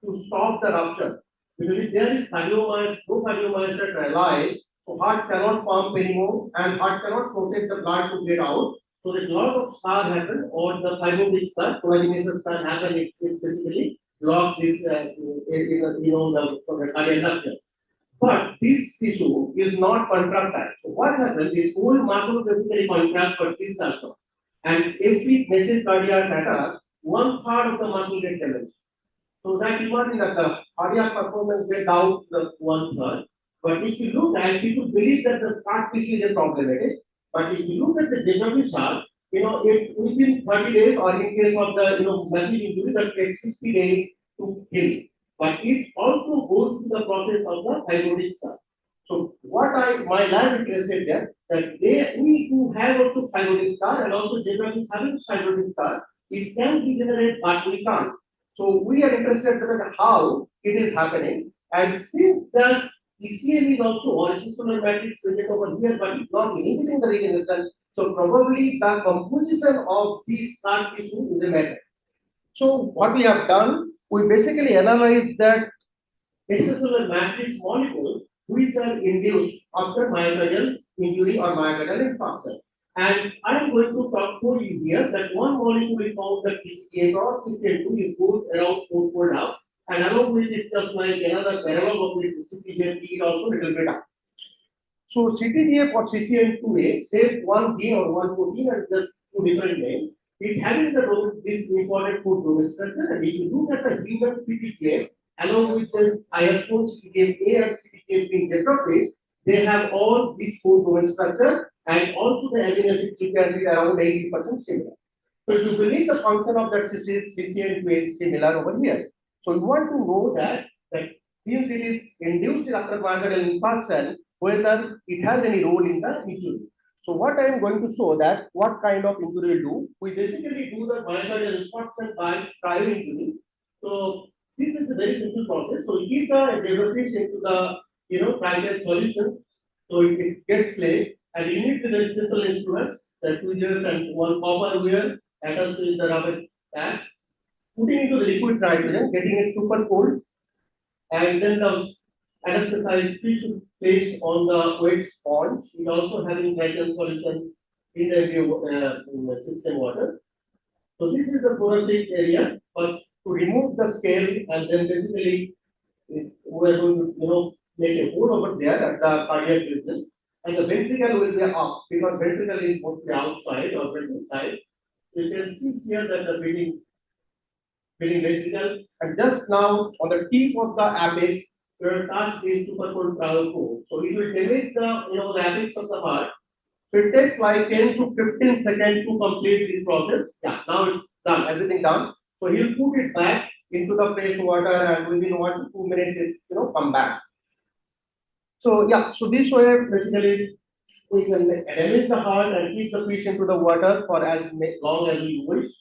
to stop the rupture. Because if there is cardiomyocytes, no cardiomyocytes are alive, so heart cannot pump anymore and heart cannot protect the blood to get out. So there's a lot of scar happen or the fibrotic scar, collagenous scar happen. It basically block this, the cardiac rupture. But this tissue is not contractile. So what happens is whole muscle basically contract for this also. And if we message cardiac attack, 1/3 of the muscle get damaged. So that imagine that the cardiac performance get down to the 1/3. But if you look at, people believe that the scar tissue is a problematic. But if you look at the genomic chart, it within 30 days or in case of the massive injury that takes 60 days to heal. But it also goes through the process of the fibrotic scar. So what my lab interested there that we who have also fibrotic scar and also genomics having fibrotic scar, it can regenerate but we can't. So we are interested in how it is happening. And since that ECM is also original matrix present over here, but it's not inhibiting the regeneration, so probably the composition of these scar tissue is a matter. So what we have done, we basically analyzed that extracellular matrix molecules which are induced after myocardial injury or myocardial infarction. And I am going to talk for you here that one molecule is found that CCA or CCN2 is goes around 4-fold up, and along with it just like another parallel of it, CCN3 is also little bit up. So CTDF or CCN2A says one gene or one protein and just two different names. It having the role this important food domain structure, and if you look at the human CTDF along with the IL-4, CTDF-A and CTDF being developed, they have all these four domain structure and also the amino acid sequence around 80% similar. So if you believe the function of that CCN2 is similar over here. So you want to know that since it is induced after myocardial infarction, whether it has any role in the injury. So what I am going to show that what kind of injury will do. We basically do the myocardial infarction by cryo injury. So this is a very simple process. So we keep the derivative into the cryo solution. So it gets placed and you need the very simple instruments, the tweezers and one copper wire attached to the rubber tag, putting into the liquid nitrogen, getting it super cold, and then the anesthetized fish placed on the wet sponge. We also having nitrogen solution in the system water. So this is the thoracic area. First, to remove the scale, and then basically we are going to make a hole over there at the cardiac region, and the ventricle will be up because ventricle is mostly outside or inside. So you can see here that the beating ventricle, and just now on the tip of the apex, we will touch the supercold cryo. So it will damage the apex of the heart. So it takes like 10 to 15 seconds to complete this process. Yeah, now it's done, everything done. So he'll put it back into the fresh water and within 1 to 2 minutes it come back. So yeah, so this way basically we can damage the heart and keep the fish into the water for as long as we wish.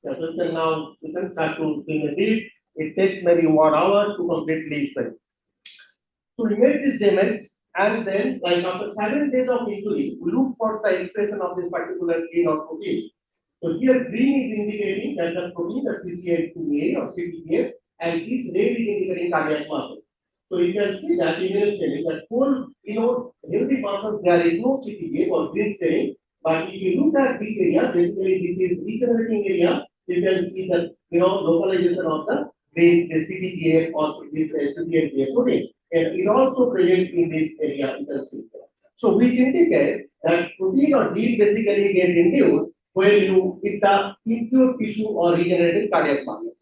Yeah, so you can start to swim a bit. It takes maybe 1 hour to completely swim. So we made this damage, and then like after 7 days of injury, we look for the expression of this particular gene or protein. So here green is indicating that the protein that CCN2A or CTDF, and this red is indicating cardiac muscle. So you can see that immunostaining that whole healthy muscles there is no CTDF or green staining. But if you look at this area, basically this is regenerating area. You can see the localization of the green CTDF or this CTDF protein, and it also present in this area. You can see. So which indicate that protein or gene basically get induced when you hit the impure tissue or regenerated cardiac muscle.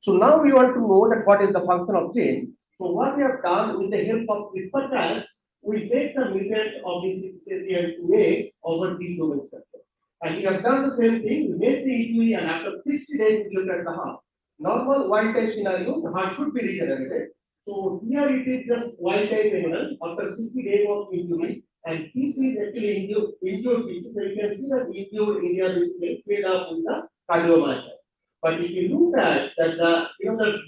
So now we want to know that what is the function of gene. So what we have done with the help of CRISPR-Cas, we make the mutant of this CCN2A over this domain structure. And we have done the same thing. We make the EQE, and after 60 days we look at the heart. Normal wild type scenario, the heart should be regenerated. So here it is just wild type animal after 60 days of injury, and this is actually injured tissue. So you can see that the injured area is filled up with the cardiomyocyte. But if you look at that the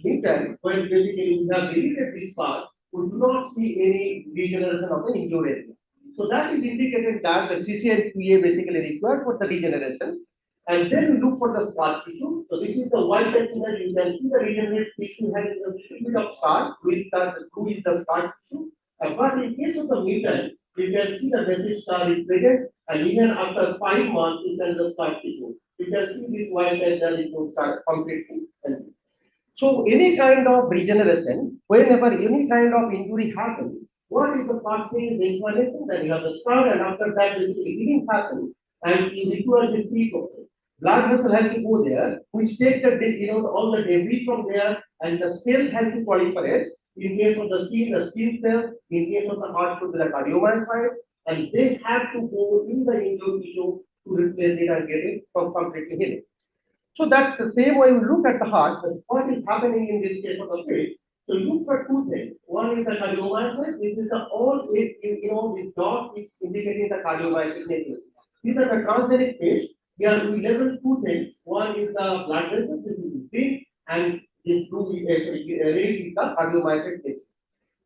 mutant, when basically we have deleted this part, we do not see any regeneration of the injured area. So that is indicated that the CCN2A basically required for the regeneration. And then we look for the scar tissue. So this is the white section that you can see the regenerated tissue having a little bit of scar. Blue is the scar tissue. But in case of the mutant, you can see the message star is present, and even after 5 months, you can the scar tissue. You can see this white and there is no scar completely healthy. So any kind of regeneration, whenever any kind of injury happens, what is the first thing is the inflammation, then you have the scar, and after that basically healing happens, and you require this treatment. blood vessel has to go there, which takes the all the debris from there, and the cell has to proliferate. In case of the skin cells, in case of the heart, should be the cardiomyocytes, and they have to go in the injured tissue to replace it and get it completely healed. So that's the same way we look at the heart, but what is happening in this case of the fish? So look for two things. One is the cardiomyocyte. This is the all this dot is indicating the cardiomyocyte nature. These are the transgenic fish. We level two things. One is the blood vessel. This is green, and this blue red is the cardiomyocyte nature.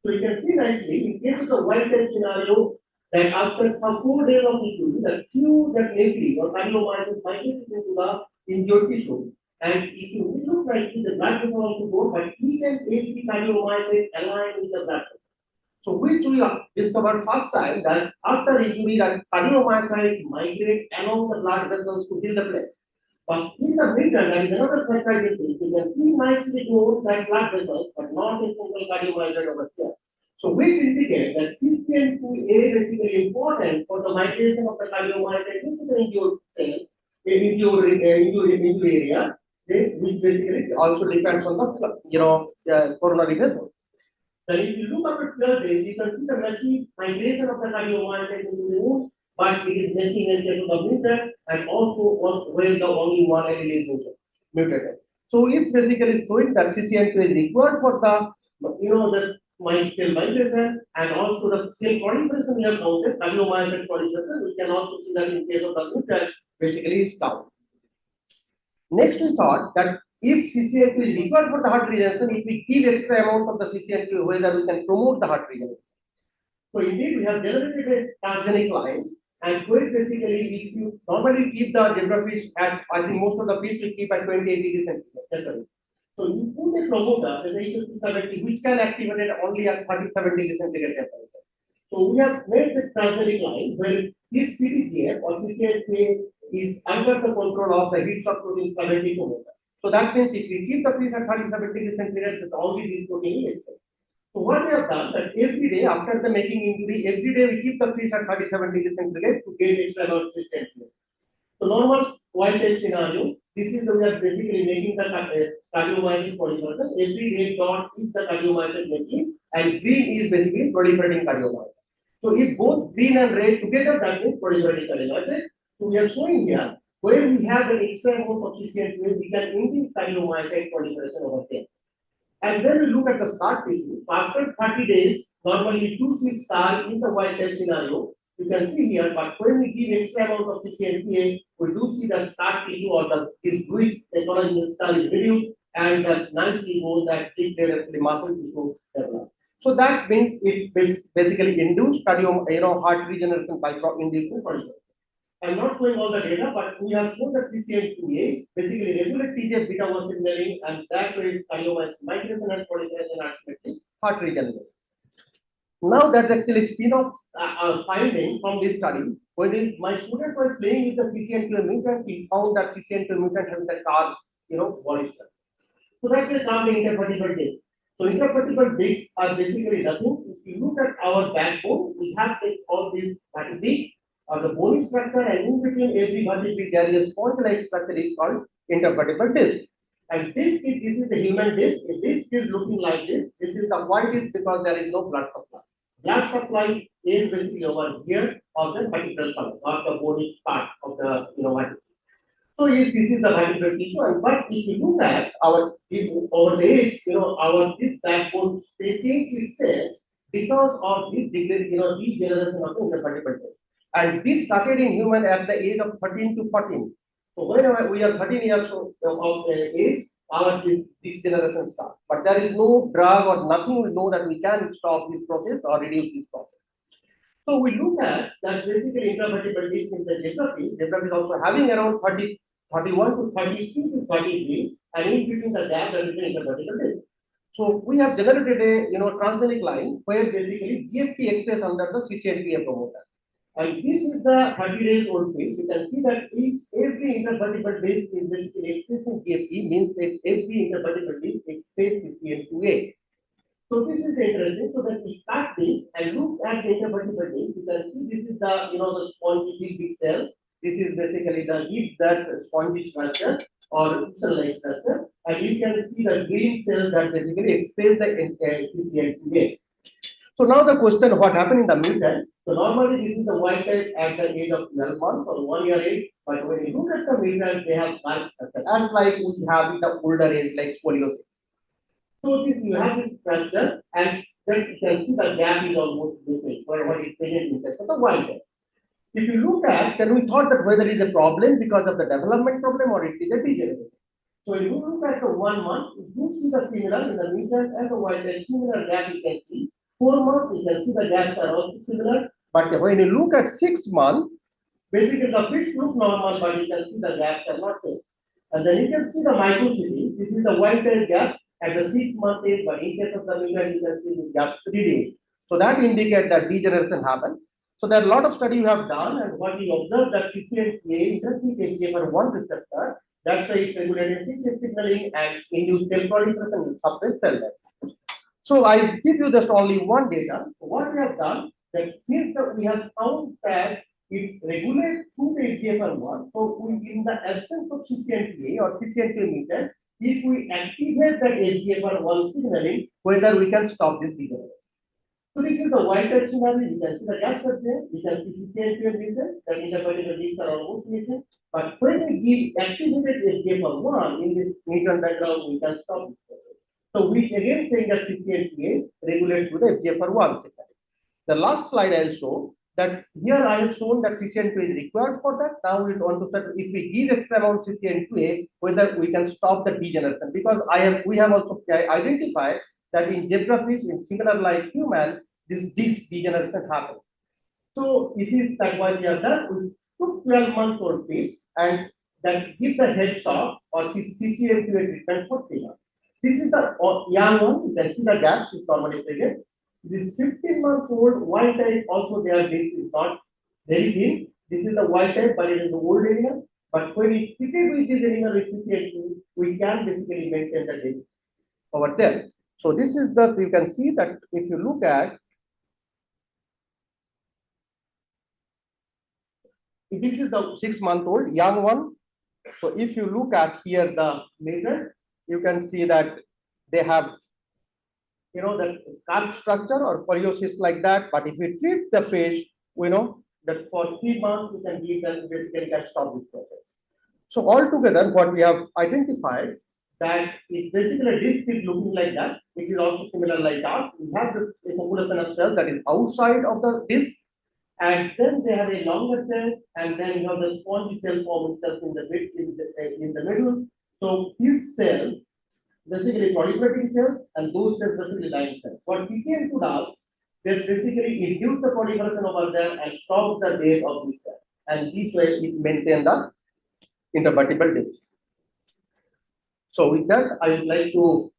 So you can see nicely in case of the wild type scenario that after some 4 days of injury, the few that maybe or cardiomyocytes migrated into the injured tissue. And if you look nicely, the blood vessel also go, but each and every cardiomyocyte aligned with the blood vessel. So which we discovered first time that after injury that cardiomyocyte migrate along the blood vessels to fill the place. But in the meantime, there is another surprising thing. You can see nicely to that blood vessels, but not a single cardiomyocyte over here. So which indicates that CCN2A is basically important for the migration of the cardiomyocyte into the injured cell, injured area, which basically also depends on the coronary vessel. Then if you look at the 12 days, you can see the messy migration of the cardiomyocyte into the wound, but it is missing in case of the mutant and also where the only one allele is mutated. So it's basically showing that CCN2 is required for the the cell migration and also the cell proliferation we have counted, cardiomyocyte proliferation. We can also see that in case of the mutant, basically is down. Next, we thought that if CCN2 is required for the heart regeneration, if we give extra amount of the CCN2, whether we can promote the heart regeneration. So indeed, we have generated a transgenic line, and where basically, if you normally keep the zebrafish at, I think most of the fish we keep at 28 degrees centigrade. So you put a promoter, the H70, which can activate it only at 37 degrees centigrade temperature. So we have made the transgenic line where this CTGF or CCN2 is under the control of the heat shock protein 70 promoter. So that means if we keep the fish at 37 degrees centigrade, with only this protein is exist. So what we have done that every day after the making injury, every day we keep the fish at 37 degrees centigrade to gain extra amount of CCN2. So normal wild type scenario, this is the we are basically making the cardiomyocyte proliferation. Every red dot is the cardiomyocyte making, and green is basically proliferating cardiomyocyte. So if both green and red together, that means proliferating cardiomyocyte. So we are showing here where we have an extra amount of CCN2, we can induce cardiomyocyte proliferation over there. And then we look at the scar tissue. After 30 days, normally you see scar in the wild type scenario. You can see here, but when we give extra amount of CCNPA, we do see the scar tissue or the bluish technology scar is reduced, and that nicely goes that actually muscle tissue develop. So that means it basically induced heart regeneration by inducing proliferation. I'm not showing all the data, but we have shown that CCN2A basically regulate TGF beta 1 signaling, and that way cardiomyocyte migration and proliferation ultimately heart regeneration. Now that actually spin-off finding from this study, when my students were playing with the CCN2A mutant, we found that CCN2A mutant has the carb, body structure. So that will come in intervertebral discs. So intervertebral discs are basically nothing. If you look at our backbone, we have all these vertebrae or the bony structure, and in between every vertebrae there is a sponge-like structure is called intervertebral disc. And this is the human disc. If this is looking like this, this is the white disc because there is no blood supply. Blood supply is basically over here of the vertebral column or the bony part of the vertebrae. So yes, this is the vertebral tissue, but if you look at our age, this backbone change itself because of this degeneration of the intervertebral disc. And this started in human at the age of 13 to 14. So when we are 13 years of age, our degeneration starts. But there is no drug or nothing we know that we can stop this process or reduce this process. So we look at that basically intervertebral disc in the zebrafish. Zebrafish is also having around 31 to 32 to 33, and in between the gap there is an intervertebral disc. So we have generated a transgenic line where basically GFP expressed under the CCNPA promoter. And this is the 30 days old fish. You can see that every intervertebral disc is basically expressing GFP, means that every intervertebral disc expresses CCN2A. So this is interesting. So that we cut this and look at the intervertebral disc, you can see this is the the spongy big cell, This is basically the if that spongy structure or crystal-like structure, and you can see the green cells that basically express the CCL2A. So now the question, what happened in the mutant? So normally this is the white type at the age of 12 months or 1 year age, but when you look at the mutant, they have marked structure, as like we have in the older age, like scoliosis. So this you have this structure, and then you can see the gap is almost missing for what is present in the white type. If you look at, then we thought that whether it is a problem because of the development problem or it is a degeneration. So if you look at the 1 month, you see the similar in the mutant and the wild type, similar gap you can see. 4 months, you can see the gaps are also similar. But when you look at 6 months, basically the fish look normal, but you can see the gaps are not there. And then you can see the microcity. This is the wild type gaps at the 6 month age, but in case of the mutant, you can see the gaps reduced. So that indicates that degeneration happened. So there are a lot of studies we have done, and what we observed that CCNTA interferes AGFR1 receptor. That's why it's regulating 6 signaling and induce cell proliferation and suppress cell death. So I give you just only one data. So what we have done that since we have found that it's regulated through the AGFR1. So we, in the absence of CCNTA or CCNTA mutant, if we activate that AGFR1 signaling, whether we can stop this degeneration. So this is the white type scenario. You can see the gaps are there. You can see CCNTA mutant. That in the particular leaves are almost missing. But when we give activated AGFR1 in this mutant background, we can stop this process. So we again saying that CCNTA regulates with the FGFR1 signal. The last slide I will show that here I have shown that CCN2A is required for that. Now we want to set if we give extra amount CCN2A, whether we can stop the degeneration, because we have also identified that in zebrafish, in similar like humans, this degeneration happens. So it is that what we have done. We took 12 months old fish and that give the head shock or CCN2A treatment for 3 months. This is the young one. You can see the gaps is normally present. This 15 months old wild type also their base is not very thin. This is the wild type, but it is the old animal. But when we treated with this animal with CCN2, we can basically maintain the base over there. So this is the, you can see that if you look at, this is the 6-month-old young one. So if you look at here the method, you can see that they have, you know, the scarp structure or poliosis like that. But if we treat the fish, we know that for 3 months we can give them basically can stop this process. So altogether, what we have identified that is basically disc is looking like that, which is also similar like us. We have this population of cells that is outside of the disc, and then they have a longer cell, and then you have the spongy cell forming cells in the middle. So these cells basically proliferating cells, and those cells basically lying cells. What CCN2 does, they basically induce the proliferation over there and stop the death of this cell, and this way it maintains the intervertebral disc. So with that, I would like to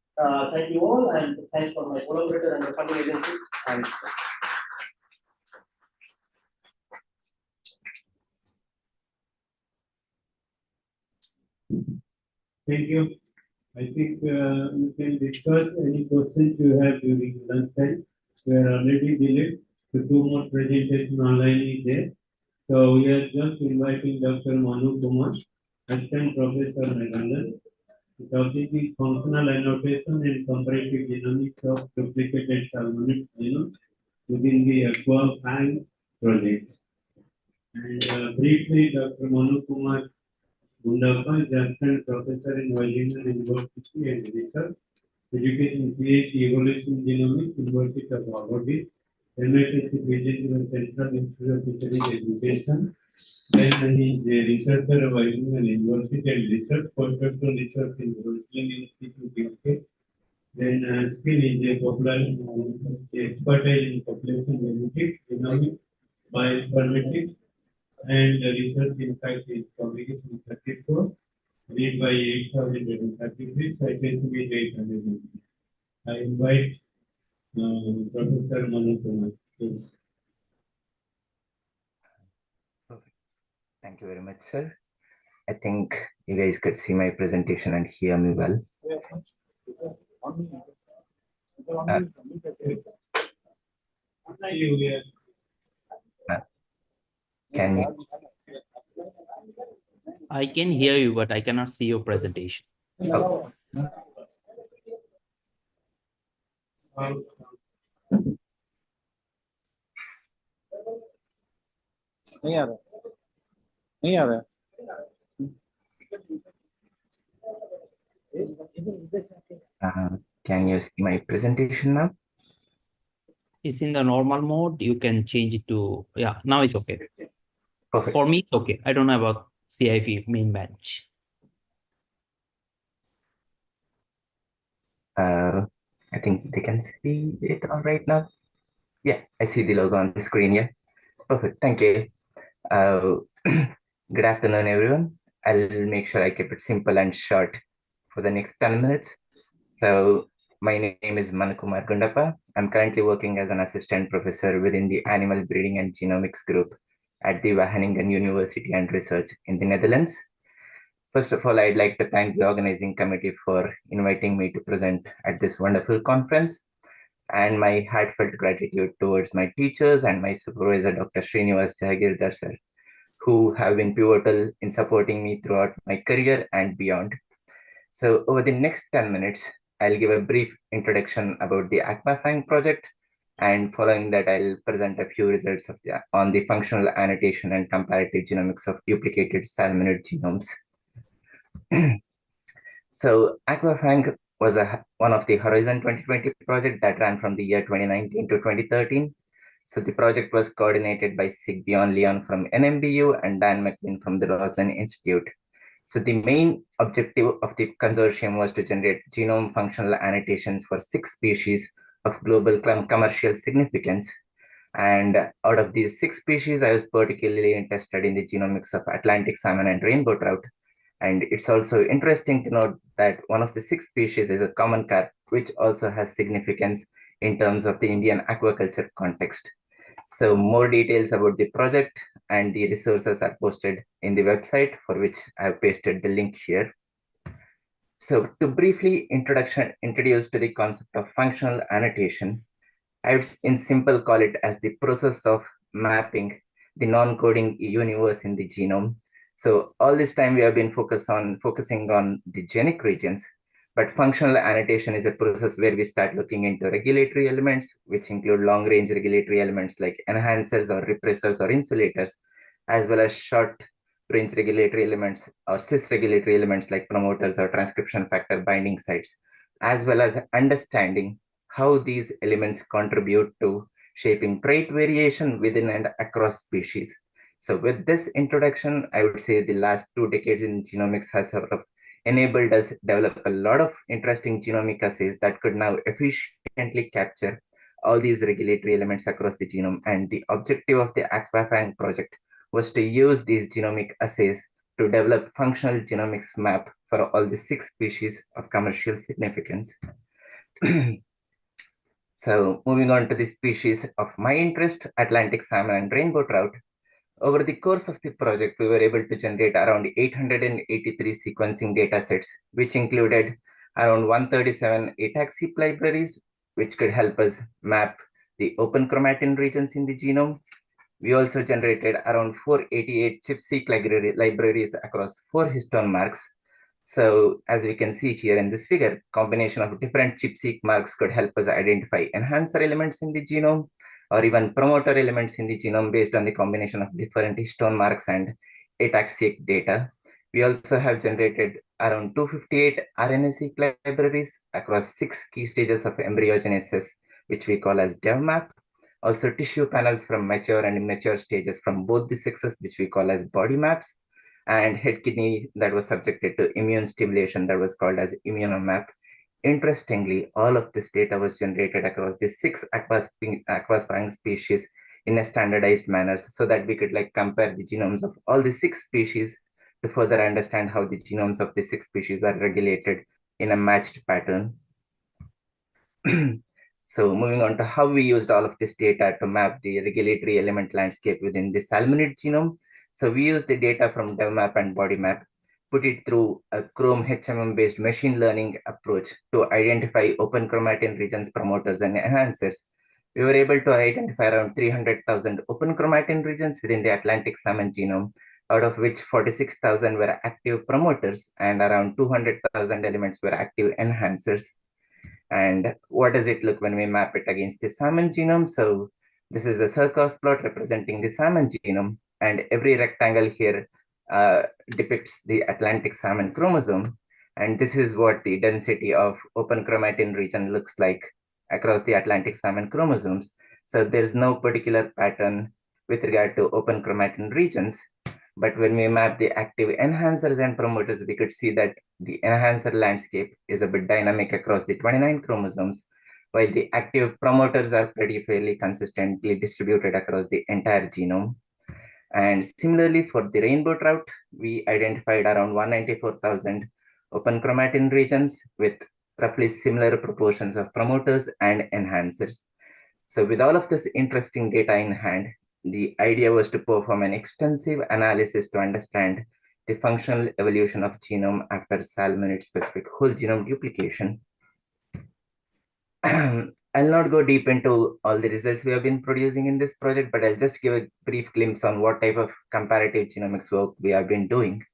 thank you all and thank for my collaborator and the funding agency. And thank you. I think you can discuss any questions you have during lunchtime. We are already delayed. The 2 more presentation online is there. So we are just inviting Dr. Manu Kumar, Assistant Professor Meghalaya. The topic is functional annotation and comparative genomics of duplicated salmonid genome within the aquaculture project. And briefly, Dr. Manu Kumar Gundappa is Assistant Professor in Myogenic University and Research, Education PhD Evolution Genomics, University of Aberdeen, MSc Epigenetic Central Institute of Fisheries Education. Then he is a researcher of Myogenic University and Research, postdoctoral research in Roslin Institute, UK. Then skill is a popular expertise in population genetics, genomics, bioinformatics, and research impact is publication 34, read by 8,033, citation is 800. I invite Professor Manu Kumar. Please. Thank you very much, sir. I think you guys could see my presentation and hear me well. Can you? I can hear you, but I cannot see your presentation. Oh. नहीं आ रहा नहीं आ रहा Can you see my presentation now? It's in the normal mode. You can change it to, yeah, now it's okay. Perfect. For me, it's okay. I don't know about CIF main bench. I think they can see it all right now. Yeah, I see the logo on the screen. Yeah, perfect. Thank you. Good afternoon, everyone. I'll make sure I keep it simple and short for the next 10 minutes. So my name is Manakumar Gundappa. I'm currently working as an assistant professor within the Animal Breeding and Genomics group at the Wageningen University and Research in the Netherlands. First of all, I'd like to thank the organizing committee for inviting me to present at this wonderful conference, and my heartfelt gratitude towards my teachers and my supervisor, Dr. Srinivas Jahagirdar sir, who have been pivotal in supporting me throughout my career and beyond. So over the next 10 minutes, I'll give a brief introduction about the Aquafang project, and following that, I'll present a few results of on the functional annotation and comparative genomics of duplicated salmonid genomes. So Aquafang was one of the Horizon 2020 project that ran from the year 2019 to 2013. So the project was coordinated by Sigbjorn Leon from NMBU and Dan McQueen from the Roslin Institute. So the main objective of the consortium was to generate genome functional annotations for 6 species of global commercial significance. And out of these 6 species, I was particularly interested in the genomics of Atlantic salmon and rainbow trout. And it's also interesting to note that one of the 6 species is a common carp, which also has significance in terms of the Indian aquaculture context. So more details about the project and the resources are posted in the website, for which I have pasted the link here. So to briefly introduce to the concept of functional annotation, I would in simple call it as the process of mapping the non-coding universe in the genome. So all this time we have been focusing on the genic regions, but functional annotation is a process where we start looking into regulatory elements, which include long-range regulatory elements like enhancers or repressors or insulators, as well as short-range regulatory elements or cis regulatory elements like promoters or transcription factor binding sites, as well as understanding how these elements contribute to shaping trait variation within and across species. So with this introduction, I would say the last 2 decades in genomics has sort of enabled us develop a lot of interesting genomic assays that could now efficiently capture all these regulatory elements across the genome. And the objective of the Aquafang project was to use these genomic assays to develop functional genomics map for all the 6 species of commercial significance. So moving on to the species of my interest, Atlantic salmon and rainbow trout. Over the course of the project, we were able to generate around 883 sequencing data sets, which included around 137 ATAC-seq libraries, which could help us map the open chromatin regions in the genome. We also generated around 488 ChIP-seq libraries across 4 histone marks. So as we can see here in this figure, combination of different ChIP-seq marks could help us identify enhancer elements in the genome, or even promoter elements in the genome based on the combination of different histone marks and ATAC-seq data. We also have generated around 258 RNA-seq libraries across 6 key stages of embryogenesis, which we call as DevMap. Also tissue panels from mature and immature stages from both the sexes, which we call as body maps, and head kidney that was subjected to immune stimulation that was called as immunomap. Interestingly, all of this data was generated across the 6 Aquafang species in a standardized manner so that we could compare the genomes of all the 6 species to further understand how the genomes of the 6 species are regulated in a matched pattern. So moving on to how we used all of this data to map the regulatory element landscape within the salmonid genome. So we used the data from DevMap and BodyMap, put it through a Chrome HMM-based machine learning approach to identify open chromatin regions, promoters, and enhancers. We were able to identify around 300,000 open chromatin regions within the Atlantic salmon genome, out of which 46,000 were active promoters and around 200,000 elements were active enhancers. And what does it look when we map it against the salmon genome? So this is a circus plot representing the salmon genome, and every rectangle here depicts the Atlantic salmon chromosome. And this is what the density of open chromatin region looks like across the Atlantic salmon chromosomes. So there's no particular pattern with regard to open chromatin regions. But when we map the active enhancers and promoters, we could see that the enhancer landscape is a bit dynamic across the 29 chromosomes, while the active promoters are pretty fairly consistently distributed across the entire genome. And similarly, for the rainbow trout, we identified around 194,000 open chromatin regions with roughly similar proportions of promoters and enhancers. So with all of this interesting data in hand, the idea was to perform an extensive analysis to understand the functional evolution of genome after salmonid-specific whole genome duplication. I'll not go deep into all the results we have been producing in this project, but I'll just give a brief glimpse on what type of comparative genomics work we have been doing.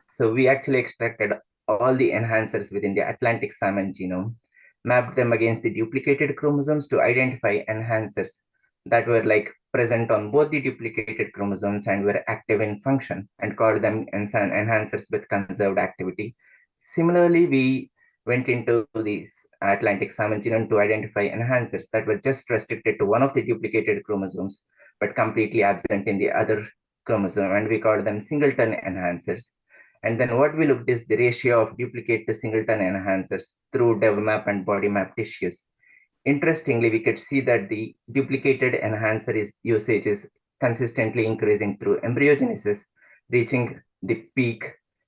So we actually extracted all the enhancers within the Atlantic salmon genome, mapped them against the duplicated chromosomes to identify enhancers that were present on both the duplicated chromosomes and were active in function, and called them enhancers with conserved activity. Similarly, we went into the Atlantic salmon genome to identify enhancers that were just restricted to one of the duplicated chromosomes, but completely absent in the other chromosome, and we called them singleton enhancers. And then what we looked is the ratio of duplicate to singleton enhancers through DevMap and body map tissues. Interestingly, we could see that the duplicated enhancer usage is consistently increasing through embryogenesis, reaching the peak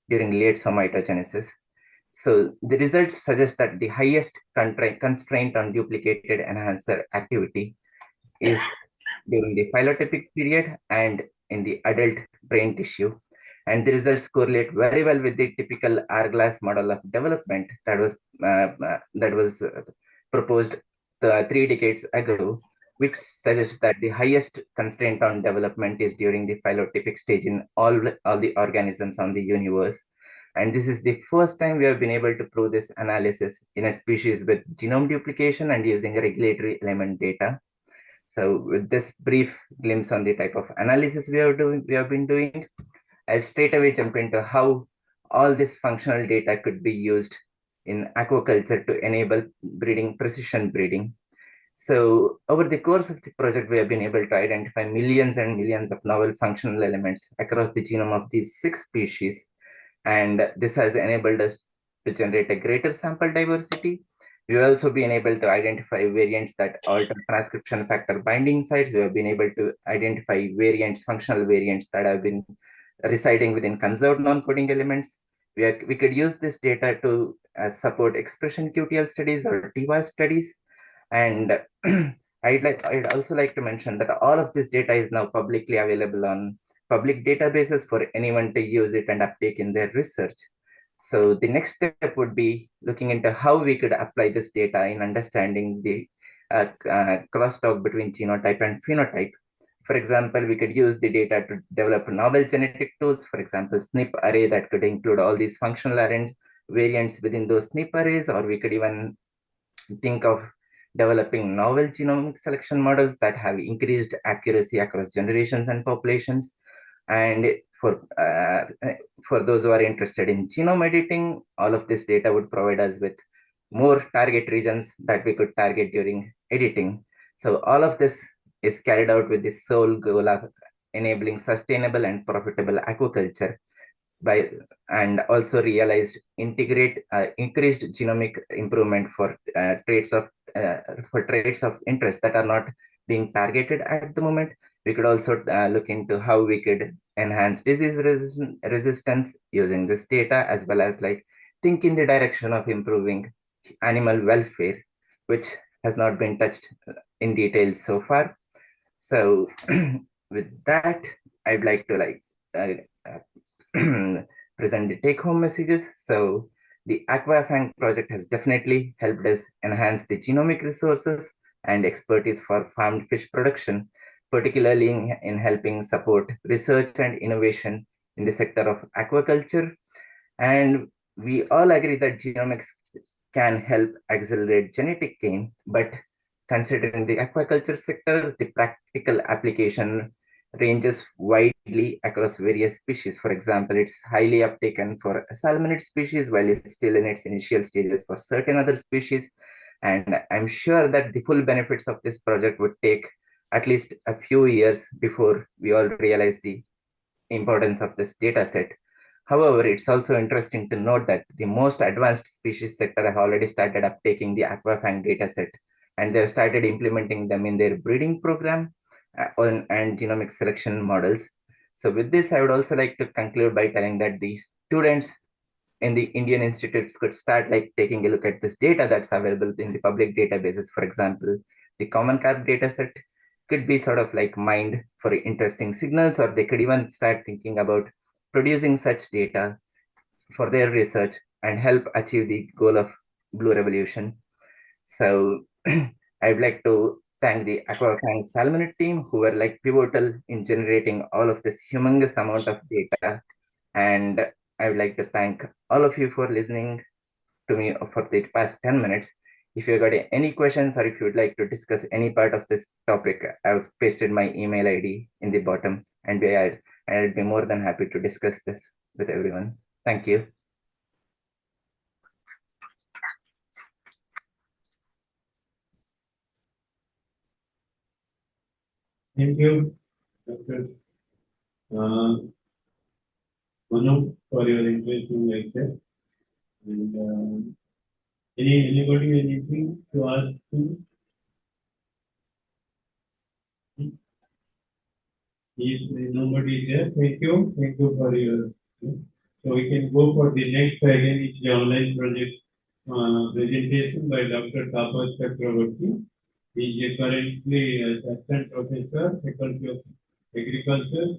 during late somatogenesis. So the results suggest that the highest constraint on duplicated enhancer activity is during the phylotypic period and in the adult brain tissue. And the results correlate very well with the typical hourglass model of development that was proposed 3 decades ago, which suggests that the highest constraint on development is during the phylotypic stage in all the organisms on the universe. And this is the first time we have been able to prove this analysis in a species with genome duplication and using regulatory element data. So with this brief glimpse on the type of analysis we have been doing, I'll straight away jump into how all this functional data could be used in aquaculture to enable precision breeding. So over the course of the project, we have been able to identify millions and millions of novel functional elements across the genome of these 6 species. And this has enabled us to generate a greater sample diversity. We've also been able to identify variants that alter transcription factor binding sites. We have been able to identify functional variants that have been residing within conserved non-coding elements. We could use this data to support expression QTL studies or TWAS studies. And I'd also like to mention that all of this data is now publicly available on public databases for anyone to use it and uptake in their research. So the next step would be looking into how we could apply this data in understanding the crosstalk between genotype and phenotype. For example, we could use the data to develop novel genetic tools, for example, SNP array that could include all these functional variants within those SNP arrays, or we could even think of developing novel genomic selection models that have increased accuracy across generations and populations. And for those who are interested in genome editing, all of this data would provide us with more target regions that we could target during editing. So all of this is carried out with the sole goal of enabling sustainable and profitable aquaculture and also realized increased genomic improvement for traits of interest that are not being targeted at the moment. We could also look into how we could enhance disease resistance using this data, as well as think in the direction of improving animal welfare, which has not been touched in detail so far. So with that, I'd like to present the take-home messages. So the AquaFang project has definitely helped us enhance the genomic resources and expertise for farmed fish production, particularly in helping support research and innovation in the sector of aquaculture. And we all agree that genomics can help accelerate genetic gain, but considering the aquaculture sector, the practical application ranges widely across various species. For example, it's highly uptaken for salmonid species, while it's still in its initial stages for certain other species. And I'm sure that the full benefits of this project would take at least a few years before we all realize the importance of this data set. However, it's also interesting to note that the most advanced species sector have already started uptaking the aquafang dataset, and they've started implementing them in their breeding program and genomic selection models. So with this, I would also like to conclude by telling that the students in the Indian institutes could start like taking a look at this data that's available in the public databases. For example, the common carp dataset could be sort of like mined for interesting signals, or they could even start thinking about producing such data for their research and help achieve the goal of blue revolution. So I'd like to thank the Aquafang Salmonid team who were like pivotal in generating all of this humongous amount of data. And I would like to thank all of you for listening to me for the past 10 minutes. If you got any questions or if you would like to discuss any part of this topic, I've pasted my email ID in the bottom, and I'd be more than happy to discuss this with everyone. Thank you. Thank you, Dr. Manu, for your interesting lecture. And anybody anything to ask me? If nobody is there, thank you for your. So we can go for the next again. It's the online project presentation by Dr. Tapas Chakravarti. He is currently assistant professor, faculty of agriculture,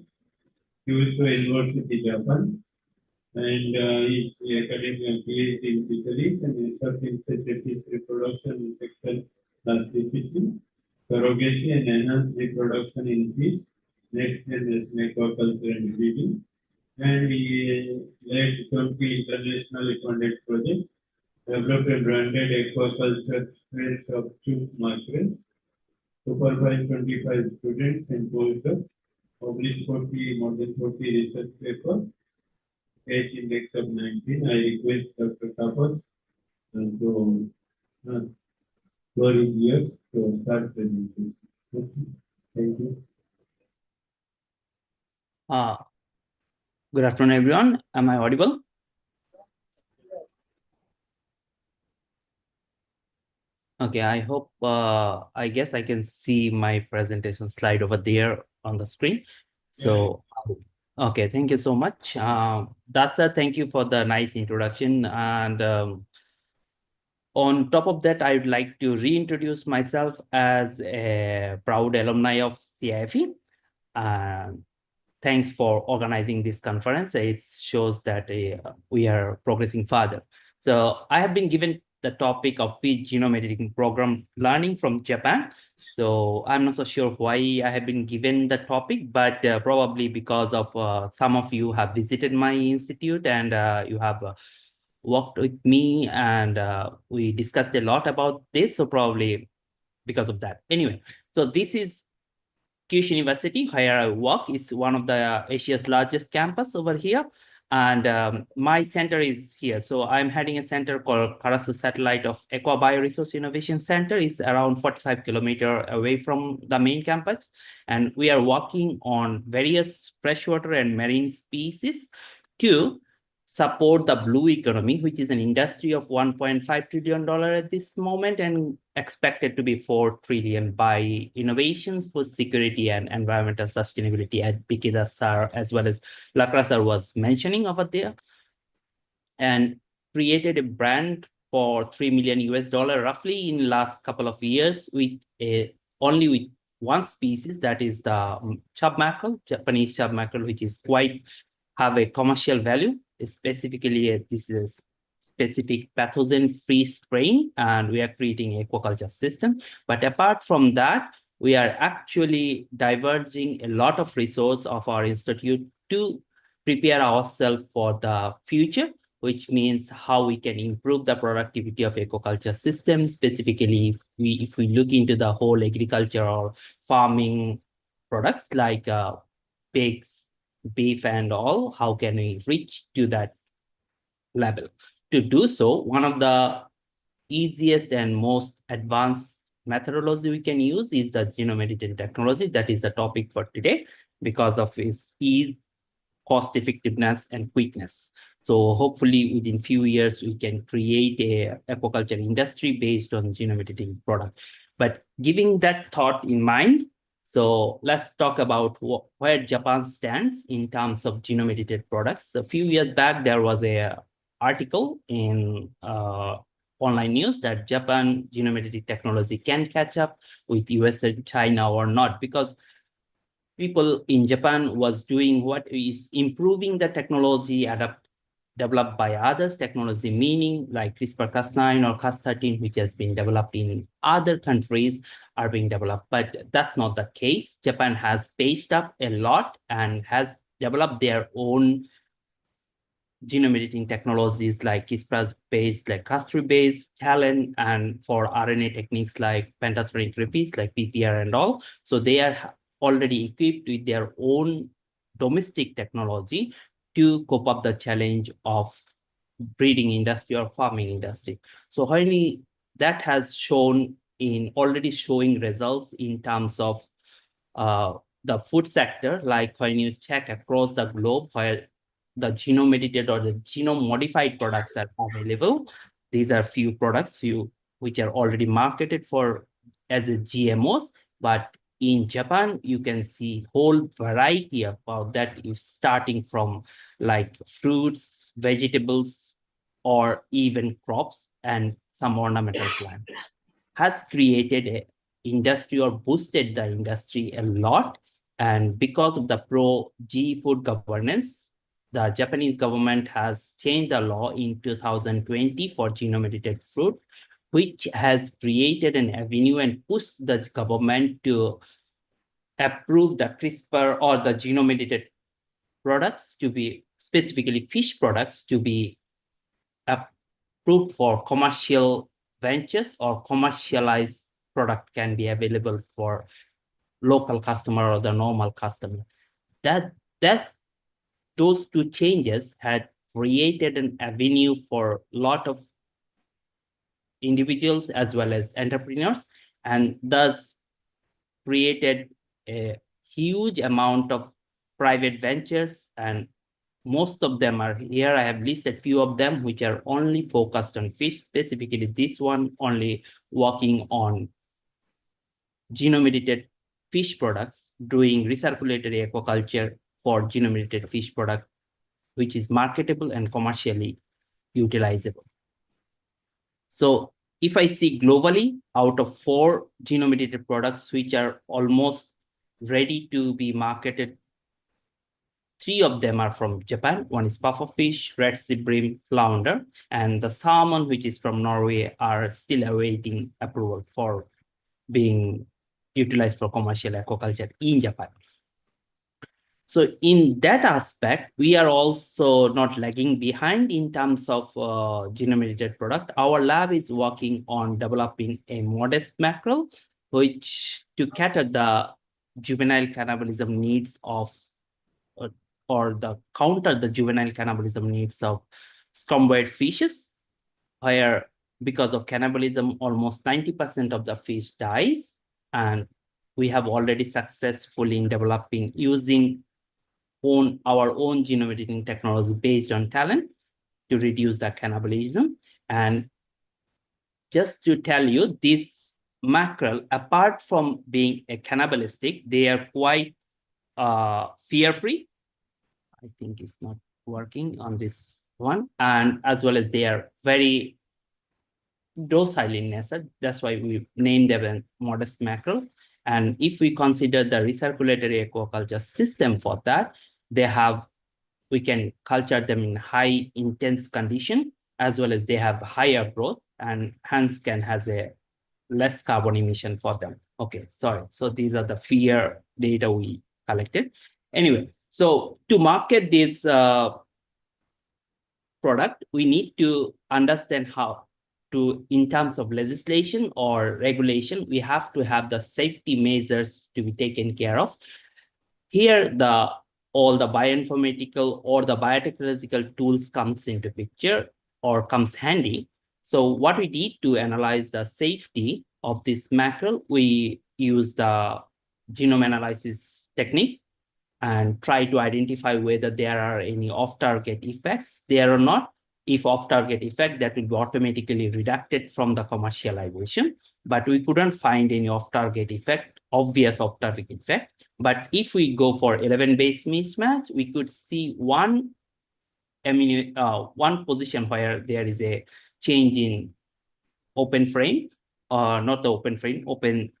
Kyushu University, Japan, and he is academic PhD in fisheries and research in fisheries reproduction in sexual plasticity, surrogacy and enhanced reproduction in fish, next generation aquaculture and breeding. And he led 20 internationally funded projects, developed a branded aquaculture strains of two mackerels, supervised 25 students and postdocs, published more than 40 research papers, H index of 19. I request Dr. Tapas to floor is yours to start presentation. Thank you. Good afternoon, everyone. Am I audible? Okay, I hope, I guess I can see my presentation slide over there on the screen. So, okay, thank you so much. Dasa, thank you for the nice introduction. And on top of that, I would like to reintroduce myself as a proud alumni of CIFE. Thanks for organizing this conference. It shows that we are progressing further. So I have been given the topic of fish genome editing program learning from Japan. So I'm not so sure why I have been given the topic, but probably because of some of you have visited my institute and you have worked with me, and we discussed a lot about this. So probably because of that. Anyway, so this is Kyushu University, where I work, is one of the Asia's largest campus over here. And my center is here. So I'm heading a center called Karasu Satellite of Aqua Bioresource Innovation Center. It's around 45 kilometers away from the main campus. And we are working on various freshwater and marine species to support the blue economy, which is an industry of $1.5 trillion at this moment and expected to be $4 trillion by innovations for security and environmental sustainability, as Bikida sir as well as Lakra sir was mentioning over there, and created a brand for $3 million US roughly in last couple of years with only with one species, that is the chub mackerel, Japanese chub mackerel, which is quite have a commercial value. Specifically, this is specific pathogen-free strain, and we are creating an aquaculture system. But apart from that, we are actually diverging a lot of resource of our institute to prepare ourselves for the future, which means how we can improve the productivity of aquaculture systems. Specifically, if we look into the whole agriculture or farming products like pigs, beef, and all, how can we reach to that level? To do so, one of the easiest and most advanced methodology we can use is the genome editing technology. That is the topic for today because of its ease, cost effectiveness, and quickness. So hopefully within few years, we can create a aquaculture industry based on genome editing product. But giving that thought in mind, so let's talk about where Japan stands in terms of genome edited products. A few years back, there was a article in online news that Japan genome editing technology can catch up with US and China or not, because people in Japan was doing what is improving the technology developed by others, technology meaning like CRISPR-Cas9 or Cas13, which has been developed in other countries are being developed. But that's not the case. Japan has paced up a lot and has developed their own genome editing technologies like CRISPR-based, like Cas3-based, TALEN, and for RNA techniques like pentatonic repeats, like PPR and all. So they are already equipped with their own domestic technology to cope up the challenge of breeding industry or farming industry. So that has already showing results in terms of the food sector, like when you check across the globe where the genome edited or the genome modified products are available. These are few products which are already marketed as a GMOs, but in Japan, you can see whole variety about that, starting from like fruits, vegetables, or even crops and some ornamental plants. Has created an industry or boosted the industry a lot. And because of the pro-G food governance, the Japanese government has changed the law in 2020 for genome edited fruit, which has created an avenue and pushed the government to approve the CRISPR or the genome edited products to be, specifically fish products, to be approved for commercial ventures or commercialized product can be available for local customer or the normal customer. Those two changes had created an avenue for a lot of individuals as well as entrepreneurs, and thus created a huge amount of private ventures, and most of them are here. I have listed few of them which are only focused on fish, specifically this one only working on genome edited fish products, doing recirculatory aquaculture for genome edited fish product, which is marketable and commercially utilizable. So if I see globally, out of 4 genome edited products which are almost ready to be marketed, 3 of them are from Japan. One is pufferfish, red sea bream, flounder, and the salmon, which is from Norway, are still awaiting approval for being utilized for commercial aquaculture in Japan. So in that aspect, we are also not lagging behind in terms of genome edited product. Our lab is working on developing a modest mackerel, which to cater the juvenile cannibalism needs of, or the counter the juvenile cannibalism needs of scumbroid fishes, where because of cannibalism, almost 90% of the fish dies. And we have already successfully in developing using our own genome editing technology based on TALEN to reduce the cannibalism. And just to tell you, this mackerel, apart from being a cannibalistic, they are quite fear-free. I think it's not working on this one. And as well as they are very docile in nature. That's why we named them a modest mackerel. And if we consider the recirculatory aquaculture system for that, we can culture them in high intense condition, as well as they have higher growth and hence can has a less carbon emission for them. Okay, sorry. So these are the fear data we collected. Anyway, So to market this product, we need to understand how to, in terms of legislation or regulation, we have to have the safety measures to be taken care of. Here, all the bioinformatical or the biotechnological tools comes into picture or comes handy. So what we did to analyze the safety of this mackerel, we use the genome analysis technique and try to identify whether there are any off-target effects there or not. If off-target effect, that will be automatically reducted from the commercialization, but we couldn't find any off-target effect, obvious off-target effect. But if we go for 11 base mismatch, we could see one position where there is a change in open frame, not the open frame, open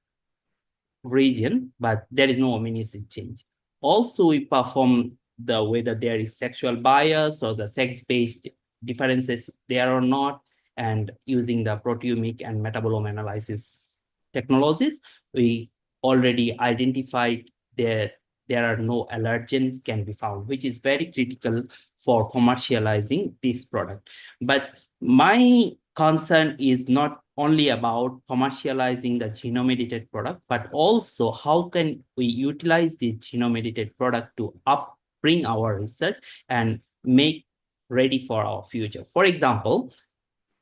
region, but there is no amino acid change. Also, we perform the whether there is sexual bias or the sex-based differences there or not, and using the proteomic and metabolome analysis technologies, we already identified that there are no allergens can be found, which is very critical for commercializing this product. But my concern is not only about commercializing the genome-edited product, but also how can we utilize the genome-edited product to bring our research and make ready for our future. For example,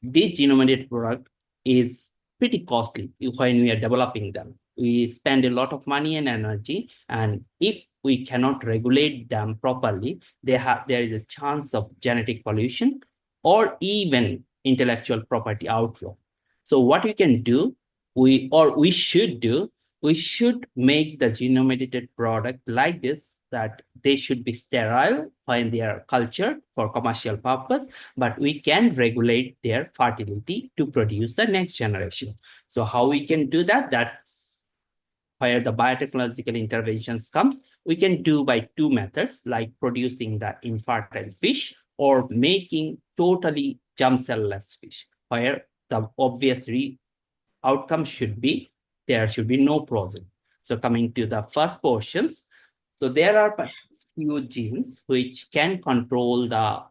this genome-edited product is pretty costly when we are developing them. We spend a lot of money and energy, and if we cannot regulate them properly, there is a chance of genetic pollution or even intellectual property outflow. So what we can do, we should make the genome-edited product like this, that they should be sterile when they are cultured for commercial purpose, but we can regulate their fertility to produce the next generation. So how we can do that? That's where the biotechnological interventions comes. We can do by two methods, like producing the infertile fish or making totally germ cell-less fish, where the obvious outcome should be there should be no progeny. So coming to the first portions, so there are few genes which can control the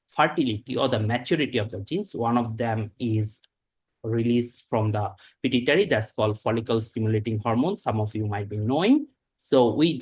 fertility or the maturity of the genes. One of them is released from the pituitary, that's called follicle stimulating hormone. Some of you might be knowing. So we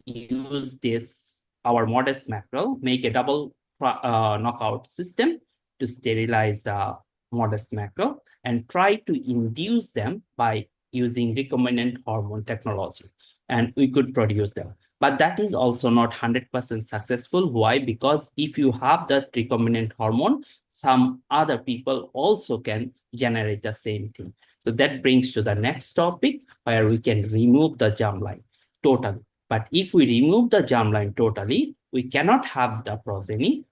use this, our modest mackerel, make a double knockout system to sterilize the modest mackerel and try to induce them by using recombinant hormone technology. And we could produce them. But that is also not 100% successful. Why? Because if you have that recombinant hormone, some other people also can generate the same thing. So that brings to the next topic, where we can remove the germline totally. But if we remove the germline totally, we cannot have the progeny,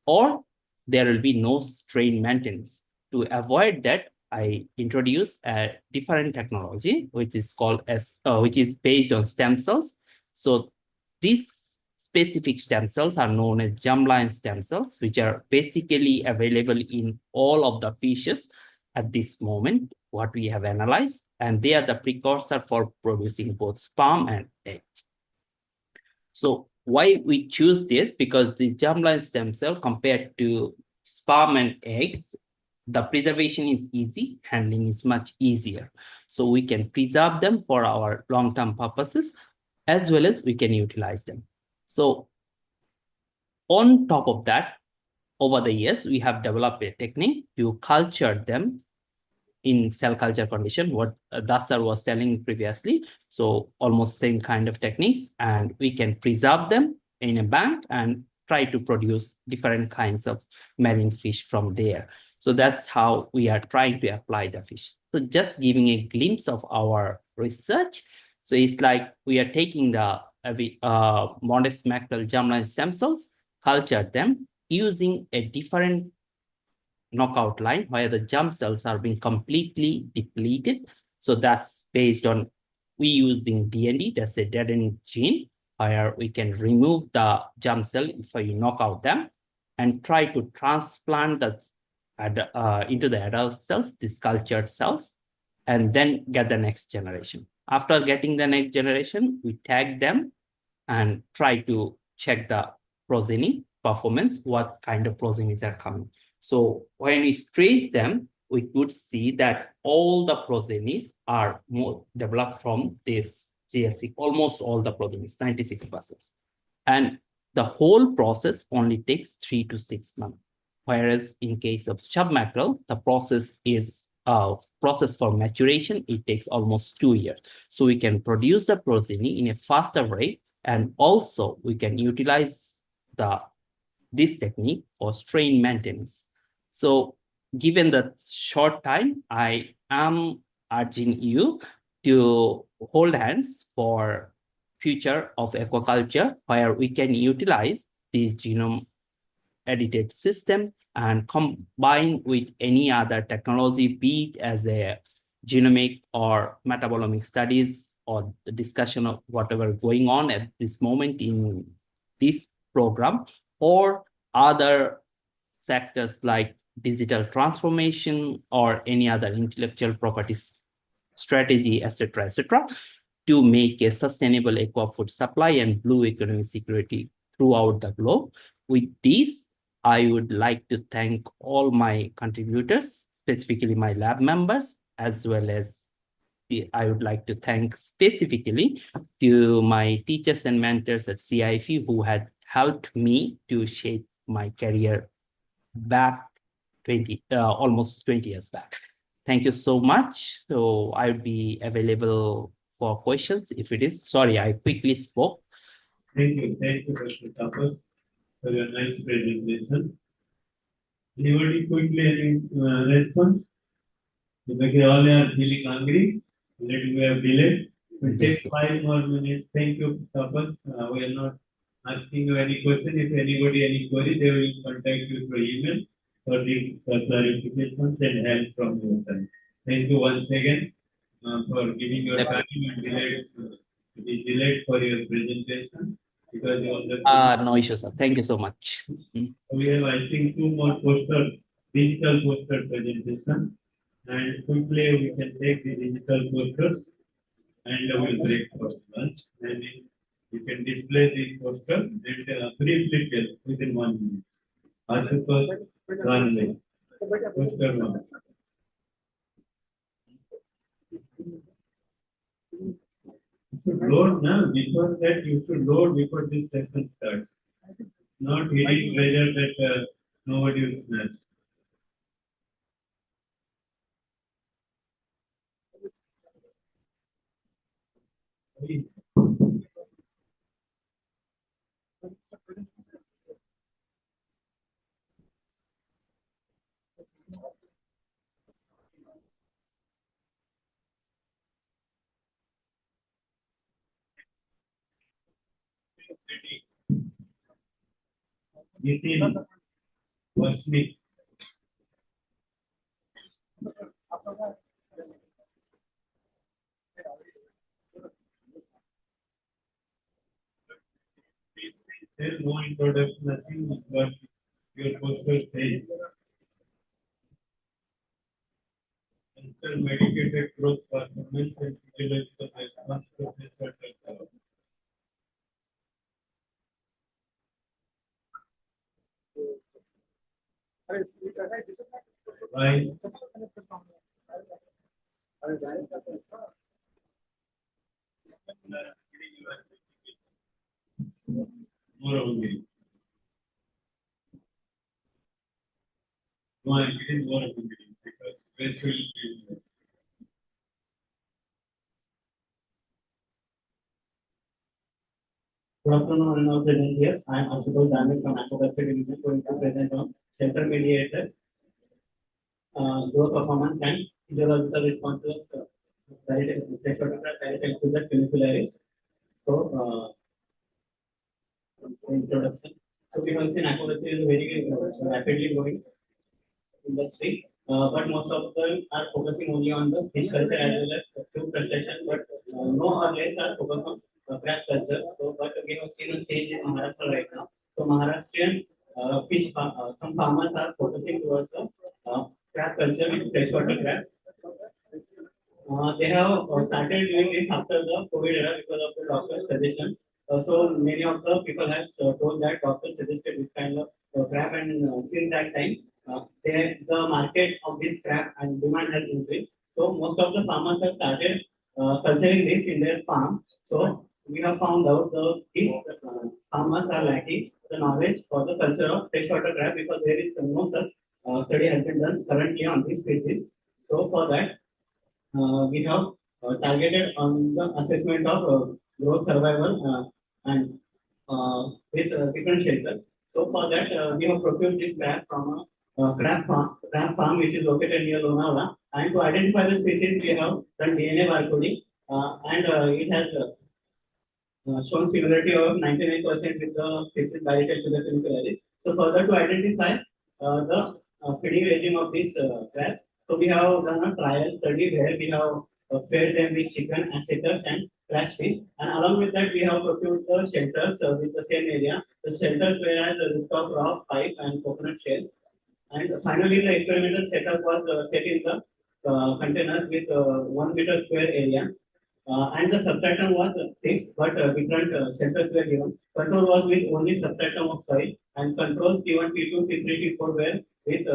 or there will be no strain maintenance. To avoid that, I introduce a different technology, which is called which is based on stem cells. So these specific stem cells are known as germline stem cells, which are basically available in all of the fishes at this moment, what we have analyzed, and they are the precursor for producing both sperm and egg. So why we choose this? Because the germline stem cell compared to sperm and eggs, the preservation is easy, handling is much easier. So we can preserve them for our long-term purposes, as well as we can utilize them. So on top of that, over the years, we have developed a technique to culture them in cell culture condition, what Dasar was telling previously. So almost same kind of techniques, and we can preserve them in a bank and try to produce different kinds of marine fish from there. So that's how we are trying to apply the fish. So just giving a glimpse of our research. So it's like we are taking the modest mackerel germline stem cells, culture them using a different knockout line where the germ cells are being completely depleted. So that's based on we using DND, that's a deadened gene, where we can remove the germ cell if you knock out them and try to transplant that into the adult cells, these cultured cells, and then get the next generation. After getting the next generation, we tag them and try to check the progeny performance, what kind of progenies are coming. So when we trace them, we could see that all the progenies are more developed from this GLC, almost all the progenies, 96%. And the whole process only takes 3 to 6 months. Whereas in case of submackerel, the process is process for maturation, it takes almost 2 years. So we can produce the progeny in a faster way, and also we can utilize this technique for strain maintenance. So given the short time, I am urging you to hold hands for future of aquaculture, where we can utilize this genome edited system and combine with any other technology, be it as a genomic or metabolomic studies, or the discussion of whatever going on at this moment in this program, or other sectors like digital transformation or any other intellectual properties strategy, etc., to make a sustainable aqua food supply and blue economic security throughout the globe. With this, I would like to thank all my contributors, specifically my lab members, as well as I would like to thank specifically to my teachers and mentors at CIFE who had helped me to shape my career back almost 20 years back. Thank you so much. So I'll be available for questions if it is. Sorry, I quickly spoke. Thank you, Dr. Tapas, for your nice presentation. Anybody quickly any response? Because all are feeling hungry, we have delayed. We'll take 5 more minutes. Thank you, Tapas. We are not asking you any question. If anybody any query, they will contact you through email for the clarifications and help from your side. Thank you once again for giving your time and delayed for your presentation because you no issues, sir. Thank you so much. We have, I think, 2 more digital poster presentation, and quickly we can take the digital posters and we'll break for lunch. And you can display the poster and briefly tell within 1 minute. Ashutosh Ranve, poster 1. Load now, before that you should load before this session starts. Not hitting pressure that nobody will snatch. Nitin Vasmi. There's no introduction, nothing, but your poster says medicated growth performance and physiological response to research. Right. More only. No, I'm getting more of because best will be. Good afternoon, and now present here. I am Ashutosh Dame from Aquaculture Division, going to present on center mediated growth performance and physiological response to freshwater cunicularis. So, introduction. So, we have seen aquaculture is a very rapidly growing industry, but most of them are focusing only on the fish culture as well as food construction, but no or less are focused on crab culture. So, but we have seen a change in Maharashtra right now. So, Maharashtrian some farmers are focusing towards the crab culture with freshwater crab. They have started doing this after the COVID era because of the doctor's suggestion. So of the people have told that doctor suggested this kind of crab, and since that time, the market of this crab and demand has increased. So most of the farmers have started culturing this in their farm. So we have found out these farmers are lacking the knowledge for the culture of freshwater crab because there is no such study has been done currently on this species. So for that, we have targeted on the assessment of growth survival and with different shelters. So for that, we have procured this crab from a crab farm which is located near Lonavala. And to identify the species, we have done DNA barcoding, and it has shown similarity of 99% with the species bilated to the clinical. So further to identify the feeding regime of this crab, so we have done a trial study where we have fed them with chicken, ancestors, and trash fish. And along with that, we have procured the shelters with the same area. The shelters were as a rooftop rock, pipe, and coconut shell. And finally, the experimental setup was set in the containers with 1 meter square area. And the substratum was fixed, but different shelters were given. Control was with only substratum of soil, and controls T1, T2, T3, T4 were with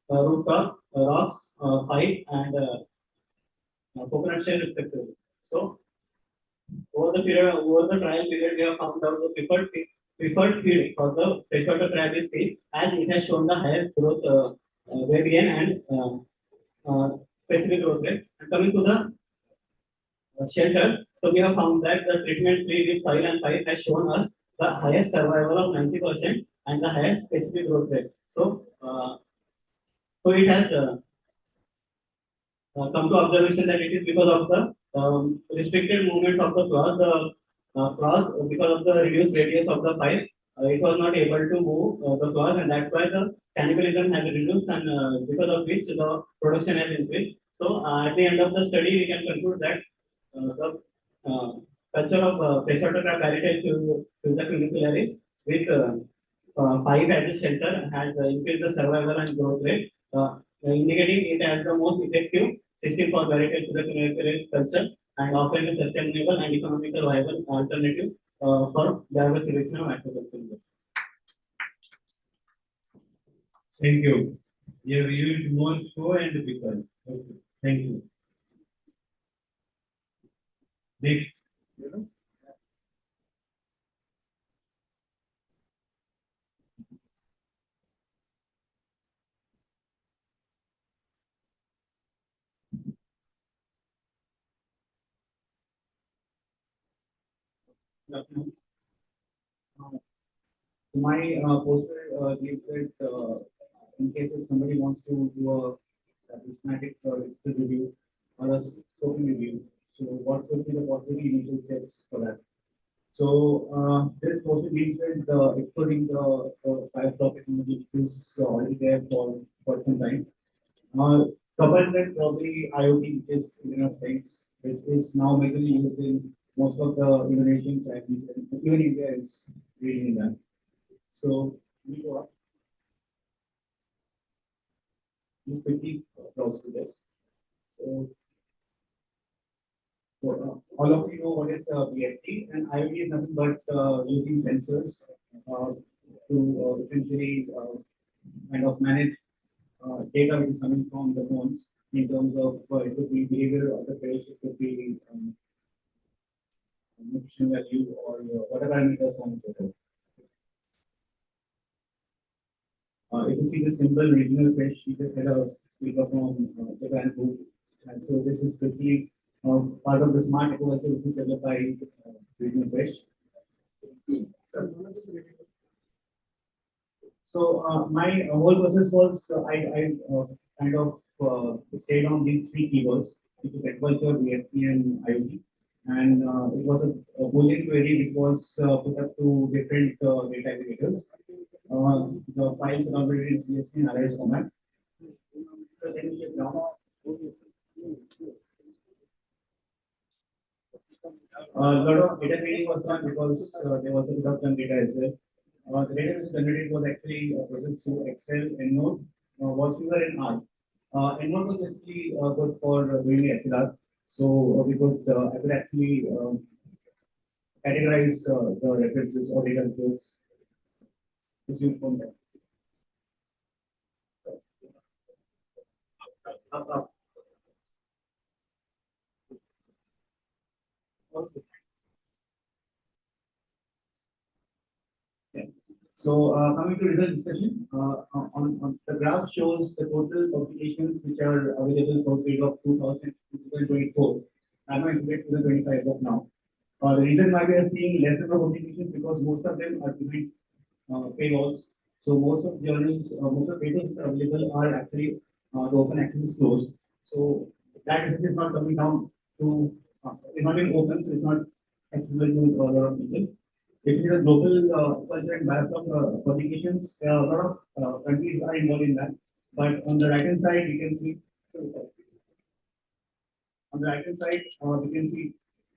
rooftop, rocks, pipe, and coconut shell respectively. So over the trial period, we have found out the preferred feed for the freshwater crab is fish, as it has shown the highest growth variant and specific growth rate. And coming to the shelter, so we have found that the treatment free with soil and pipe has shown us the highest survival of 90% and the highest specific growth rate. So, it has come to observation that it is because of the restricted movements of the claws, because of the reduced radius of the pipe, it was not able to move the claws, and that's why the cannibalism has reduced, and because of which the production has increased. So, at the end of the study, we can conclude that the culture of freshwater crab varieties to the cunicularis with 5 as a shelter has increased the survival and growth rate, indicating it as the most effective system for varieties to the cunicularis culture and offering a sustainable and economical viable alternative for diversification of aquaculture. Thank you. You have used more so and because. Okay. Thank you. Next. My poster gives that in case if somebody wants to do a systematic review or a scoping review, so what would be the possible initial steps for that? So this poster deals with exploring the biotechnology which is already there for quite some time. Coupled with probably IoT, which is Internet of Things, which is now mainly used in most of the Indonesian countries, and even India is leading in that. So we got this quickly browse to this. So all of you know what is BFT, and IoT is nothing but using sensors to essentially kind of manage data which is coming from the phones in terms of it could be behavior of the fish, it could be nutrition value or whatever parameters on the if you see the simple regional fish, we just had a speaker from Japan group, and so this is quickly part of the smart aquaculture which is developed by regional fish. So my whole process was I kind of stayed on these 3 keywords, which is aquaculture, BFT, and IoT. And it was a Boolean query which was put up to different data aggregators. The files are already in CSV and RIS format. So then we check now. A lot of data cleaning was done because there was a bit of data as well. The data which generated was actually processed through Excel, EndNote, VoiceOver, and R. EndNote was basically good for doing the SLR. So I could actually categorize the references or data source. Resume from there. Up. Okay. So coming to result discussion, on the graph shows the total publications which are available for period of 2024. I'm going to get to the 25 as of now. The reason why we are seeing less number of publications because most of them are behind paywalls. So most of journals, most of papers that are available are actually the open access is closed. So that research is not coming down to it's not being open, so it's not accessible to a lot of people. If it is a global culture and biopsy publications, a lot of countries are involved in that. But on the right hand side, you can see. On the right hand side, we can see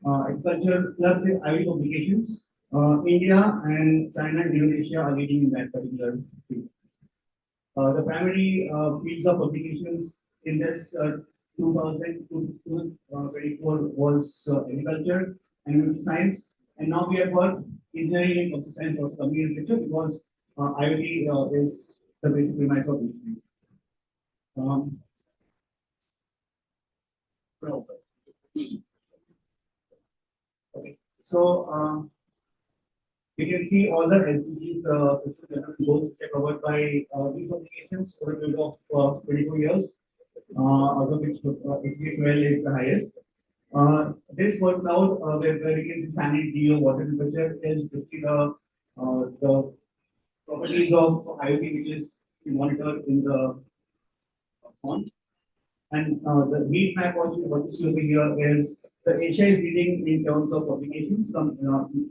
agriculture plus the IoT publications. India and China and Indonesia are leading in that particular field. The primary fields of publications in this 2024 was agriculture and science, and now we have got engineering and computer science also coming in picture because IoT is the basic premise of these things. Okay, so you can see all the SDGs system development goals which are covered by these publications over a period of 22 years, out of which SDG 12 is the highest. This worked out where you can see sanity, water temperature is basically the properties of IoT which is monitored in the font. And the heat map also what you see over here is the Asia is leading in terms of publications.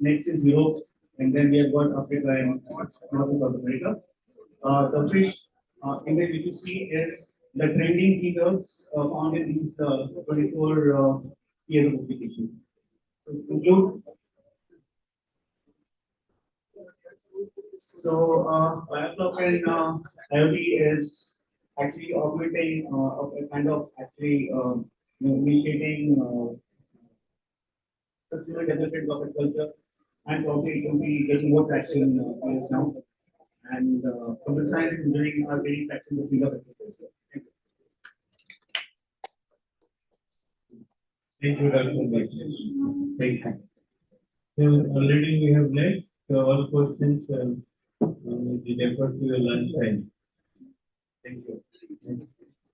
Next is Europe, and then we have got Africa and North and South America. The fish image which you see is the trending keywords found in these 24 years of publication. To conclude, so Biofloc and IoT is actually augmenting a kind of actually initiating sustainable development of agriculture, and probably it will be getting more traction years now. And computer science and engineering are getting traction in the field of agriculture. Thank you, Dr. Thank you. So already we have left all questions we refer to your lunch time. Thank you.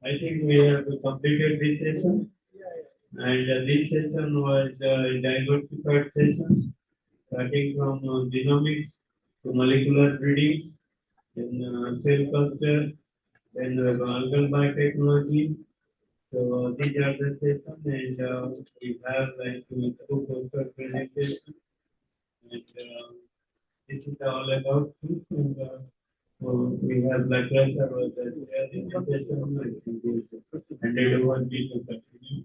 I think we have completed this session, and this session was a diversified session, starting from genomics to molecular breeding, then cell culture, then algal biotechnology. So these are the sessions, and we have like two poster presentations, and this is all about this. And so we have like pressure was handed over to continue.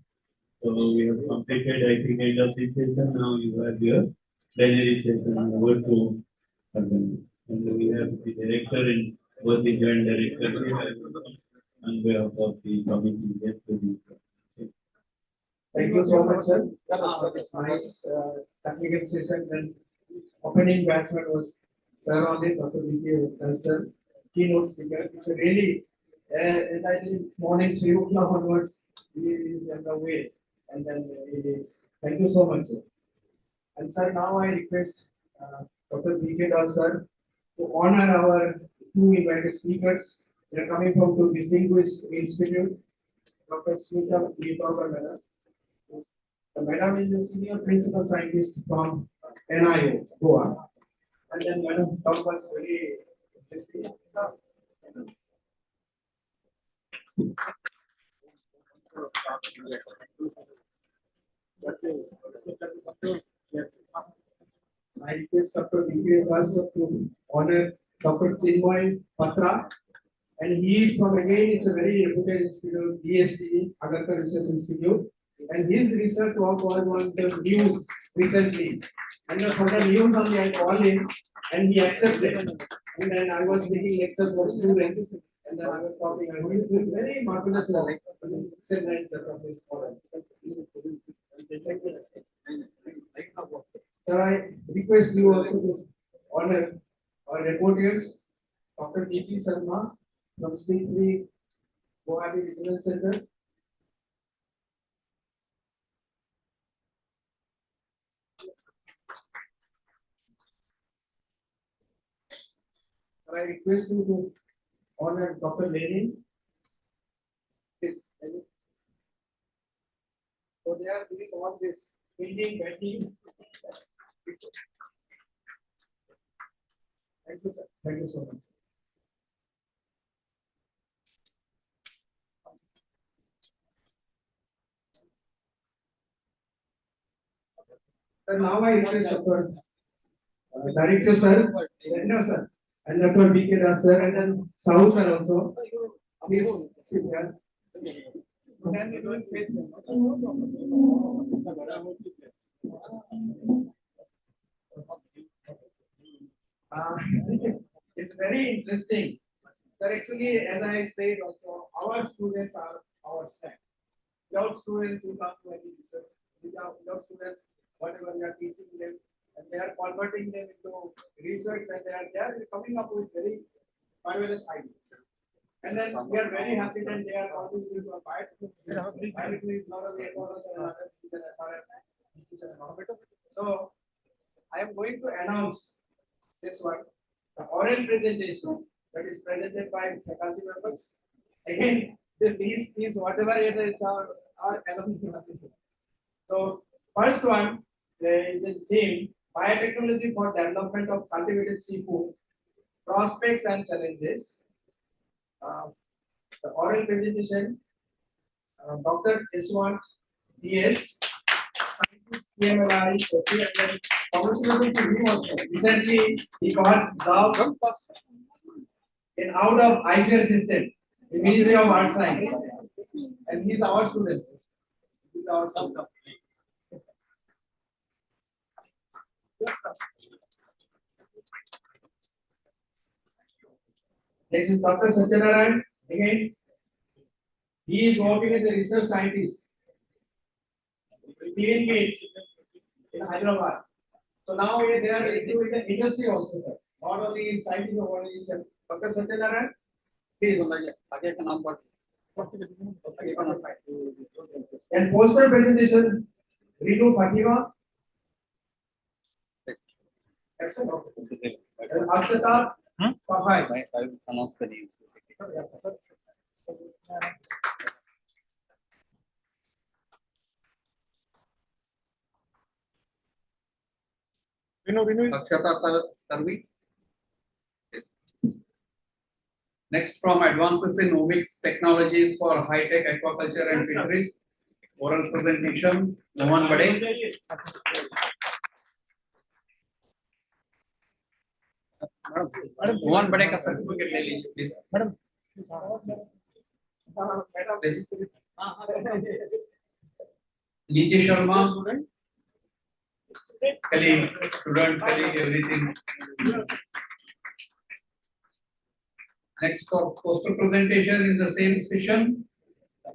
So we have completed I think end of this session. Now you have your plenary session over to Arvind. And we have the director and both the joint director on behalf of the committee. Yes, Thank you so much, sir, for this nice technical session. And opening batsman was Sir only, Dr. B.K. Sir, keynote speaker. It's a really, I think morning 3 o'clock onwards, he is on the way. And then it is. Thank you so much, sir. And sir, now I request Dr. B.K. Sir to honor our two invited speakers. They are coming from two distinguished institute, Dr. Smita Deepak Madam. The madam is the senior principal scientist from NIO, Goa. And then Madam talk was very interesting. I request Dr. B.K. to honor Dr. Chinmoy Patra. And he is from again, it's a very reputed institute, DST, Agartha Research Institute. And his research work was on the news recently. And for the news only I called him and he accepted. And then I was making lecture for students. And then I was talking, and he is doing very marvelous work. Sir, I request you also to honor our reporters, Dr. T.P. Sharma from C3 Guwahati Regional Center. Sir, I request you to honor Dr. Lenin. Please, Lenin. So they are doing all this building, batting. Thank you, sir. Thank you so much. Sir, now I request Dr. Director sir, Director sir, and Dr. D.K. Das sir, and then Sahu sir also. Please sit here. It's very interesting. Sir, actually, as I said also, our students are our staff. Without students, you can't do any research. Without students, whatever we are teaching them, and they are converting them into research, and they are coming up with very marvelous ideas. And then we are very happy that they are contributing to a biotechnology, so I am going to announce this one, the oral presentation that is presented by faculty members. Again, these whatever it is our alumni. So first one is the theme biotechnology for development of cultivated seafood, prospects and challenges. The oral presentation, Dr. Iswan DS, scientist CMLI, congratulations to him also. Recently, he got job in out of ICR system, the Ministry of Art Science, and he's our student. He's our student. Next is Dr. Satyanarayan. Again, he is working as a research scientist. Clean gate in Hyderabad. So now they are into the industry also, sir. Not only in scientific organization. Dr. Satyanarayan, please. And poster presentation, Renu Fatima. Excellent. And Akshata. I will announce the names. Akshata Tarvi. Yes. Next, from advances in omics technologies for high-tech aquaculture and fisheries, oral presentation, Mohan Bade. Mohan Bade का certificate ले लीजिए, please. Madam. Please. Niti Sharma, student. Colleague, student, colleague, everything. Next for poster presentation in the same session,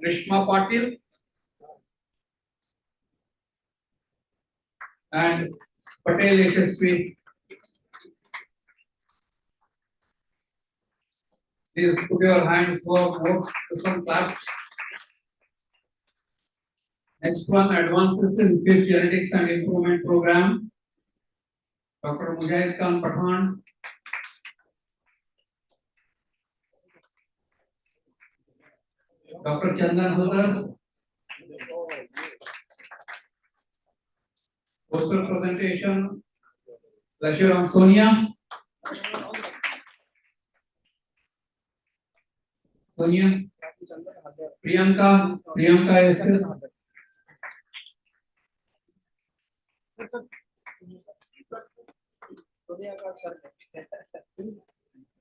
Rishma Patil and Patel Yashasvi. Please put your hands for both some claps. Next one, advances in fish genetics and improvement program. Dr. Mujahid Khan Pathan. Dr. Chandan Hudar. Poster presentation, Lashiram Sonia. Sonia. Priyanka SS.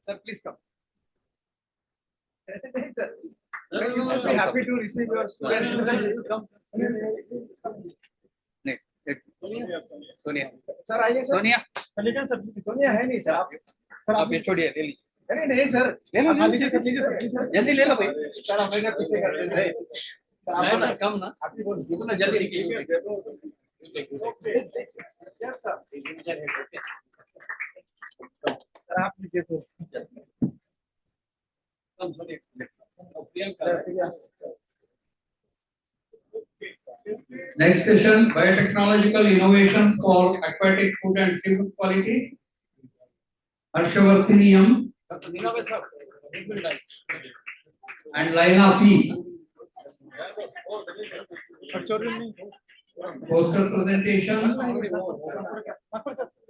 Sir, please come. Sir, you should be happy to receive your students. Come. Sonia. Sir, आइए sir. Sonia. Sonia है नहीं sir. Sir आप ये छोड़िए, ले लीजिए. नहीं नहीं सर. ले लो, हाँ लीजिए सर, लीजिए सर. जल्दी ले लो भाई. सर हमें पीछे कर देते हैं. नहीं ना, कम ना. आपकी बोल. इतना जल्दी Yes, sir. Sir, आप लीजिए तो। Next session, biotechnological innovations for aquatic food and seafood quality. Harshavardhinium and Lina P. Poster presentation.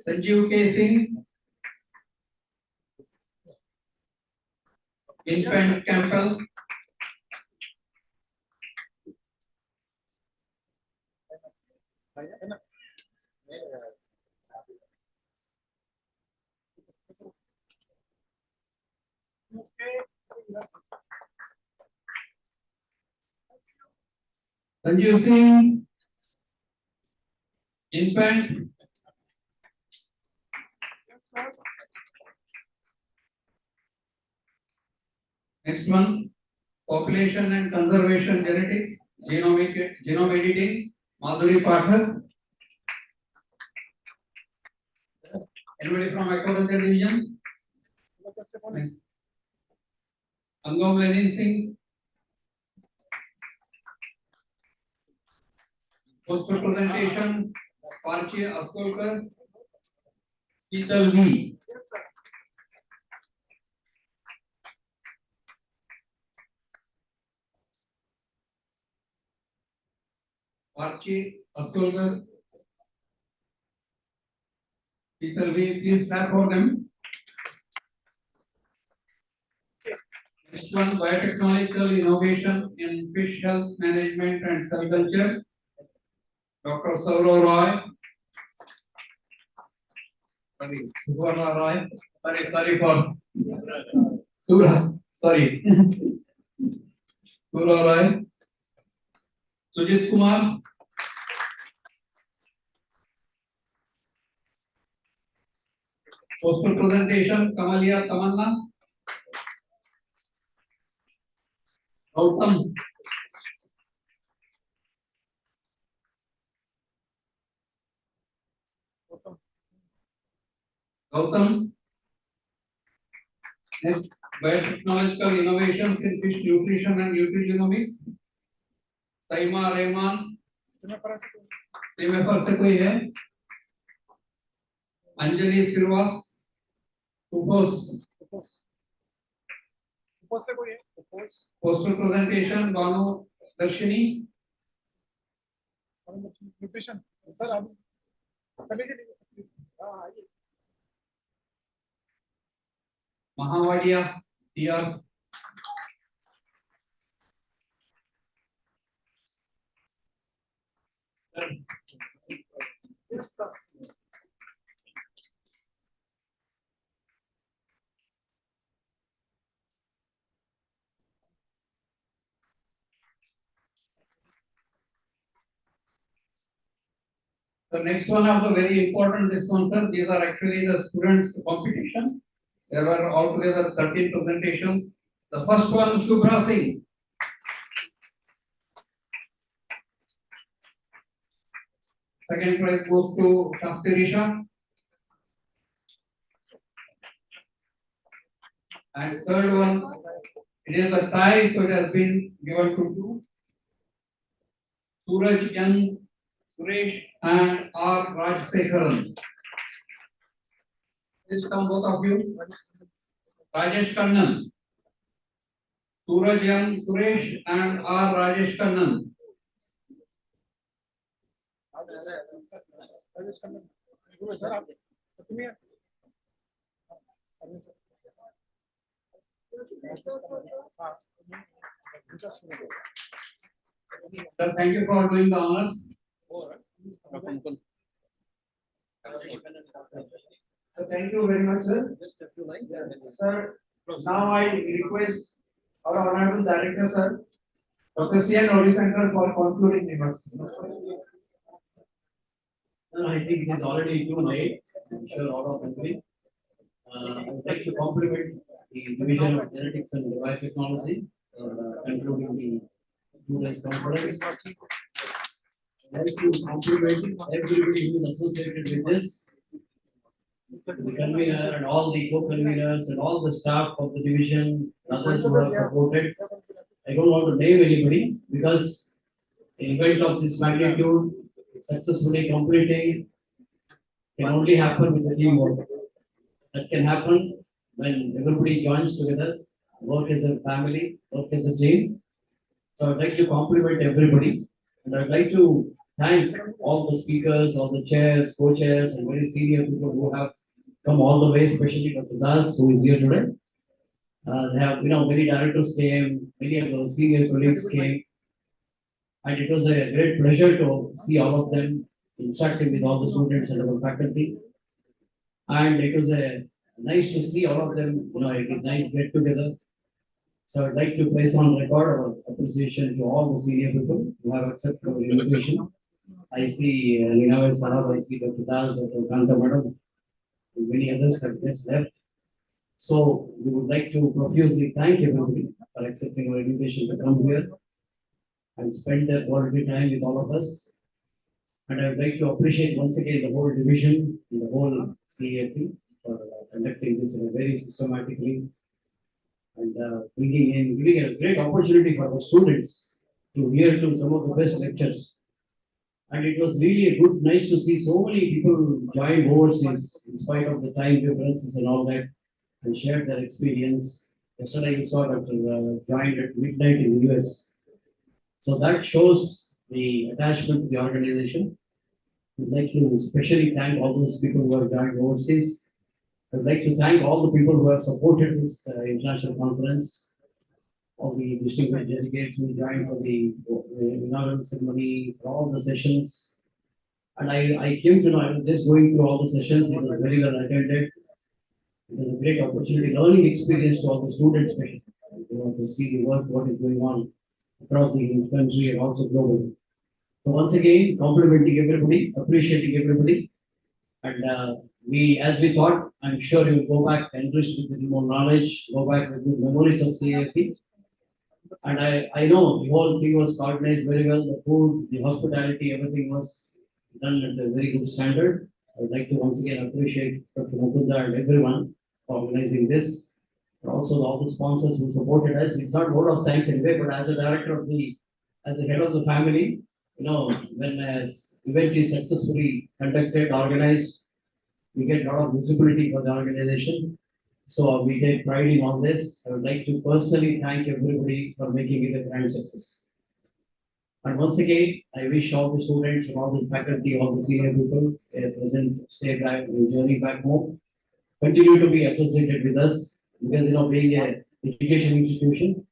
Sanjeev K. Singh. Infant Campbell. Sanjeev Singh. Infant. Next one, population and conservation genetics, genome editing, Madhuri Pathak. Anybody from aquaculture division? Angam Lenin Singh. Poster presentation, Parchi Askolkar. Sheetal V. Parchi Askolkar. Sheetal V, please clap for them. Next one, biotechnological innovation in fish health management and cell culture. Dr. Saurav Roy. Suvarna Roy. Sorry for Sura. Sorry. Sura Roy. Sujit Kumar. Poster presentation, Kamalia Tamanna. Gautam. Gautam. Next, biotechnological innovations in fish nutrition and nutrigenomics. Saima Rehman. सीमेफर से कोई है? अंजलि श्रीवास. उपोस से कोई है? Poster presentation Bano दर्शनी. Nutrition sir आप महावाड़िया TR. Yes, sir. The next one of the very important this one, sir. These are actually the students' competition. There were altogether 13 presentations. The first one, Shubhra Singh. Second prize goes to Shastirisha. And third one, it is a tie, so it has been given to two. Suraj Young, Suresh and R. Rajsekharan. Please come both of you. Rajesh Kannan. Suraj Young, Suresh and R. Rajesh Kannan. Sir, thank you for doing the honors. So thank you very much, sir. Sir, now I request our honorable director, sir, Dr. C.N. Ravisankar, for concluding remarks. I think it is already too late. I'm sure all of them agree. I would like to compliment the Division of Genetics and Biotechnology, concluding the students' conference. I'd like to compliment everybody who is associated with this, the convener and all the co-conveners and all the staff of the division, others who have supported. I don't want to name anybody because an event of this magnitude successfully completing can only happen with the teamwork. That can happen when everybody joins together, work as a family, work as a team. So I'd like to compliment everybody, and I'd like to thank all the speakers, all the chairs, co-chairs, and very senior people who have come all the way, especially Dr. Das, who is here today. They have, many directors came, many of the senior colleagues came, and it was a great pleasure to see all of them interacting with all the students and our faculty. And it was a nice to see all of them, a nice get together. So I'd like to place on record our appreciation to all the senior people who have accepted our invitation. I see Nina Sarab, I see Dr. Das, Dr. Kanta Madam, and many others have just left. So we would like to profusely thank everybody for accepting our invitation to come here and spend their quality time with all of us. And I would like to appreciate once again the whole division and the whole CAP for conducting this in a very systematically and giving a great opportunity for our students to hear to some of the best lectures. And it was really nice to see so many people join overseas in spite of the time differences and all that and share their experience. Yesterday we saw Dr. Joined at midnight in the US. So that shows the attachment to the organization. We'd like to especially thank all those people who have joined overseas. I'd like to thank all the people who have supported this international conference, all the distinguished delegates who joined for the inaugural ceremony, for all the sessions. And I came to know, I was just going through all the sessions, it was very well attended. It was a great opportunity, learning experience to all the students, especially, to see the work, what is going on across the country and also globally. So once again, complimenting everybody, appreciating everybody. And as we thought, I'm sure you will go back enriched with more knowledge, go back with good memories of CAP. And I know the whole thing was coordinated very well, the food, the hospitality, everything was done at a very good standard. I would like to once again appreciate Dr. Mukunda and everyone for organizing this. And also all the sponsors who supported us. It's not word of thanks anyway, but as a director of as the head of the family, when as event is successfully conducted, organized, we get a lot of visibility for the organization. So we take pride in all this. I would like to personally thank everybody for making it a grand success. And once again, I wish all the students and all the faculty, all the senior people present, stay back, journey back home, continue to be associated with us because being an education institution,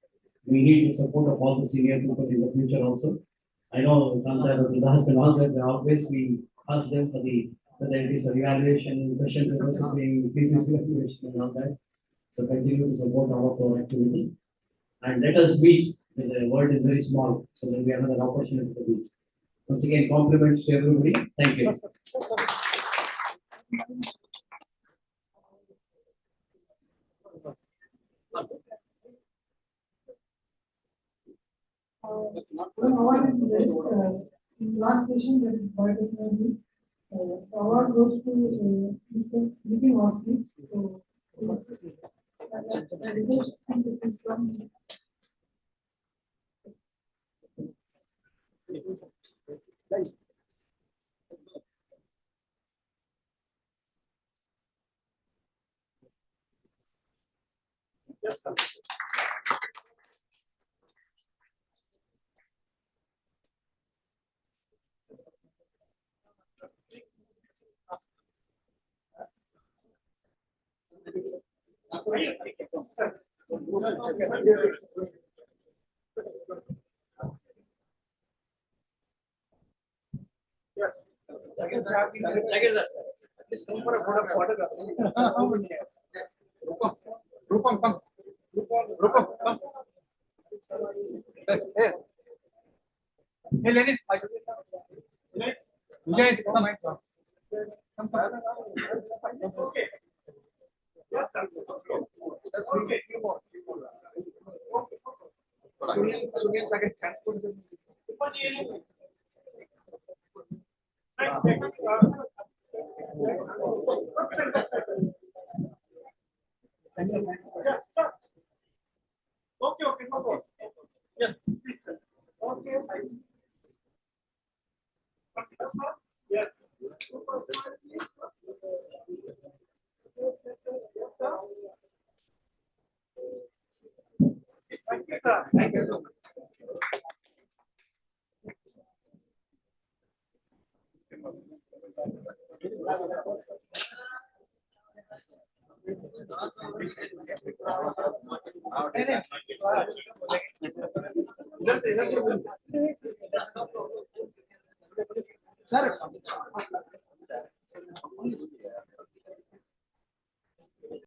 we need the support of all the senior people in the future also. I know Kanta, Dr. Das and all that, always we ask them for evaluation, question processing, thesis evaluation and all that. So continue to support all of our activity. And let us meet. The world is very small, so there will be another opportunity to meet. Once again, compliments to everybody. Thank you. In last session, that is biotechnology, award goes to Mr. Nitin Vasni. So, Yes, sir. Rupam, come. Rupam, come. Hey, Lenin. Vijay, come. Okay. Yes, sir. Let's make it. Sunil, second transport. Yeah, sure. Okay, okay, no problem. Yes, please, sir. Okay, yes. Thank you, sir. Thank you so much. Sir,